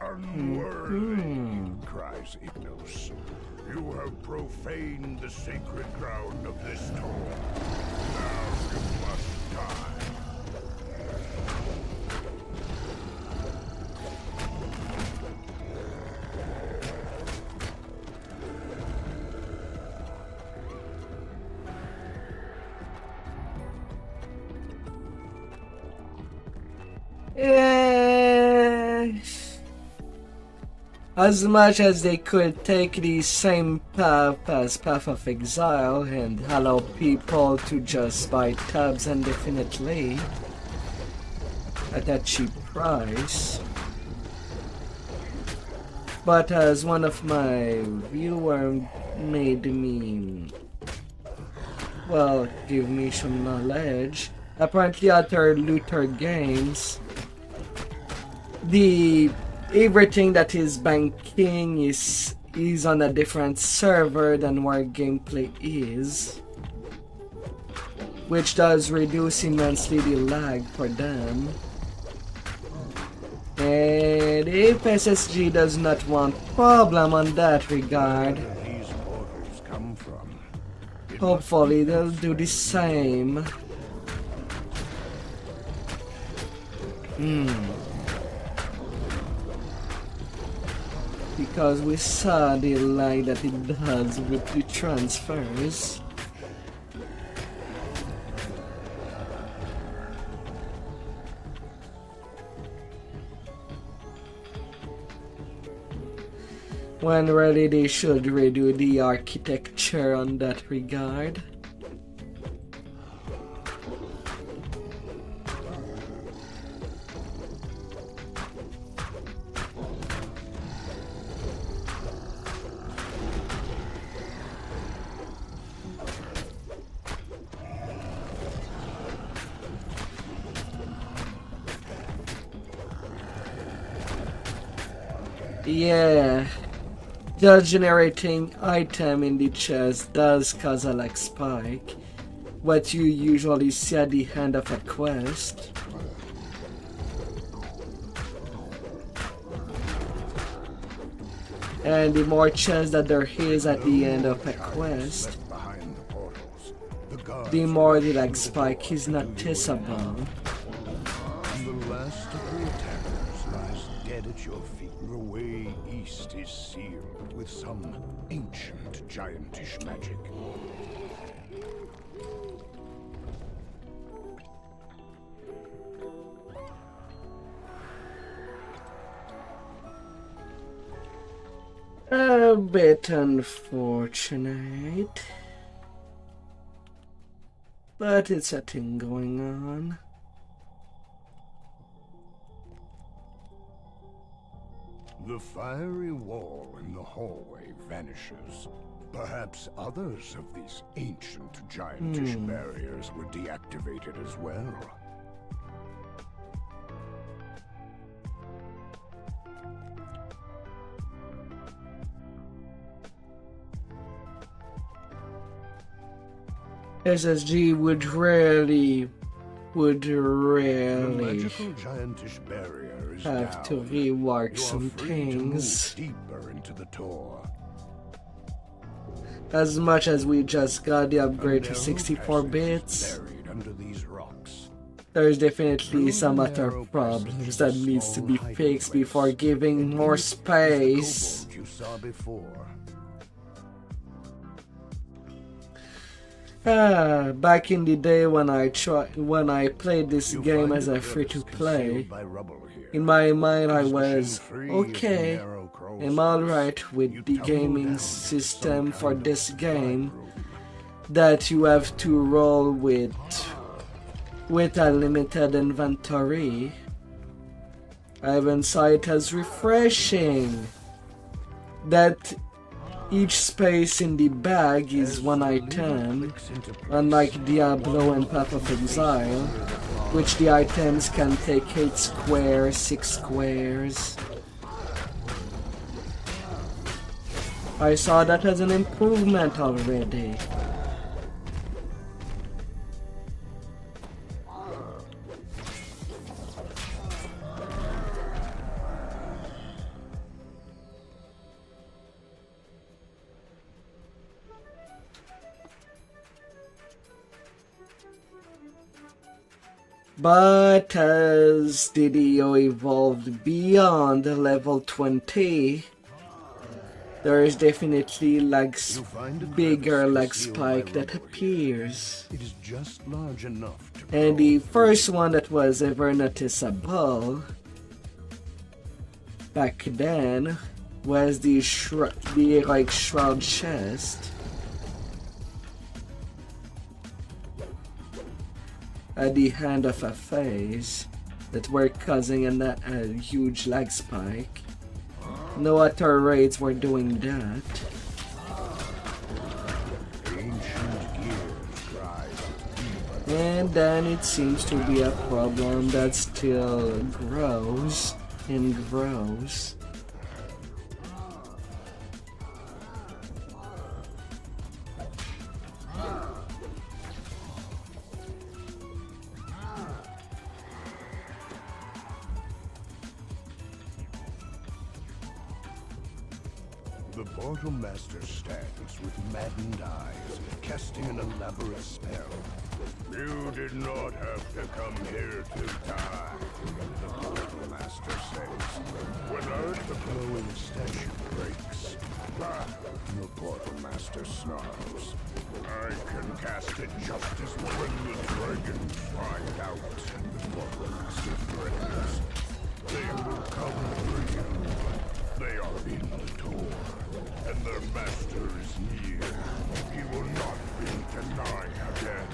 unworthy, cries Ignos. You have profaned the sacred ground of this tomb. Now you must die. As much as they could take the same path as Path of Exile and allow people to just buy tabs indefinitely at a cheap price. But as one of my viewers made me, well, give me some knowledge, apparently other looter games, everything that is banking is on a different server than where gameplay is, which does reduce immensely the lag for them. And if SSG does not want problem on that regard, hopefully they'll do the same. Because we saw the lag that it does with the transfers. When ready, they should redo the architecture on that regard. Yeah, just generating item in the chest does cause a lag spike, what you usually see at the end of a quest. And the more chance that there is at the end of a quest, the more the lag spike is noticeable. The last of the attackers lies dead at your feet. The way east is sealed with some ancient giantish magic. A bit unfortunate. But it's a thing going on. The fiery wall in the hallway vanishes. Perhaps others of these ancient giantish barriers were deactivated as well. SSG would really The magical giantish barrier is have to down. rework You are some free to things. move deeper into the tour. As much as we just got the upgrade to A narrow 64 passage is bits, buried under these rocks. there's definitely some other problems that needs to be fixed before giving more space. You saw before. Back in the day when I played this game as a free-to-play, in my mind I was, okay, I'm alright with the gaming system for this game, that you have to roll with a limited inventory. I even saw it as refreshing that each space in the bag is one item, unlike Diablo and Path of Exile, which the items can take 8 squares, 6 squares. I saw that as an improvement already. But as DDO evolved beyond level 20, there is definitely bigger lag spike that appears. It is just large enough to And the first one that was ever noticeable back then was the shroud chest. At the hand of a phase that were causing a huge lag spike. No other raids were doing that. And then it seems to be a problem that still grows and grows. The Portal Master stands with maddened eyes, casting an elaborate spell. You did not have to come here to die, the Portal Master says. When the glowing statue breaks, the Portal Master snarls. I can cast it just as when the dragons find out, the Portal Master threatens. They will come for you. They are in the door, and their master is near. He will not be denied again.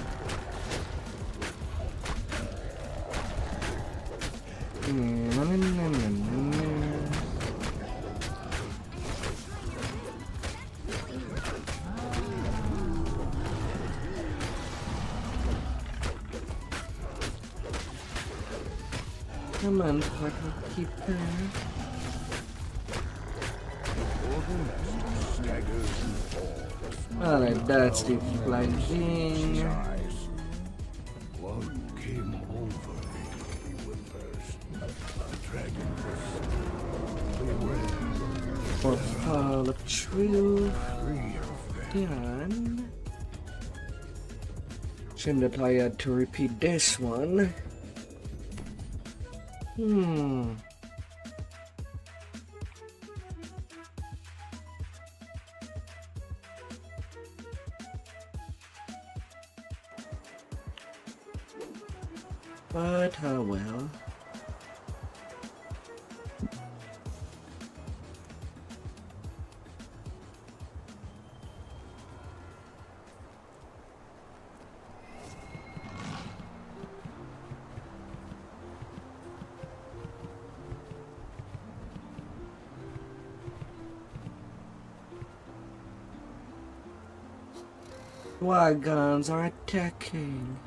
Come on, Portal Keeper. Alright, that's the flying thing. One came over, he whimpers. The dragon was For Fall of Truth. Done. Shame that I had to repeat this one. But oh well. Wagons are attacking.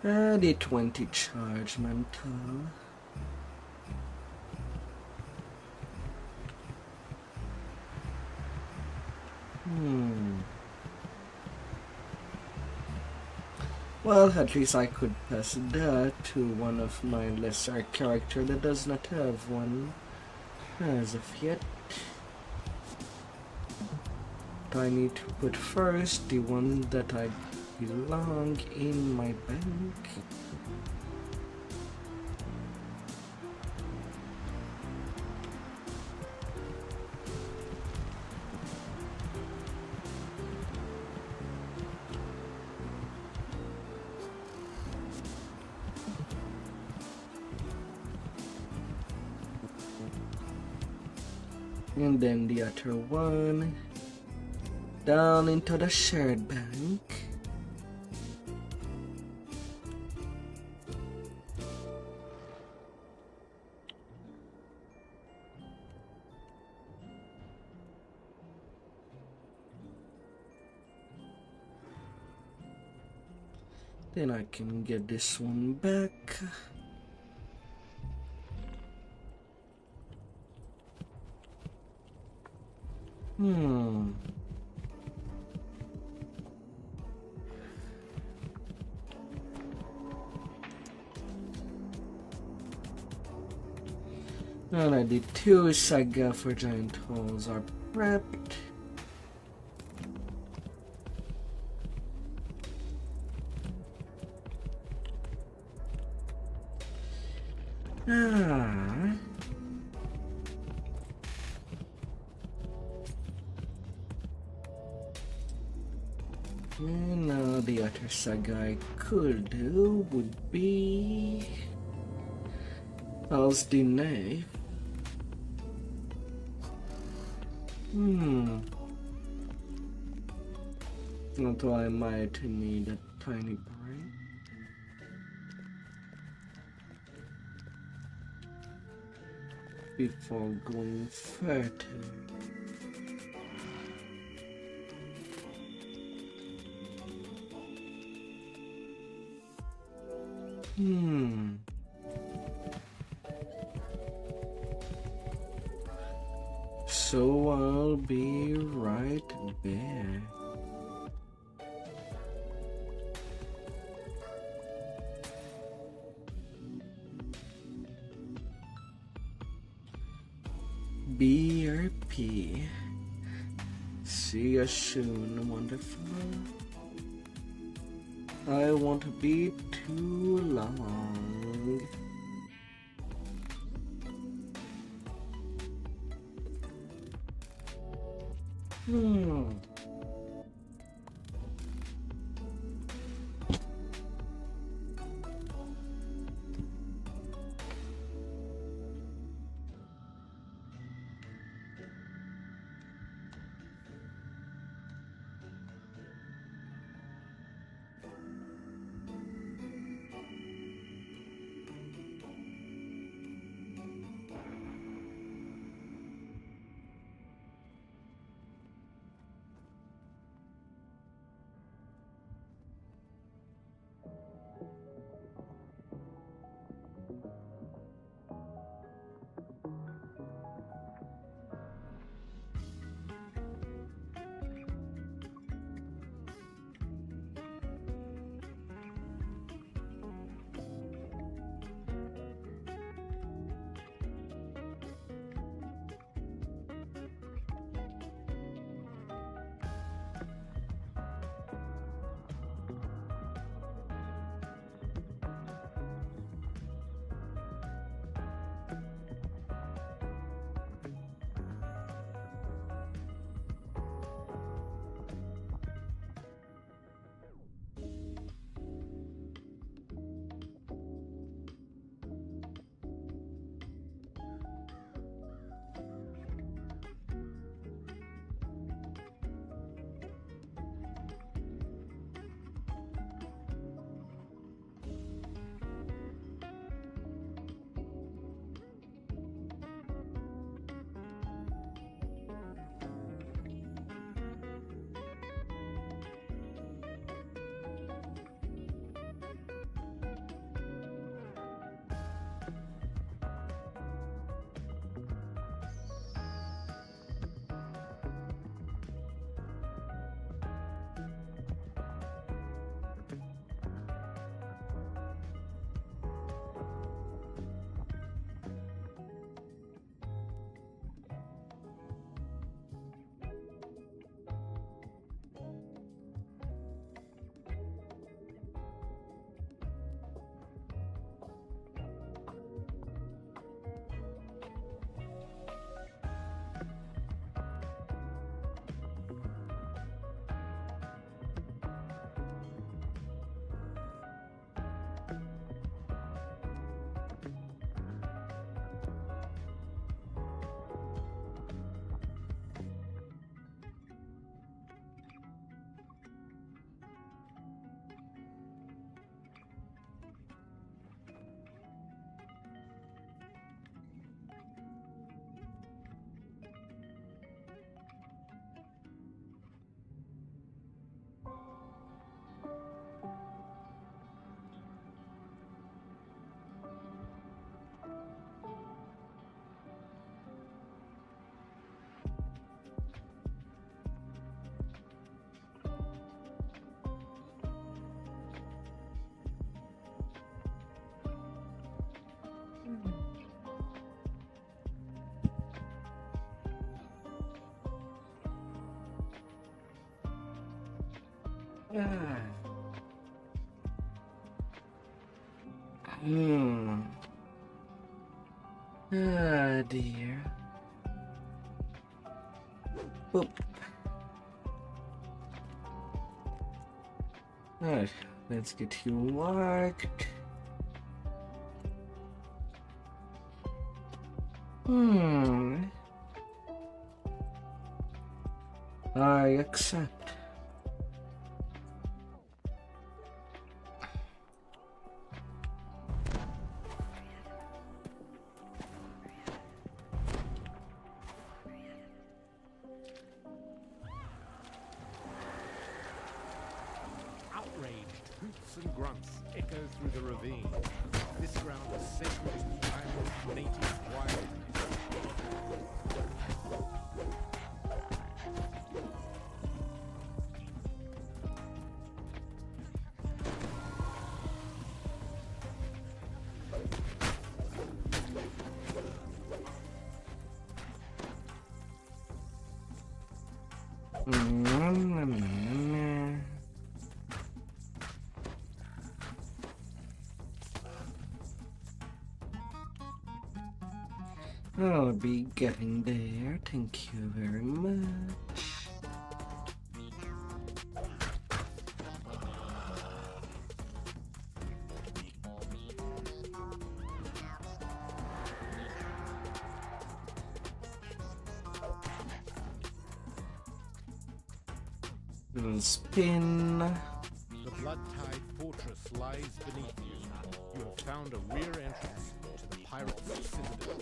The 20 charge mantle. Well, at least I could pass that to one of my lesser character that does not have one as of yet. I need to put first the one that I belong in my bank. And then the other one down into the shared bank. Then I can get this one back. And the 2 saga for giant holes are prepped. And now the other saga I could do would be How's the knife? Although I might need a tiny break. Before going further. So I'll be right back. BRP. See you soon, wonderful. I won't be too long. Ah, dear. Boop. Alright, let's get you marked. I accept. Outraged hoots and grunts echo through the ravine. This ground is sacred to wild, native wild. I'll be getting there. Thank you very much. Little spin. The blood-tide fortress lies beneath you. You have found a rear entrance to the pirates' citadel.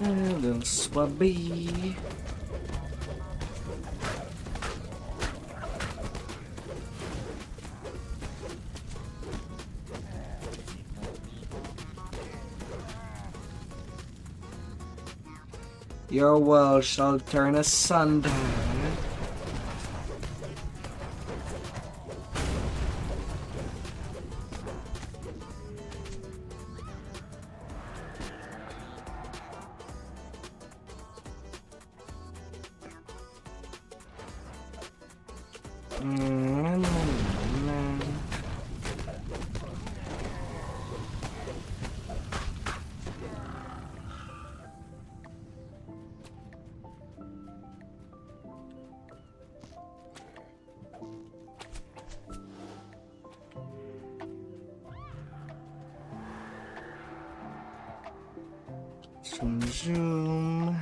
Little swabby. Your world shall turn asunder. Zoom.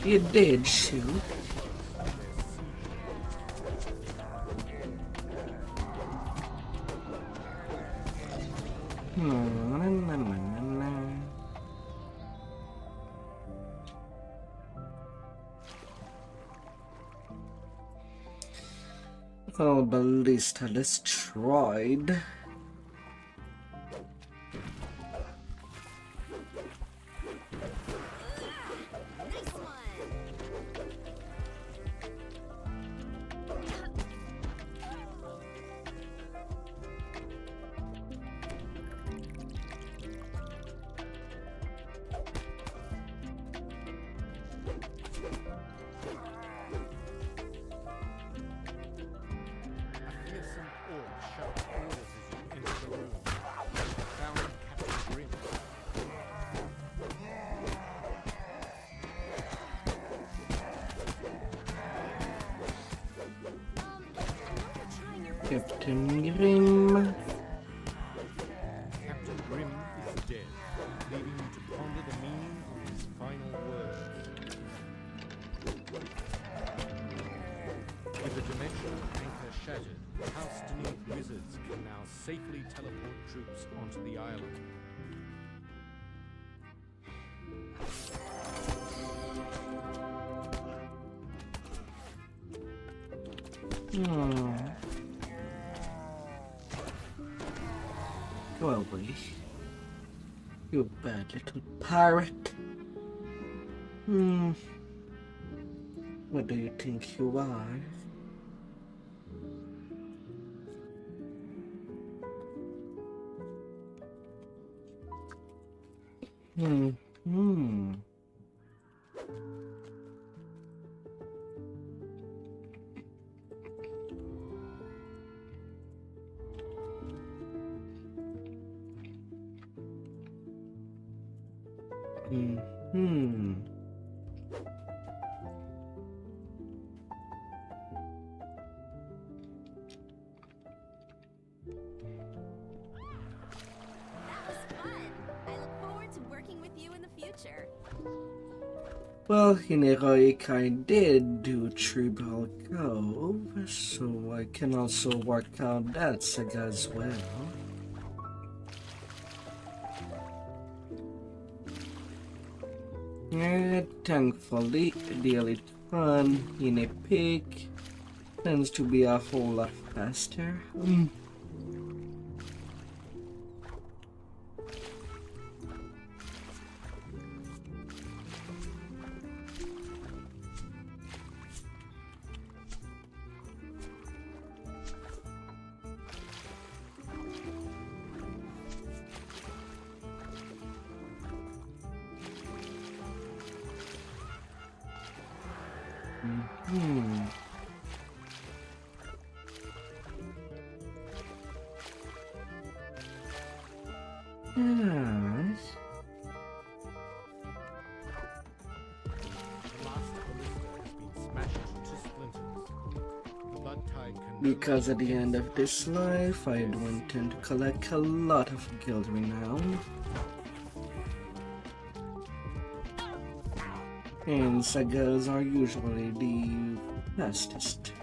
You did shoot. Oh, ballista destroyed. Captain Grimm. Captain Grimm is dead, leaving you to ponder the meaning of his final words. With the dimensional anchor shattered, House Denise wizards can now safely teleport troops onto the island. Go away. You bad little pirate. What do you think you are? Well, in Heroic I did do Tribal Cove, so I can also work out that saga as well. Thankfully, the Elite Run in Epic tends to be a whole lot faster. Because at the end of this life, I do intend to collect a lot of guild renown. And sagas are usually the fastest.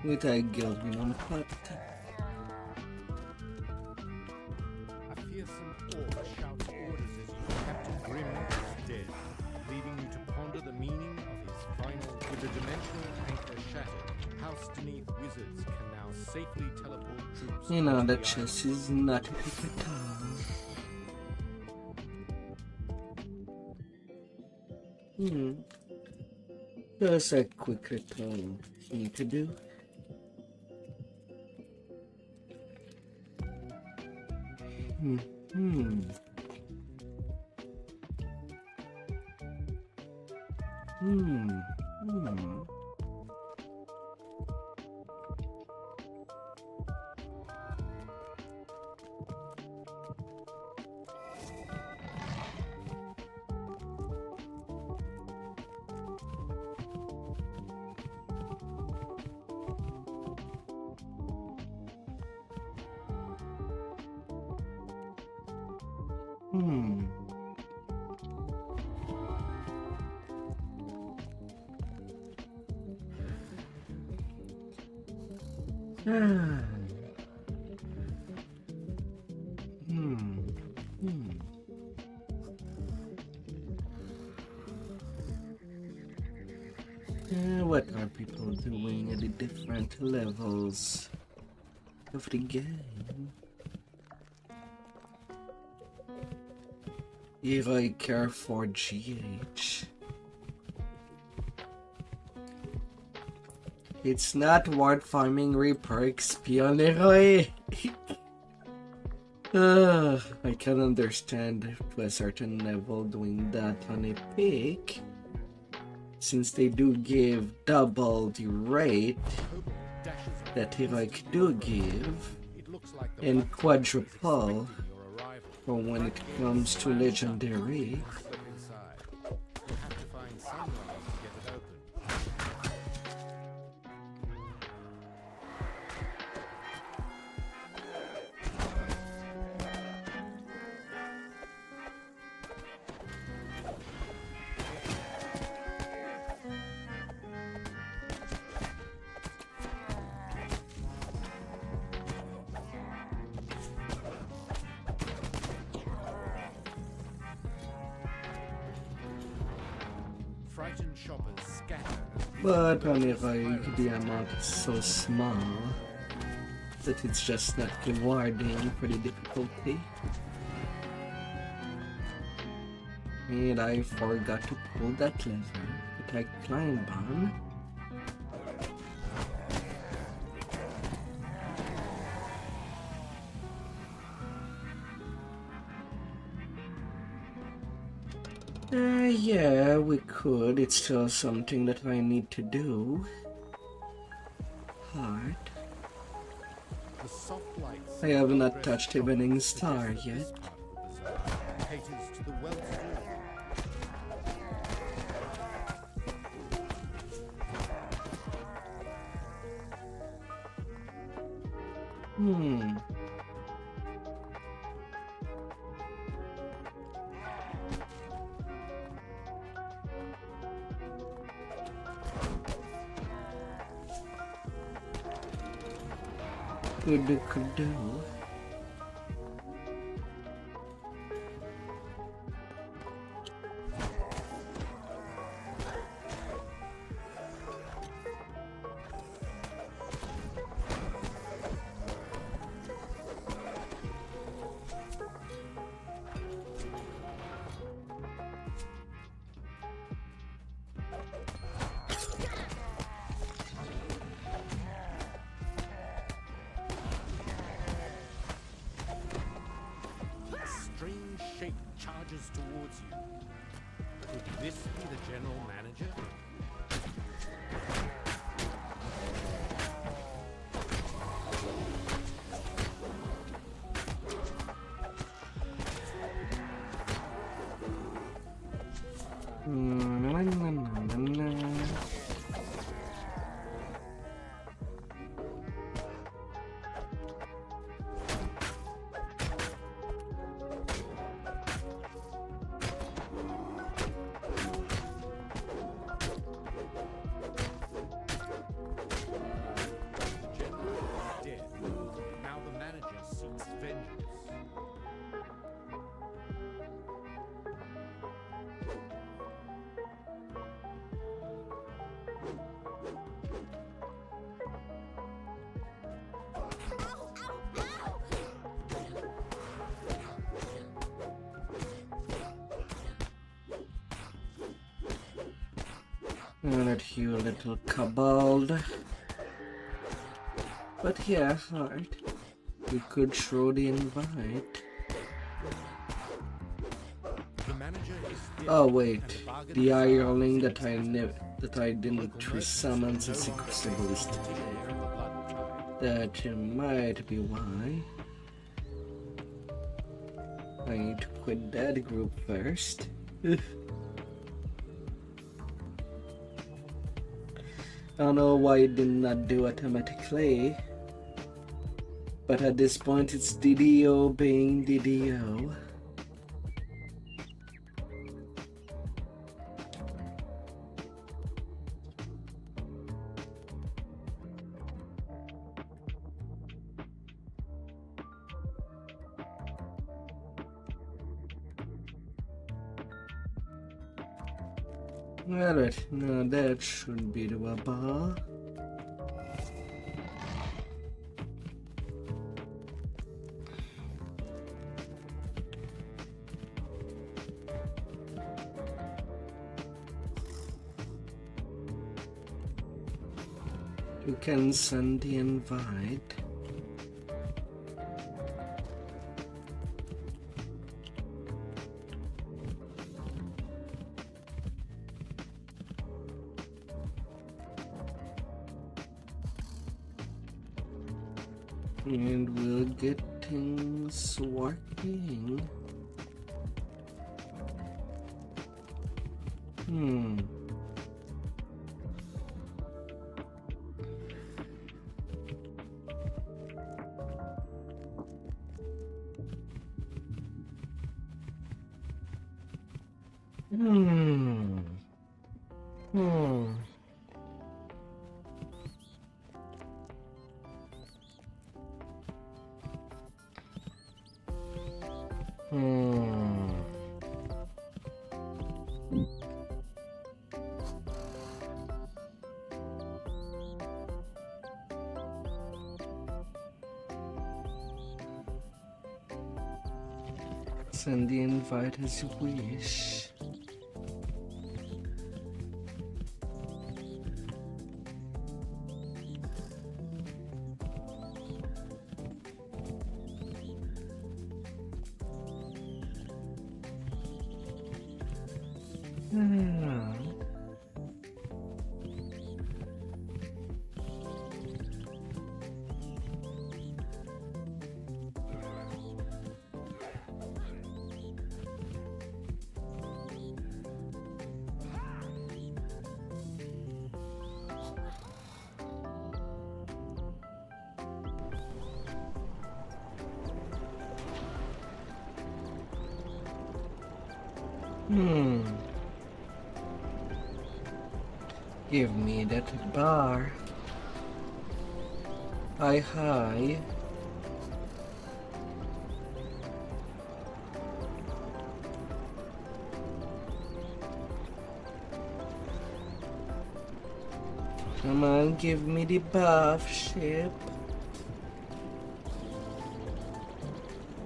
With a guild renown pot. A fearsome awe shouts orders as you Captain Grimm is dead, leaving you to ponder the meaning of his final. With the dimensional anchor shattered, House Denise wizards can now safely teleport troops. You know, the chest is not epic at all. Just a quick return need to do. What are people doing at the different levels of the game? If I care for GH, it's not worth farming Reaper XP on Leroy. I can understand to a certain level doing that on Epic, since they do give double the rate that Heroic do give, and quadruple for when it comes to Legendary. frightened shoppers scatter. But apparently the amount is so small that it's just not rewarding for the difficulty. And I forgot to pull that lever that I climbed on. Yeah, we could. It's still something that I need to do. Heart. The soft lights I have not touched Evening Star yet. caters to the well-to-do. Could do. Strange shape charges towards you. Could this be the general manager? Not you, little kobold. But yeah, Heart, you could throw the invite. Oh wait, the ironing that I didn't resummon the Crucibles today. That might be why. I need to quit that group first. I don't know why it did not do automatically, but at this point it's DDO being DDO. Alright, now that should be doable. You can send the invite. And we'll get things working. Send the invite as you wish. Give me that bar. Hi. Come on, give me the buff, ship.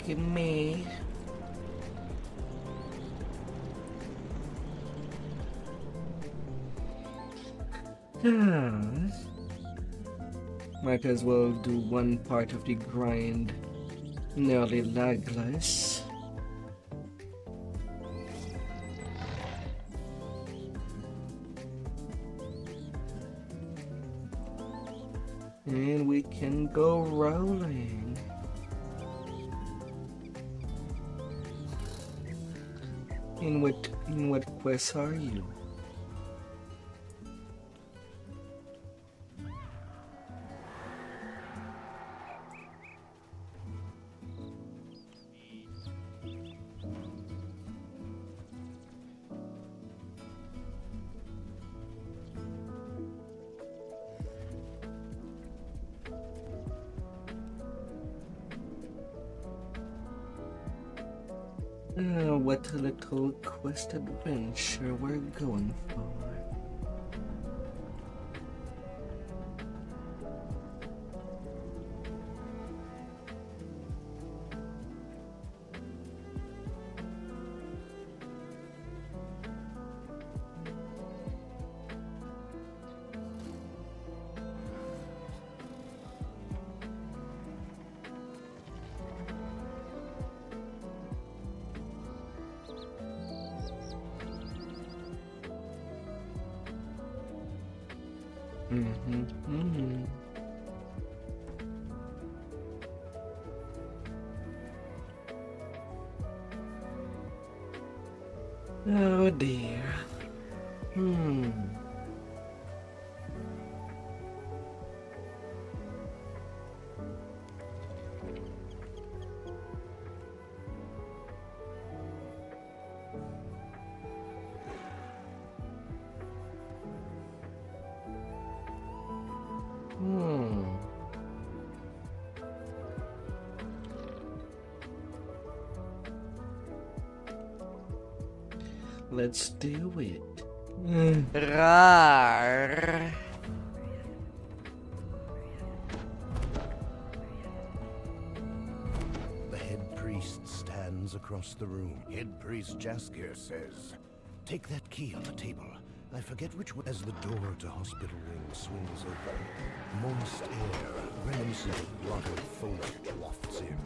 Give me. Might as well do one part of the grind nearly lagless. And we can go rolling. In what quest are you? What a little quest adventure we're going for. Oh dear. Let's do it. Rawr. The head priest stands across the room. Head priest Jaskier says, "Take that key on the table. I forget which way." As the door to Hospital Wing swings open, moist air, reminiscent of blotted foliage, wafts in.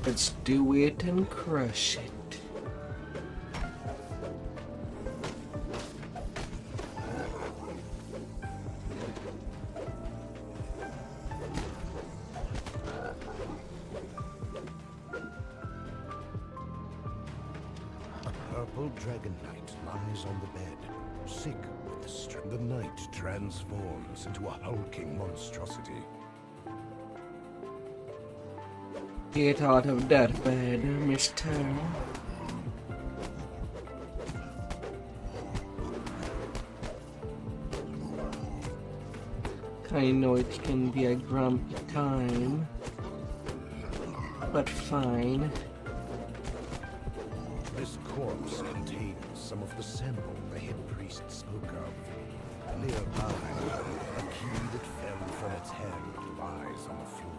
Let's do it and crush it. A purple dragon knight lies on the bed, sick with the strength. The knight transforms into a hulking monstrosity. Get out of that bed, mister. I know it can be a grumpy time, but fine. This corpse contains some of the sample the head priest spoke of. Nearby, a key that fell from its hand lies on the floor.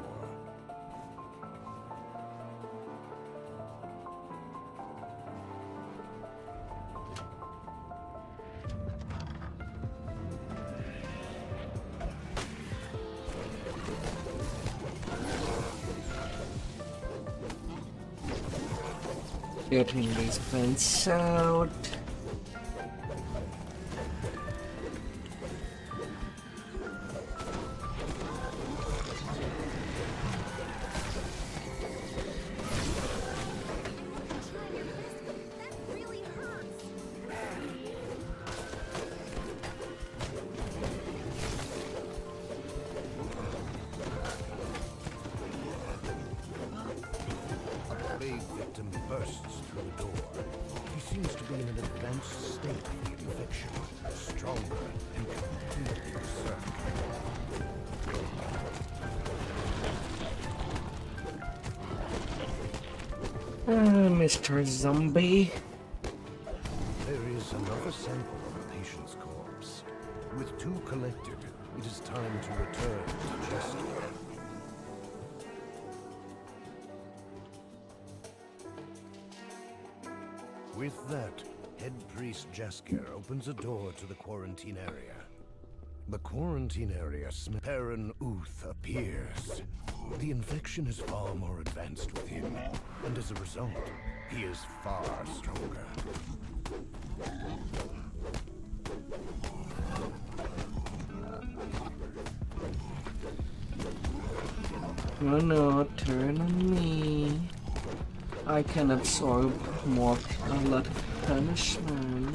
Getting these plants out. Bursts through the door. He seems to be in an advanced state of the infection, stronger and completely berserk. Mr. Zombie. There is another sample of the patient's corpse. With two collected, it is time to return to Jester. With that, head priest Jaskier opens a door to the quarantine area. The quarantine area Perrin Uth appears. The infection is far more advanced with him, and as a result, he is far stronger. Oh no, turn on me. I can absorb more, a lot of punishment.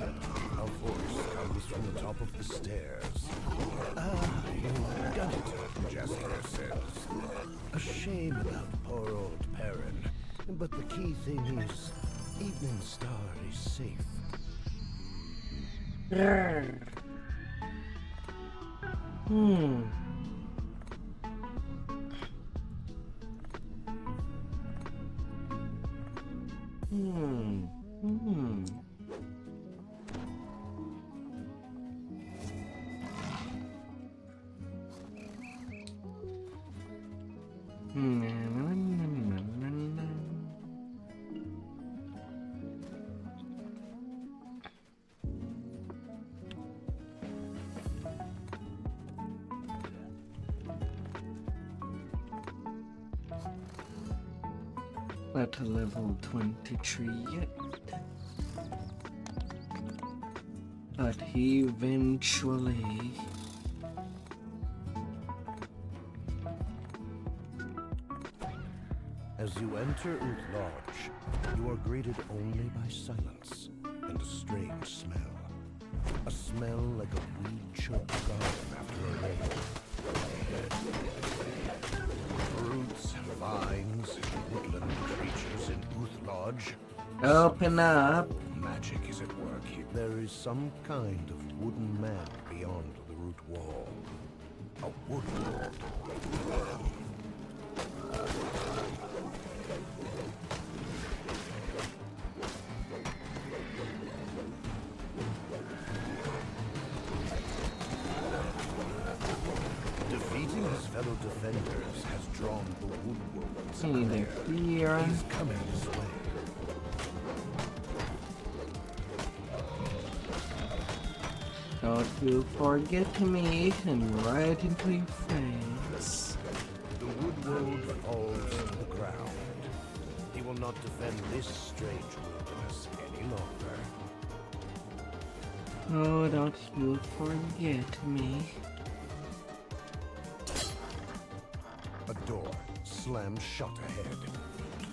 A voice comes from the top of the stairs. Ah, you've done it, Jaskier says. A shame about poor old Perrin, but the key thing is, Evening Star is safe. At level 23 yet. But eventually. As you enter Uth Lodge, you are greeted only by silence and a strange smell. A smell like a weed-choked garden after a rain. Fruits, vines, woodland creatures in Uth Lodge. Open up. Magic is at work here. There is some kind of wooden man beyond the root wall. A wood wall. Defeating his fellow defenders has drawn the wood wolves. See, they're here. He's coming this way. Don't you forget me and right into your face. The woodworld falls to the ground. He will not defend this strange wilderness any longer. Oh, don't you forget me. A door slams shut ahead.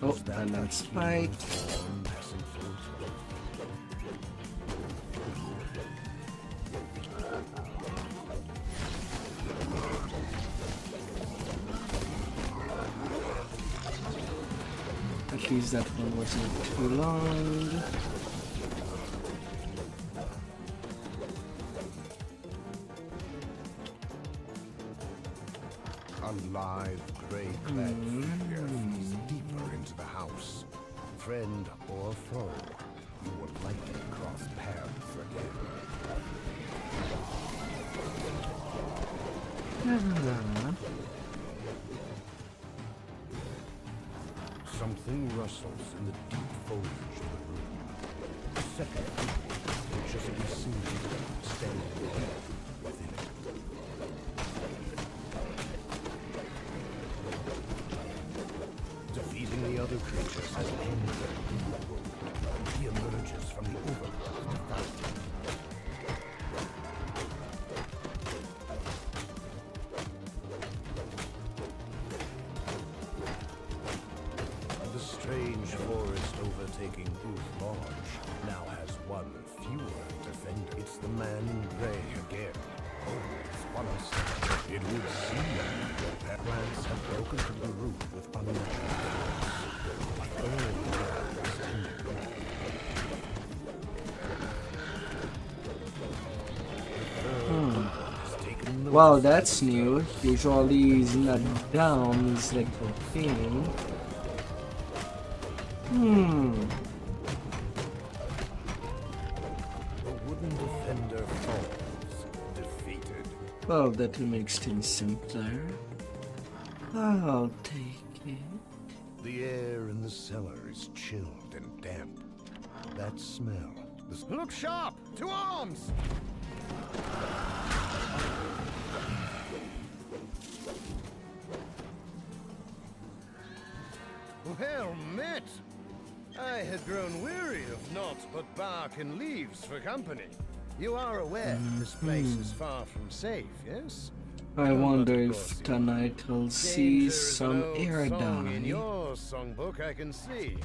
Oh, and that's Spike. Passing through. At least that one wasn't too long. A live, gray-clad figure feels deeper into the house. Friend or foe, you will likely cross paths again. Something rustles in the deep foliage of the room. A second figure just be seen standing deep within it. Defeating the other creatures has ended their wound. He emerges from the overgrowth to fight. The strange forest overtaking Ooth Lodge now has one fewer defender. It's the man in gray again. Always one of us. It would seem that plants have broken through the roof with unnatural force. A third layer is tending. Wow, that's new. Usually he's not down, he's like okay. The wooden defender falls, defeated. Well, that makes things simpler. I'll take it. The air in the cellar is chilled and damp. That smell. Look sharp! To arms! Well met! I had grown weary of naught but bark and leaves for company. You are aware this place is far from safe, yes? I wonder if tonight I'll see some air song in dye. your songbook I can see.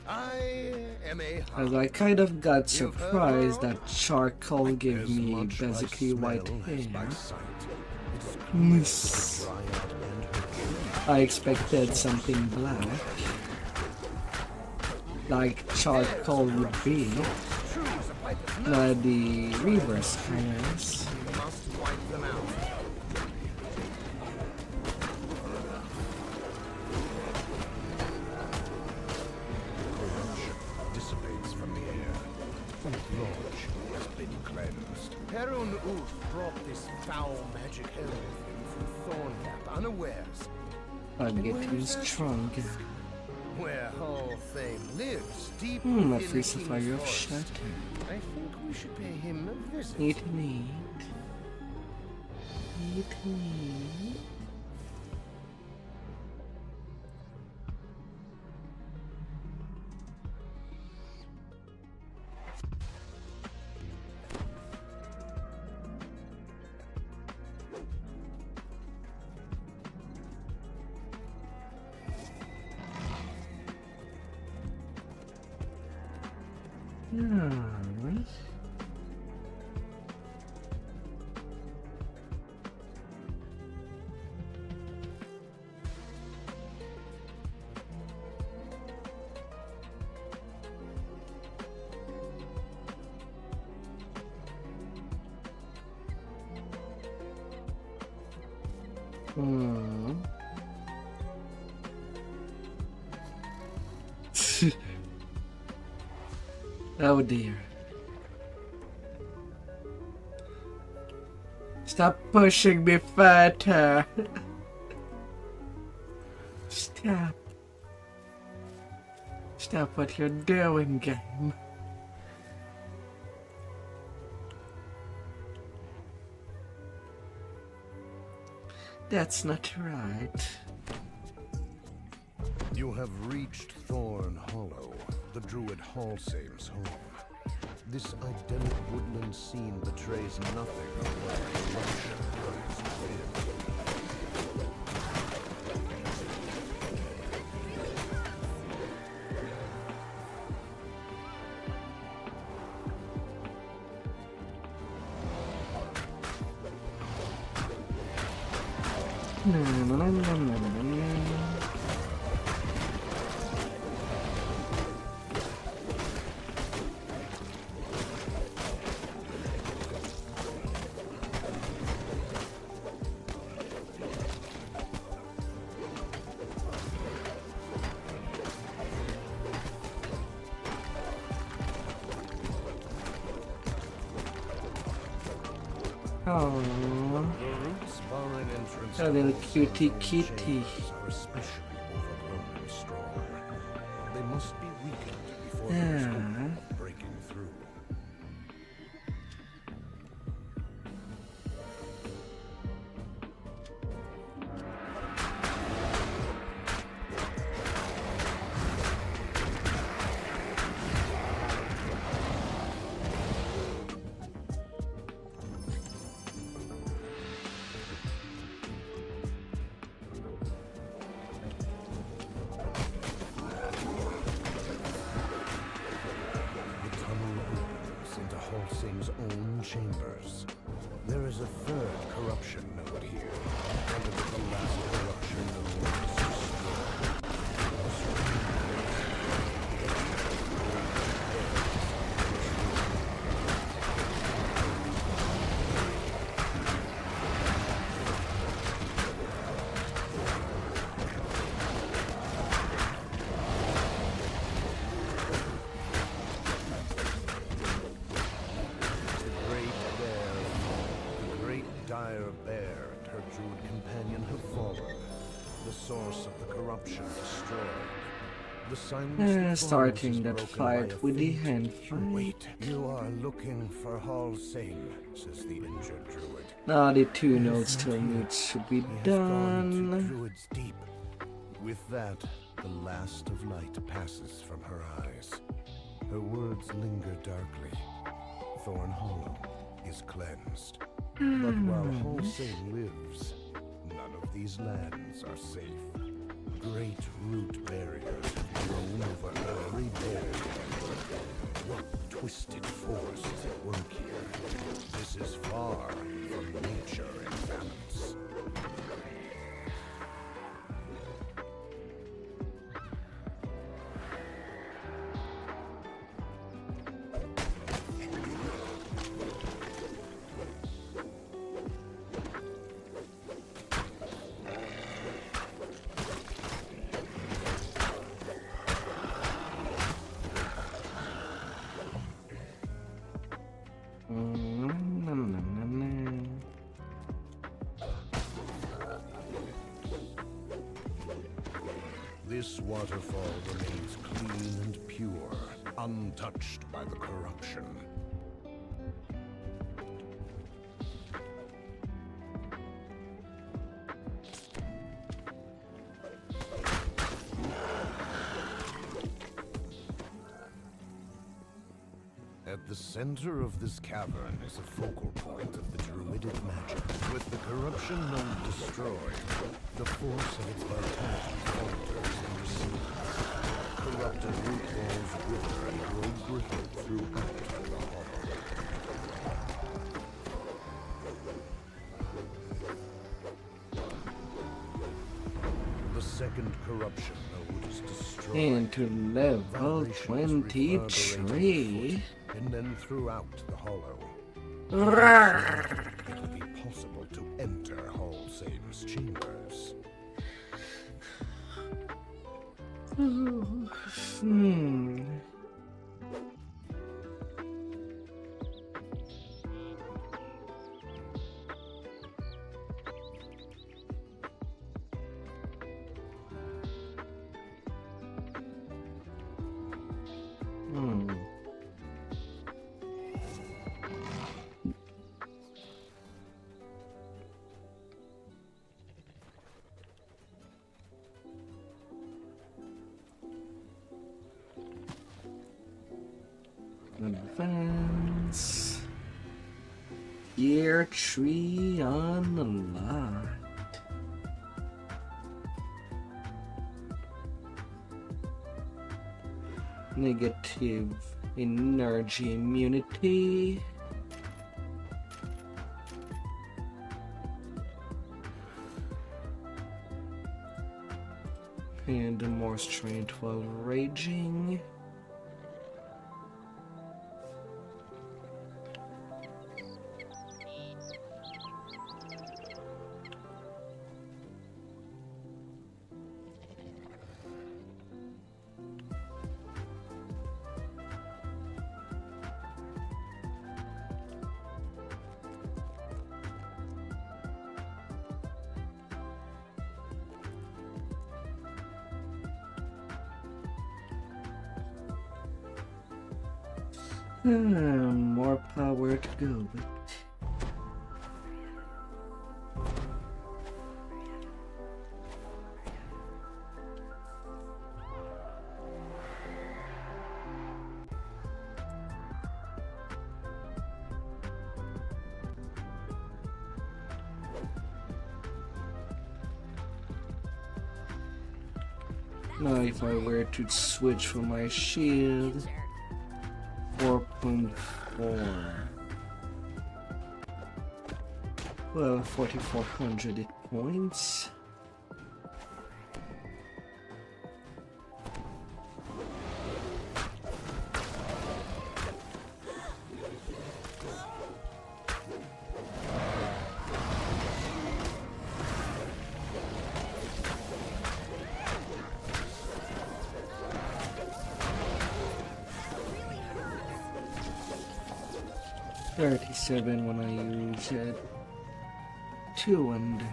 I am a As I kind of got surprised that charcoal gave me basically white hair. I expected something black, like charcoal would be, not the reverse colors. Dissipates from the air. Ooth Lodge has been cleansed. Perun Ooth brought this foul magic hell with him from Thorncap unawares. I'll get him stronger. Where Hall Fame lives, deep A within the crucifier King's of forest. shatter. I think we should pay him a visit. Eat meat. Eat meat. Alright. Oh dear. Stop pushing me further. Stop. Stop what you're doing, game. That's not right. You have reached Thorn Hollow, the druid Hallsame's home. This idyllic woodland scene betrays nothing of what corruption lies within. Oh, The root spawning entrance a little halls cutie of kitty. chambers are especially overgrown and strong. They must be weakened before there is hope of breaking through. Hallsing's own chambers. There is a third corruption node here, and it is the last corruption node is starting that fight with the hand fight. Wait, you are looking for Hallsing, says the injured druid. Now the two nodes still needs to be done. Druid's deep. With that, the last of light passes from her eyes. Her words linger darkly. Thorn Hollow is cleansed. But while Hallsing lives, none of these lands are safe. Great root barriers have grown over every barrier. What twisted force is at work here? This is far from nature in balance. This waterfall remains clean and pure, untouched by the corruption. At the center of this cavern is a focal point of the druidic magic. With the corruption node destroyed, the force of its vitality falters and recedes. Corrupted root balls wither and grow brittle throughout the hollow. The second corruption node is destroyed. Into level 23. And then throughout the hollow. It will be possible to enter Hallsing's chambers. Advance. Year tree unlocked. Negative energy immunity. And more strength while raging. More power to go, but now if I were to switch for my shield, 4.4. Well, 4,400 hit points. $37 when I use it. 2 under.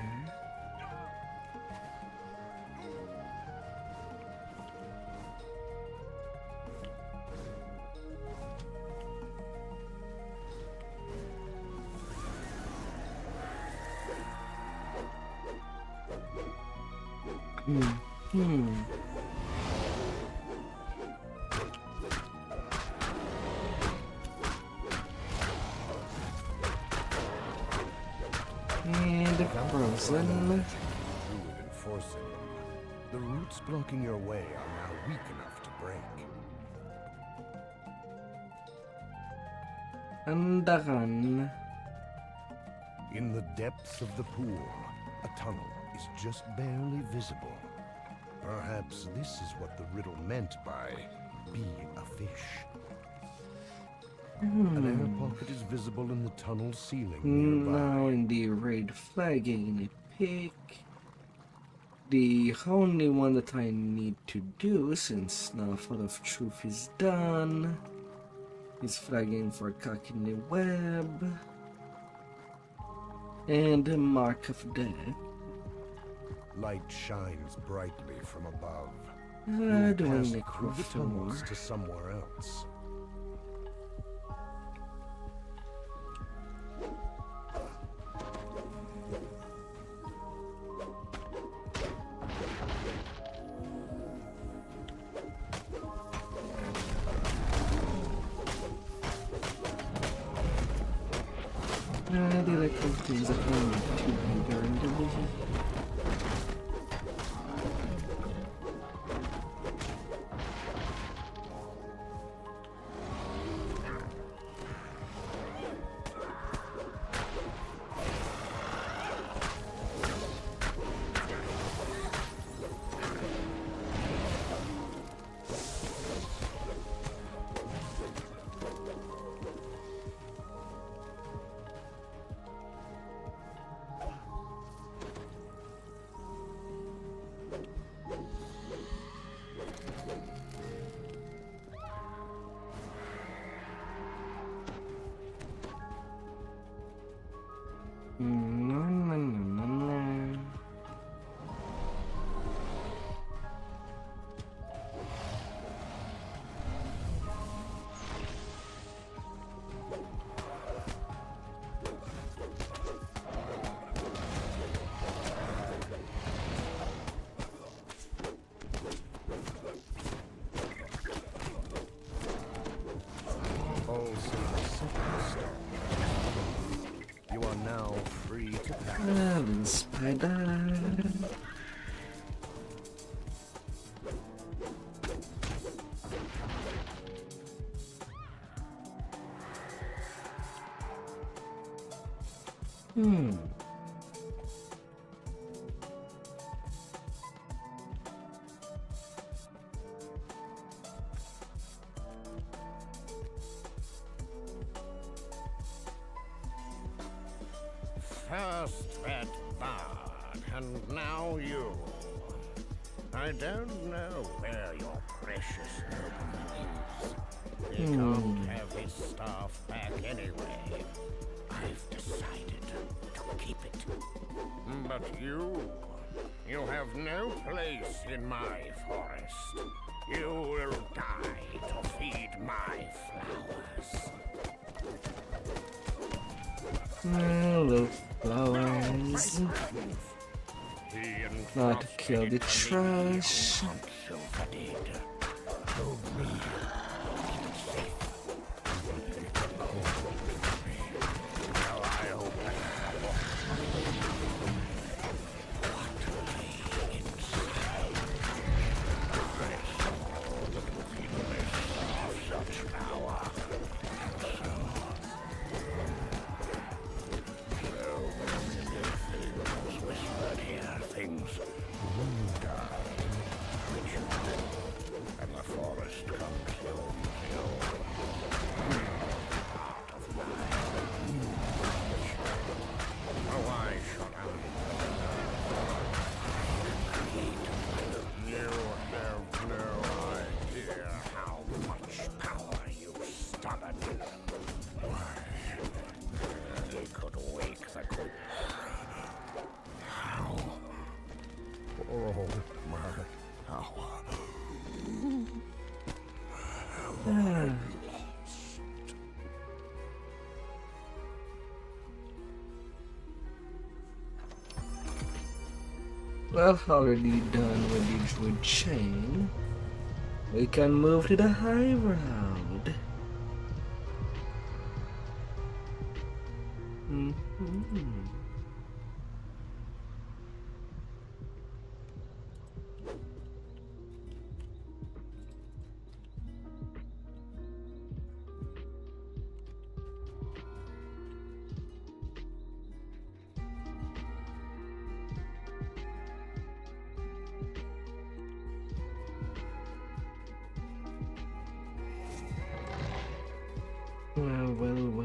And frozen. Druid enforcing them. The roots blocking your way are now weak enough to break. Andaran. In the depths of the pool, a tunnel is just barely visible. Perhaps this is what the riddle meant by be a fish. An air pocket is visible in the tunnel ceiling nearby. Now in the raid flagging, I pick the only one that I need to do, since now Fall of Truth is done, is flagging for cock in the web and the Mark of Death. Light shines brightly from above. Do I Pass make through the for tunnels to somewhere else. They like those things that only 2 bigger in division. You are now free to pass. Spider. First that bard, and now you. I don't know where your precious nobleman is. He can't have his staff back anyway. I've decided to keep it. But you have no place in my forest. You will die to feed my flowers. Little flowers. Not to kill the trash. Well, already done with the druid chain. We can move to the high round. Well.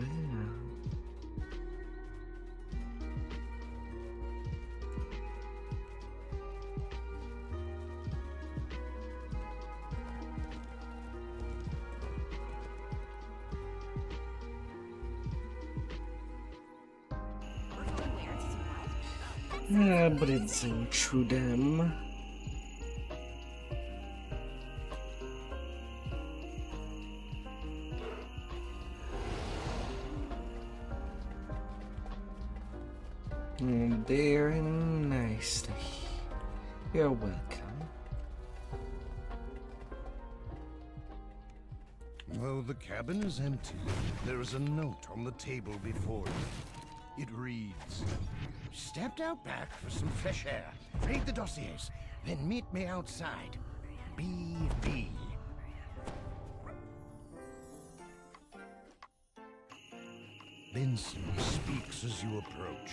Yeah, but it's true them. Very nicely. You're welcome. Though the cabin is empty, there is a note on the table before you. It reads, "Stepped out back for some fresh air. Read the dossiers, then meet me outside. BB." Benson speaks as you approach.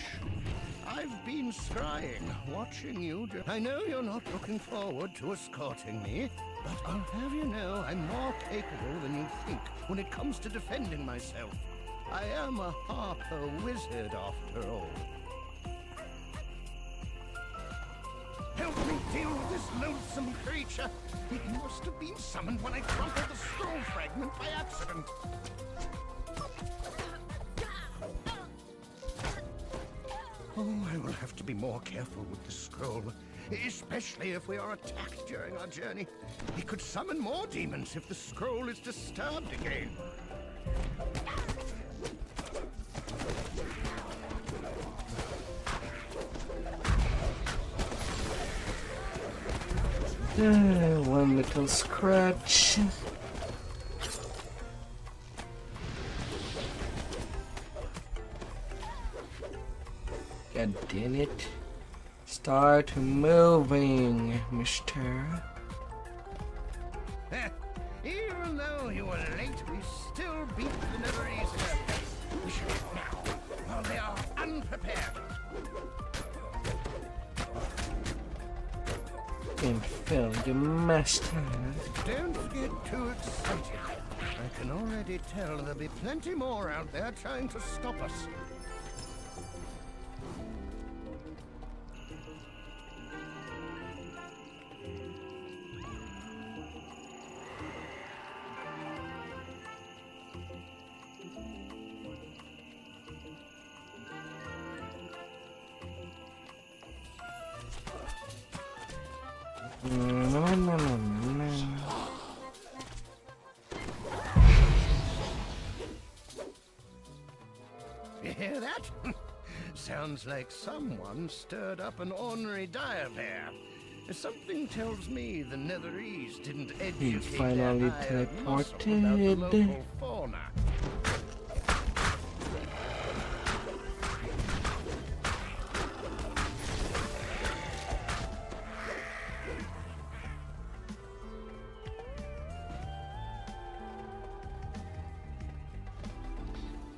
"I've been scrying, watching you. I know you're not looking forward to escorting me, but I'll have you know I'm more capable than you think when it comes to defending myself. I am a Harper wizard after all. Help me deal with this loathsome creature. It must have been summoned when I crumpled the scroll fragment by accident." Oh, I will have to be more careful with the scroll, especially if we are attacked during our journey. It could summon more demons if the scroll is disturbed again. One little scratch. God damn it. Start moving, mister. Even though you were late, we still beat the never easier. We should act now, while they are unprepared. And fill the master. Don't get too excited. I can already tell there'll be plenty more out there trying to stop us. hear that? Sounds like someone stirred up an ornery dire bear. Something tells me the Netherese didn't educate finally their hired muscle about the teleported. local fauna.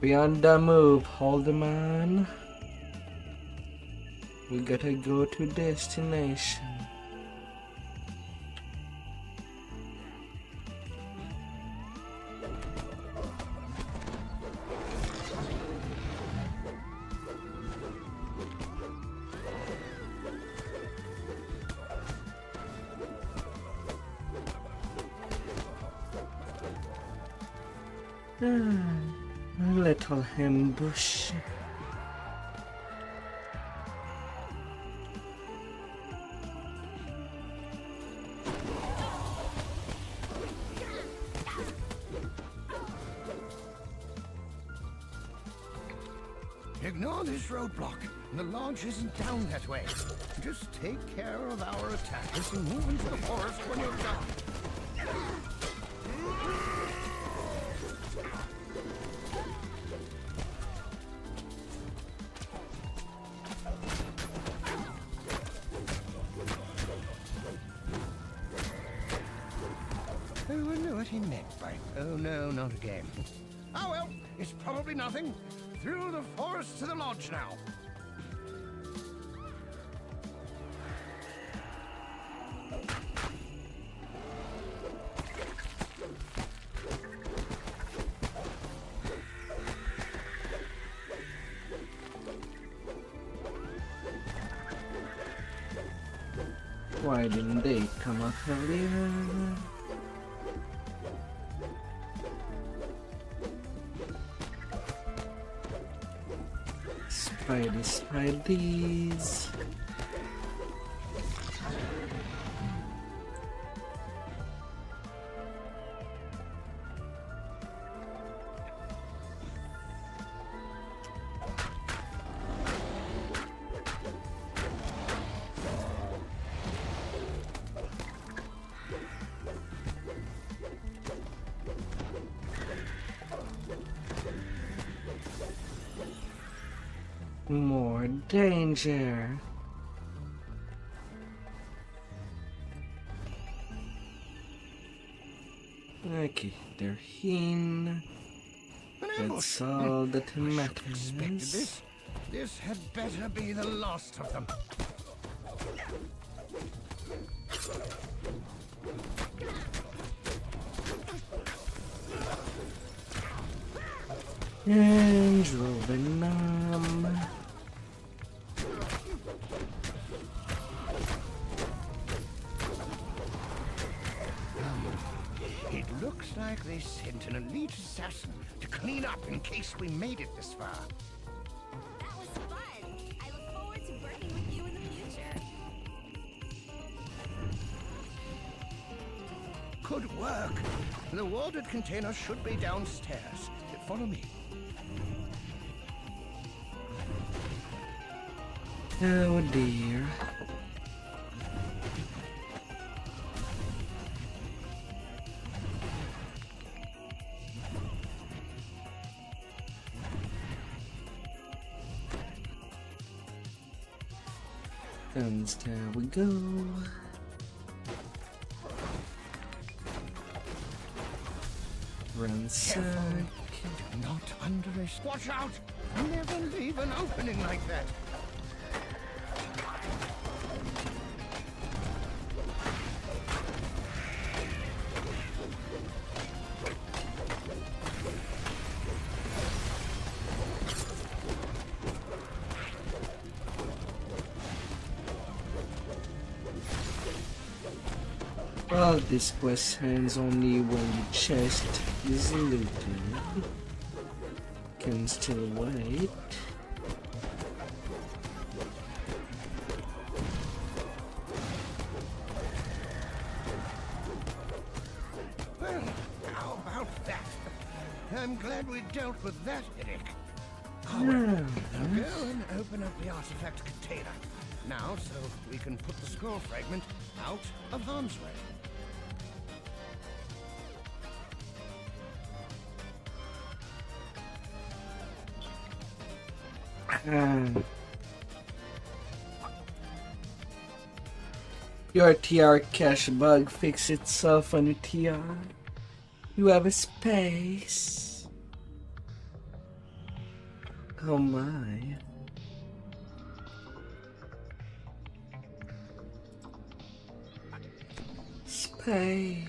Be on the move, Haldeman. We gotta go to destination. A little ambush. Ignore this roadblock. The lodge isn't down that way. Just take care of our attackers and move into the forest when you're done. I wonder what he meant by, oh no, not again. Oh well, it's probably nothing. Through the forest to the lodge now. Why didn't they come up earlier? Spideys. More danger. Okay, they're in. That's all that matters. This had better be the last of them. And Venom. It looks like they sent an elite assassin to clean up in case we made it this far. That was fun. I look forward to working with you in the future. Good work. The warded container should be downstairs. Follow me. Oh dear. And there we go. Ransack. Do not underestimate. Watch out! Never leave an opening like that. Well, this quest ends only when the chest is looted. Can still wait. Well, how about that? I'm glad we dealt with that headache. Now go and open up the artifact container. Now, so we can put the scroll fragment out of harm's way. Your TR cache bug fix itself on your TR. You have a space. Oh my. Space.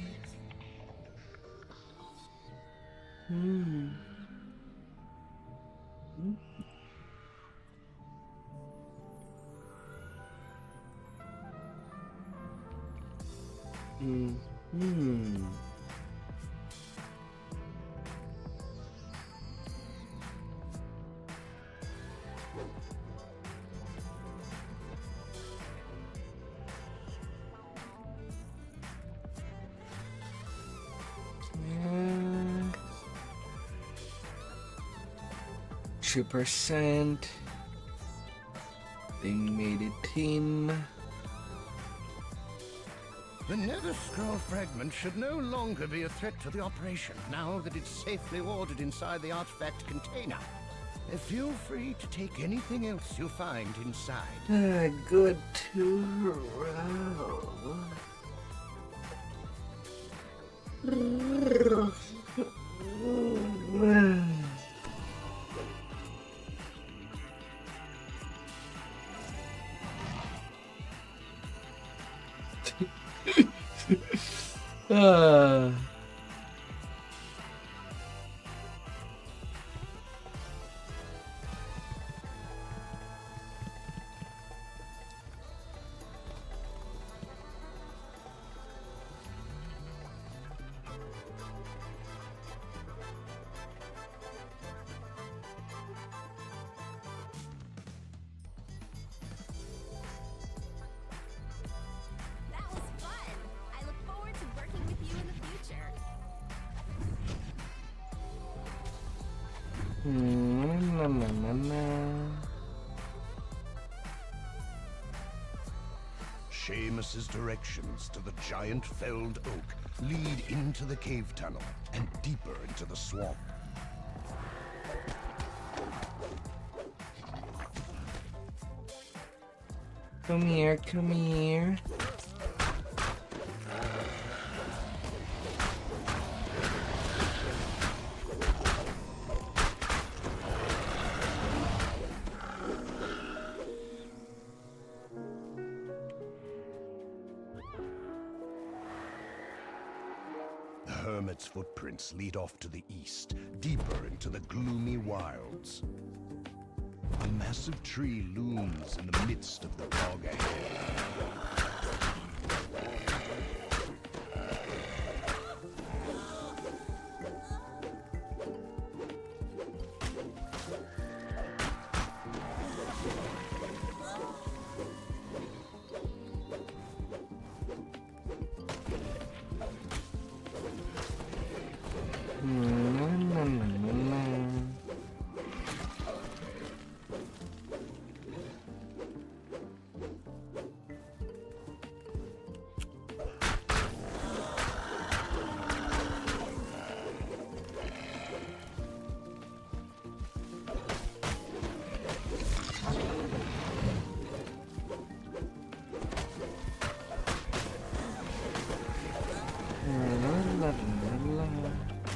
%. Thing made it in. The nether scroll fragment should no longer be a threat to the operation, now that it's safely ordered inside the artifact container. Feel free to take anything else you find inside. Good to roll. Seamus's directions to the giant felled oak lead into the cave tunnel and deeper into the swamp. Come here, come here. Hermit's footprints lead off to the east, deeper into the gloomy wilds. A massive tree looms in the midst of the bog ahead.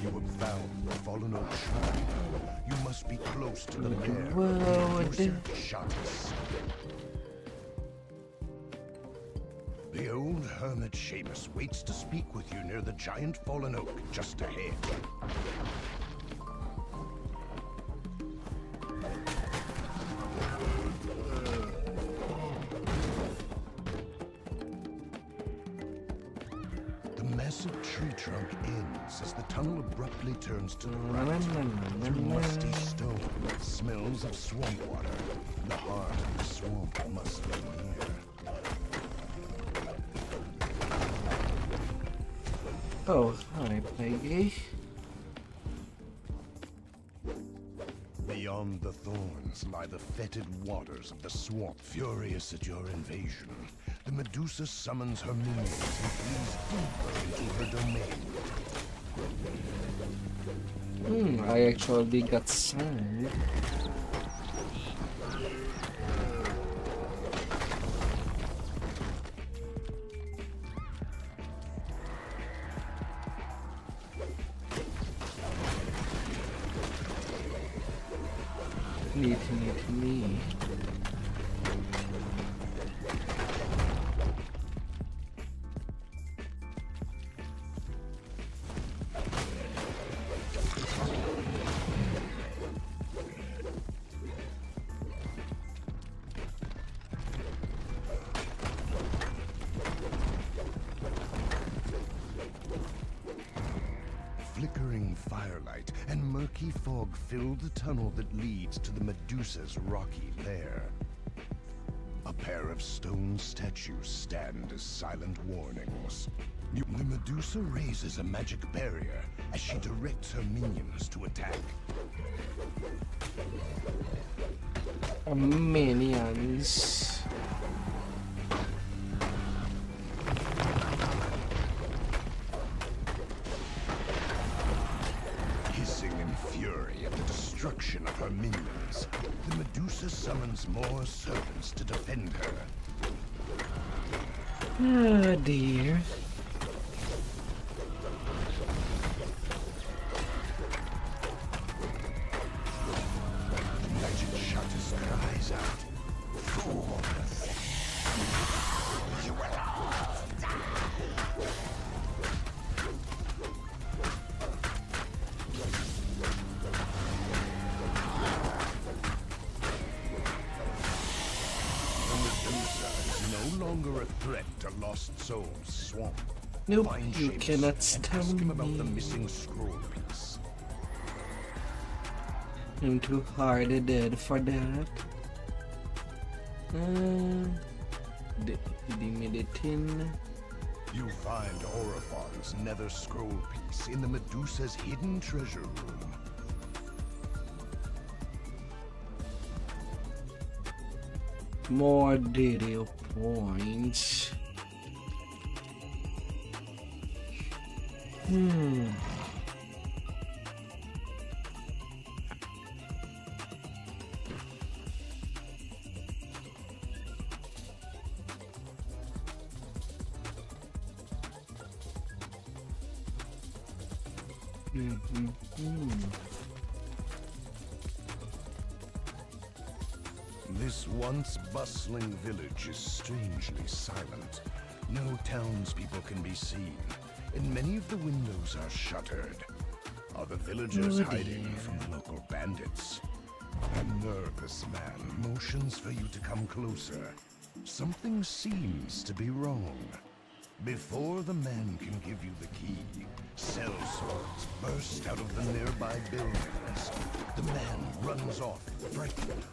You have found the fallen oak shrine. You must be close to the lair. The old hermit Seamus waits to speak with you near the giant fallen oak just ahead. The massive tree trunk ends as the tunnel abruptly turns to the right. Through musty stone, smells of swamp water. The heart of the swamp must be near. Oh, hi, Peggy. The Beyond the thorns lie the fetid waters of the swamp. Furious at your invasion, the Medusa summons her minions and flees deeper into her domain. I actually got sand. Neat. Flickering firelight and murky fog fill the tunnel that leads to the Medusa's rocky lair. A pair of stone statues stand as silent warnings. The Medusa raises a magic barrier as she directs her minions to attack. Minions. Destruction of her minions, the Medusa summons more servants to defend her. Oh dear. The magic shutters cries out, "Fools! You will all die!" A threat to Lost Souls Swamp. Nope, Find you Seamus cannot and tell ask him about me. the missing scroll piece. I'm too hard dead for that. Give me the tin. You find Orofon's nether scroll piece in the Medusa's hidden treasure room. More DDO points. This once bustling village is strangely silent. No townspeople can be seen, and many of the windows are shuttered. Are the villagers hiding from the local bandits? A nervous man motions for you to come closer. Something seems to be wrong. Before the man can give you the key, cell swords burst out of the nearby buildings. The man runs off, frightened.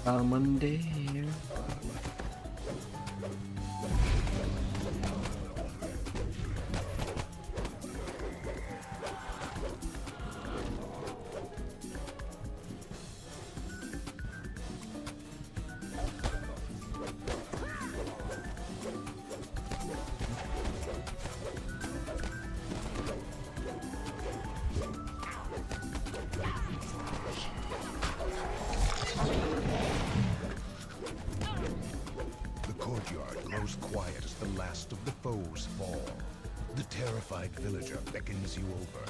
I'm there. Quiet as the last of the foes fall. The terrified villager beckons you over.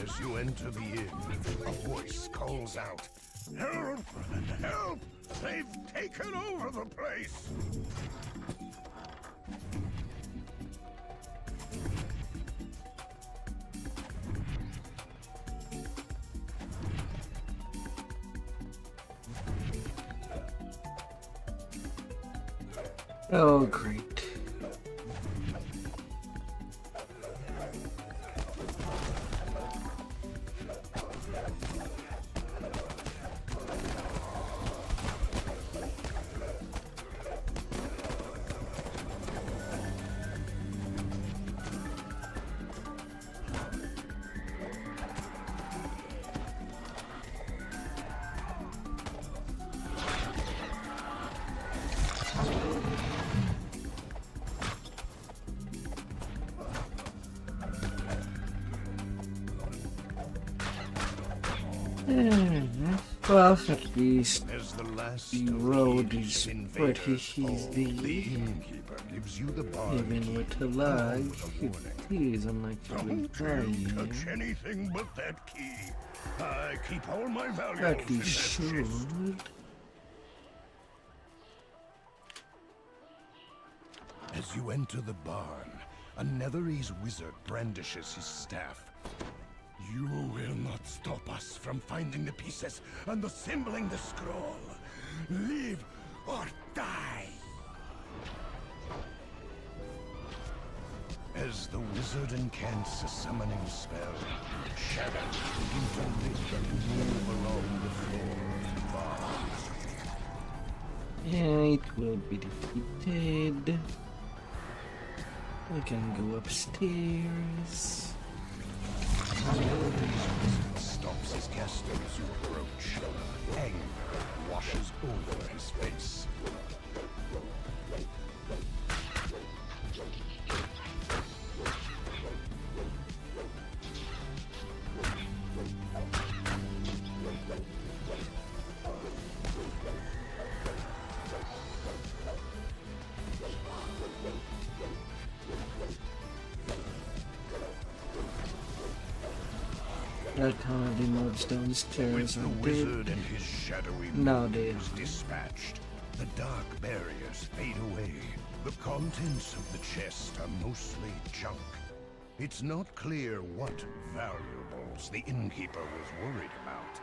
As you enter the inn, a voice calls out, "Help! Help! They've taken over the place!" Oh, great. Well, at least As the last the of road Egypt's is pretty invaders fall, the easy. innkeeper gives you the bard Even key, with the along lag, with a warning. it is unlikely to Don't try you touch here. anything but that key. I keep all my valuables At in least that chest. should. As you enter the barn, a Netherese wizard brandishes his staff. You will not stop us from finding the pieces and assembling the scroll. Live or die. As the wizard incants a summoning spell, shadows begin to lift and move along the floor of the barn. Yeah, it will be defeated. We can go upstairs. Stops his caster as you approach. Anger washes over his face. That kind of moves downstairs With the are wizard dead. and his shadowy Now they moves dispatched, the dark barriers fade away. The contents of the chest are mostly junk. It's not clear what valuables the innkeeper was worried about.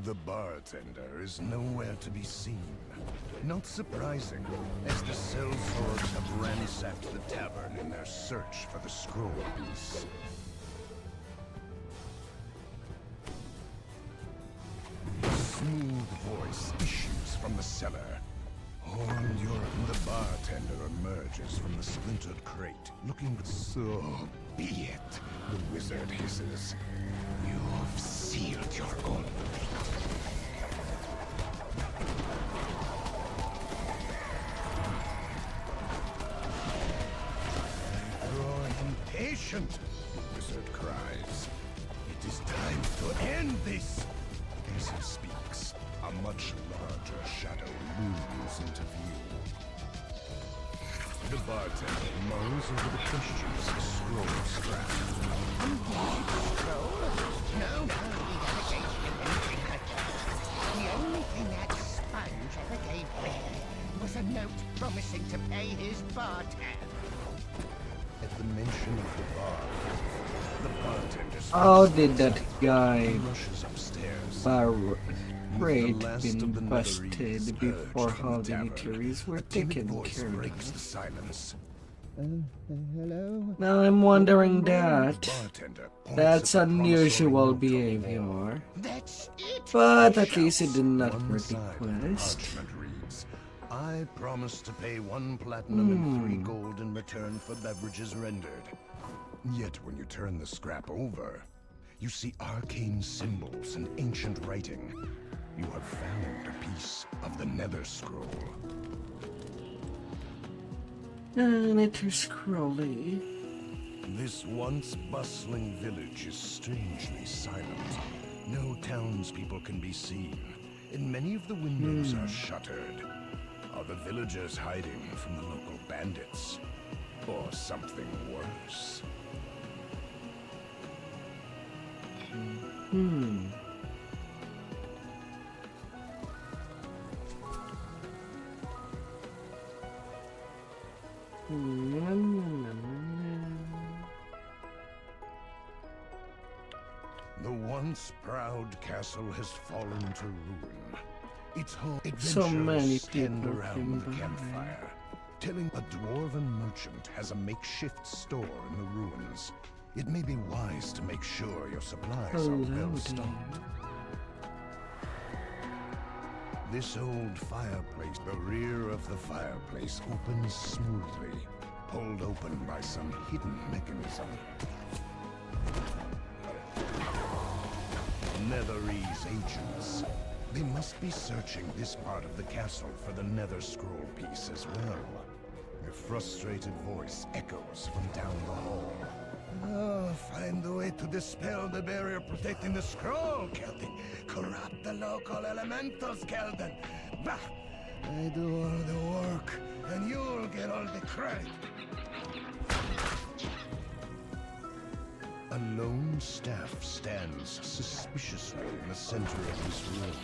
The bartender is nowhere to be seen. Not surprising, as the sellswords have ransacked the tavern in their search for the scroll piece. A smooth voice issues from the cellar. Horned Europe, the bartender emerges from the splintered crate, looking so be it, the wizard hisses. You've sealed your own fate. You're impatient, the wizard cries. It is time to end this. As he speaks, a much larger shadow looms into view. The bartender mulls over the questions of scroll scrap. Scroll? No, we have a case of the only thing that sponge ever gave Bear was a note promising to pay his bar tab. At the mention of the bar, the bartender How did that guy rushes upstairs. Crate been busted before all the dignitaries were taken care Breaks the of? silence. Hello? Now I'm wondering that. That's unusual behavior. But at least it did not request. Reads, I promise to pay 1 platinum and 3 gold in return for beverages rendered. Yet when you turn the scrap over, you see arcane symbols and ancient writing. You have found a piece of the Nether Scroll. Nether Scrolly. This once bustling village is strangely silent. No townspeople can be seen, and many of the windows are shuttered. Are the villagers hiding from the local bandits? Or something worse? The once proud castle has fallen to ruin. Its home So many stand people around came the by. campfire, telling a dwarven merchant has a makeshift store in the ruins. It may be wise to make sure your supplies are well stocked. This old fireplace, the rear of the fireplace opens smoothly, pulled open by some hidden mechanism. Netherese agents. They must be searching this part of the castle for the Nether Scroll piece as well. A frustrated voice echoes from down the hall. Oh, find the way to dispel the barrier protecting the scroll, Kelton. Corrupt the local elementals, Kelton. Bah! I do all the work, and you'll get all the credit. A lone staff stands suspiciously in the center of this room.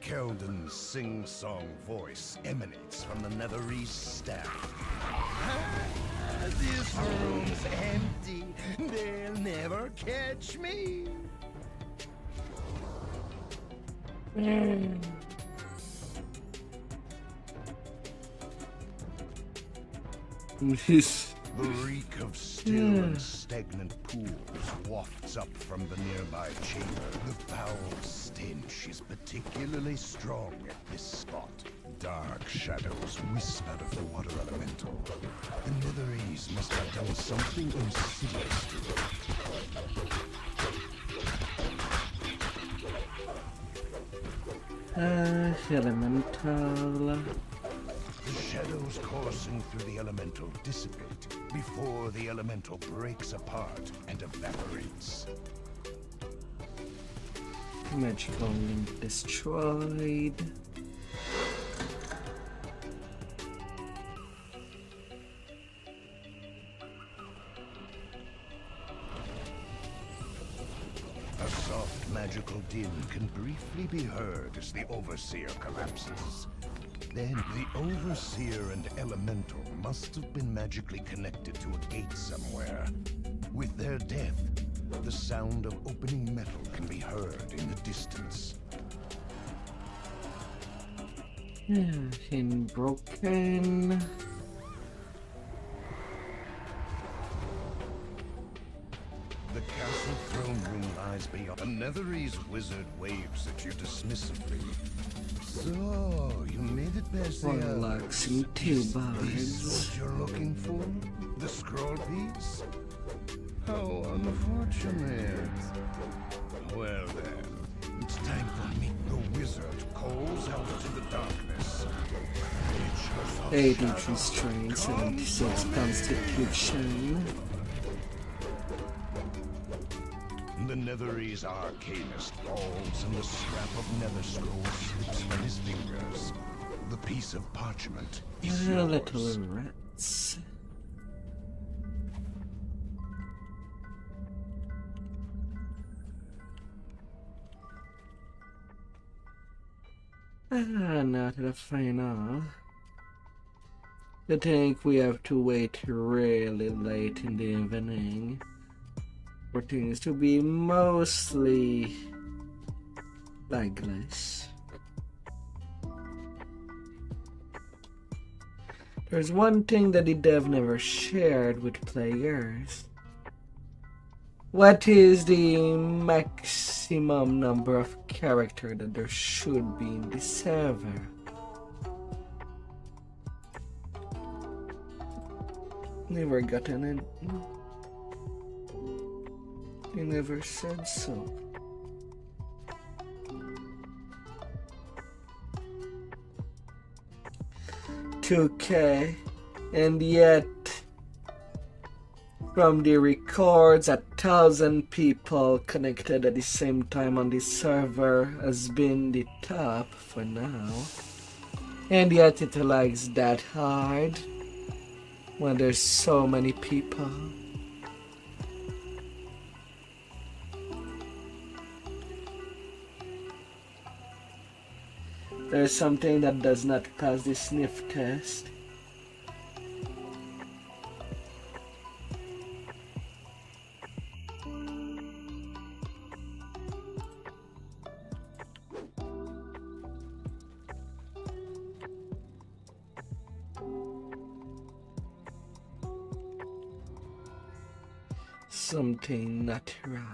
Keldon's sing-song voice emanates from the Netherese staff. This room's empty. They'll never catch me. The reek of still and stagnant pools wafts up from the nearby chamber. The foul stench is particularly strong at this spot. Dark shadows wisp out of the water elemental. The Netherese must have done something insidious to it. Elemental. The shadows coursing through the elemental dissipate before the elemental breaks apart and evaporates. Magical link destroyed. A soft magical din can briefly be heard as the Overseer collapses. Then the Overseer and Elemental must have been magically connected to a gate somewhere. With their death, the sound of opening metal can be heard in the distance. Pin broken. The castle throne room lies beyond. A Netherese wizard waves at you dismissively. So, you made it past the Relaxing two bars. This is what you're looking for? The scroll piece? How unfortunate. Well then, it's time for me. The wizard calls out into the darkness. 83 strain, 76 constitution. The Netherese arcanist falls and the scrap of nether scroll slips from his fingers. The piece of parchment is yours. Little rats. Now to the final. I think we have to wait really late in the evening for things to be mostly lagless. There's one thing that the dev never shared with players. What is the maximum number of characters that there should be in the server? Never gotten it. They never said so. $2K, and yet from the records, 1,000 people connected at the same time on the server has been the top for now, and yet it lags that hard when there's so many people. There's something that does not pass the sniff test. Something not right.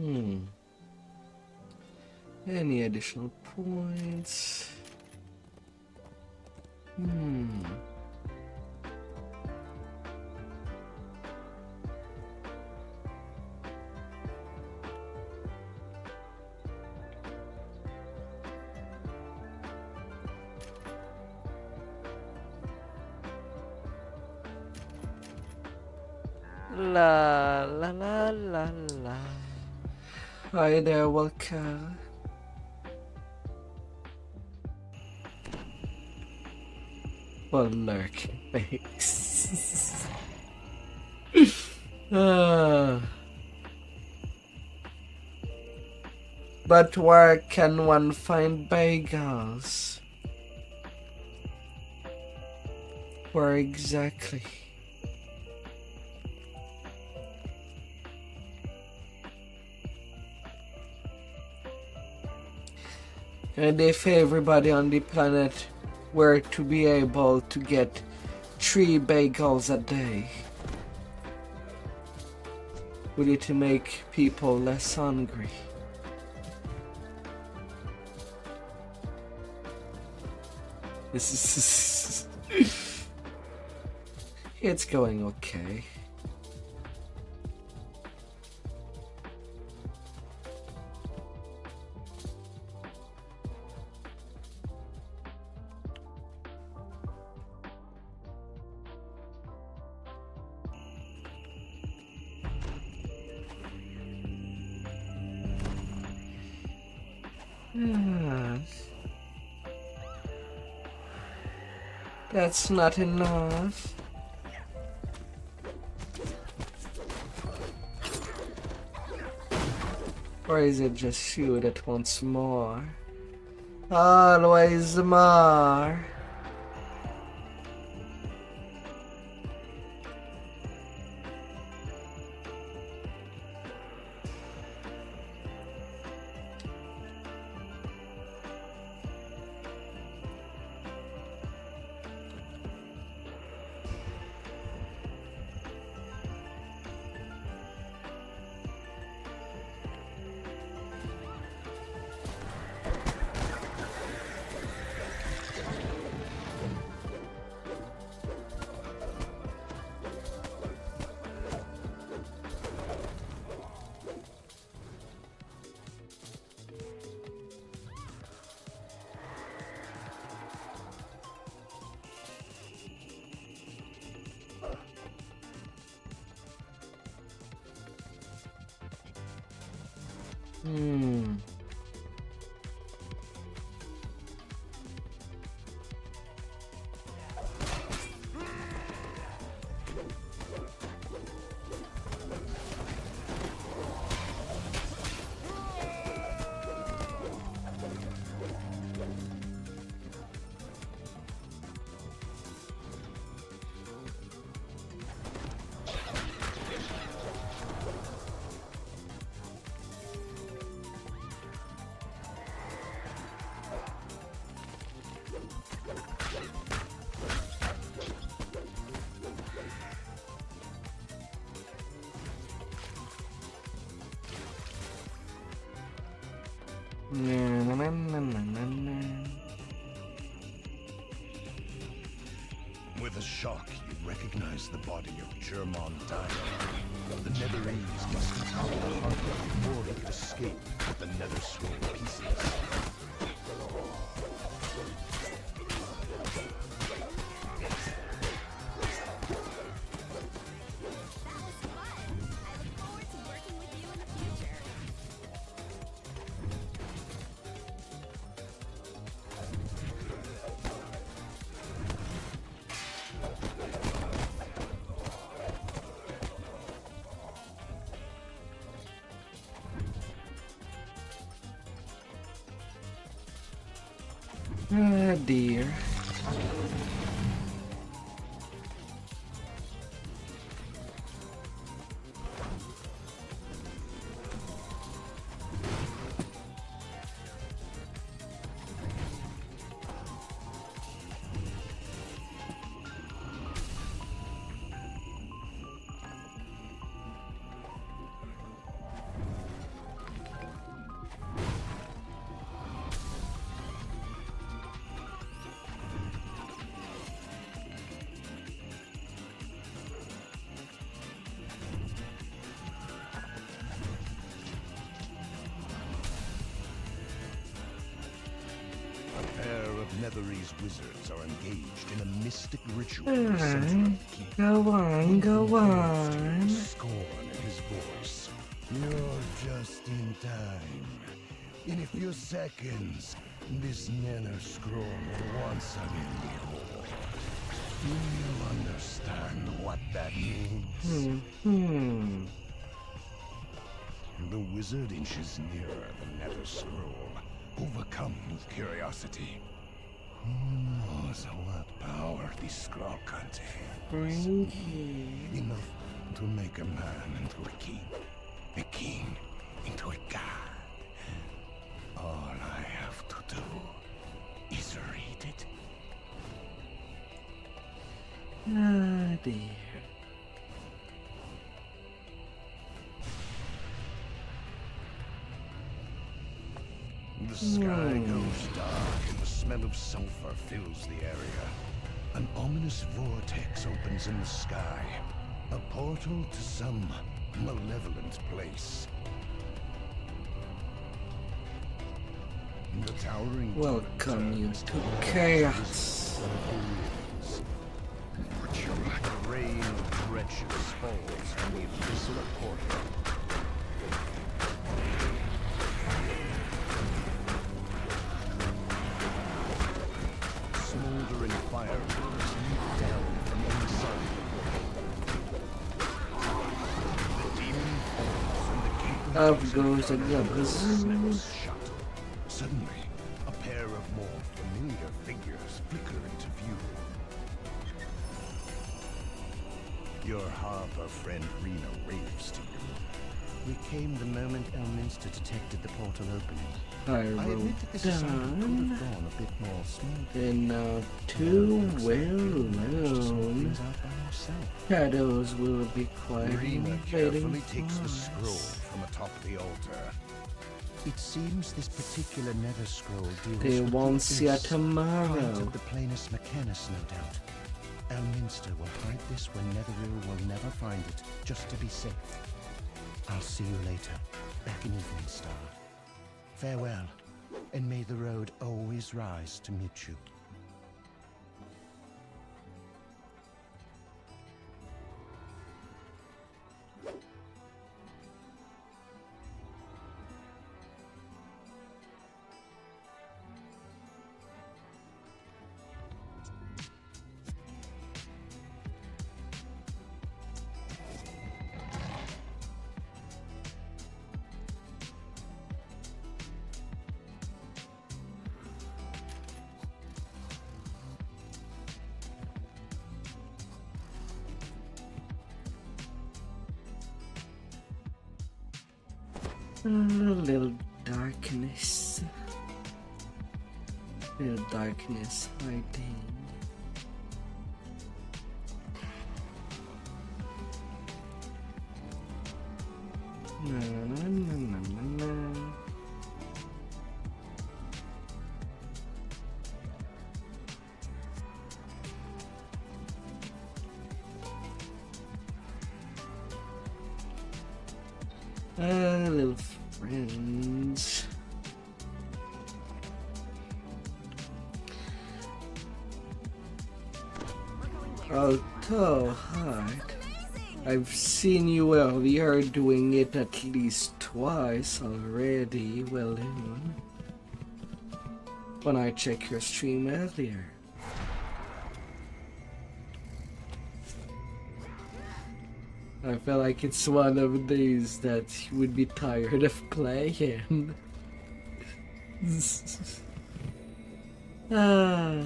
Any additional points? La la la la la. Hi there, welcome. Well, lurk makes. But where can one find bagels? Where exactly? And if everybody on the planet were to be able to get 3 bagels a day, would it make people less hungry? This is it's going okay. That's not enough. Or is it just you that wants more? Always more. With a shock, you recognize the body of Germon Dino. The Netherese must have come the harbor before he could escape with the Nether Swing pieces. Ah, dear. A pair of Netherese wizards are engaged in a mystic ritual in the center of the keep. Go on, go on. Scorn in his voice. You're just in time. In a few seconds, this nether scroll will once again be whole. Do you understand what that means? The wizard inches nearer the nether scroll, overcome with curiosity. Who knows what power this scroll contains? Enough to make a man into a king into a god. All I have to do is read it. Ah, dear. The sky goes dark and the smell of sulfur fills the area. An ominous vortex opens in the sky. A portal to some malevolent place. The towering Welcome you to chaos. A rain of wretches falls from the abyssal portal. Smoldering fireworks leap down from inside the portal. The demon falls and the gate Up goes the gubbers. shut. Suddenly, a pair of more familiar figures flicker into view. Your harbor friend Rena waves to you. We came the moment Elminster detected the portal opening. I admit that this assignment could have gone a bit more smoothly. And now too well known. Shadows will be quite Rena invading carefully takes the us. scroll from atop the altar. It seems this particular nether scroll deals They with won't the see her abyss, tomorrow. part of the Planus Mechanus, no doubt. Elminster will hide this when Netheril will never find it, just to be safe. I'll see you later, back in Evening Star. Farewell, and may the road always rise to meet you. A little darkness. Little darkness hiding. Na na na na na na. Little friends. Although, Heart, I've seen you earlier doing it at least twice already, well then. When I checked your stream earlier. I feel like it's one of these that you would be tired of playing. Ah.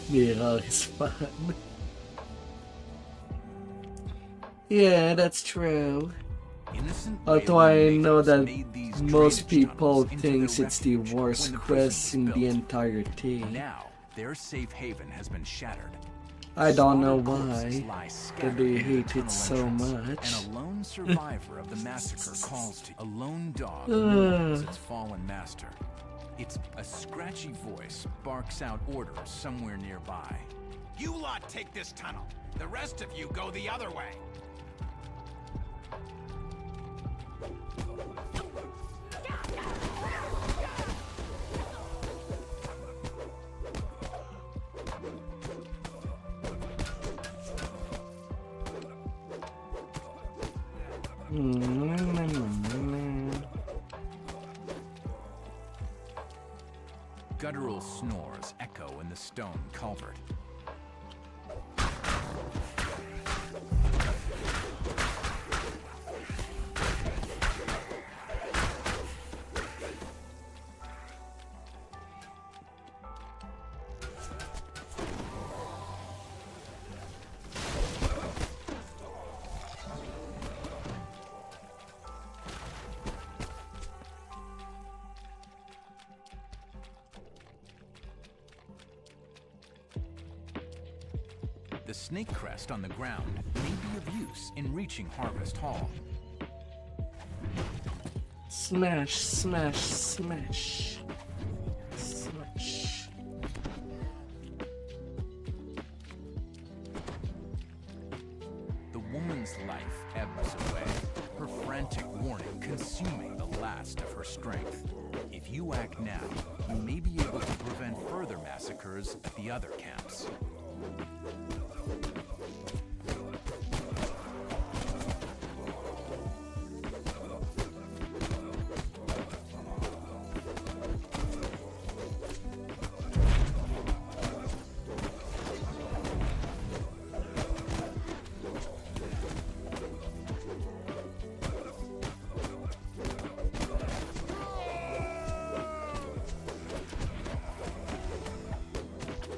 Mirror is fun. Yeah, that's true. Although I know that most people think it's the worst quest in the entire team. Now, their safe haven has been shattered. I don't know why, but they hate it so much. And a lone survivor of the massacre calls to you. A lone dog mourns its fallen master. It's a scratchy voice barks out orders somewhere nearby. You lot take this tunnel. The rest of you go the other way. Guttural snores echo in the stone culvert. The snake crest on the ground may be of use in reaching Harvest Hall. Smash, smash, smash. Smash. The woman's life ebbs away, her frantic warning consuming the last of her strength. If you act now, you may be able to prevent further massacres at the other camps.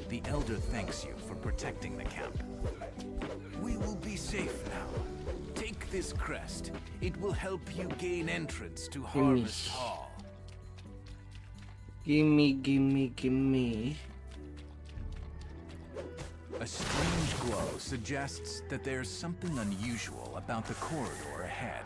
The Elder thanks you for protecting the camp. We will be safe now. Take this crest. It will help you gain entrance to Harvest Hall. Gimme, gimme, gimme. A strange glow suggests that there's something unusual about the corridor ahead.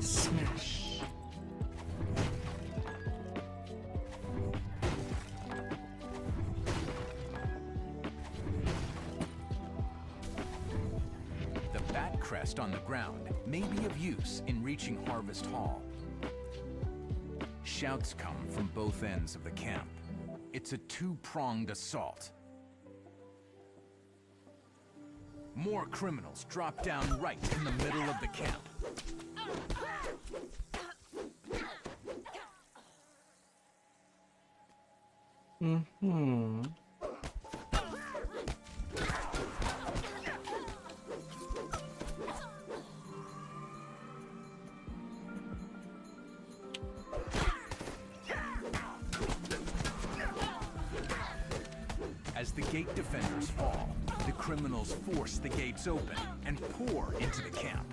Smash. The bat crest on the ground may be of use in reaching Harvest Hall. Shouts come from both ends of the camp. It's a two-pronged assault. More criminals drop down right in the middle of the camp. As the gate defenders fall, the criminals force the gates open and pour into the camp.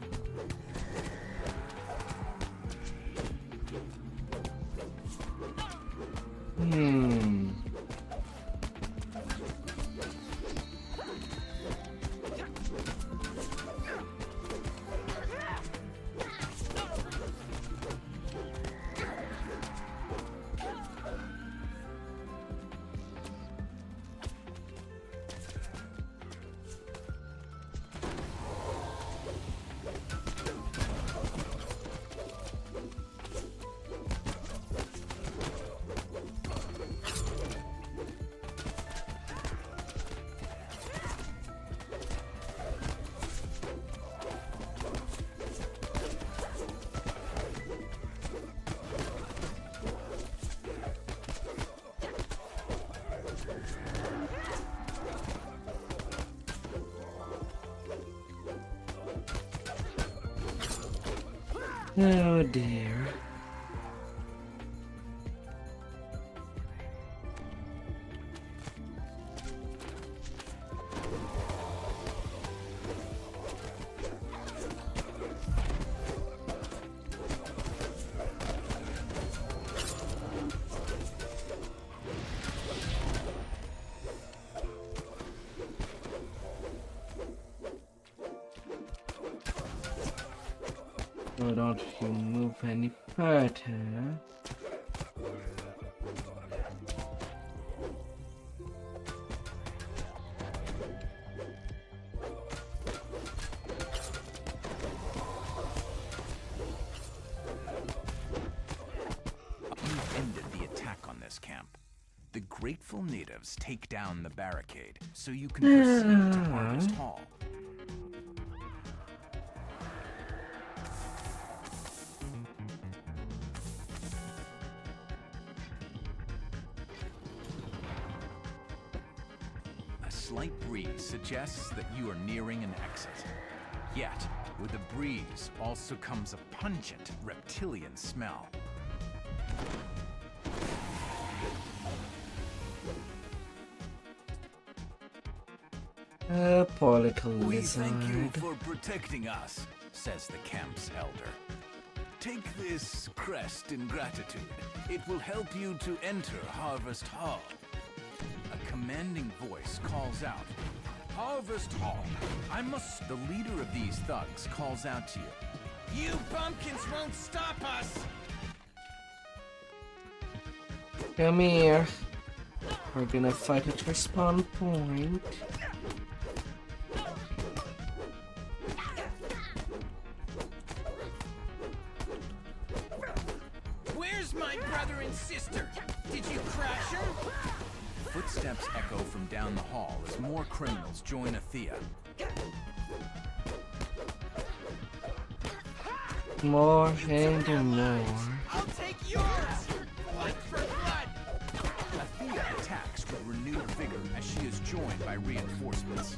Oh dear. So don't you move any further. grateful natives take down the barricade so you can proceed to Harvest Hall. A slight breeze suggests that you are nearing an exit. Yet, with the breeze also comes a pungent reptilian smell. Poor little We lizard. thank you for protecting us, says the camp's elder. Take this crest in gratitude. It will help you to enter Harvest Hall. A commanding voice calls out, Harvest Hall, I must... The leader of these thugs calls out to you. You bumpkins won't stop us! Come here. We're gonna fight at your spawn point. Where's my brother and sister? Did you crash her? Footsteps echo from down the hall as more criminals join Athea. More and more. I'll take yours! Blood for blood! Athea attacks with renewed vigor as she is joined by reinforcements.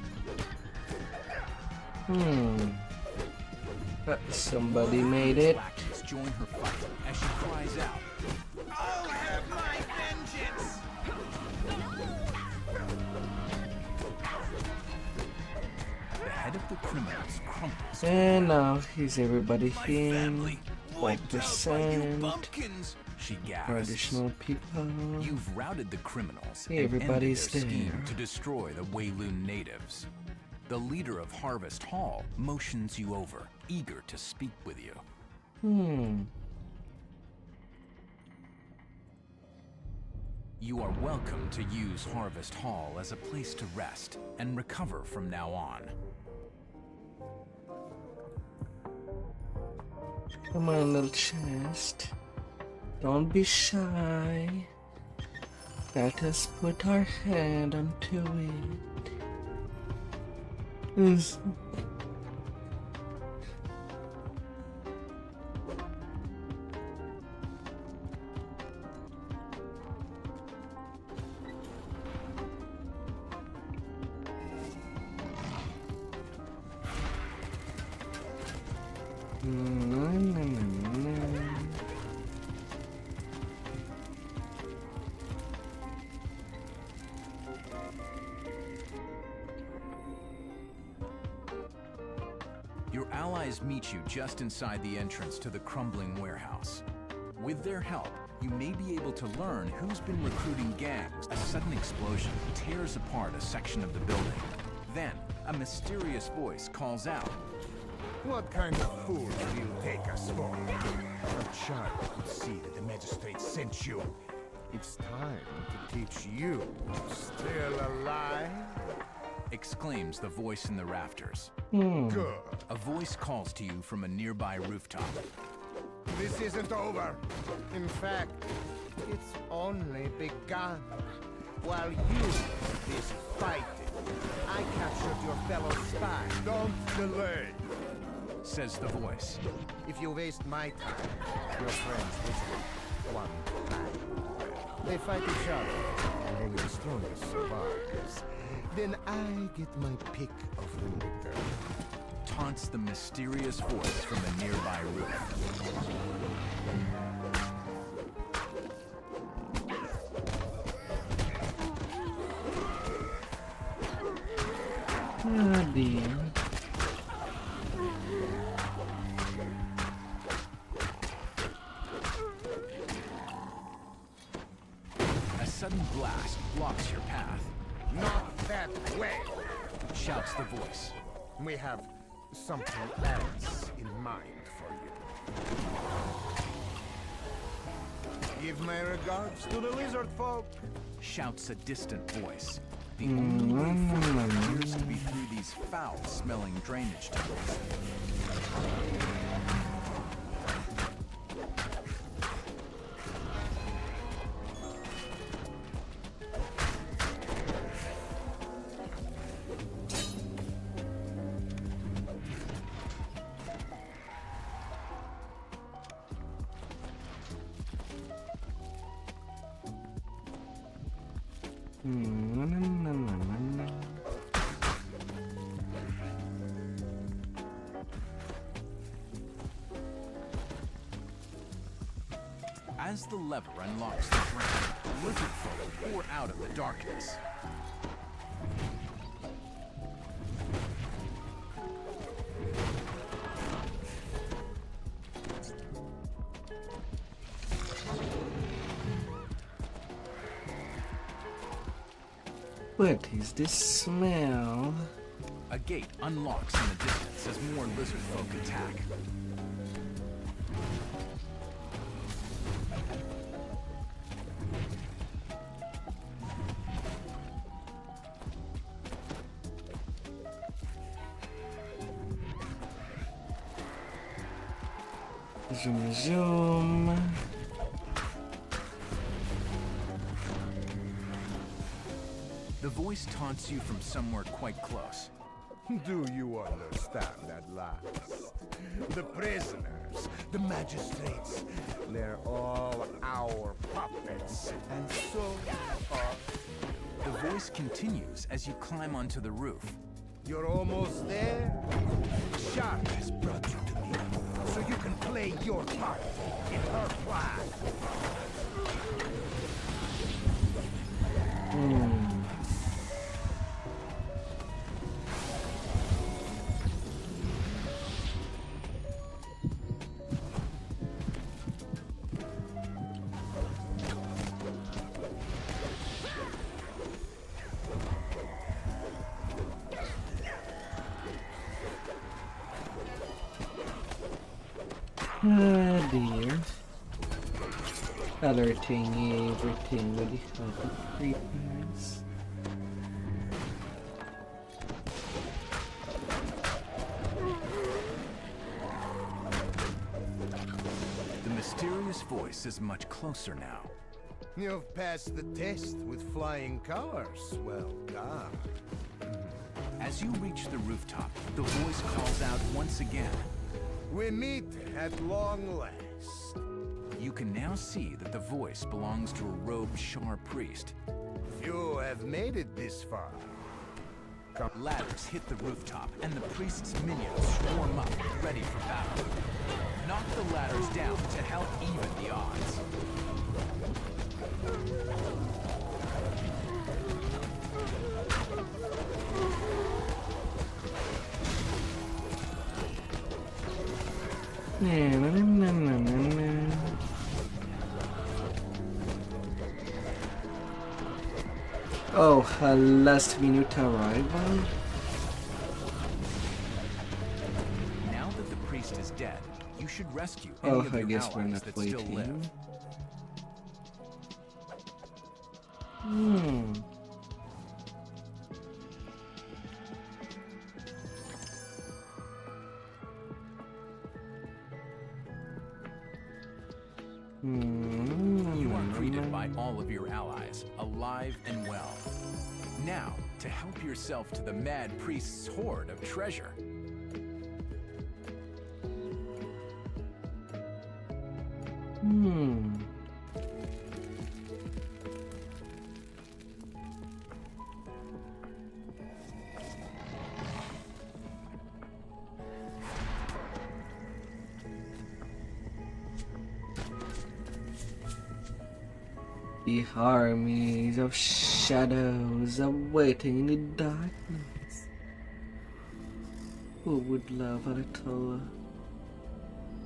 Somebody made it. Lackeys join her fight as she cries out, I'll have my vengeance! The head of the criminals crumples. And now he's everybody here. Wiped out by you 1%. bumpkins! She gasps. For additional people. You've routed the criminals Hey, and everybody's ended their scheme there. to destroy the Wayloon natives. The leader of Harvest Hall motions you over, eager to speak with you. You are welcome to use Harvest Hall as a place to rest and recover from now on. Come on, little chest. Don't be shy. Let us put our hand onto it. Your allies meet you just inside the entrance to the crumbling warehouse. With their help, you may be able to learn who's been recruiting gangs. A sudden explosion tears apart a section of the building. Then, a mysterious voice calls out, What kind of fools do you take us for? A child could see that the magistrate sent you. It's time to teach you still alive? exclaims the voice in the rafters. Good. A voice calls to you from a nearby rooftop. This isn't over. In fact, it's only begun. While you were busy fighting, I captured your fellow spy. Don't delay, says the voice. If you waste my time, your friends will one time. They fight each other, and only the strongest survives. Then I get my pick of the liquor. Taunts the mysterious voice from a nearby roof. Oh dear. A sudden blast blocks your path. Not that way, shouts the voice. We have something else in mind for you. Give my regards to the lizard folk, shouts a distant voice. The only way forward appears to be through these foul-smelling drainage tunnels. As the lever unlocks the drain, lizard folk pour out of the darkness. What is this smell? A gate unlocks in the distance as more lizard folk attack. Zoom, zoom. The voice taunts you from somewhere quite close. Do you understand at last? The prisoners, the magistrates, they're all our puppets, and so are... The voice continues as you climb onto the roof. You're almost there? Shark has brought you to me, so you can play your part in her plan. Ah, dear. Alerting everything with the help of creepers. The mysterious voice is much closer now. You've passed the test with flying colors. Well done. As you reach the rooftop, the voice calls out once again. We meet at long last. You can now see that the voice belongs to a robed Shar priest. You have made it this far. Ladders hit the rooftop, and the priest's minions swarm up, ready for battle. Knock the ladders down to help even the odds. Oh, last minute arrival. Now that the priest is dead, you should rescue any of I your guess we're allies not that still waiting. live. You are greeted by all of your allies, alive and well. Now, to help yourself to the mad priest's hoard of treasure. The armies of shadows awaiting in the darkness. Who would love a little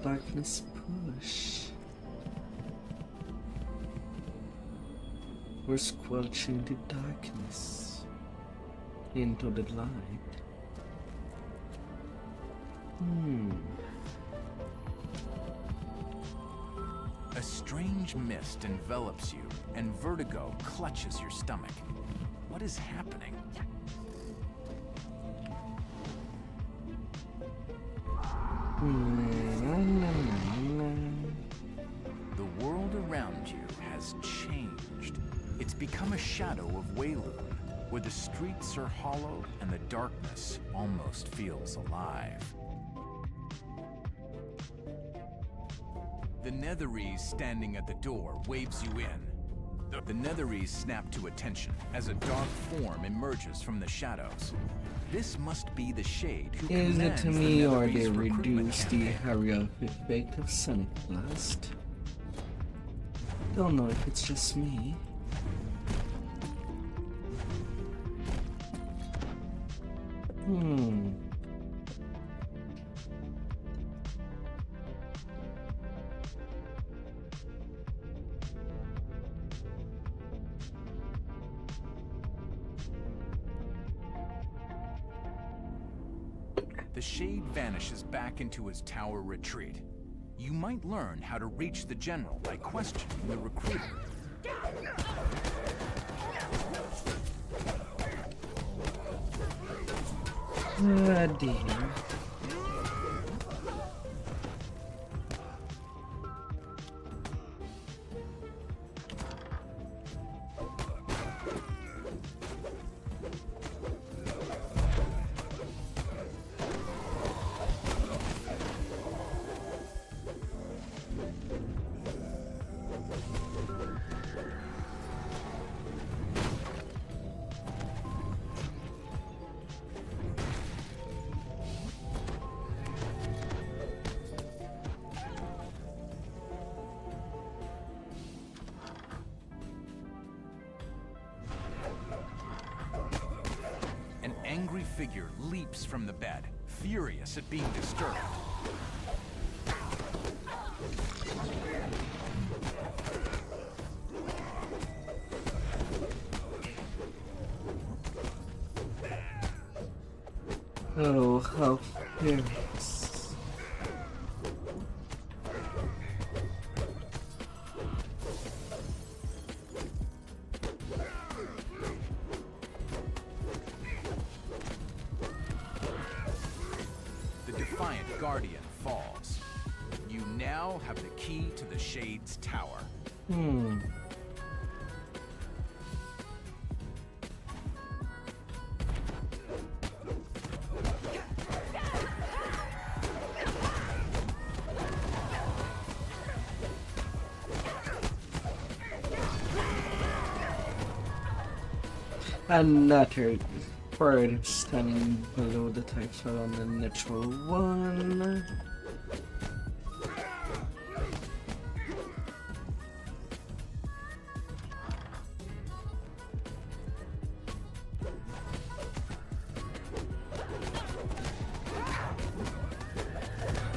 darkness push? We're squelching the darkness into the light. A strange mist envelops you, and vertigo clutches your stomach. What is happening? The world around you has changed. It's become a shadow of Wayloon, where the streets are hollow and the darkness almost feels alive. The Netherese standing at the door waves you in. The Netherese snap to attention as a dark form emerges from the shadows. This must be the Shade who Is it commands to the me or they Netherese recruitment reduce the campaign. area effect of Sonic Blast? Don't know if it's just me. The Shade vanishes back into his tower retreat. You might learn how to reach the General by questioning the recruiter. Ah, dear. An angry figure leaps from the bed, furious at being disturbed. Oh, how fierce. The defiant Guardian falls. You now have the key to the Shade's tower. Another bird standing below the type shot on the natural one.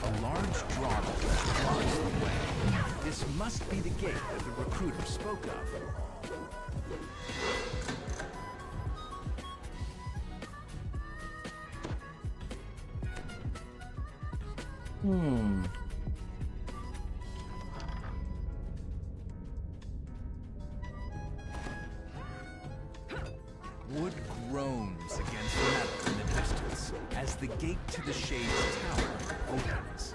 A large drawbridge blocks the way. This must be the gate that the recruiter spoke of. Wood groans against metal in the distance as the gate to the Shade's tower opens.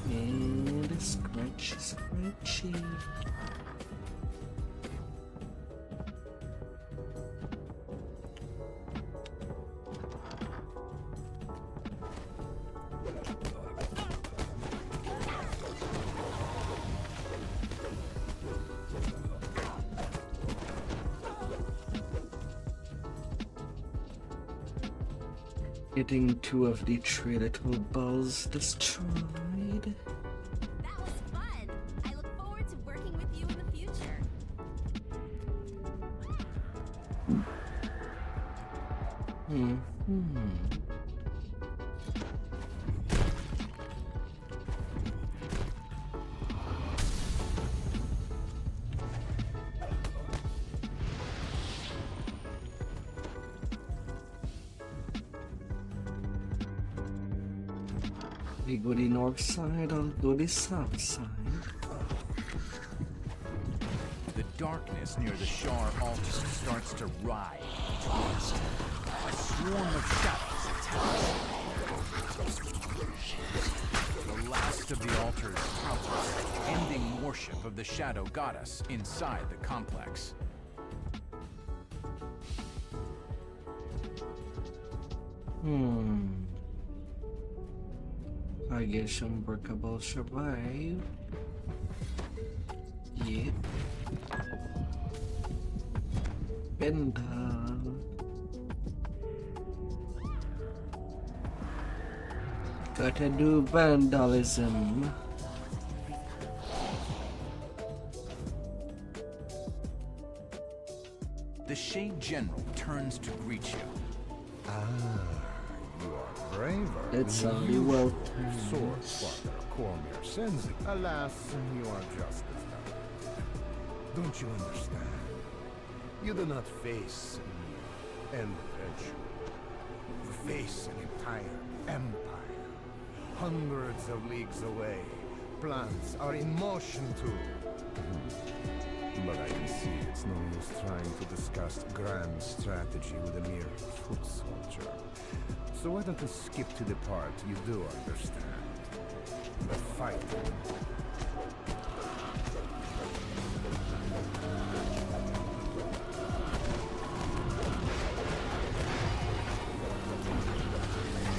And a scratchy. Getting 2 of the 3 little balls destroyed. That was fun. I look forward to working with you in the future. We go the north side, I'll go the south side. The darkness near the Shar altar starts to writhe towards you. A swarm of shadows attacks. The last of the altar's counters, ending worship of the shadow goddess inside the complex. I guess Unbreakable survive. Yeah. Bendal. Gotta do vandalism. The Shade General turns to greet you. You are braver. It's than only usual. well Sword Father Cormier sends it. Alas, you are just as dumb. Don't you understand? You do not face an individual. You face an entire empire. Hundreds of leagues away. Plans are in motion too. But I can see it's no use trying to discuss grand strategy with a mere foot soldier. So why don't we skip to the part you do understand? The fight.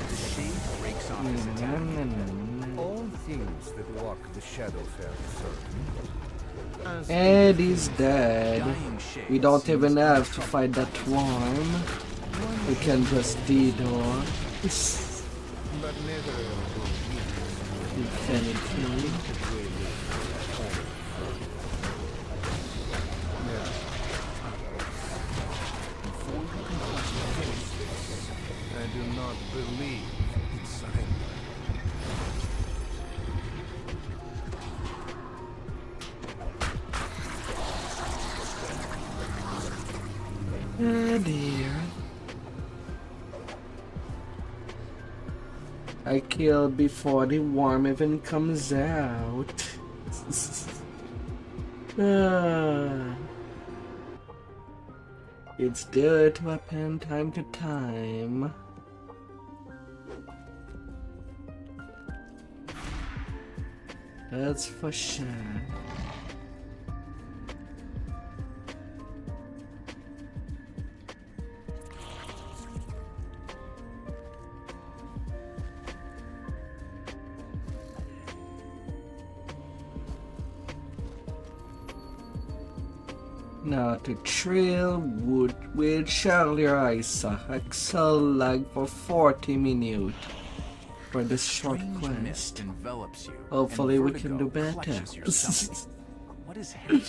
The Shade breaks off his attack. All things that walk the Shadowdale circle. Eddie's dead. We don't even have to fight that worm. We can just DDO. But neither Infinity. I do not believe in surrender. Oh dear. I killed before the worm even comes out. It's due to happen time to time. That's for sure. Now to trail wood with Charlie Isa. Axel lag for 40 minutes for this short quest. Envelops you, Hopefully and we can do vertigo better. clutches your stomach. What is happening?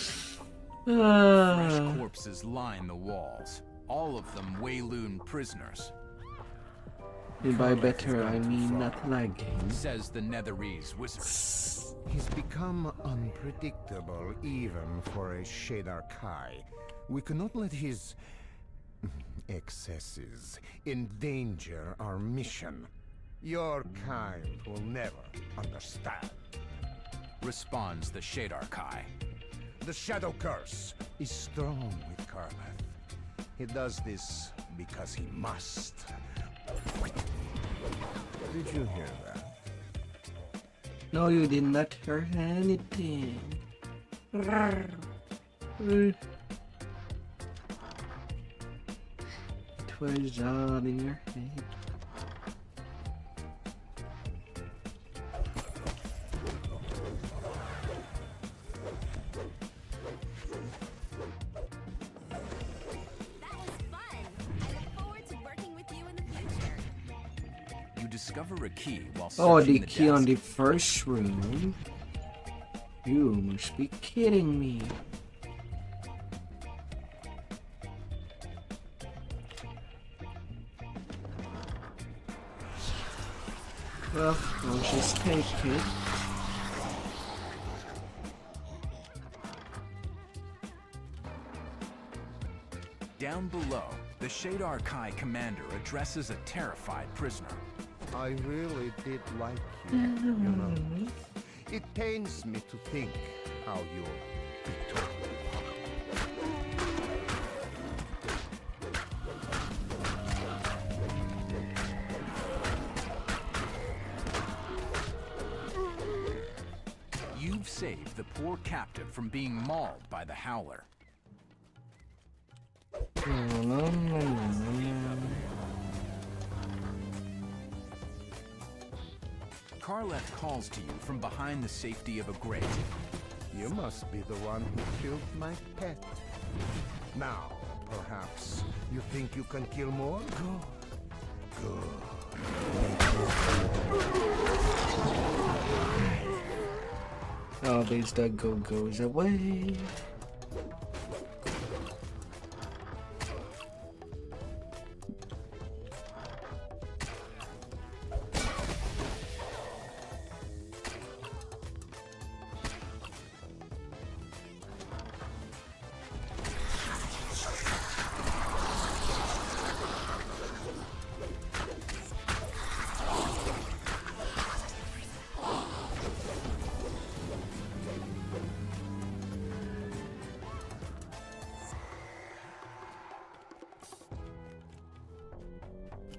Fresh corpses line the walls, all of them Wayloon prisoners. And by better I mean not lagging. Says the Netherese wizard. He's become unpredictable even for a Shadar Kai. We cannot let his excesses endanger our mission. Your kind will never understand. Responds the Shadar Kai. The Shadow Curse is strong with Karleth. He does this because he must. Did you hear that? No, you did not hear anything. It was all in your head. Discover a key while Oh, searching the the key on desk. the first room? You must be kidding me. Well, I'll just take it. Down below, the Shadar Kai commander addresses a terrified prisoner. I really did like you, you know. It pains me to think how you'll betray me. You've saved the poor captive from being mauled by the Howler. Karleth calls to you from behind the safety of a grate. You must be the one who killed my pet. Now, perhaps, you think you can kill more? Good. Always the go goes away.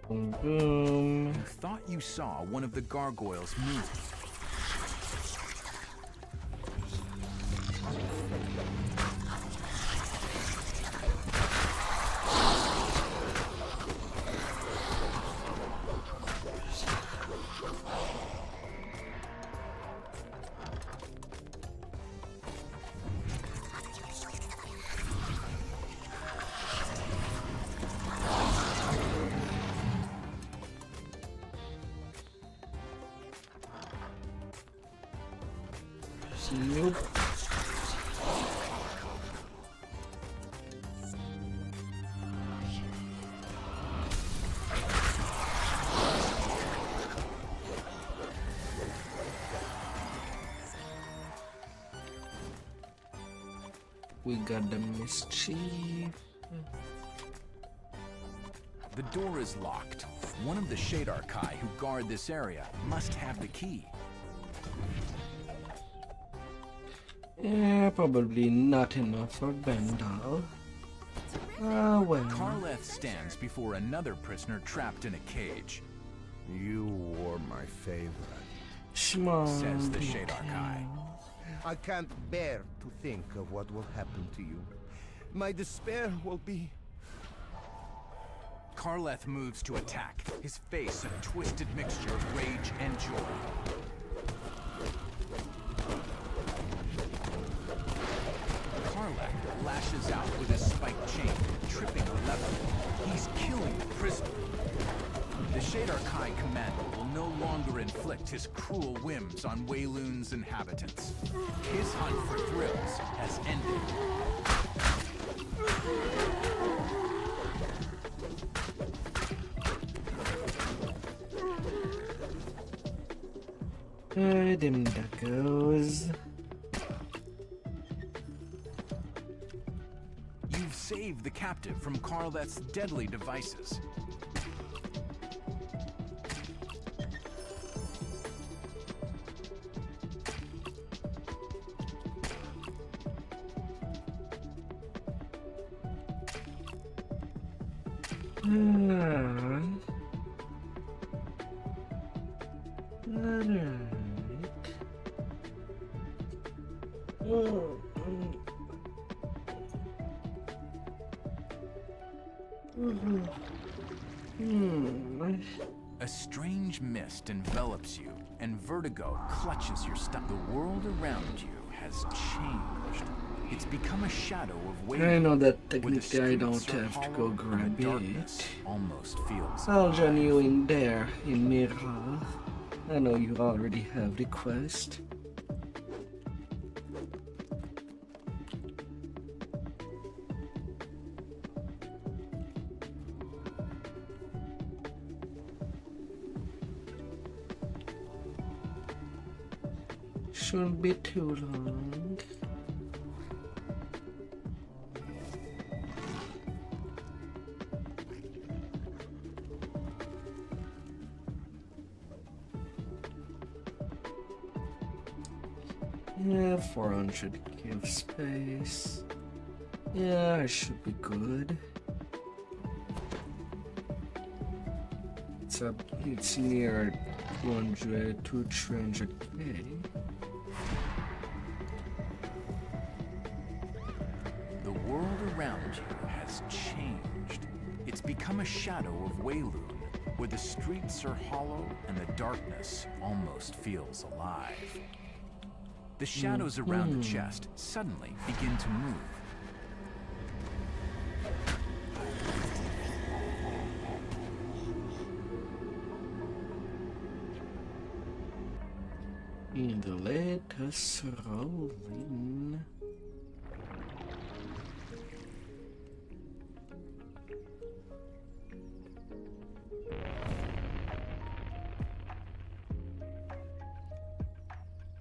Boom, boom. You thought you saw one of the gargoyles move. Nope. We got the mischief. The door is locked. One of the Shadowdale who guard this area must have the key. Yeah, probably not enough for Bendal. Ah, well. Karleth stands before another prisoner trapped in a cage. You were my favorite. Says the Shadowdale. I can't bear to think of what will happen to you. My despair will be... Karleth moves to attack, his face a twisted mixture of rage and joy. Karleth lashes out with his spiked chain, tripping a lever. He's killing the prisoner. The Shadowdale commander will no longer inflict his cruel whims on Wayloon's inhabitants. His hunt for thrills has ended. Them duckos. You've saved the captive from Karleth's deadly devices. A strange mist envelops you, and vertigo clutches your stomach. The world around you has changed. It's become a shadow of weight. I know that technically I don't have to go grab it. Almost feels. I'll join you in there, in Mirror. I know you already have the quest. Shouldn't be too long. Yeah, 400 give space. Yeah, I should be good. It's near 200 to 300k. The world around you has changed. It's become a shadow of Wayloon. where the streets are hollow and the darkness almost feels alive. The shadows around the chest suddenly begin to move. And let us roll in.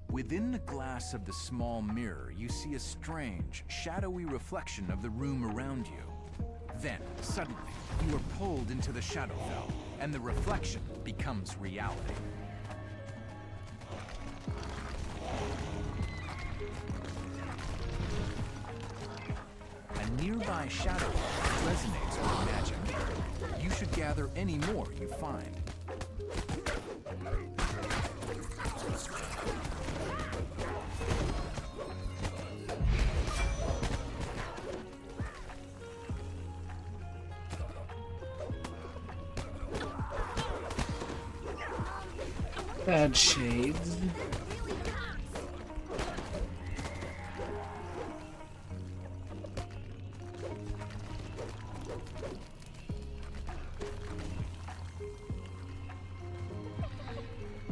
Within the glass of the small mirror, you see a strange, shadowy reflection of the room around you. Then, suddenly, you are pulled into the Shadowdale, and the reflection becomes reality. A nearby shadow resonates with magic. You should gather any more you find. Bad shades.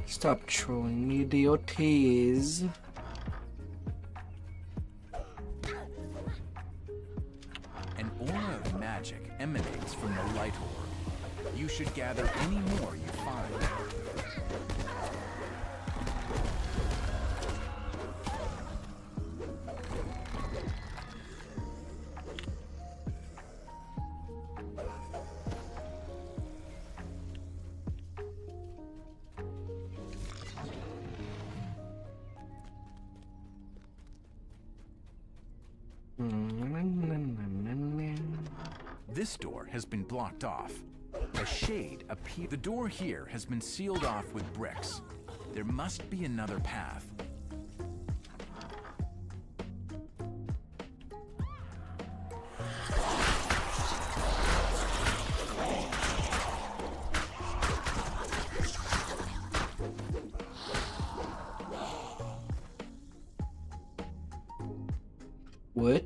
Stop trolling me, idioties. An aura of magic emanates from the light orb. You should gather any more you find. This door has been blocked off. A shade appears. The door here has been sealed off with bricks. There must be another path. What?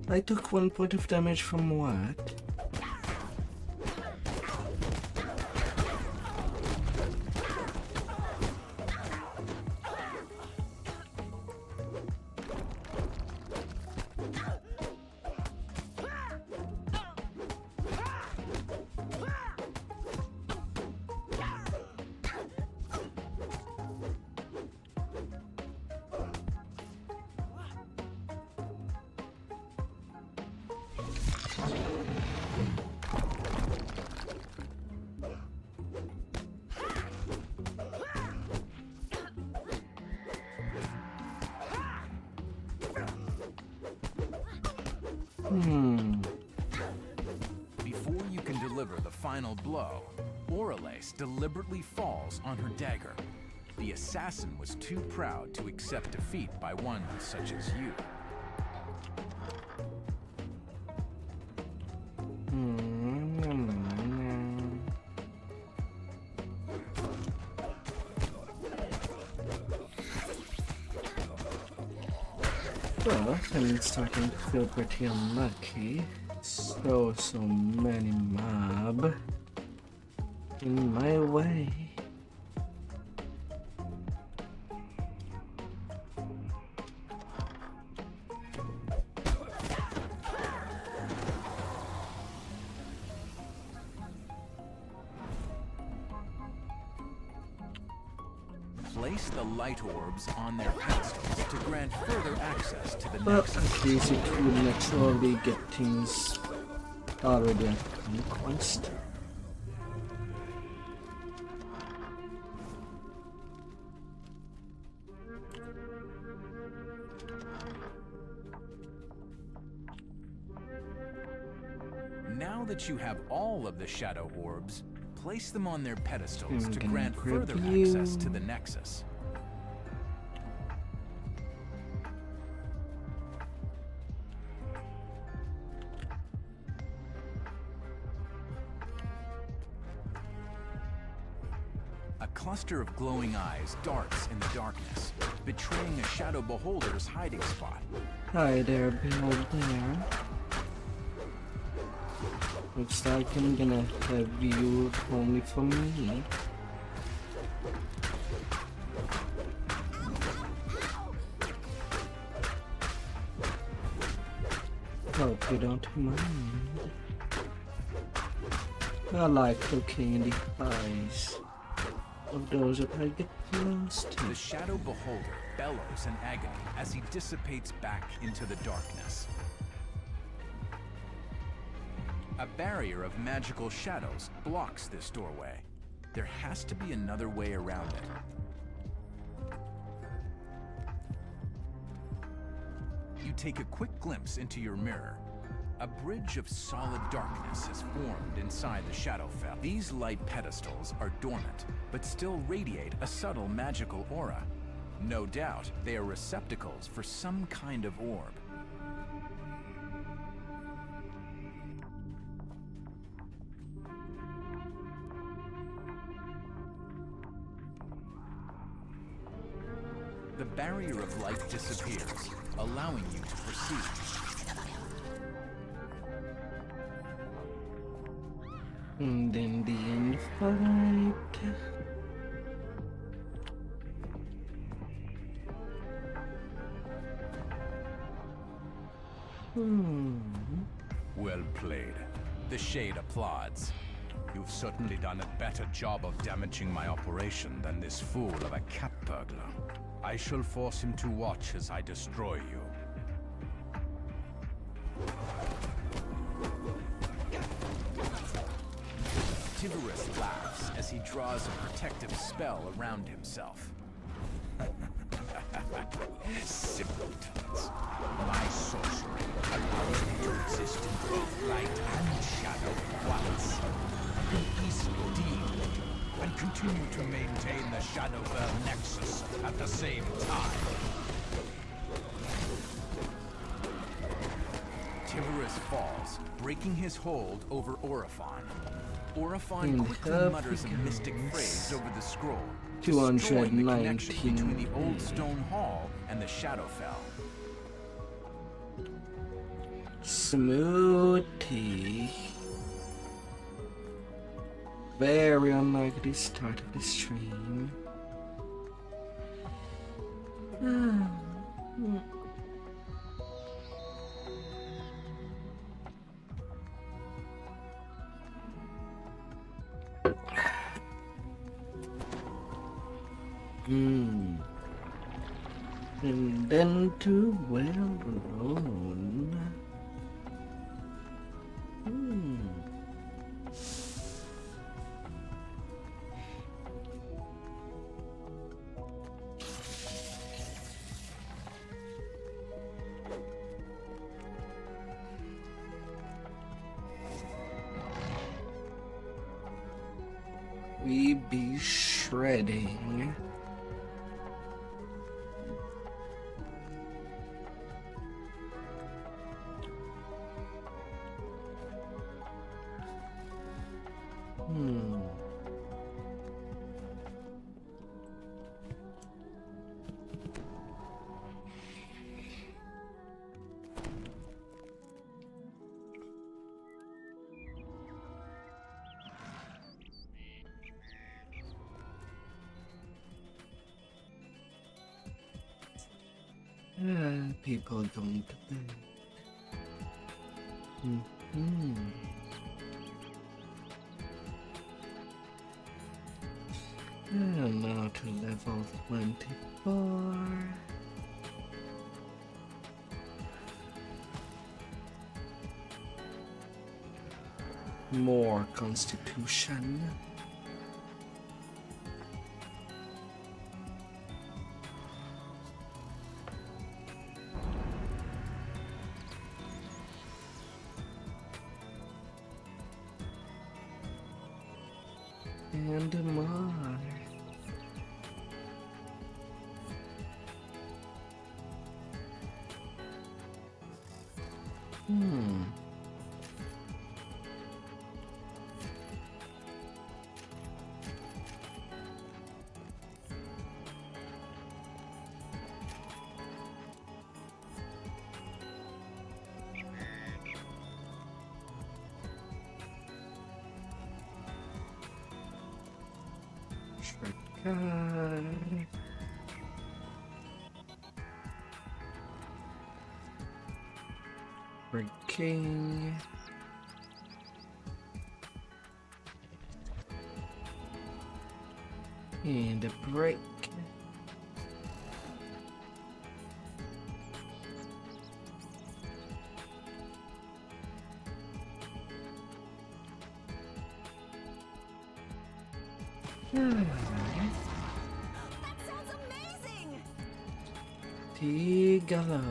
I took 1 point of damage from what? Before you can deliver the final blow, Oralace deliberately falls on her dagger. The assassin was too proud to accept defeat by one such as you. Well, I'm starting to feel pretty unlucky. So many mob in my way. Place the light orbs on their pedestals to grant further access to the Well, next. at least it will naturally get things already at conquest. Now that you have all of the shadow orbs, place them on their pedestals to Can grant grab further you. access to the Nexus. cluster of glowing eyes darts in the darkness, betraying a shadow beholder's hiding spot. Hi there, beholder. Looks like I'm gonna have you only for me. Hope you don't mind. I like looking in the eyes of those that I get close to. The shadow beholder bellows in agony as he dissipates back into the darkness. A barrier of magical shadows blocks this doorway. There has to be another way around it. You take a quick glimpse into your mirror. A bridge of solid darkness has formed inside the Shadowfell. These light pedestals are dormant, but still radiate a subtle magical aura. No doubt, they are receptacles for some kind of orb. The barrier of light disappears, allowing you to proceed. And then the end fight. Well played. The Shade applauds. You've certainly done a better job of damaging my operation than this fool of a cat burglar. I shall force him to watch as I destroy you. Tivorus laughs as he draws a protective spell around himself. Simpletons. My sorcery allows me to exist in both light and shadow at once. I can easily deal with you and continue to maintain the Shadowfell Nexus at the same time. Tivorus falls, breaking his hold over Orifon. Orifon quickly mutters a mystic phrase over the scroll, destroying the connection between the old stone hall and the Shadowfell. Smoothie. Very unlikely start of the stream. And then to well known. We be shredding. People going to bed. And now to level 24. More constitution. And more. Breaking. And a break. That sounds amazing! Tigalo.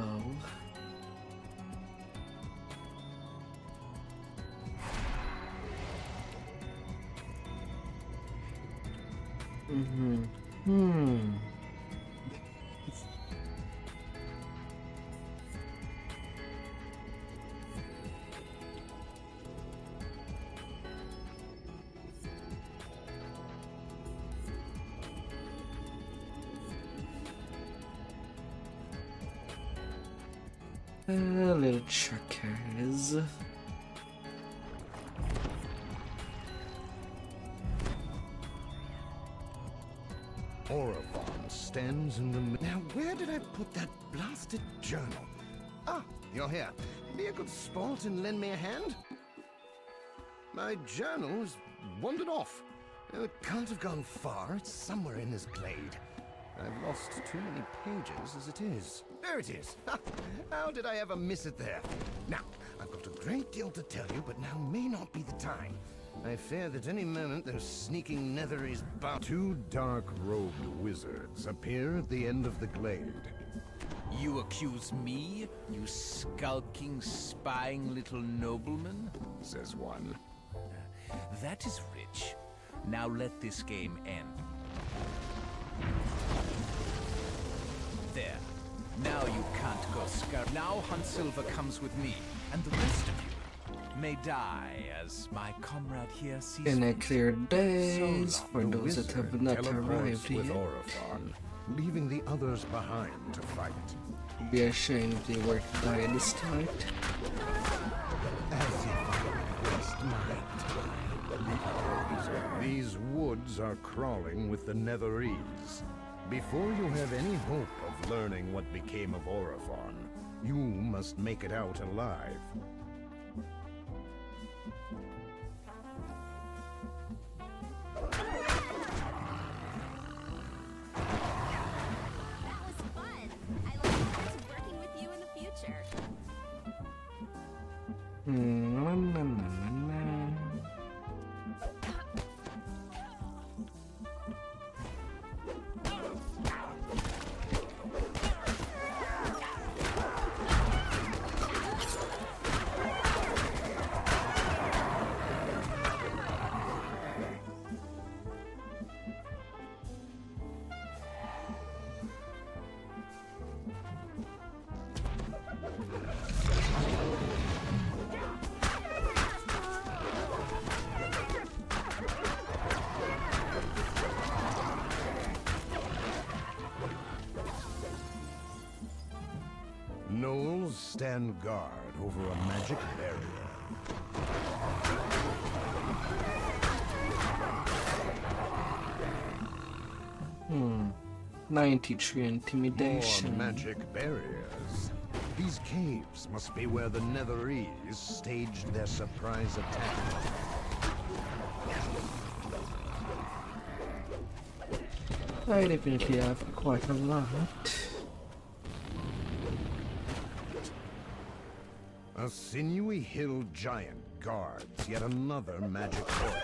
Little truckers. Orifon stands in the Now, where did I put that blasted journal? Ah, you're here. Be a good sport and lend me a hand? My journal's wandered off. Oh, it can't have gone far. It's somewhere in this glade. I've lost too many pages as it is. There it is. How did I ever miss it there? Now, I've got a great deal to tell you, but now may not be the time. I fear that any moment those sneaking Netheries about. Two dark-robed wizards appear at the end of the glade. You accuse me, you skulking, spying little nobleman? Says one. That is rich. Now let this game end. There. Now you can't go scar. Now Huntsilver comes with me, and the rest of you may die as my comrade here sees. In a clear days for The those that have wizard not teleports arrived with yet. Orifon, leaving the others behind to fight. Be ashamed if they were to die at the start. As if I would waste my time. These woods are crawling with the Netheries. Before you have any hope of learning what became of Orifon, you must make it out alive. That was fun! I look forward to working with you in the future. Gnolls stand guard over a magic barrier. 93 intimidation. More magic barriers. These caves must be where the Netheries staged their surprise attack. I definitely have quite a lot. A sinewy hill giant guards yet another magic port.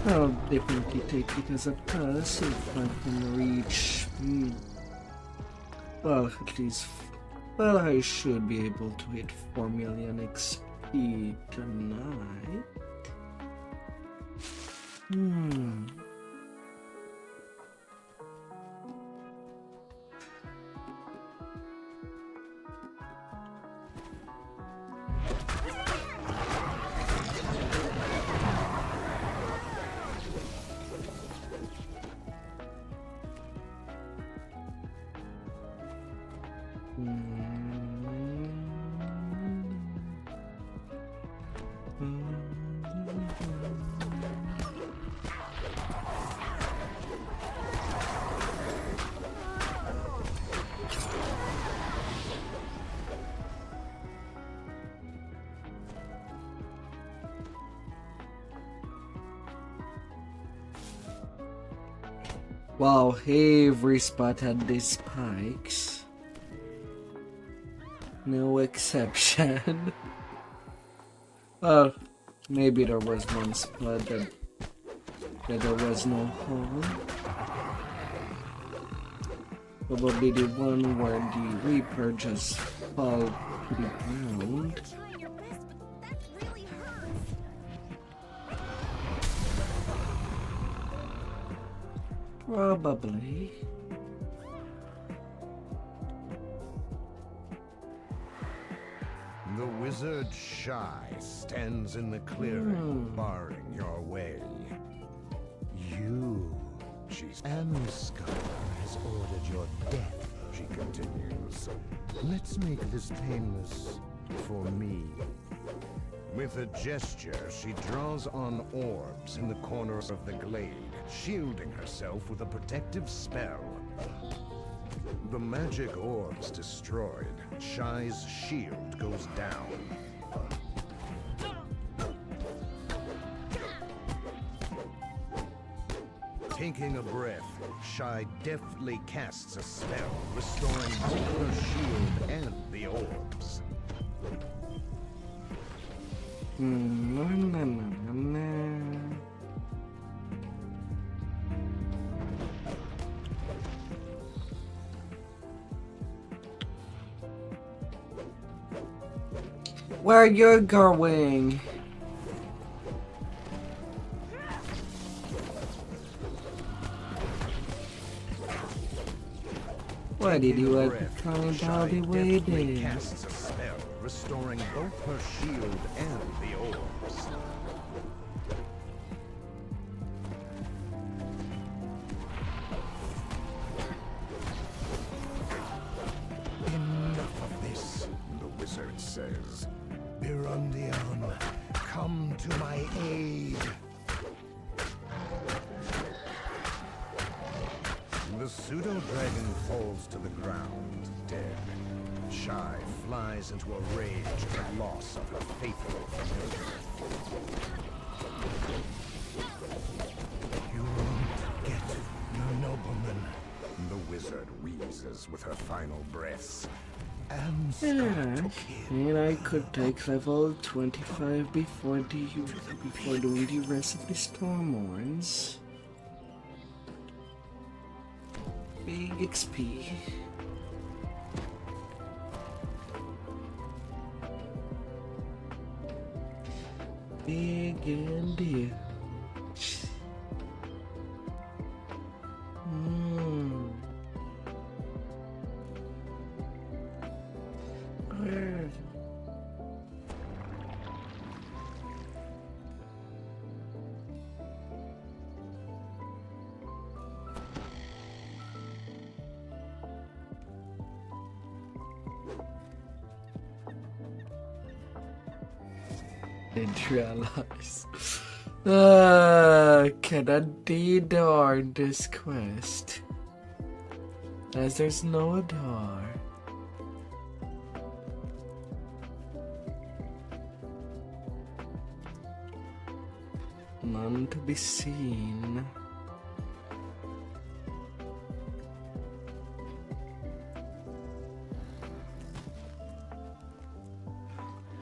I'll definitely take it as a plus if I can reach, well, at least Well, I should be able to hit 4 million XP tonight. Wow, every spot had these spikes. No exception. Well, maybe there was one spot that there was no hole. Probably the one where the Reaper just fell to the ground. Probably. The wizard Shy stands in the clearing, barring your way. You, and Scar has ordered your death, she continues. Let's make this painless for me. With a gesture, she draws on orbs in the corners of the glade, shielding herself with a protective spell. The magic orbs destroyed, Shy's shield goes down. Taking a breath, Shy deftly casts a spell, restoring both her shield and the orbs. Where you're going? Why did you have to climb all the way there? Casts a spell, restoring both her shield and the orbs. Enough of this, the wizard says. Birundion, come to my aid. The pseudo-dragon falls to the ground, dead. Shy flies into a rage at the loss of her faithful familiar. You won't get your nobleman. The wizard wheezes with her final breaths. And And I could take level 25 before doing the rest of the Stormhorns. Big XP. Big and deal. Didn't realize. Can I DDO this quest? As there's no door. None to be seen.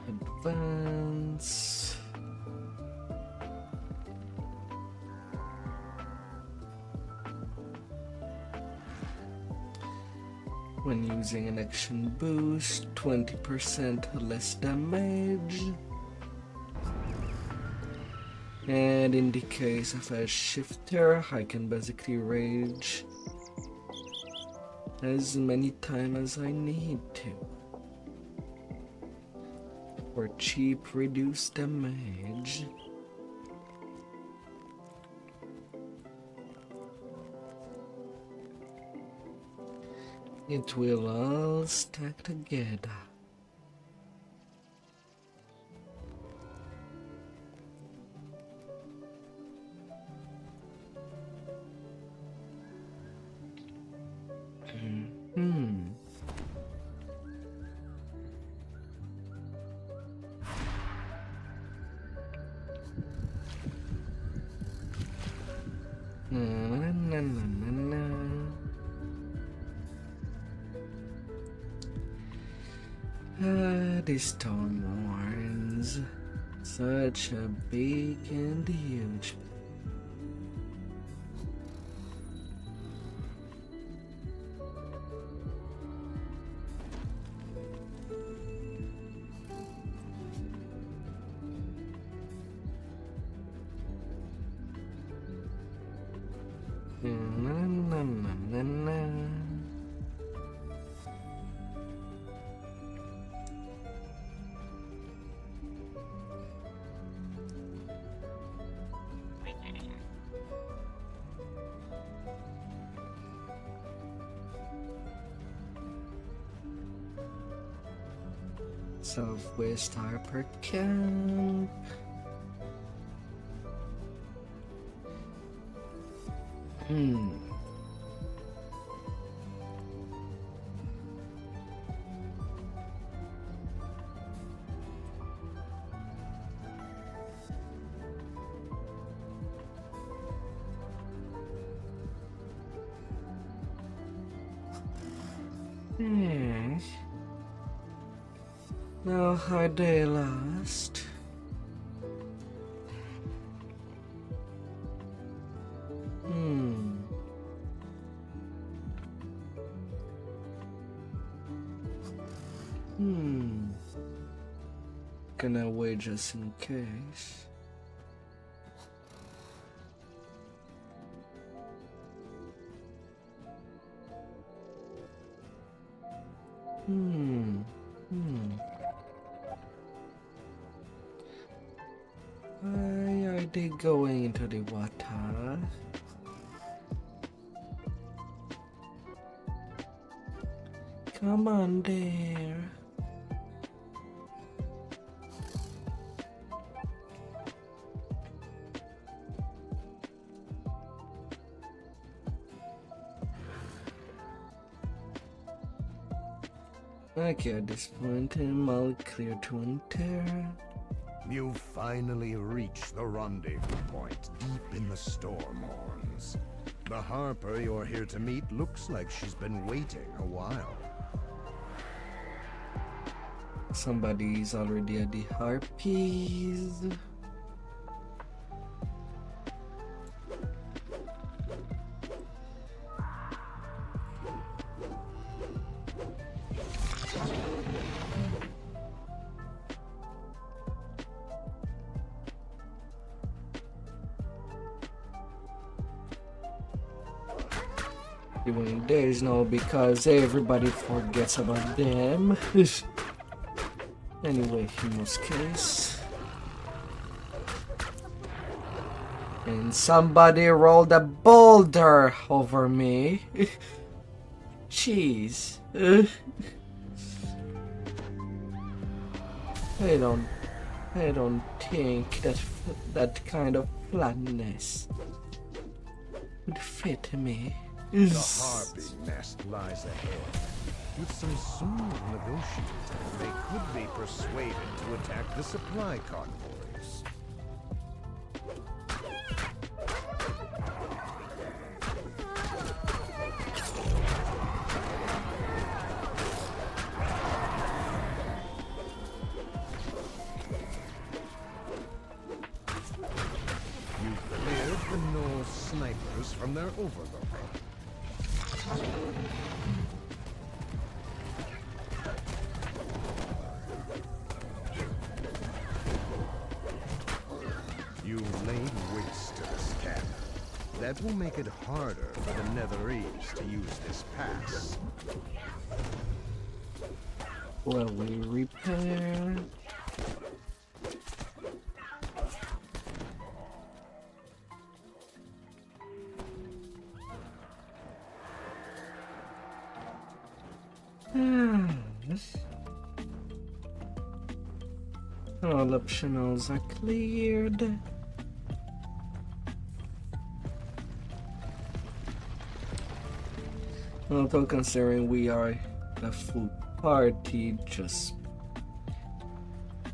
Advance. When using an action boost, 20% less damage. And in the case of a shifter, I can basically rage as many times as I need to. For cheap reduced damage. It will all stack together. These stone warrens, such a big and huge. Southwest Harper Camp. Yes. Now are they lost? Gonna wait just in case. Why are they going into the water? Come on there. Okay, at this point I'm all clear to enter. You've finally reached the rendezvous point deep in the storm horns. The Harper you're here to meet looks like she's been waiting a while. Somebody's already at the Harpies. Doing days now because everybody forgets about them. Anyway, in most case. And somebody rolled a boulder over me. Jeez. I don't think that kind of flatness would fit me. The Harpy nest lies ahead. With some smooth negotiating, they could be persuaded to attack the supply convoys. You've cleared the Norse snipers from their overlook. will make it harder for the Netherese to use this pass. Well, we repair. All optionals are cleared. Although considering we are a full party, just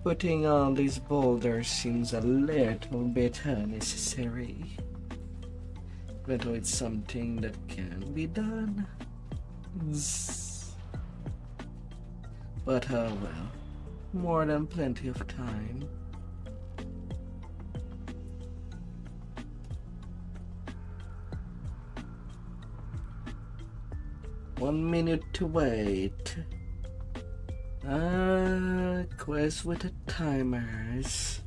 putting on these boulders seems a little bit unnecessary. But it's something that can be done. But well, more than plenty of time. One minute to wait. Quest with the timers.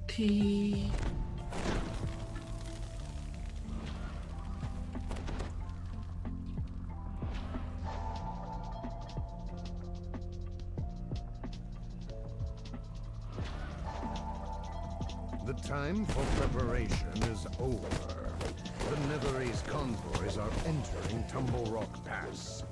Tea. The time for preparation is over. The Netherese convoys are entering Tumble Rock Pass.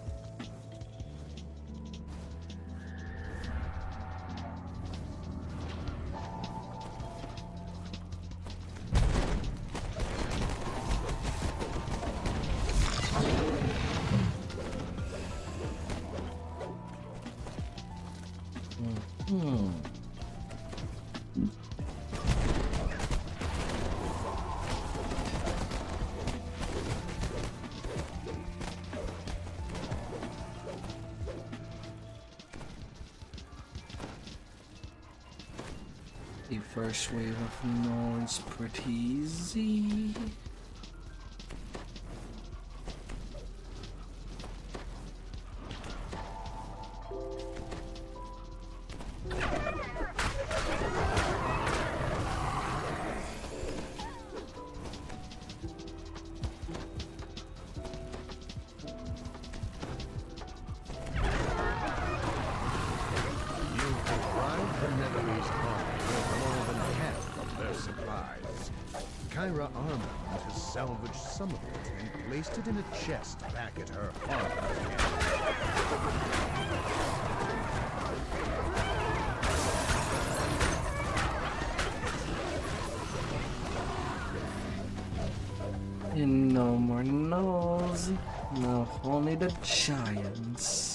The first wave of noise pretty easy. Salvaged some of it and placed it in a chest back at her harbor. And no more gnolls, now only the giants.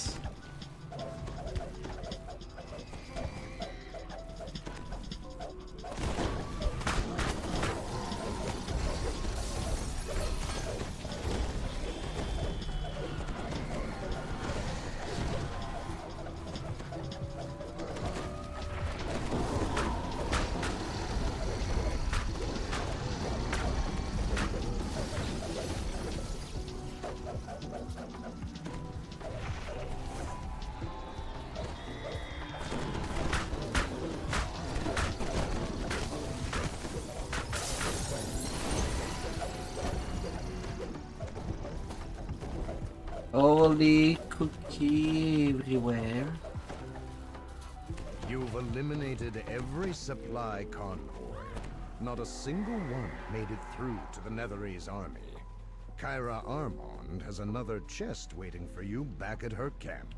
Holy cookie everywhere. You've eliminated every supply convoy. Not a single one made it through to the Netherese army. Kyra Armand has another chest waiting for you back at her camp.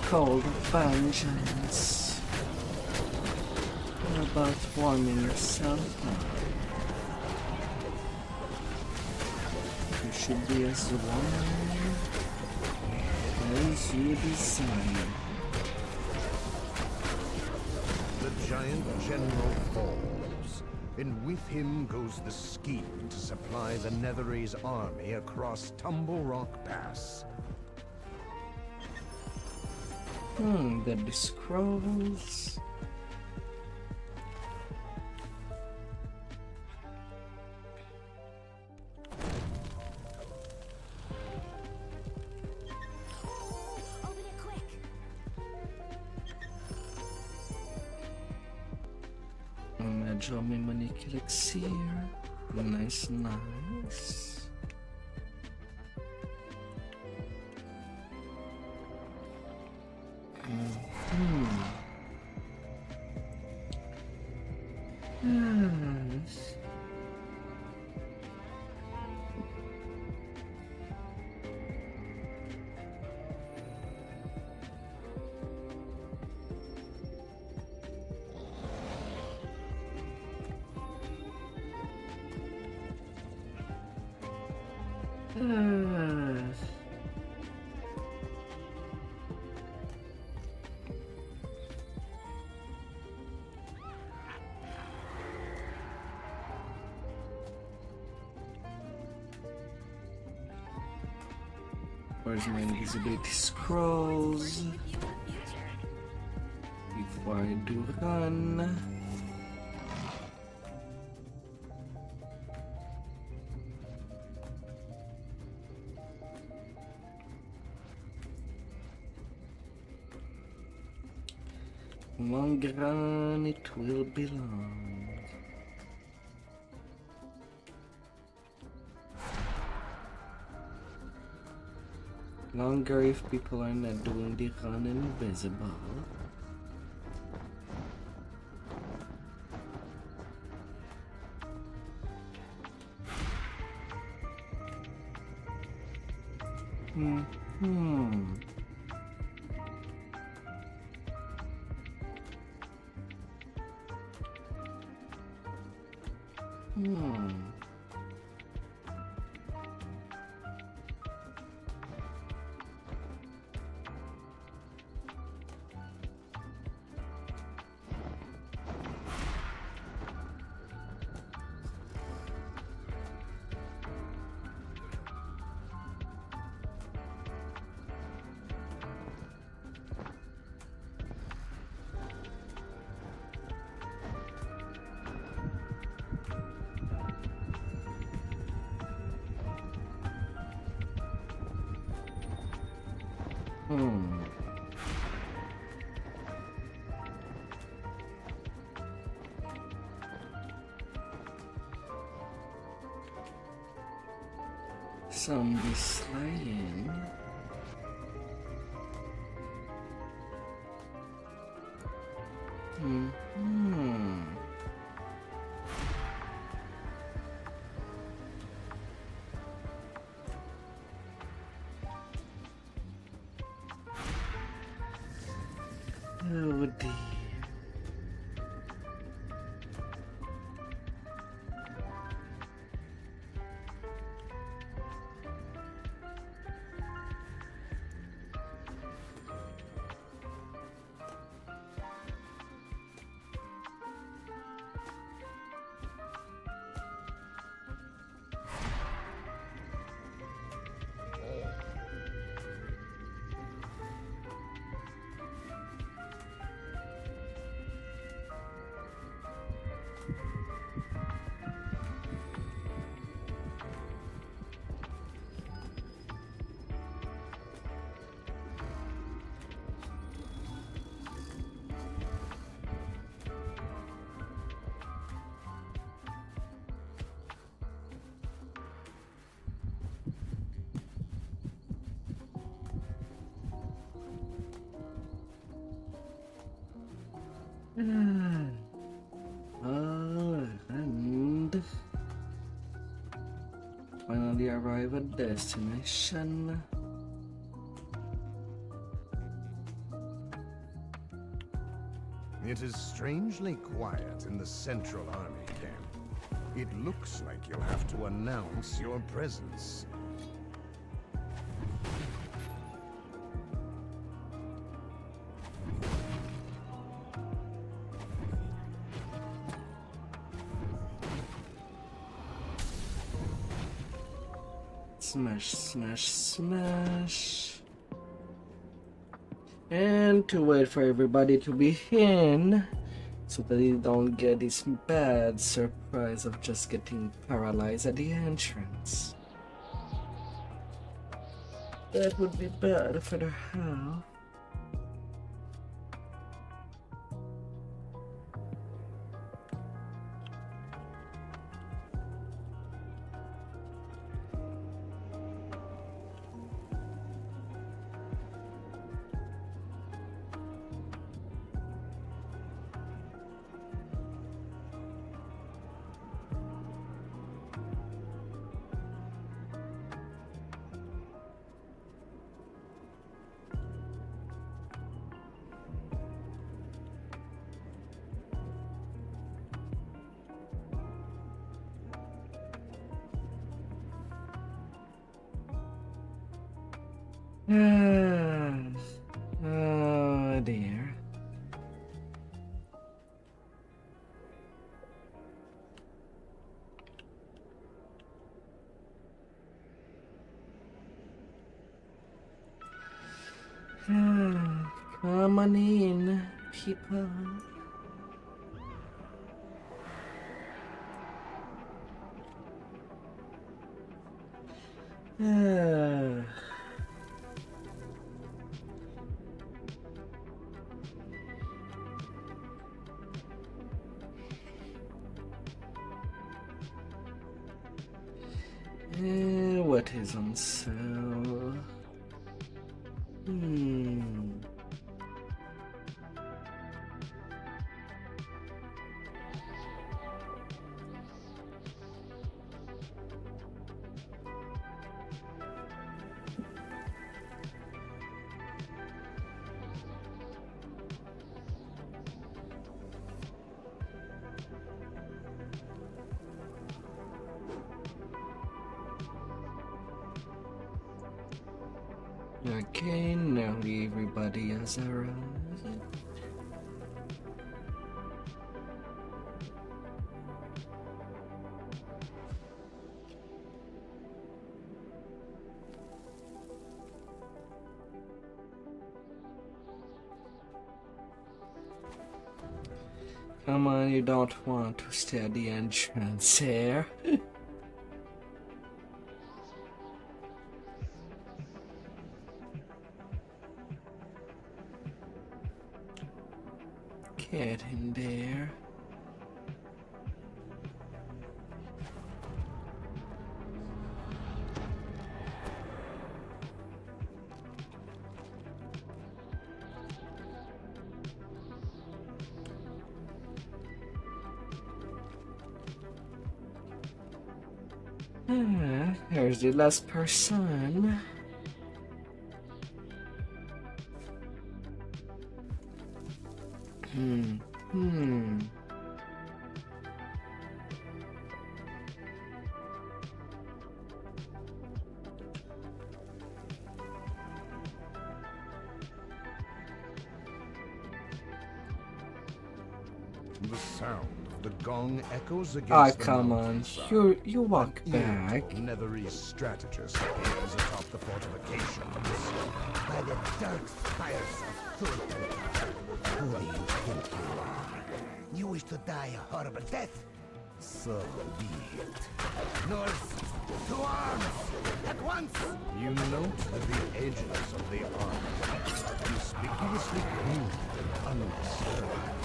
Cold vengeance. about warming yourself up. You should be as warm as you desire. The giant general falls, and with him goes the scheme to supply the Netherese army across Tumble Rock Pass. The disclose. Draw me money elixir. Nice, nice. Yes. Where's my invisibility scrolls? Before I do run. Longer run, it will be long. Longer if people are not doing the run invisible. Zombie slaying. Oh dear. And finally arrive at destination. It is strangely quiet in the Central Army camp. It looks like you'll have to announce your presence. Smash, smash, smash. And to wait for everybody to be in so that they don't get this bad surprise of just getting paralyzed at the entrance. That would be bad for the half. Oh dear. Come on in, people. What is on sale? Okay, now everybody is around. Come on, you don't want to stay at the entrance here. Get in there. Here's the last person. The sound of the gong echoes against the come on. mountainside. You walk An back. irritable Netherese strategist appears atop the fortifications. By the dark spires of Thulten. Who do you think you are? You wish to die a horrible death? So be it. North, to arms! At once! You note that the edges of the arm are conspicuously clean and undisturbed.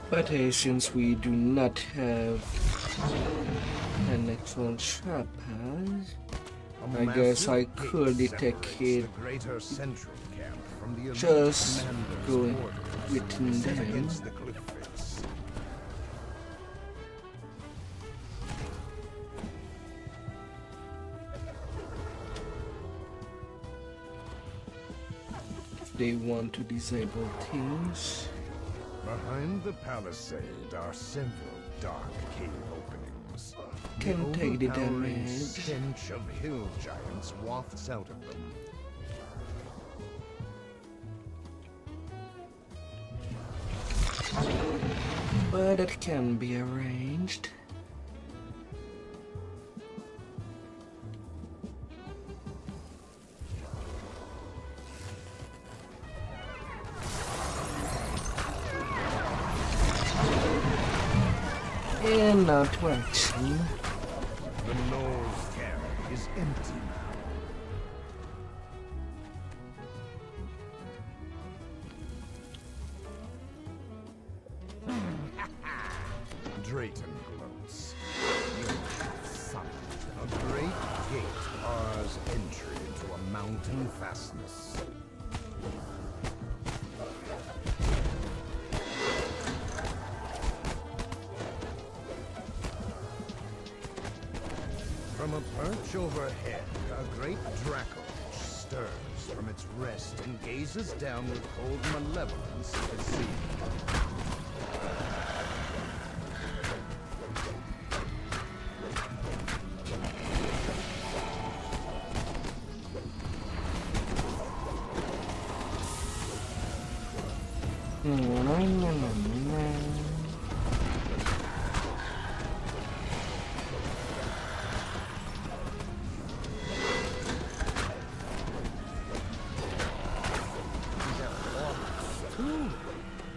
But since we do not have an excellent trap pad, I guess I could detect it the greater central camp from the elite just commander's going orders within set them. against the cliff face. they want to disable things. Behind the palisade are several dark cave openings. Can take the overpowering damage. stench of hill giants wafts out of them. But it can be arranged. And now to action. The Nose Tower is empty now. Drayton gloats. You son. A great gate bars entry into a mountain fastness. From a perch overhead, a great Draco stirs from its rest and gazes down with cold malevolence at the sea.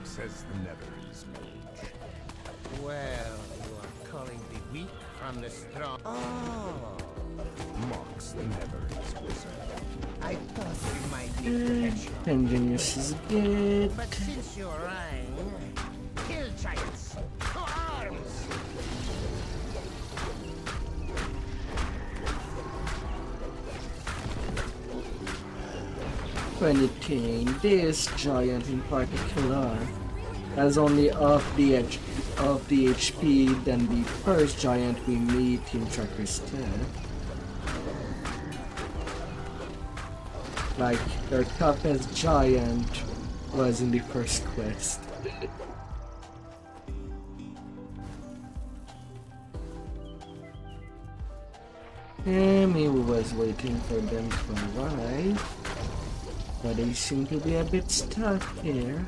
Says the Netherese mage. Well, you are calling the weak from the strong. Oh, Mocks the Netherese wizard. I thought you might be protection. Ingenious is good. But since you're rang, kill giants. To arms! Anything. This giant in particular has only half the HP than the first giant we meet in Tracker's Death. Like, their toughest giant was in the first quest. Amy was waiting for them to arrive. But they seem to be a bit stuck here.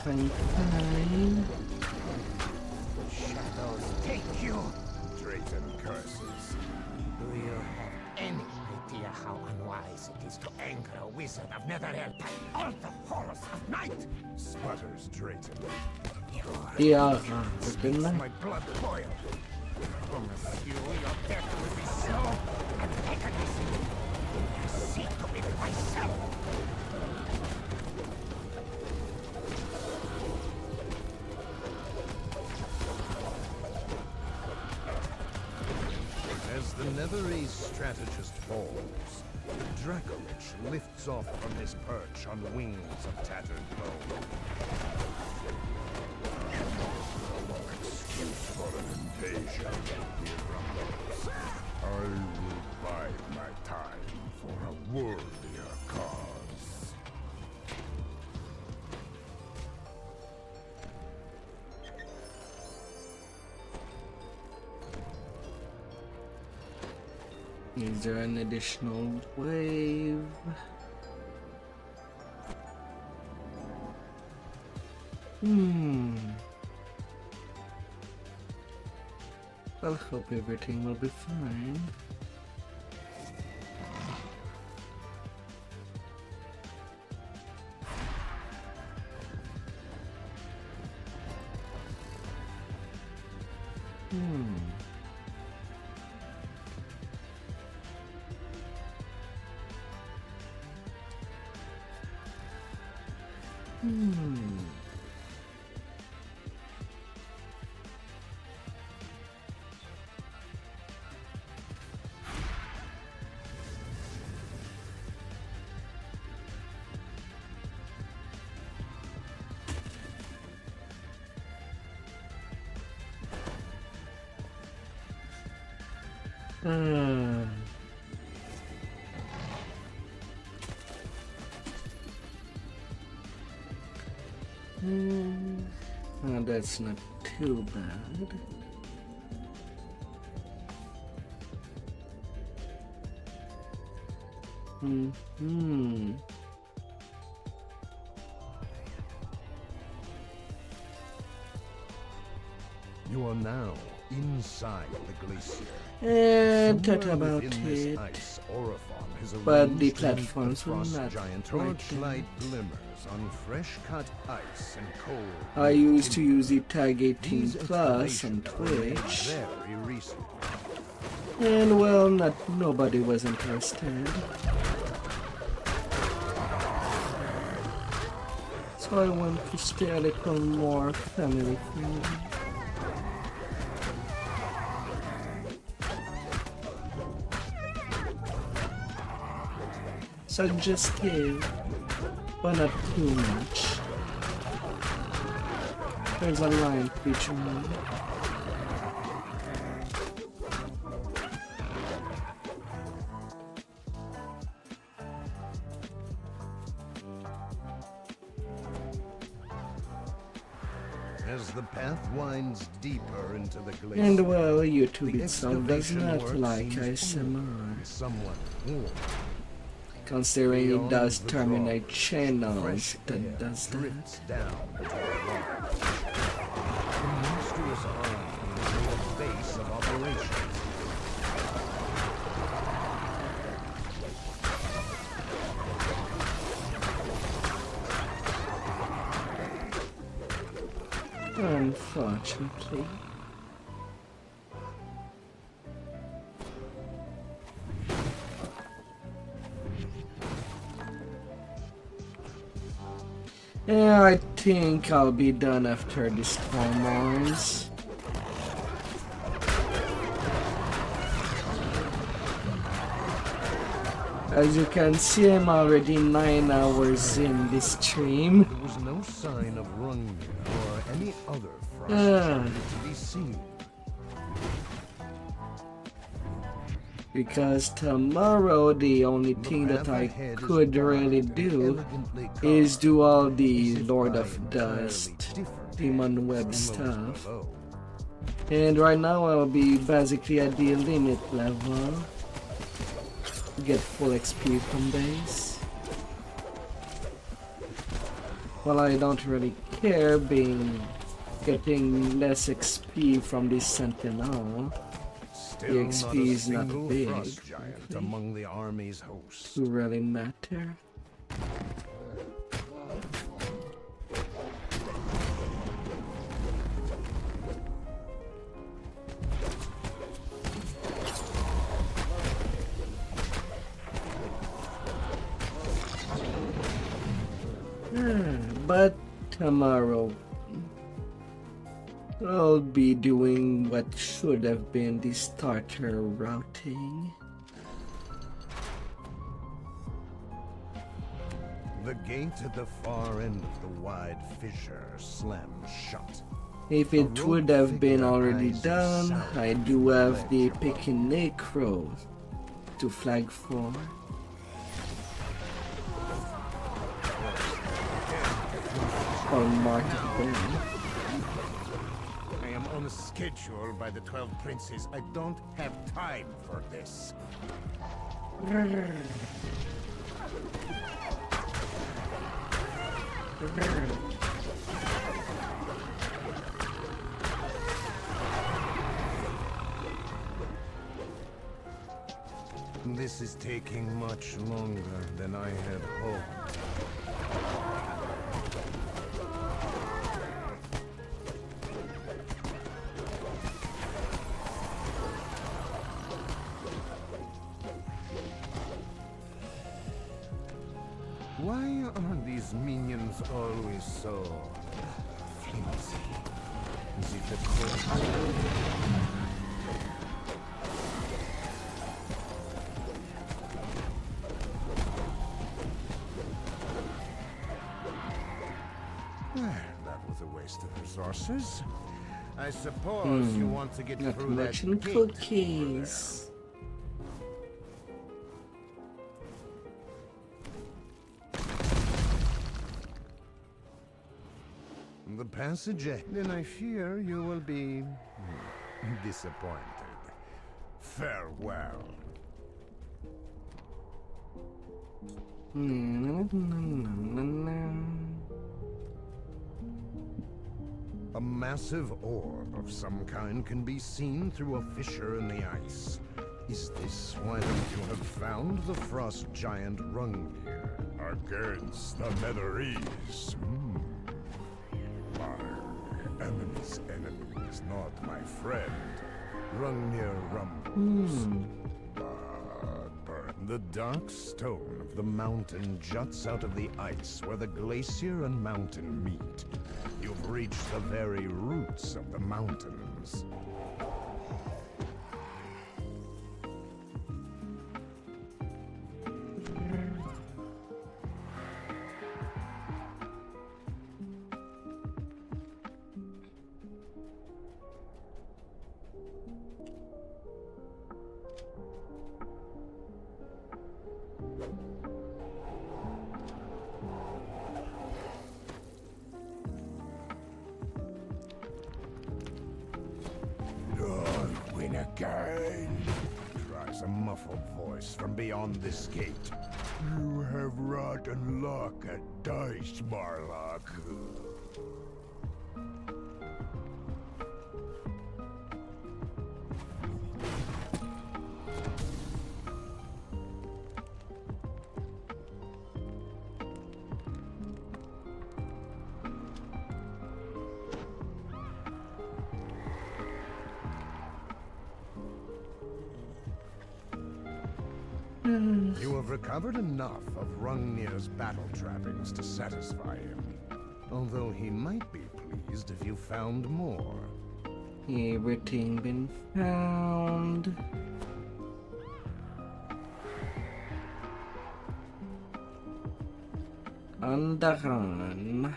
Fine. Shadows take you. Drayton curses. Do you have any idea how unwise it is to anger a wizard of Netherrealm by all the horrors of night? Sputters Drayton. Yeah, Makes my blood boil. Promise you, your death will be slow and agonizing. I see to it myself. As the Netherese strategist falls, Dracolich lifts off from his perch on wings of tattered bone. Excuse for an invasion, he rumbles. I will bide my time for a worthier cause. Is there an additional wave? I'll hope everything will be fine. That's not too bad. You are now inside the glacier. And that Somewhere about within this it. ice, Orophon has But the arranged to meet platforms the were frost not giant right torchlight glimmers on fresh-cut ice and cold. I used to use the tag 18 These plus on excavations were made Twitch. very recent. And well, nobody was interested. So I want to stay a little more family friendly. Suggestive, but not too much. There's a line feature. As the path winds deeper into the glacier, And well, YouTube the itself does excavation not work like seems ASMR. somewhat warm. Considering it Beyond does the terminate draw, channels fresh that air does that. drips down into the water. The monstrous arm is the base of operations. Unfortunately. Yeah, I think I'll be done after these hormones. As you can see, I'm already 9 hours in this stream. There was no sign of Rungnir or any other frost giant to be seen. Because tomorrow the only thing that I could really do is do all the Lord of Dust, Demon Web stuff. And right now I'll be basically at the limit level. Get full XP from base. Well, I don't really care getting less XP from this Sentinel. The XP is not big. Frost giant among the army's hosts. To really matter. But tomorrow I'll be doing what should have been the starter routing. The gate at the far end of the wide fissure slams shut. If it would have been already done, I do have the picking necro to flag for. Or mark it down. I am on schedule by the 12 princes. I don't have time for this. This is taking much longer than I had hoped. Why are these minions always so flimsy? Is it the cold? That was a waste of resources. I suppose you want to get Not through that much in gate. cookies. The passage, then I fear you will be disappointed. Farewell. A massive orb of some kind can be seen through a fissure in the ice. Is this why you have found the frost giant Rungnir? Against the Netherese. My enemy's enemy is not my friend. Rungnir rumbles. The dark stone of the mountain juts out of the ice where the glacier and mountain meet. You've reached the very roots of the mountains. Don't win again. Cries a muffled voice from beyond this gate. You have rotten luck at dice, Marlock. You have recovered enough of Rungnir's battle trappings to satisfy him. Although he might be pleased if you found more. Everything been found. On the run.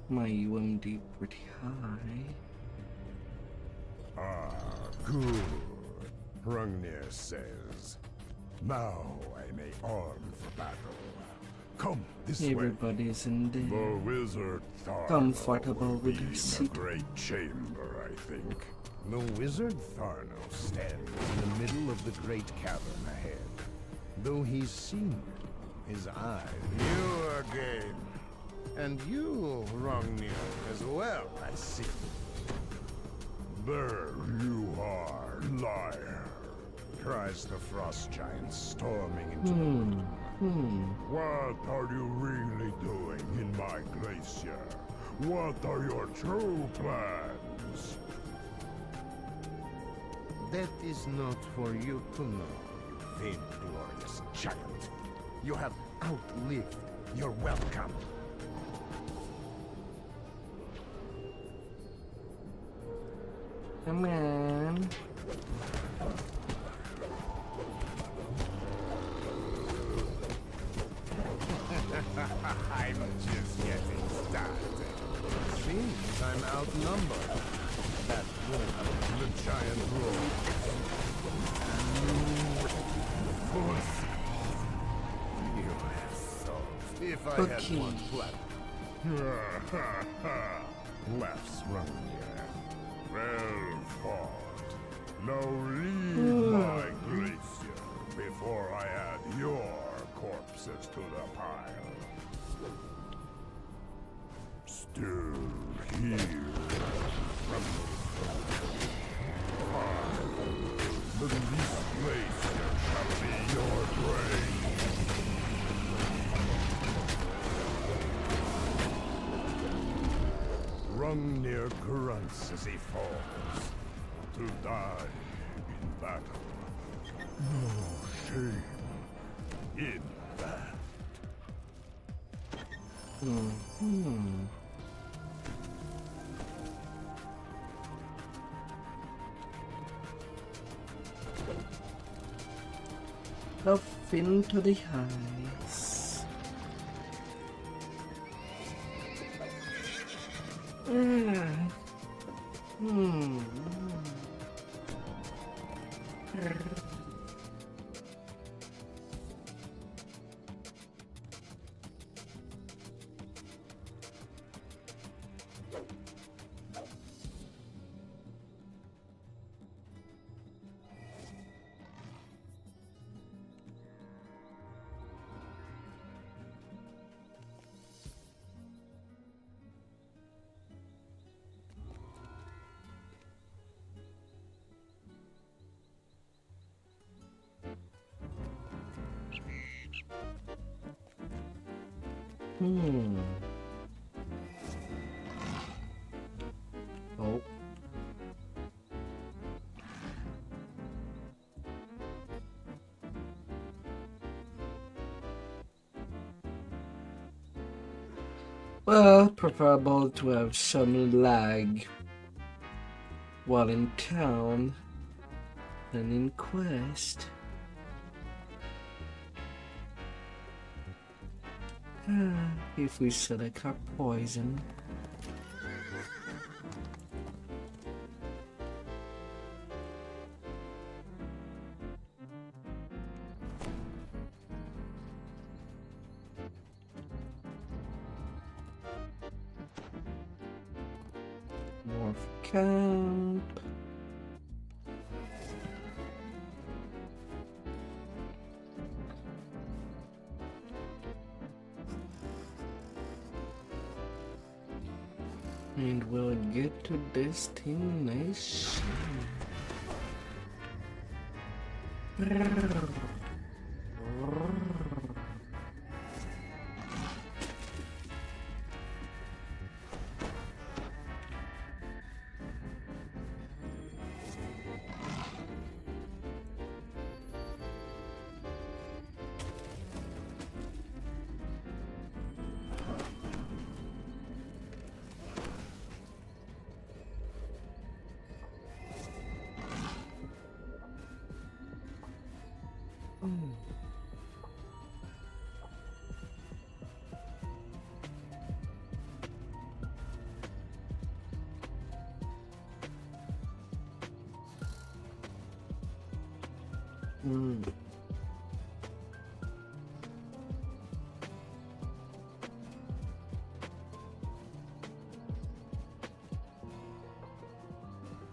My UMD pretty high. Ah, good. Rungnir says. Now I may arm for battle. Come this way. Everybody's in The there. wizard Tharno Comfortable will with be their in seat. a great chamber, I think. The wizard Tharno stands in the middle of the great cavern ahead. Though he's seen you, his eyes. You again. And you, Rungnir, as well, I see. There you are, liar. Cries the frost giant, storming into the wood. What are you really doing in my glacier? What are your true plans? That is not for you to know, you vainglorious giant. You have outlived your welcome. Come on. I'm just getting started. Seems I'm outnumbered. That woman, the giant roar. You have solved. If I had one plan. Laughs Rungnir. Well fought. Now leave my glacier before I add your corpses to the pile. Still here. Gungnir grunts as he falls, to die in battle. No shame in that. Up into the heights. Oh. Well, preferable to have some lag while in town than in quest. If we select our poison. Morph camp. And we'll get to destination.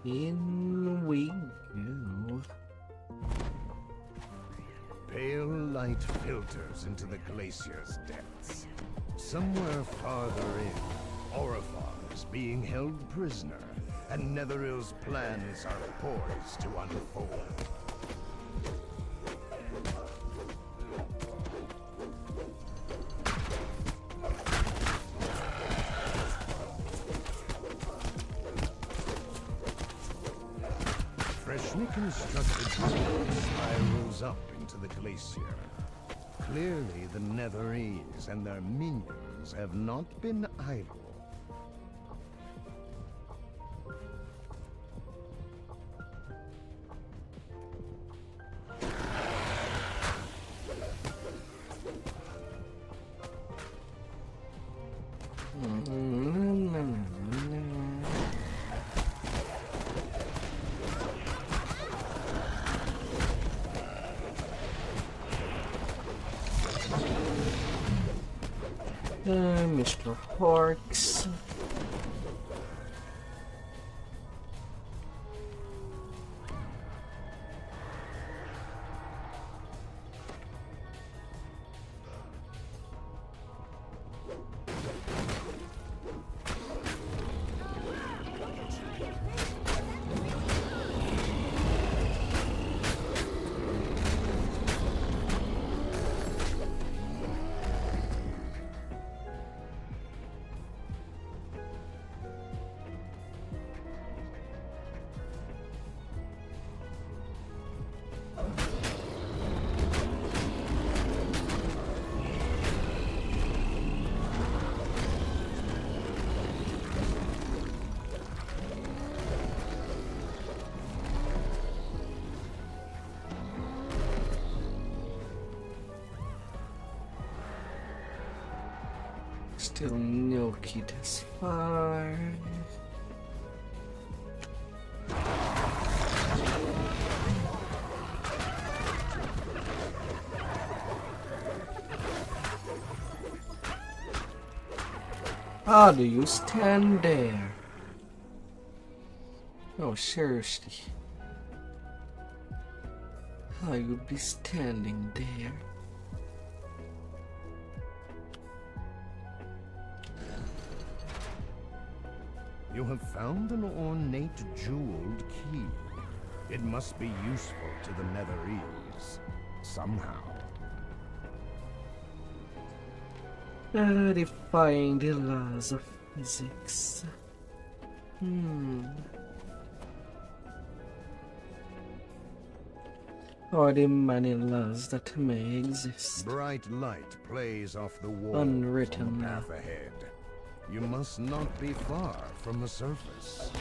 In we go. Pale light filters into the glacier's depths. Somewhere farther in, Orifar is being held prisoner, and Netherill's plans are poised to unfold. Freshly constructed spirals up into the glacier. Clearly, the Netherese and their minions have not been idle. Mr. Horks. Still no key this far. How do you stand there? Oh, seriously. How you be standing there? You have found an ornate jeweled key. It must be useful to the Netherese, somehow. Defying the laws of physics. Or the many laws that may exist. Bright light plays off the walls Unwritten on the path ahead. You must not be far from the surface.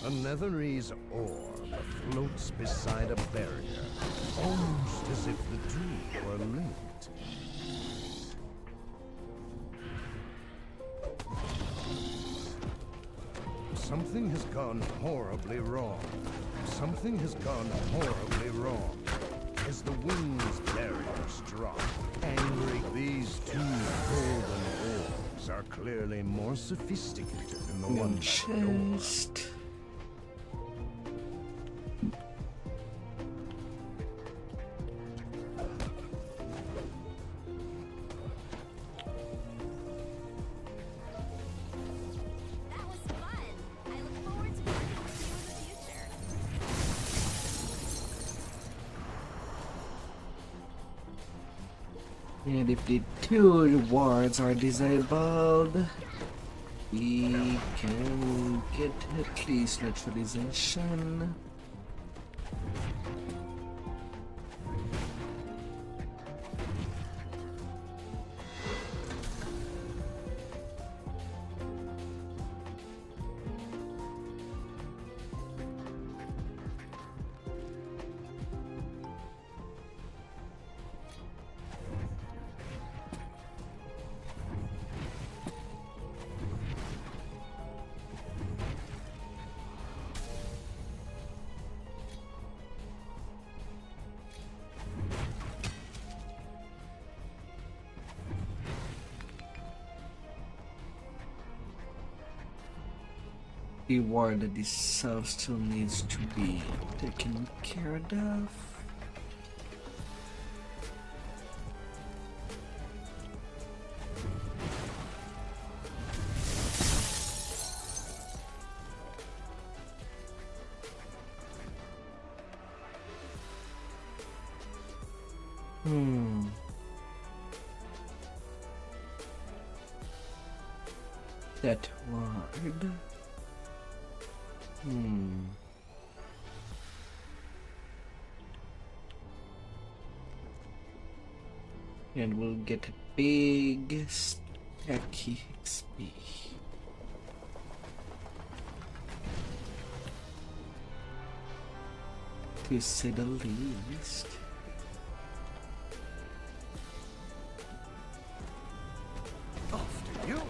A Netherese orb floats beside a barrier, almost as if the two were linked. Something has gone horribly wrong. Something has gone horribly wrong. As the wings barriers drop, angry, these two golden orbs are clearly more sophisticated than the one chest. And if the two wards are disabled, we can get at least neutralization. The ward that this self still needs to be taken care of. That ward. And we'll get a big stacky XP. To say the least. After you.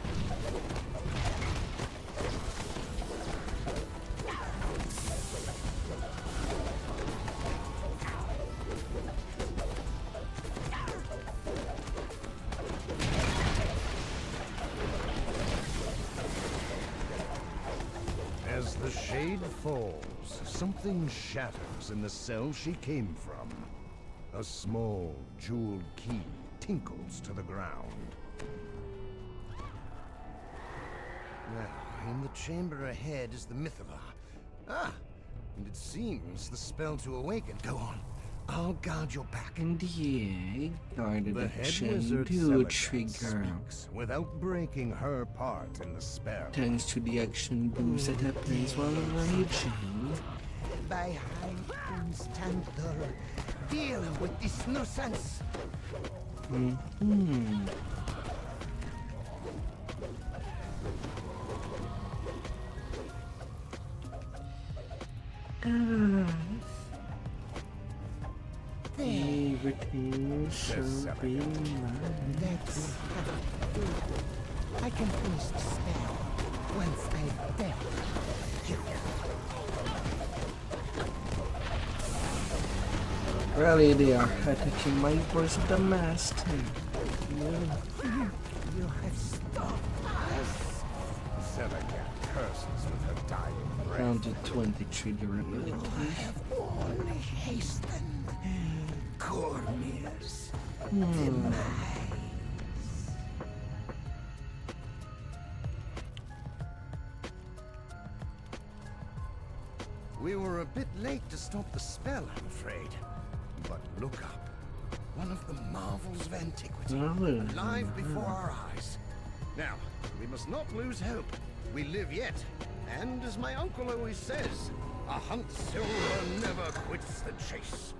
As the shade falls, something shatters in the cell she came from. A small, jeweled key tinkles to the ground. Well, in the chamber ahead is the Mythova. Ah, and it seems the spell to awaken. Go on, I'll guard your back. And yeah, guarded The head action wizard to Celadon trigger. speaks without breaking her part in the spell. Thanks to the action boost that happens while raging. By High Constantor, deal with this nuisance. Everything shall be mine. I can finish the spell once I've dealt with you. Really, they are attacking my voice at the mast. You have stopped us. Zelagat curses with her dying breath. Down to 23 durability. You have only hastened Cormier's demise. We were a bit late to stop the spell, I'm afraid. But look up. One of the marvels of antiquity, alive before our eyes. Now, we must not lose hope. We live yet. And as my uncle always says, a hunt silver never quits the chase.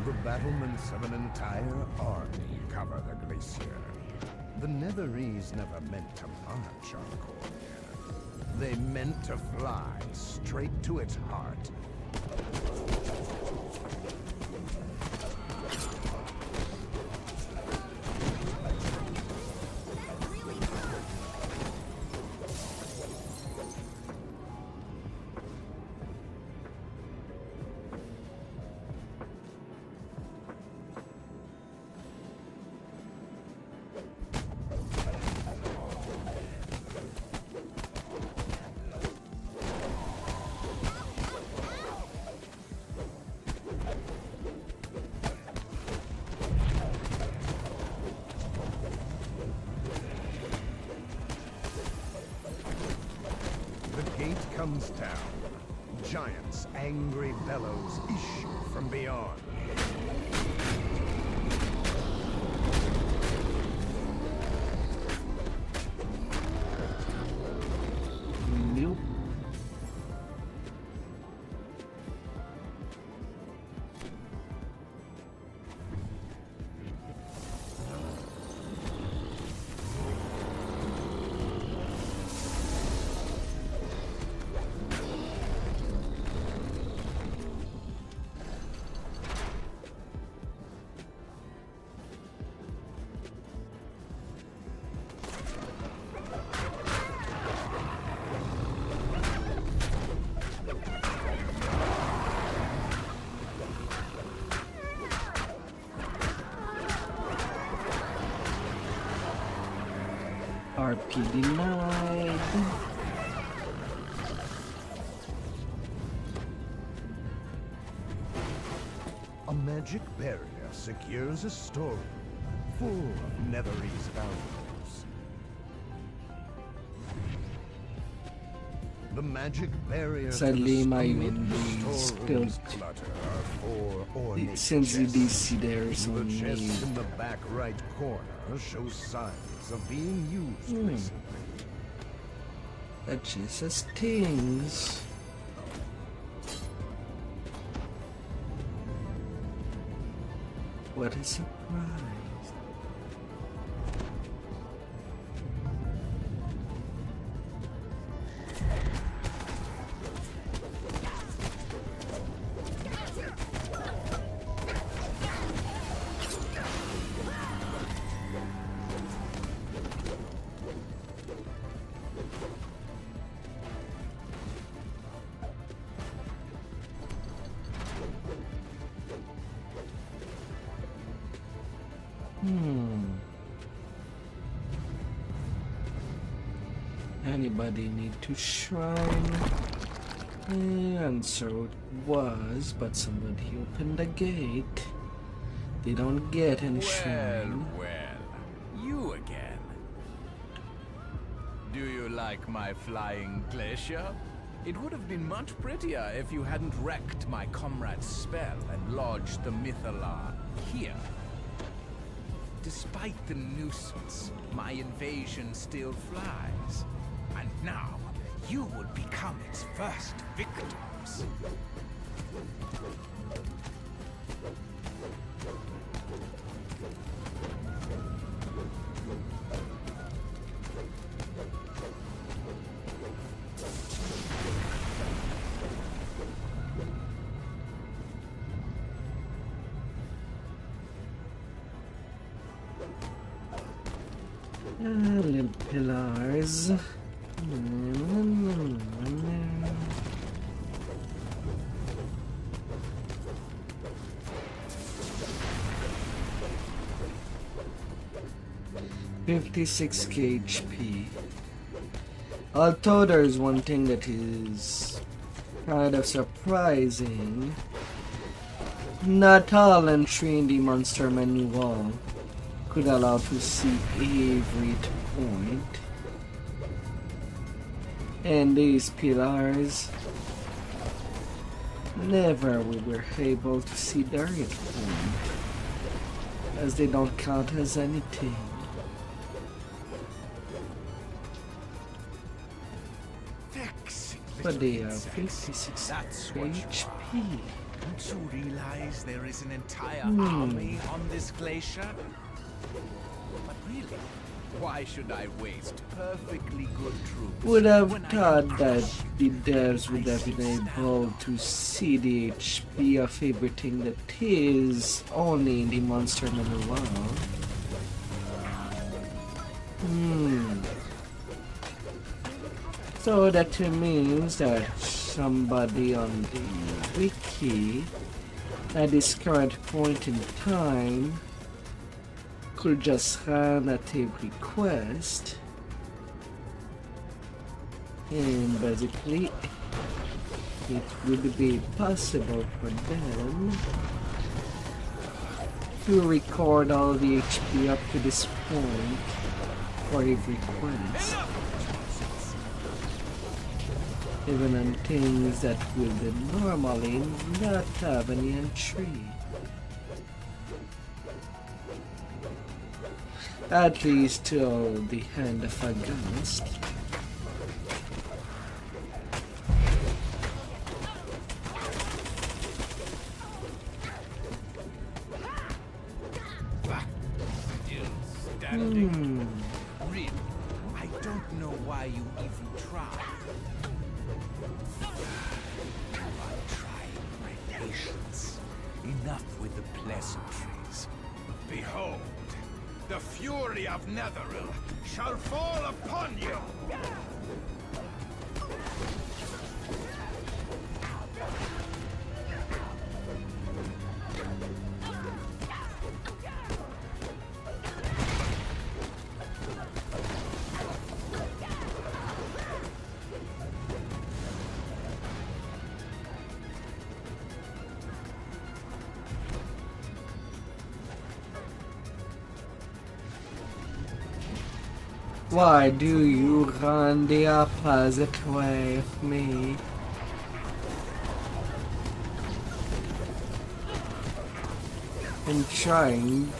The battlements of an entire army cover the glacier. The Netherese never meant to march on Cormier. They meant to fly straight to its heart. Comes down. Giants' angry bellows issue from beyond. Nope. RP denied. A magic barrier secures a storeroom full of Netherese valuables. The magic barrier Sadly, my storeroom's spilled. clutter are 4 ornate Since the chests. DC there is The only chest in the back right corner shows signs of being used recently. that Jesus stings. What a surprise. Anybody need to shrine? And so it was, but somebody opened the gate. They don't get any shrine. Well, you again. Do you like my flying glacier? It would have been much prettier if you hadn't wrecked my comrade's spell and lodged the Mythala here. Despite the nuisance, my invasion still flies. And now, you would become its first victims. Little pillars. 56 HP. Although there's one thing that is kind of surprising. Not all entry in the monster manual could allow to see every point. And these pillars, never we were able to see their hit point, as they don't count as anything. But they are 56 HP. Don't you realize there is an entire army on this glacier? But really, why should I waste perfectly good troops? Would have thought that the devs would have been able to see the HP of everything that is only in the monster manual. So that means that somebody on the wiki at this current point in time could just run at every quest, and basically it would be possible for them to record all the HP up to this point for every quest. Even on things that would normally not have any entry. At least till the end of August. Really, I don't know why you even try. Patience. Enough with the pleasantries. Behold, the fury of Netheril shall fall upon you! Why do you run the opposite way of me? And trying to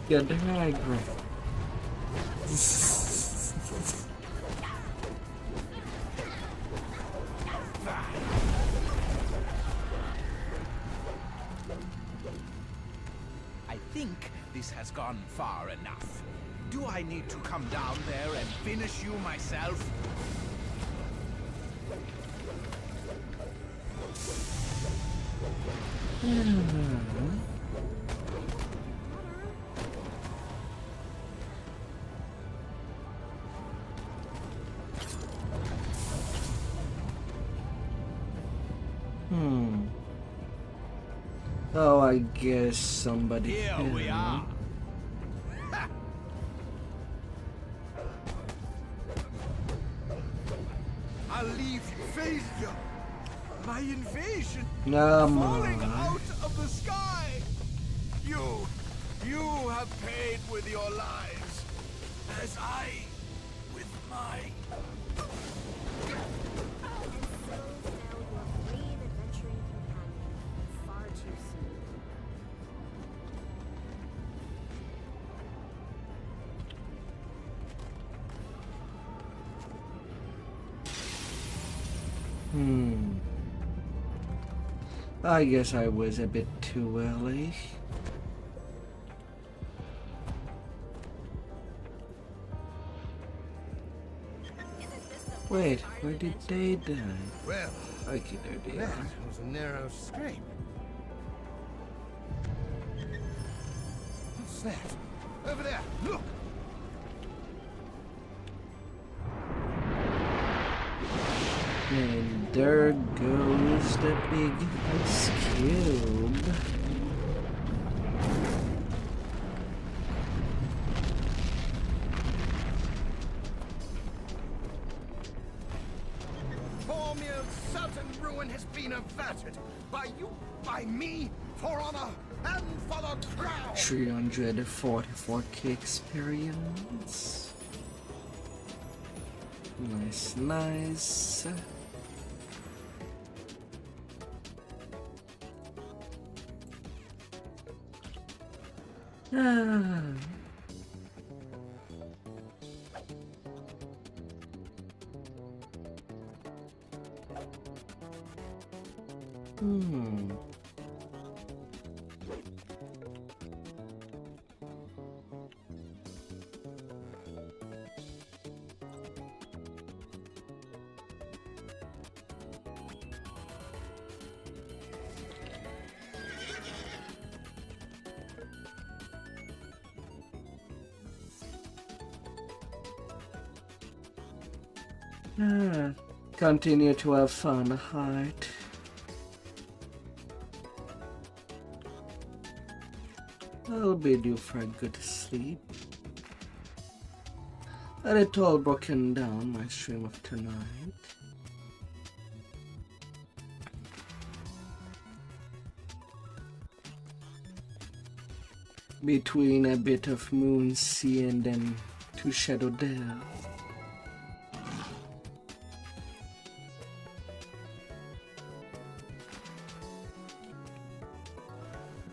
get the high ground. I think this has gone far enough. Do I need to come down there and finish you myself? Oh, I guess somebody Here can. we are. I'll leave you, failure. My invasion falling out of the sky. You have paid with your lives, as I with mine. I guess I was a bit too early. Wait, where did they die? Well, okay, there they that are. was a narrow scrape. What's that? Over there, look! And there goes the big ice cube. Cormier's certain ruin has been averted by you, by me, for honor and for the crown. 344k experience. Nice, nice. Ah. Hmm. Continue to have fun, heart. I'll bid you for a good sleep. Had it all broken down, my stream of tonight. Between a bit of Moonsea and then to Shadowdale.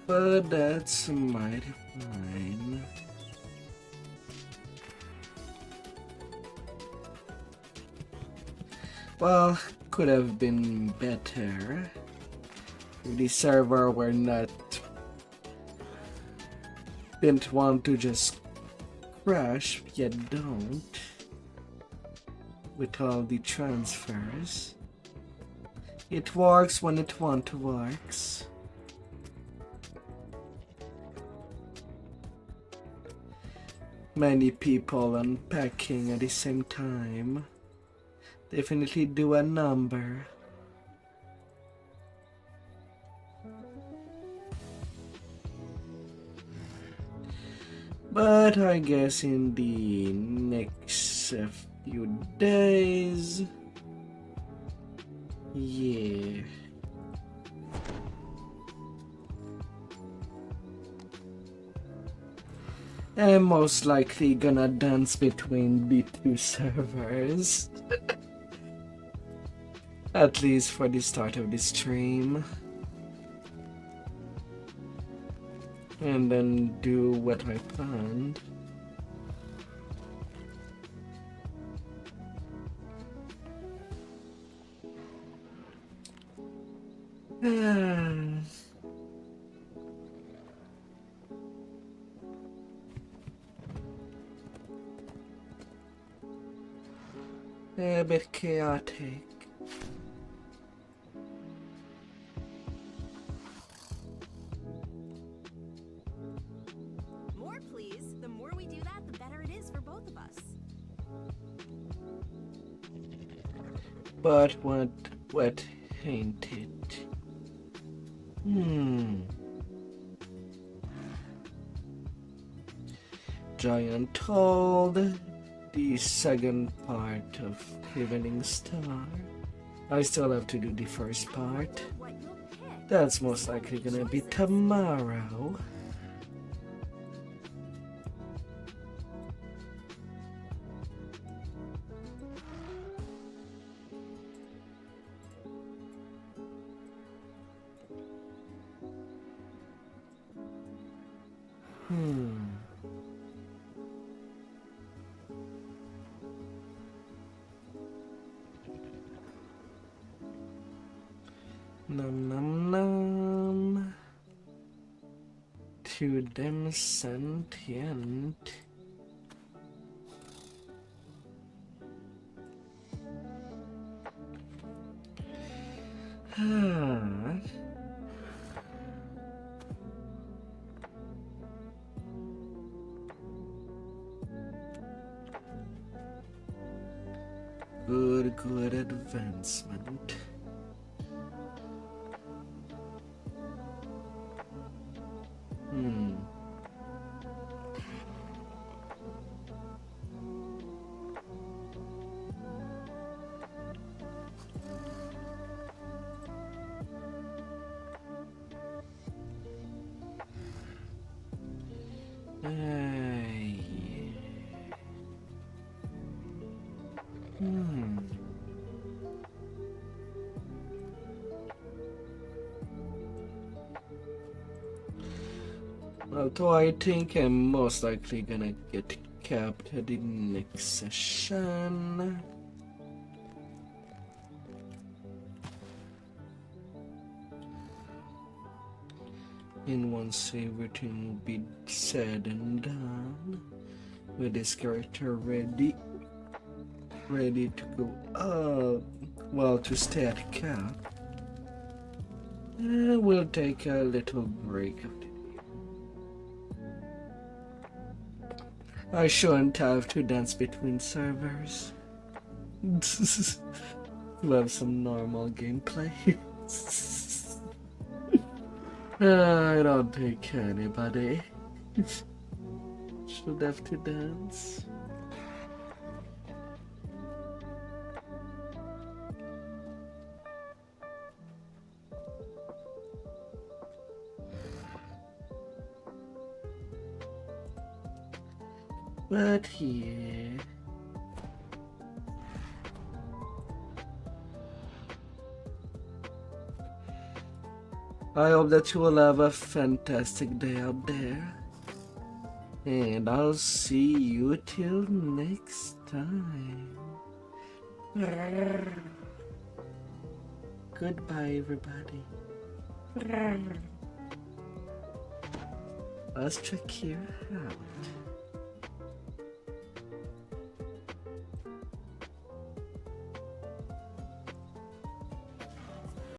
But that's mighty fine. Well, could have been better if the server were not didn't want to just crash, yet don't with all the transfers. It works when it wants to works. Many people unpacking at the same time. Definitely do a number. But I guess in the next few days, yeah. I'm most likely gonna dance between the two servers. At least for the start of the stream. And then do what I planned. A bit chaotic. More, please. The more we do that, the better it is for both of us. But what ain't it? Giant told the second part of Evening Star. I still have to do the first part. That's most likely gonna be tomorrow. Nom nom nom. To them sentient. Good good advancement. Although I think I'm most likely gonna get captured in next session. And once everything will be said and done, with this character ready to go well, to stay at cap, we'll take a little break of the I shouldn't have to dance between servers. To have some normal gameplay. I don't think anybody should have to dance. But yeah. I hope that you will have a fantastic day out there. And I'll see you till next time. Goodbye, everybody. Let's check you out.